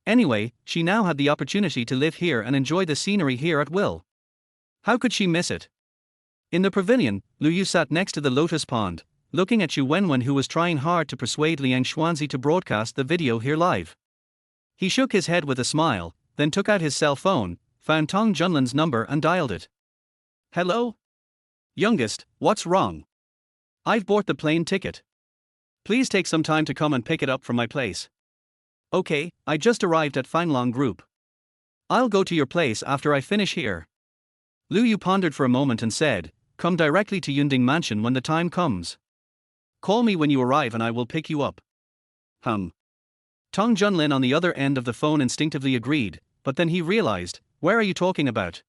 Anyway, she now had the opportunity to live here and enjoy the scenery here at will. How could she miss it? In the pavilion, Lu Yu sat next to the lotus pond, looking at Xu Wenwen, who was trying hard to persuade Liang Xuanzi to broadcast the video here live. He shook his head with a smile, then took out his cell phone, found Tong Junlin's number and dialed it. Hello? Youngest, what's wrong? I've bought the plane ticket. Please take some time to come and pick it up from my place. Okay, I just arrived at Fanlong Group. I'll go to your place after I finish here. Lu Yu pondered for a moment and said, Come directly to Yunding Mansion when the time comes. Call me when you arrive and I will pick you up. Tong Junlin on the other end of the phone instinctively agreed, but then he realized, where are you talking about?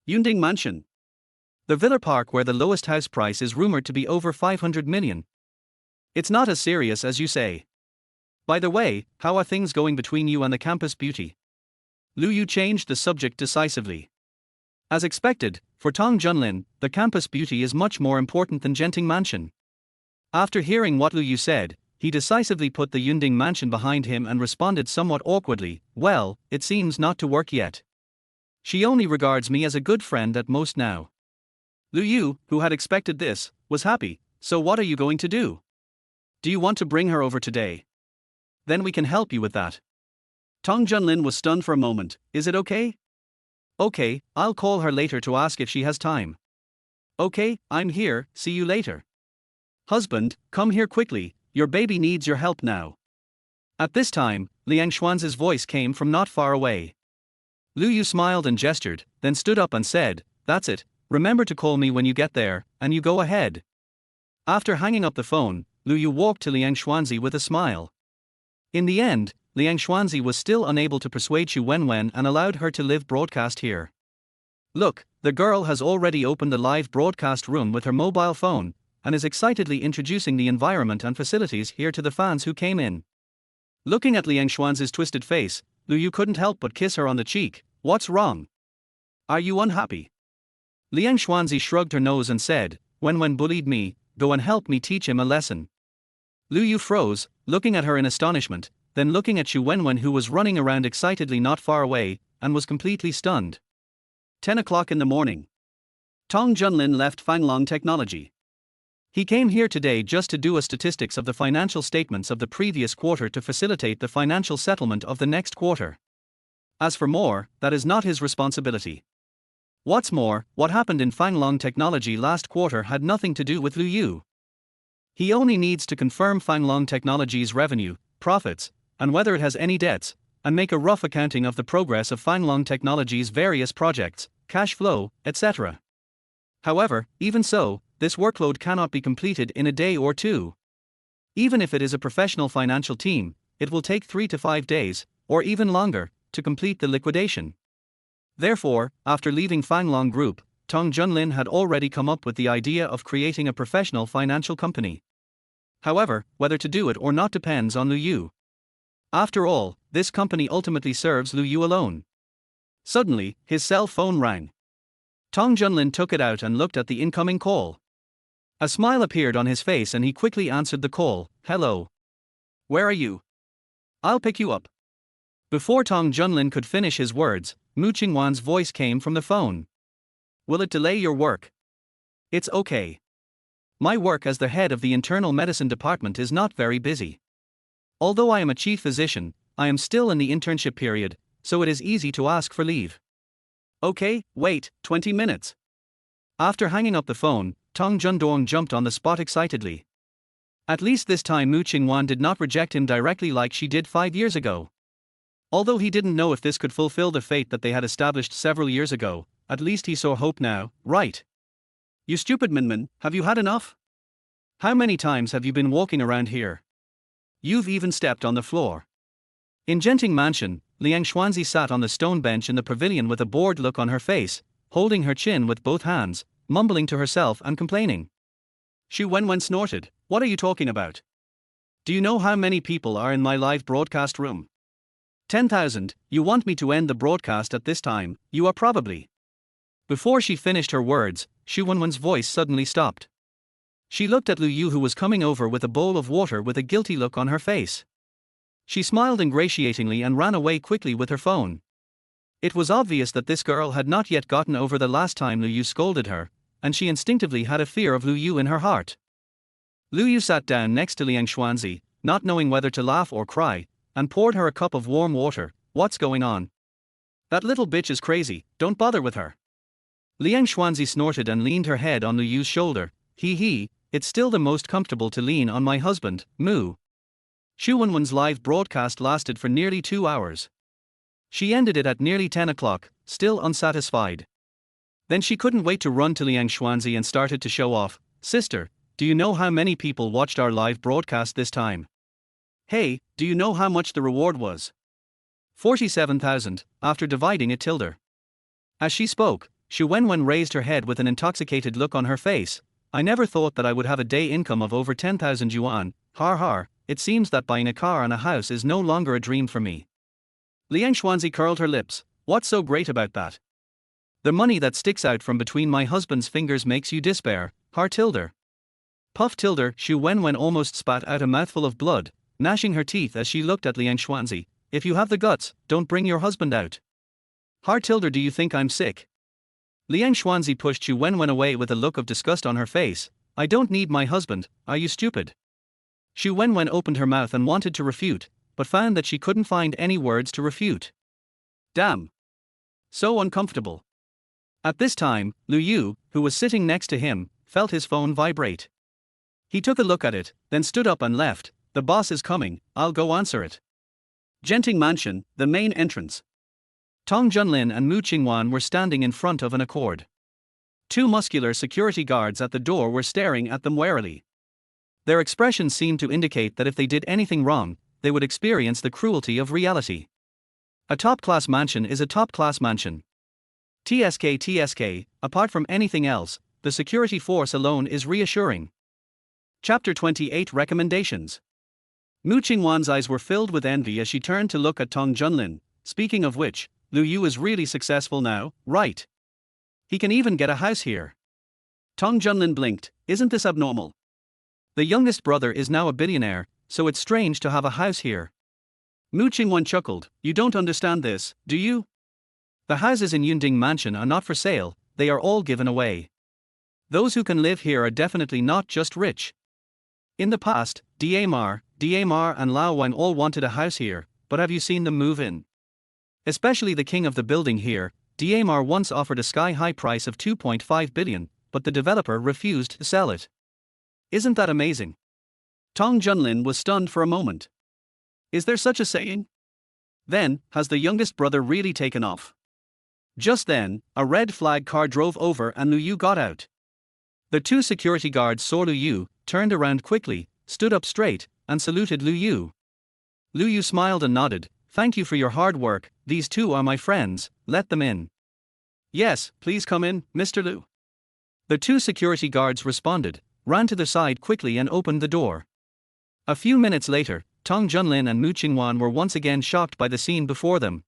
Yunding Mansion. The villa park where the lowest house price is rumored to be over 500 million. It's not as serious as you say. By the way, how are things going between you and the campus beauty? Lu Yu changed the subject decisively. As expected, for Tong Junlin, the campus beauty is much more important than Genting Mansion. After hearing what Lu Yu said, he decisively put the Yunding Mansion behind him and responded somewhat awkwardly, Well, it seems not to work yet. She only regards me as a good friend at most now. Lu Yu, who had expected this, was happy. So what are you going to do? Do you want to bring her over today? Then we can help you with that. Tong Junlin was stunned for a moment. Is it okay? Okay, I'll call her later to ask if she has time. Okay, I'm here, see you later. Husband, come here quickly, your baby needs your help now. At this time, Liang Xuanzi's voice came from not far away. Lu Yu smiled and gestured, then stood up and said, That's it, remember to call me when you get there, and you go ahead. After hanging up the phone, Lu Yu walked to Liang Xuanzi with a smile. In the end, Liang Xuanzi was still unable to persuade Xu Wenwen and allowed her to live broadcast here. Look, the girl has already opened the live broadcast room with her mobile phone, and is excitedly introducing the environment and facilities here to the fans who came in. Looking at Liang Xuanzi's twisted face, Lu Yu couldn't help but kiss her on the cheek. What's wrong? Are you unhappy? Liang Xuanzi shrugged her nose and said, Wenwen bullied me, go and help me teach him a lesson. Lu Yu froze, looking at her in astonishment, then looking at Xu Wenwen, who was running around excitedly not far away, and was completely stunned. 10 o'clock in the morning. Tong Junlin left Fanglong Technology. He came here today just to do a statistics of the financial statements of the previous quarter to facilitate the financial settlement of the next quarter. As for more, that is not his responsibility. What's more, what happened in Fanglong Technology last quarter had nothing to do with Lu Yu. He only needs to confirm Fanglong Technology's revenue, profits, and whether it has any debts, and make a rough accounting of the progress of Fanglong Technology's various projects, cash flow, etc. However, even so, this workload cannot be completed in a day or two. Even if it is a professional financial team, it will take 3 to 5 days, or even longer, to complete the liquidation. Therefore, after leaving Fanglong Group, Tong Junlin had already come up with the idea of creating a professional financial company. However, whether to do it or not depends on Lu Yu. After all, this company ultimately serves Lu Yu alone. Suddenly, his cell phone rang. Tong Junlin took it out and looked at the incoming call. A smile appeared on his face and he quickly answered the call. Hello. Where are you? I'll pick you up. Before Tong Junlin could finish his words, Mu Qingwan's voice came from the phone. Will it delay your work? It's okay. My work as the head of the internal medicine department is not very busy. Although I am a chief physician, I am still in the internship period, so it is easy to ask for leave. Okay, wait, 20 minutes. After hanging up the phone, Tong Jundong jumped on the spot excitedly. At least this time Mu Qingwan did not reject him directly like she did 5 years ago. Although he didn't know if this could fulfill the fate that they had established several years ago, at least he saw hope now, right? You stupid Minmin, have you had enough? How many times have you been walking around here? You've even stepped on the floor. In Genting Mansion, Liang Xuanzi sat on the stone bench in the pavilion with a bored look on her face, holding her chin with both hands, mumbling to herself and complaining. Xu Wenwen snorted, What are you talking about? Do you know how many people are in my live broadcast room? 10,000, you want me to end the broadcast at this time, you are probably. Before she finished her words, Xu Wenwen's voice suddenly stopped. She looked at Lu Yu who was coming over with a bowl of water with a guilty look on her face. She smiled ingratiatingly and ran away quickly with her phone. It was obvious that this girl had not yet gotten over the last time Lu Yu scolded her, and she instinctively had a fear of Lu Yu in her heart. Lu Yu sat down next to Liang Xuanzi, not knowing whether to laugh or cry, and poured her a cup of warm water. What's going on? That little bitch is crazy, don't bother with her. Liang Xuanzi snorted and leaned her head on Lu Yu's shoulder. It's still the most comfortable to lean on my husband, Mu. Xu Wenwen's live broadcast lasted for nearly 2 hours. She ended it at nearly 10 o'clock, still unsatisfied. Then she couldn't wait to run to Liang Xuanzi and started to show off. Sister, do you know how many people watched our live broadcast this time? Hey, do you know how much the reward was? 47,000, after dividing it tilde. As she spoke, Xu Wenwen raised her head with an intoxicated look on her face. I never thought that I would have a day income of over 10,000 yuan, har, it seems that buying a car and a house is no longer a dream for me. Liang Xuanzi curled her lips, what's so great about that? The money that sticks out from between my husband's fingers makes you despair, har tilde. Puff tilde, Xu Wenwen almost spat out a mouthful of blood, gnashing her teeth as she looked at Liang Xuanzi. If you have the guts, don't bring your husband out. Har tilde, do you think I'm sick? Liang Xuanzi pushed Xu Wenwen away with a look of disgust on her face. I don't need my husband, are you stupid? Xu Wenwen opened her mouth and wanted to refute, but found that she couldn't find any words to refute. Damn. So uncomfortable. At this time, Lu Yu, who was sitting next to him, felt his phone vibrate. He took a look at it, then stood up and left. The boss is coming, I'll go answer it. Genting Mansion, the main entrance. Tong Junlin and Mu Qingwan were standing in front of an accord. 2 muscular security guards at the door were staring at them warily. Their expressions seemed to indicate that if they did anything wrong, they would experience the cruelty of reality. A top-class mansion is a top-class mansion. TSK, apart from anything else, the security force alone is reassuring. Chapter 28 Recommendations. Mu Qingwan's eyes were filled with envy as she turned to look at Tong Junlin. Speaking of which, Lu Yu is really successful now, right? He can even get a house here. Tong Junlin blinked, isn't this abnormal? The youngest brother is now a billionaire, so it's strange to have a house here. Mu Qingwan chuckled, you don't understand this, do you? The houses in Yunding Mansion are not for sale, they are all given away. Those who can live here are definitely not just rich. In the past, Damar and Lao Wan all wanted a house here, but have you seen them move in? Especially the king of the building here, Damar once offered a sky-high price of 2.5 billion, but the developer refused to sell it. Isn't that amazing? Tong Junlin was stunned for a moment. Is there such a saying? Then, has the youngest brother really taken off? Just then, a red flag car drove over and Lu Yu got out. The two security guards saw Lu Yu, turned around quickly, stood up straight, and saluted Lu Yu. Lu Yu smiled and nodded. Thank you for your hard work, these two are my friends, let them in. Yes, please come in, Mr. Lu. The two security guards responded, ran to the side quickly and opened the door. A few minutes later, Tong Junlin and Mu Qingwan were once again shocked by the scene before them.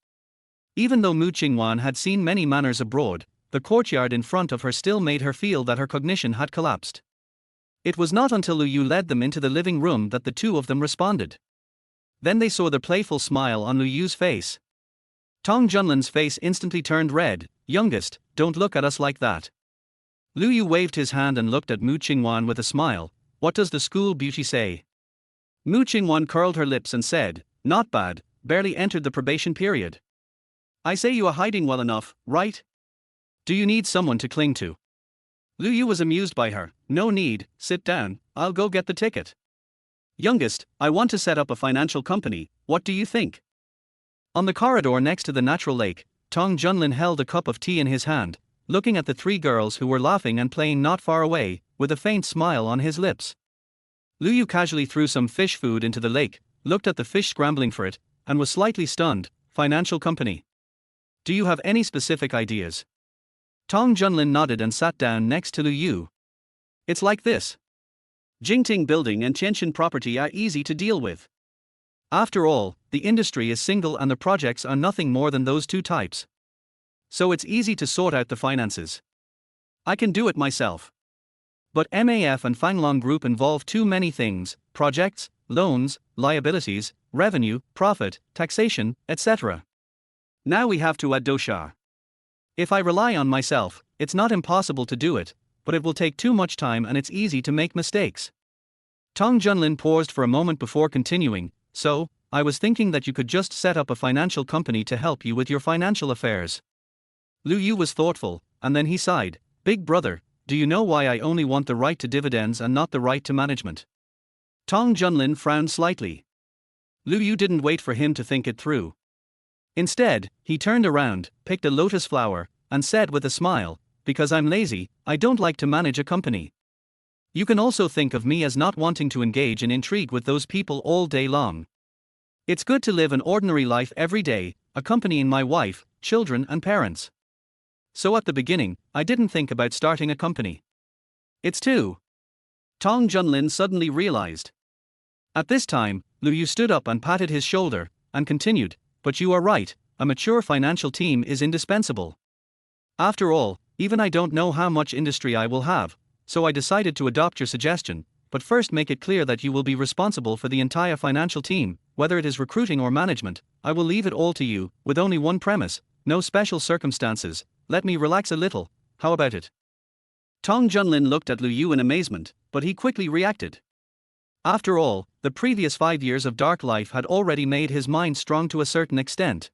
Even though Mu Qingwan had seen many manners abroad, the courtyard in front of her still made her feel that her cognition had collapsed. It was not until Lu Yu led them into the living room that the two of them responded. Then they saw the playful smile on Lu Yu's face. Tong Junlin's face instantly turned red. Youngest, don't look at us like that. Lu Yu waved his hand and looked at Mu Qingwan with a smile. What does the school beauty say? Mu Qingwan curled her lips and said, not bad, barely entered the probation period. I say you are hiding well enough, right? Do you need someone to cling to? Lu Yu was amused by her. No need, sit down, I'll go get the ticket. Youngest, I want to set up a financial company, what do you think? On the corridor next to the natural lake, Tong Junlin held a cup of tea in his hand, looking at the three girls who were laughing and playing not far away, with a faint smile on his lips. Lu Yu casually threw some fish food into the lake, looked at the fish scrambling for it, and was slightly stunned. Financial company. Do you have any specific ideas? Tong Junlin nodded and sat down next to Lu Yu. It's like this. Jingting building and Tianxin property are easy to deal with. After all, the industry is single and the projects are nothing more than those two types. So it's easy to sort out the finances. I can do it myself. But MAF and Fanglong Group involve too many things: projects, loans, liabilities, revenue, profit, taxation, etc. Now we have to add dosha. If I rely on myself, it's not impossible to do it, but it will take too much time and it's easy to make mistakes. Tong Junlin paused for a moment before continuing. So, I was thinking that you could just set up a financial company to help you with your financial affairs. Lu Yu was thoughtful, and then he sighed. Big brother, do you know why I only want the right to dividends and not the right to management? Tong Junlin frowned slightly. Lu Yu didn't wait for him to think it through. Instead, he turned around, picked a lotus flower, and said with a smile, because I'm lazy, I don't like to manage a company. You can also think of me as not wanting to engage in intrigue with those people all day long. It's good to live an ordinary life every day, accompanying my wife, children and parents. So at the beginning, I didn't think about starting a company. It's too. Tong Junlin suddenly realized. At this time, Lu Yu stood up and patted his shoulder, and continued, but you are right, a mature financial team is indispensable. After all, even I don't know how much industry I will have, so I decided to adopt your suggestion, but first make it clear that you will be responsible for the entire financial team, whether it is recruiting or management. I will leave it all to you, with only one premise: no special circumstances. Let me relax a little, how about it? Tong Junlin looked at Lu Yu in amazement, but he quickly reacted. After all, the previous 5 years of dark life had already made his mind strong to a certain extent.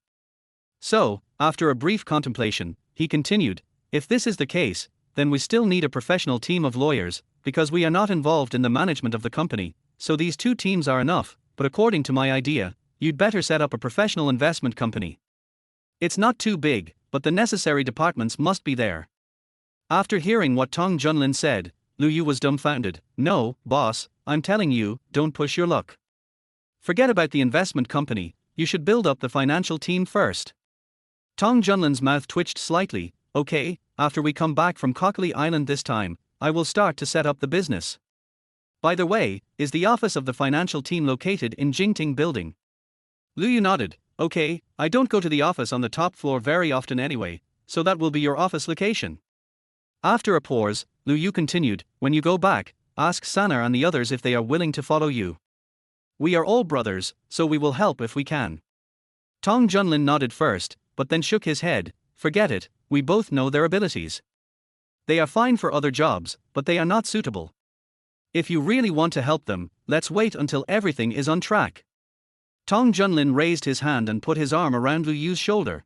So, after a brief contemplation, he continued, if this is the case, then we still need a professional team of lawyers, because we are not involved in the management of the company, so these two teams are enough, but according to my idea, you'd better set up a professional investment company. It's not too big, but the necessary departments must be there. After hearing what Tong Junlin said, Lu Yu was dumbfounded. No, boss, I'm telling you, don't push your luck. Forget about the investment company, you should build up the financial team first. Tong Junlin's mouth twitched slightly. Okay, after we come back from Kokali Island this time, I will start to set up the business. By the way, is the office of the financial team located in Jingting building? Lu Yu nodded. Okay, I don't go to the office on the top floor very often anyway, so that will be your office location. After a pause, Lu Yu continued, when you go back, ask Sana and the others if they are willing to follow you. We are all brothers, so we will help if we can. Tong Junlin nodded first, but then shook his head. Forget it, we both know their abilities. They are fine for other jobs, but they are not suitable. If you really want to help them, let's wait until everything is on track. Tong Junlin raised his hand and put his arm around Lu Yu's shoulder.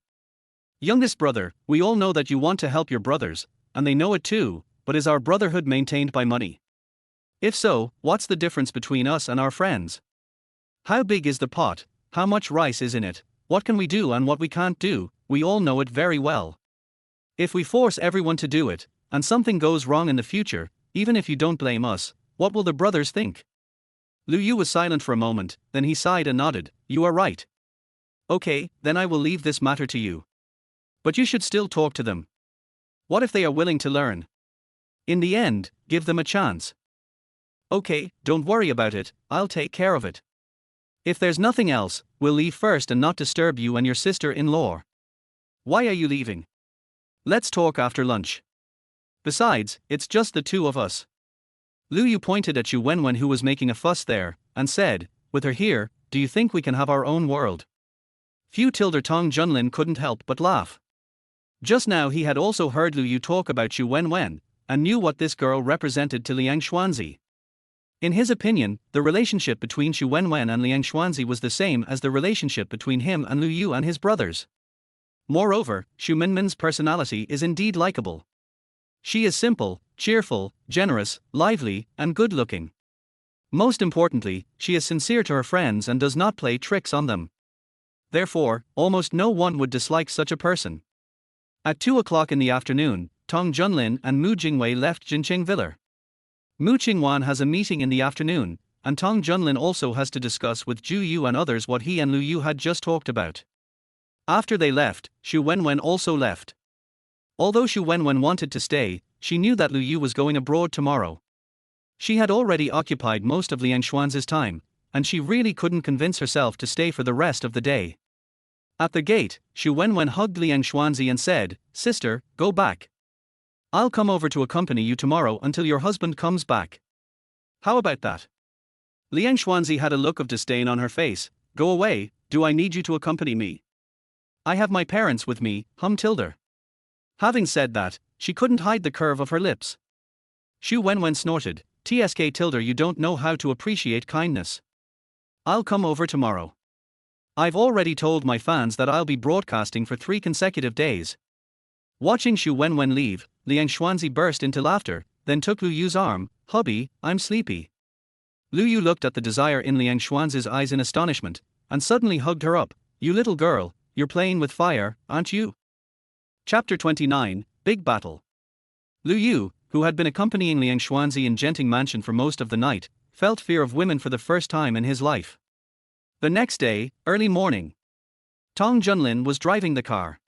Youngest brother, we all know that you want to help your brothers, and they know it too, but is our brotherhood maintained by money? If so, what's the difference between us and our friends? How big is the pot? How much rice is in it? What can we do and what we can't do? We all know it very well. If we force everyone to do it, and something goes wrong in the future, even if you don't blame us, what will the brothers think? Lu Yu was silent for a moment, then he sighed and nodded. You are right. Okay, then I will leave this matter to you. But you should still talk to them. What if they are willing to learn? In the end, give them a chance. Okay, don't worry about it, I'll take care of it. If there's nothing else, we'll leave first and not disturb you and your sister-in-law. Why are you leaving? Let's talk after lunch. Besides, it's just the two of us. Lu Yu pointed at Xu Wenwen, who was making a fuss there, and said, with her here, do you think we can have our own world? Fu Tilder Tong Junlin couldn't help but laugh. Just now he had also heard Lu Yu talk about Xu Wenwen, and knew what this girl represented to Liang Xuanzi. In his opinion, the relationship between Xu Wenwen and Liang Xuanzi was the same as the relationship between him and Lu Yu and his brothers. Moreover, Xu Minmin's personality is indeed likable. She is simple, cheerful, generous, lively, and good-looking. Most importantly, she is sincere to her friends and does not play tricks on them. Therefore, almost no one would dislike such a person. At 2 o'clock in the afternoon, Tong Junlin and Mu Jingwei left Jincheng Villa. Mu Qingwan has a meeting in the afternoon, and Tong Junlin also has to discuss with Zhu Yu and others what he and Lu Yu had just talked about. After they left, Xu Wenwen also left. Although Xu Wenwen wanted to stay, she knew that Lu Yu was going abroad tomorrow. She had already occupied most of Liang Xuanzi's time, and she really couldn't convince herself to stay for the rest of the day. At the gate, Xu Wenwen hugged Liang Xuanzi and said, Sister, go back. I'll come over to accompany you tomorrow until your husband comes back. How about that? Liang Xuanzi had a look of disdain on her face. Go away, do I need you to accompany me? I have my parents with me, Tilder. Having said that, she couldn't hide the curve of her lips. Xu Wenwen snorted, Tsk Tilder, you don't know how to appreciate kindness. I'll come over tomorrow. I've already told my fans that I'll be broadcasting for 3 consecutive days. Watching Xu Wenwen leave, Liang Xuanzi burst into laughter, then took Lu Yu's arm. Hubby, I'm sleepy. Lu Yu looked at the desire in Liang Xuanzi's eyes in astonishment, and suddenly hugged her up. You little girl, you're playing with fire, aren't you? Chapter 29, Big Battle. Lu Yu, who had been accompanying Liang Xuanzi in Genting Mansion for most of the night, felt fear of women for the first time in his life. The next day, early morning. Tong Junlin was driving the car.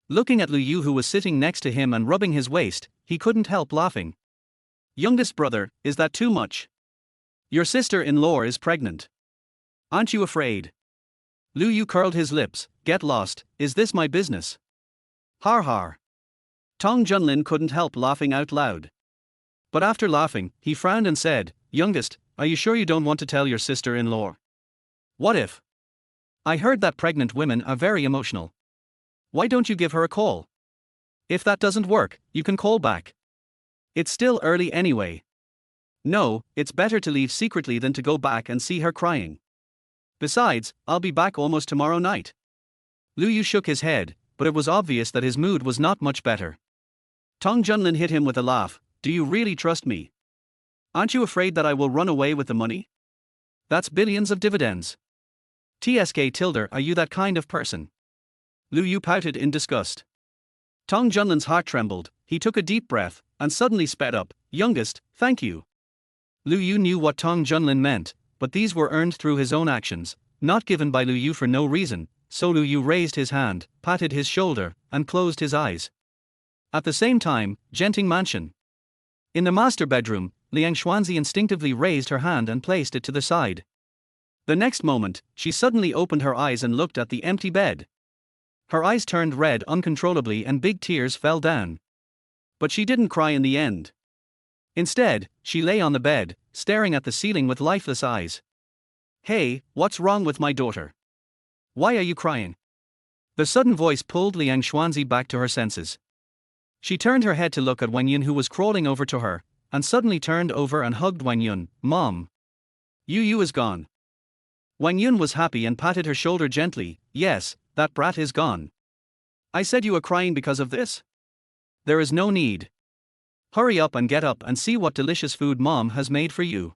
Looking at Lu Yu, who was sitting next to him and rubbing his waist, he couldn't help laughing. Youngest brother, is that too much? Your sister-in-law is pregnant. Aren't you afraid? Lu Yu curled his lips. Get lost, is this my business? Har har. Tong Junlin couldn't help laughing out loud. But after laughing, he frowned and said, Youngest, are you sure you don't want to tell your sister-in-law? What if? I heard that pregnant women are very emotional. Why don't you give her a call? If that doesn't work, you can call back. It's still early anyway. No, it's better to leave secretly than to go back and see her crying. Besides, I'll be back almost tomorrow night. Lu Yu shook his head, but it was obvious that his mood was not much better. Tong Junlin hit him with a laugh. Do you really trust me? Aren't you afraid that I will run away with the money? That's billions of dividends. Tsk Tilder, are you that kind of person? Lu Yu pouted in disgust. Tong Junlin's heart trembled, he took a deep breath, and suddenly sped up. Youngest, thank you. Lu Yu knew what Tong Junlin meant, but these were earned through his own actions, not given by Lu Yu for no reason, so Lu Yu raised his hand, patted his shoulder, and closed his eyes. At the same time, Genting Mansion. In the master bedroom, Liang Xuanzi instinctively raised her hand and placed it to the side. The next moment, she suddenly opened her eyes and looked at the empty bed. Her eyes turned red uncontrollably and big tears fell down. But she didn't cry in the end. Instead, she lay on the bed, staring at the ceiling with lifeless eyes. Hey, what's wrong with my daughter? Why are you crying? The sudden voice pulled Liang Xuanzi back to her senses. She turned her head to look at Wenyan, who was crawling over to her, and suddenly turned over and hugged Wenyan. Mom. Yu is gone. Wenyan was happy and patted her shoulder gently. Yes, that brat is gone. I said you were crying because of this? There is no need. Hurry up and see what delicious food Mom has made for you.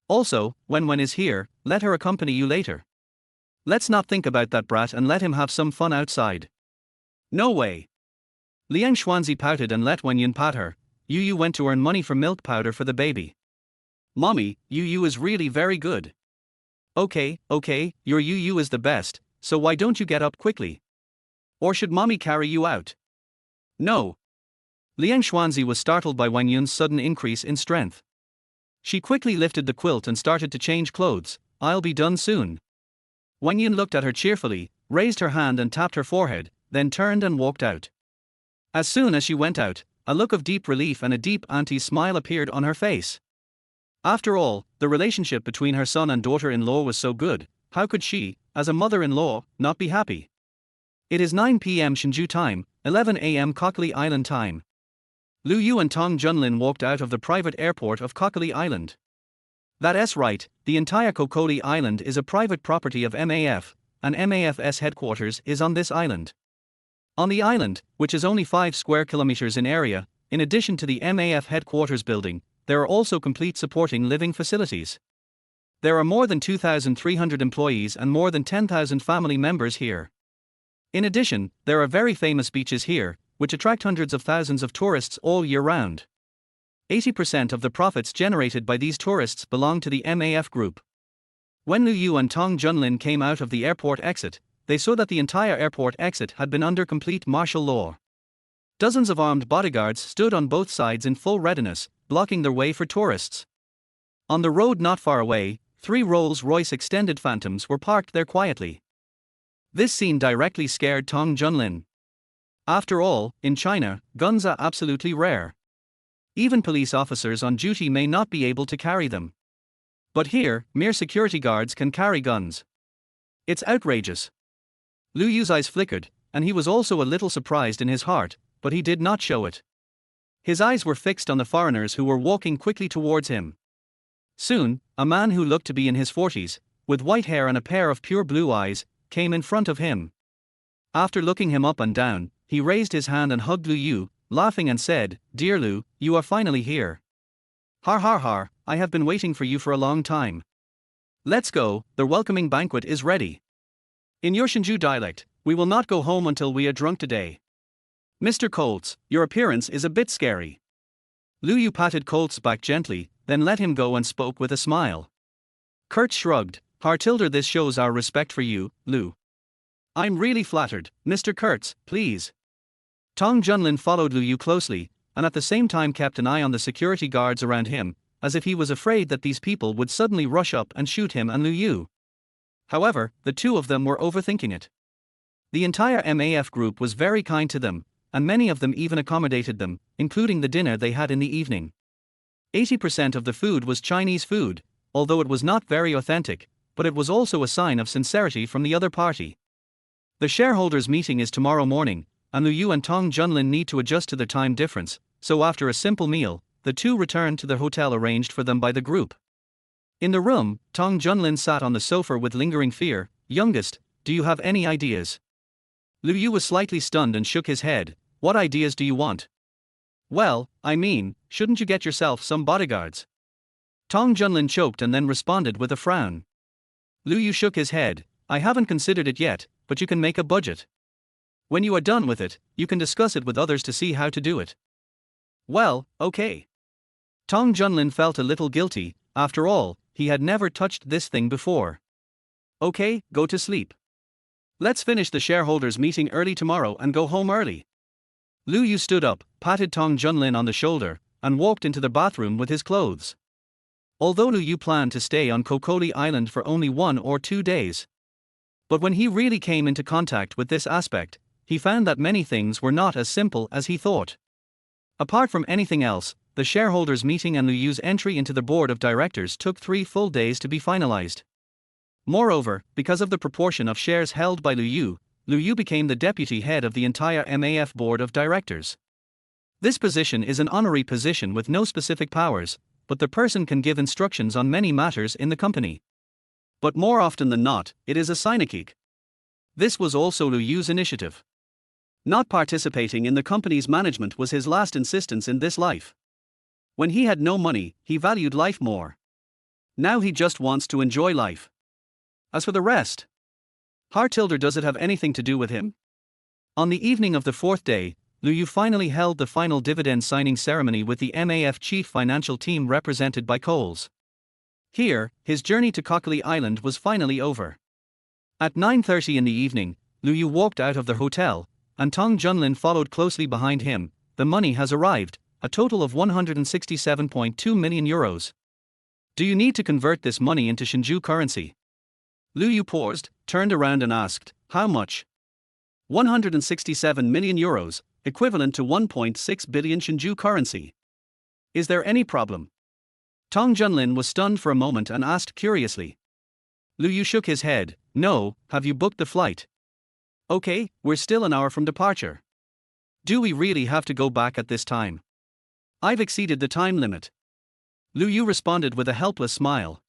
Also, when Wen is here, let her accompany you later. Let's not think about that brat and let him have some fun outside. No way. Liang Xuanzi pouted and let Wenyan pat her. Yu went to earn money for milk powder for the baby. Mommy, Yu is really very good. Okay, your Yu is the best, so why don't you get up quickly? Or should Mommy carry you out? No. Liang Xuanzi was startled by Wenyan's sudden increase in strength. She quickly lifted the quilt and started to change clothes. I'll be done soon. Wenyan looked at her cheerfully, raised her hand and tapped her forehead, then turned and walked out. As soon as she went out, a look of deep relief and a deep auntie smile appeared on her face. After all, the relationship between her son and daughter-in-law was so good, how could she, as a mother-in-law, not be happy? It is 9 p.m. Hsinchu time, 11 a.m. Kokali Island time. Lu Yu and Tong Junlin walked out of the private airport of Kokali Island. That's right, the entire Kokali Island is a private property of MAF, and MAF's headquarters is on this island. On the island, which is only 5 square kilometers in area, in addition to the MAF headquarters building, there are also complete supporting living facilities. There are more than 2,300 employees and more than 10,000 family members here. In addition, there are very famous beaches here, which attract hundreds of thousands of tourists all year round. 80% of the profits generated by these tourists belong to the MAF group. When Lu Yu and Tong Junlin came out of the airport exit, they saw that the entire airport exit had been under complete martial law. Dozens of armed bodyguards stood on both sides in full readiness, blocking their way for tourists. On the road not far away, 3 Rolls-Royce extended Phantoms were parked there quietly. This scene directly scared Tong Junlin. After all, in China, guns are absolutely rare. Even police officers on duty may not be able to carry them. But here, mere security guards can carry guns. It's outrageous. Lu Yu's eyes flickered, and he was also a little surprised in his heart, but he did not show it. His eyes were fixed on the foreigners who were walking quickly towards him. Soon, a man who looked to be in his 40s, with white hair and a pair of pure blue eyes, came in front of him. After looking him up and down, he raised his hand and hugged Lu Yu, laughing and said, "Dear Lu, you are finally here. Har har har, I have been waiting for you for a long time. Let's go, the welcoming banquet is ready. In your Hsinchu dialect, we will not go home until we are drunk today. Mr. Colts, your appearance is a bit scary." Lu Yu patted Colts back gently, then let him go and spoke with a smile. Kurt shrugged. "Hartilder, this shows our respect for you, Lu." "I'm really flattered, Mr. Kurtz, please." Tong Junlin followed Lu Yu closely, and at the same time kept an eye on the security guards around him, as if he was afraid that these people would suddenly rush up and shoot him and Lu Yu. However, the two of them were overthinking it. The entire MAF group was very kind to them, and many of them even accommodated them, including the dinner they had in the evening. 80% of the food was Chinese food, although it was not very authentic, but it was also a sign of sincerity from the other party. The shareholders' meeting is tomorrow morning, and Lu Yu and Tong Junlin need to adjust to the time difference, so after a simple meal, the two returned to the hotel arranged for them by the group. In the room, Tong Junlin sat on the sofa with lingering fear. "Youngest, do you have any ideas?" Lu Yu was slightly stunned and shook his head. "What ideas do you want?" "Well, I mean, shouldn't you get yourself some bodyguards?" Tong Junlin choked and then responded with a frown. Lu Yu shook his head. "I haven't considered it yet, but you can make a budget. When you are done with it, you can discuss it with others to see how to do it." "Well, okay." Tong Junlin felt a little guilty. After all, he had never touched this thing before. "Okay, go to sleep. Let's finish the shareholders' meeting early tomorrow and go home early." Lu Yu stood up, patted Tong Junlin on the shoulder, and walked into the bathroom with his clothes. Although Lu Yu planned to stay on Kokoli Island for only 1 or 2 days. But when he really came into contact with this aspect, he found that many things were not as simple as he thought. Apart from anything else, the shareholders' meeting and Lu Yu's entry into the board of directors took 3 full days to be finalized. Moreover, because of the proportion of shares held by Lu Yu became the deputy head of the entire MAF board of directors. This position is an honorary position with no specific powers, but the person can give instructions on many matters in the company. But more often than not, it is a synechique. This was also Liu Yu's initiative. Not participating in the company's management was his last insistence in this life. When he had no money, he valued life more. Now he just wants to enjoy life. As for the rest, Hartilder, does it have anything to do with him? On the evening of the fourth day, Liu Yu finally held the final dividend signing ceremony with the MAF chief financial team represented by Coles. Here, his journey to Kokili Island was finally over. At 9:30 in the evening, Liu Yu walked out of the hotel, and Tong Junlin followed closely behind him. The money has arrived, a total of 167.2 million euros. Do you need to convert this money into Shinju currency? Liu Yu paused, turned around and asked, how much? 167 million euros, equivalent to 1.6 billion Shinju currency. Is there any problem? Tong Junlin was stunned for a moment and asked curiously. Liu Yu shook his head. No, have you booked the flight? Okay, we're still an hour from departure. Do we really have to go back at this time? I've exceeded the time limit. Liu Yu responded with a helpless smile.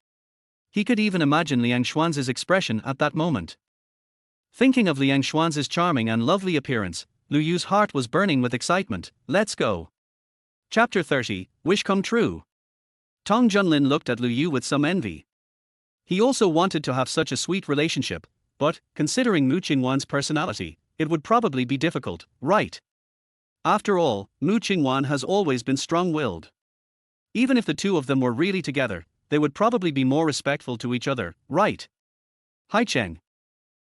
He could even imagine Liang Xuanzi's expression at that moment. Thinking of Liang Xuanzi's charming and lovely appearance, Liu Yu's heart was burning with excitement. Let's go. Chapter 30, Wish Come True. Tong Junlin looked at Liu Yu with some envy. He also wanted to have such a sweet relationship, but, considering Mu Qingwan's personality, it would probably be difficult, right? After all, Mu Qingwan has always been strong-willed. Even if the two of them were really together, they would probably be more respectful to each other, right? Haicheng.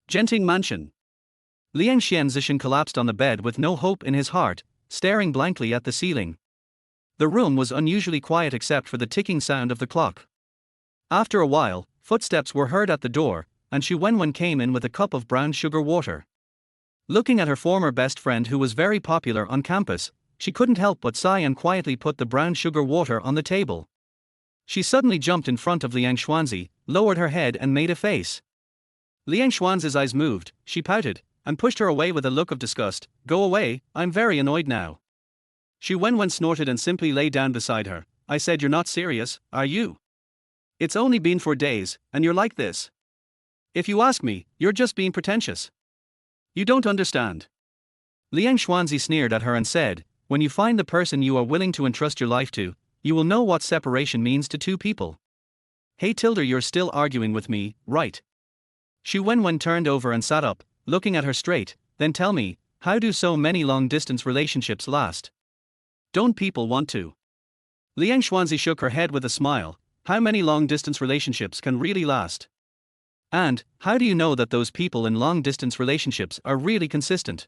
Genting Mansion. Liang Xianzishan collapsed on the bed with no hope in his heart, staring blankly at the ceiling. The room was unusually quiet except for the ticking sound of the clock. After a while, footsteps were heard at the door, and Xu Wenwen came in with a cup of brown sugar water. Looking at her former best friend who was very popular on campus, she couldn't help but sigh and quietly put the brown sugar water on the table. She suddenly jumped in front of Liang Xuanzi, lowered her head and made a face. Liang Xuanzi's eyes moved, she pouted, and pushed her away with a look of disgust. Go away, I'm very annoyed now. Xu Wenwen snorted and simply lay down beside her. I said, you're not serious, are you? It's only been 4 days, and you're like this. If you ask me, you're just being pretentious. You don't understand. Liang Xuanzi sneered at her and said, when you find the person you are willing to entrust your life to, you will know what separation means to two people. Hey Tilder, you're still arguing with me, right? Xu Wenwen turned over and sat up, looking at her straight. Then tell me, how do so many long-distance relationships last? Don't people want to? Liang Xuanzi shook her head with a smile. How many long-distance relationships can really last? And, how do you know that those people in long-distance relationships are really consistent?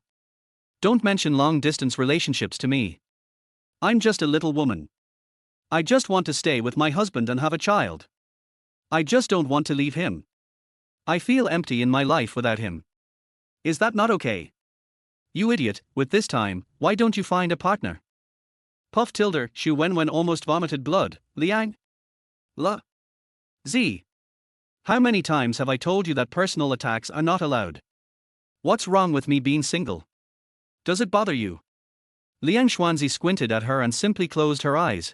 Don't mention long-distance relationships to me. I'm just a little woman. I just want to stay with my husband and have a child. I just don't want to leave him. I feel empty in my life without him. Is that not okay? You idiot, with this time, why don't you find a partner? Puff Tilder. Xu Wenwen almost vomited blood. Liang? La? Z. How many times have I told you that personal attacks are not allowed? What's wrong with me being single? Does it bother you? Liang Xuanzi squinted at her and simply closed her eyes.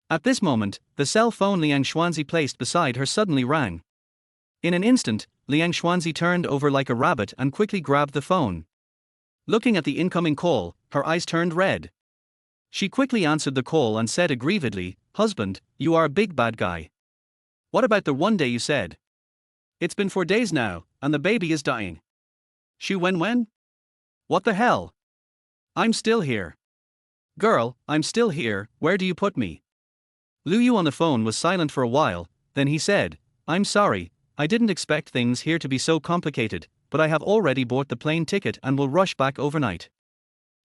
At this moment, the cell phone Liang Xuanzi placed beside her suddenly rang. In an instant, Liang Xuanzi turned over like a rabbit and quickly grabbed the phone. Looking at the incoming call, her eyes turned red. She quickly answered the call and said aggrievedly, Husband, you are a big bad guy. What about the one day you said? It's been 4 days now, and the baby is dying. Xu Wenwen? What the hell? I'm still here. Girl, I'm still here, where do you put me? Liu Yu on the phone was silent for a while, then he said, I'm sorry, I didn't expect things here to be so complicated, but I have already bought the plane ticket and will rush back overnight.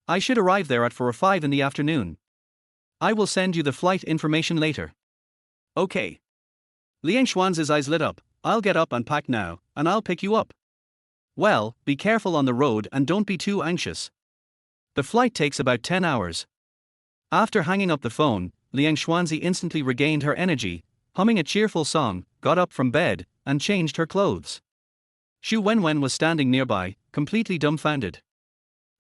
I should arrive there at 4 or 5 in the afternoon. I will send you the flight information later. Okay. Liang Xuanzi's eyes lit up. I'll get up and pack now, and I'll pick you up. Well, be careful on the road and don't be too anxious. The flight takes about 10 hours. After hanging up the phone, Liang Xuanzi instantly regained her energy, humming a cheerful song, got up from bed, and changed her clothes. Xu Wenwen was standing nearby, completely dumbfounded.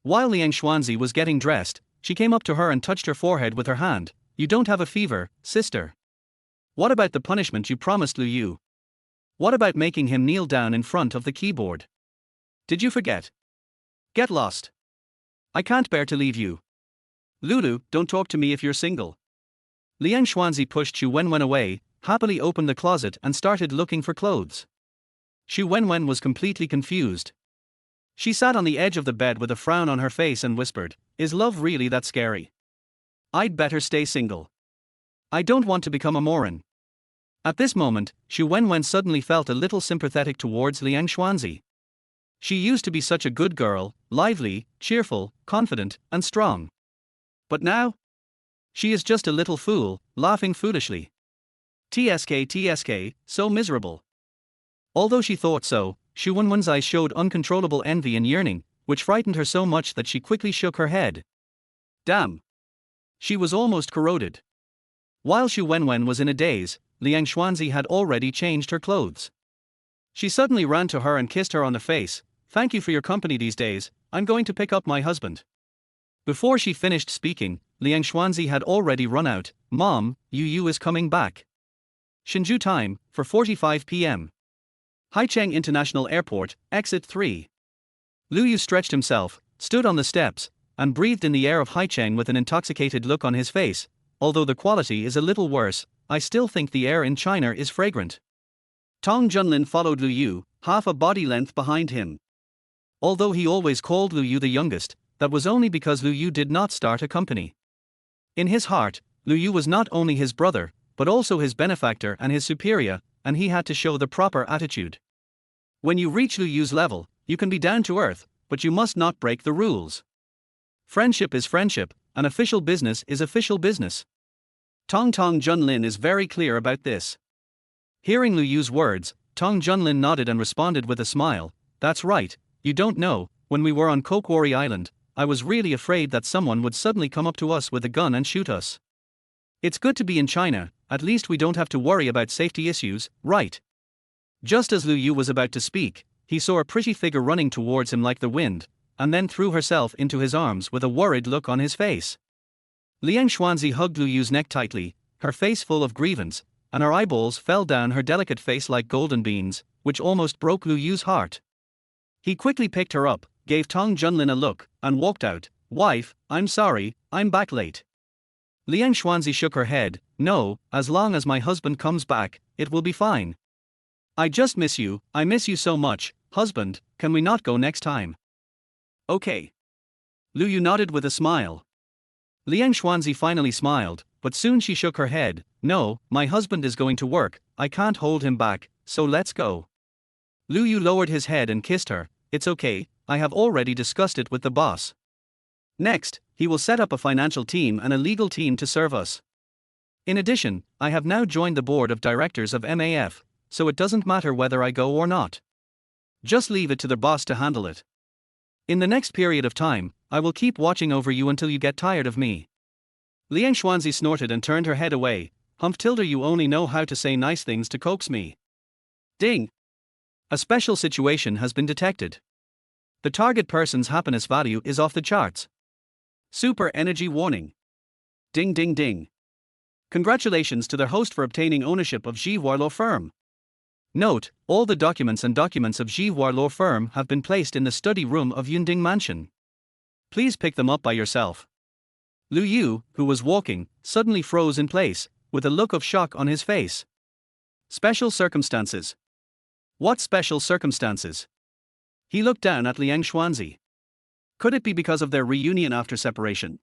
While Liang Xuanzi was getting dressed, She came up to her and touched her forehead with her hand. You don't have a fever, sister. What about the punishment you promised Lu Yu? What about making him kneel down in front of the keyboard? Did you forget? Get lost. I can't bear to leave you. Lulu, don't talk to me if you're single. Liang Xuanzi pushed Xu Wenwen away, happily opened the closet and started looking for clothes. Xu Wenwen was completely confused. She sat on the edge of the bed with a frown on her face and whispered, "Is love really that scary? I'd better stay single. I don't want to become a moron." At this moment, Xu Wenwen suddenly felt a little sympathetic towards Liang Xuanzi. She used to be such a good girl, lively, cheerful, confident, and strong. But now? She is just a little fool, laughing foolishly. TSK, so miserable. Although she thought so, Xu Wenwen's eyes showed uncontrollable envy and yearning, which frightened her so much that she quickly shook her head. Damn. She was almost corroded. While Xu Wenwen was in a daze, Liang Xuanzi had already changed her clothes. She suddenly ran to her and kissed her on the face. "Thank you for your company these days, I'm going to pick up my husband." Before she finished speaking, Liang Xuanzi had already run out. "Mom, Yu is coming back. Hsinchu time, 4:45 p.m. Haicheng International Airport, exit 3. Lu Yu stretched himself, stood on the steps, and breathed in the air of Haicheng with an intoxicated look on his face. Although the quality is a little worse, I still think the air in China is fragrant. Tong Junlin followed Lu Yu, half a body length behind him. Although he always called Lu Yu the youngest, that was only because Lu Yu did not start a company. In his heart, Lu Yu was not only his brother, but also his benefactor and his superior, and he had to show the proper attitude. When you reach Lu Yu's level, you can be down to earth, but you must not break the rules. Friendship is friendship, and official business is official business. Tong Junlin is very clear about this. Hearing Lu Yu's words, Tong Junlin nodded and responded with a smile. "That's right, you don't know, when we were on Kokwari Island, I was really afraid that someone would suddenly come up to us with a gun and shoot us. It's good to be in China, at least we don't have to worry about safety issues, right?" Just as Lu Yu was about to speak, he saw a pretty figure running towards him like the wind, and then threw herself into his arms with a worried look on his face. Liang Xuanzi hugged Lu Yu's neck tightly, her face full of grievance, and her eyeballs fell down her delicate face like golden beans, which almost broke Lu Yu's heart. He quickly picked her up, gave Tong Junlin a look, and walked out. "Wife, I'm sorry, I'm back late." Liang Xuanzi shook her head. "No, as long as my husband comes back, it will be fine. I just miss you, I miss you so much. Husband, can we not go next time?" "Okay." Lu Yu nodded with a smile. Liang Xuanzi finally smiled, but soon she shook her head. "No, my husband is going to work, I can't hold him back, so let's go." Lu Yu lowered his head and kissed her. "It's okay, I have already discussed it with the boss. Next, he will set up a financial team and a legal team to serve us. In addition, I have now joined the board of directors of MAF, so it doesn't matter whether I go or not. Just leave it to the boss to handle it. In the next period of time, I will keep watching over you until you get tired of me." Liang Xuanzi snorted and turned her head away. "Humptilda, you only know how to say nice things to coax me." Ding! A special situation has been detected. The target person's happiness value is off the charts. Super energy warning. Ding ding ding. Congratulations to their host for obtaining ownership of Jiwar Law Firm. Note, all the documents of Jiwar Law Firm have been placed in the study room of Yunding Mansion. Please pick them up by yourself. Lu Yu, who was walking, suddenly froze in place, with a look of shock on his face. Special circumstances. What special circumstances? He looked down at Liang Xuanzi. Could it be because of their reunion after separation?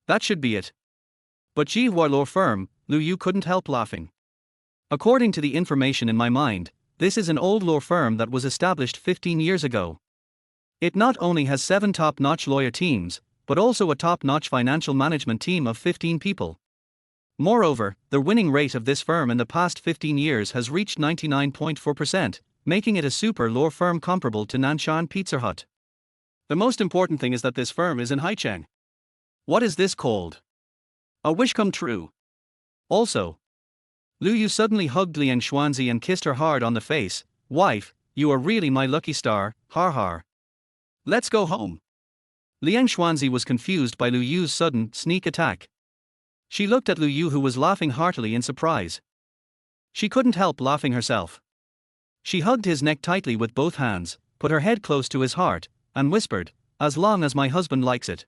That should be it. But Jiwar Law Firm, Lu Yu couldn't help laughing. According to the information in my mind, this is an old law firm that was established 15 years ago. It not only has 7 top-notch lawyer teams, but also a top-notch financial management team of 15 people. Moreover, the winning rate of this firm in the past 15 years has reached 99.4%, making it a super law firm comparable to Nanshan Pizza Hut. The most important thing is that this firm is in Haicheng. What is this called? A wish come true. Also, Lu Yu suddenly hugged Liang Xuanzi and kissed her hard on the face. "Wife, you are really my lucky star, har har. Let's go home." Liang Xuanzi was confused by Lu Yu's sudden, sneak attack. She looked at Lu Yu, who was laughing heartily in surprise. She couldn't help laughing herself. She hugged his neck tightly with both hands, put her head close to his heart, and whispered, "As long as my husband likes it."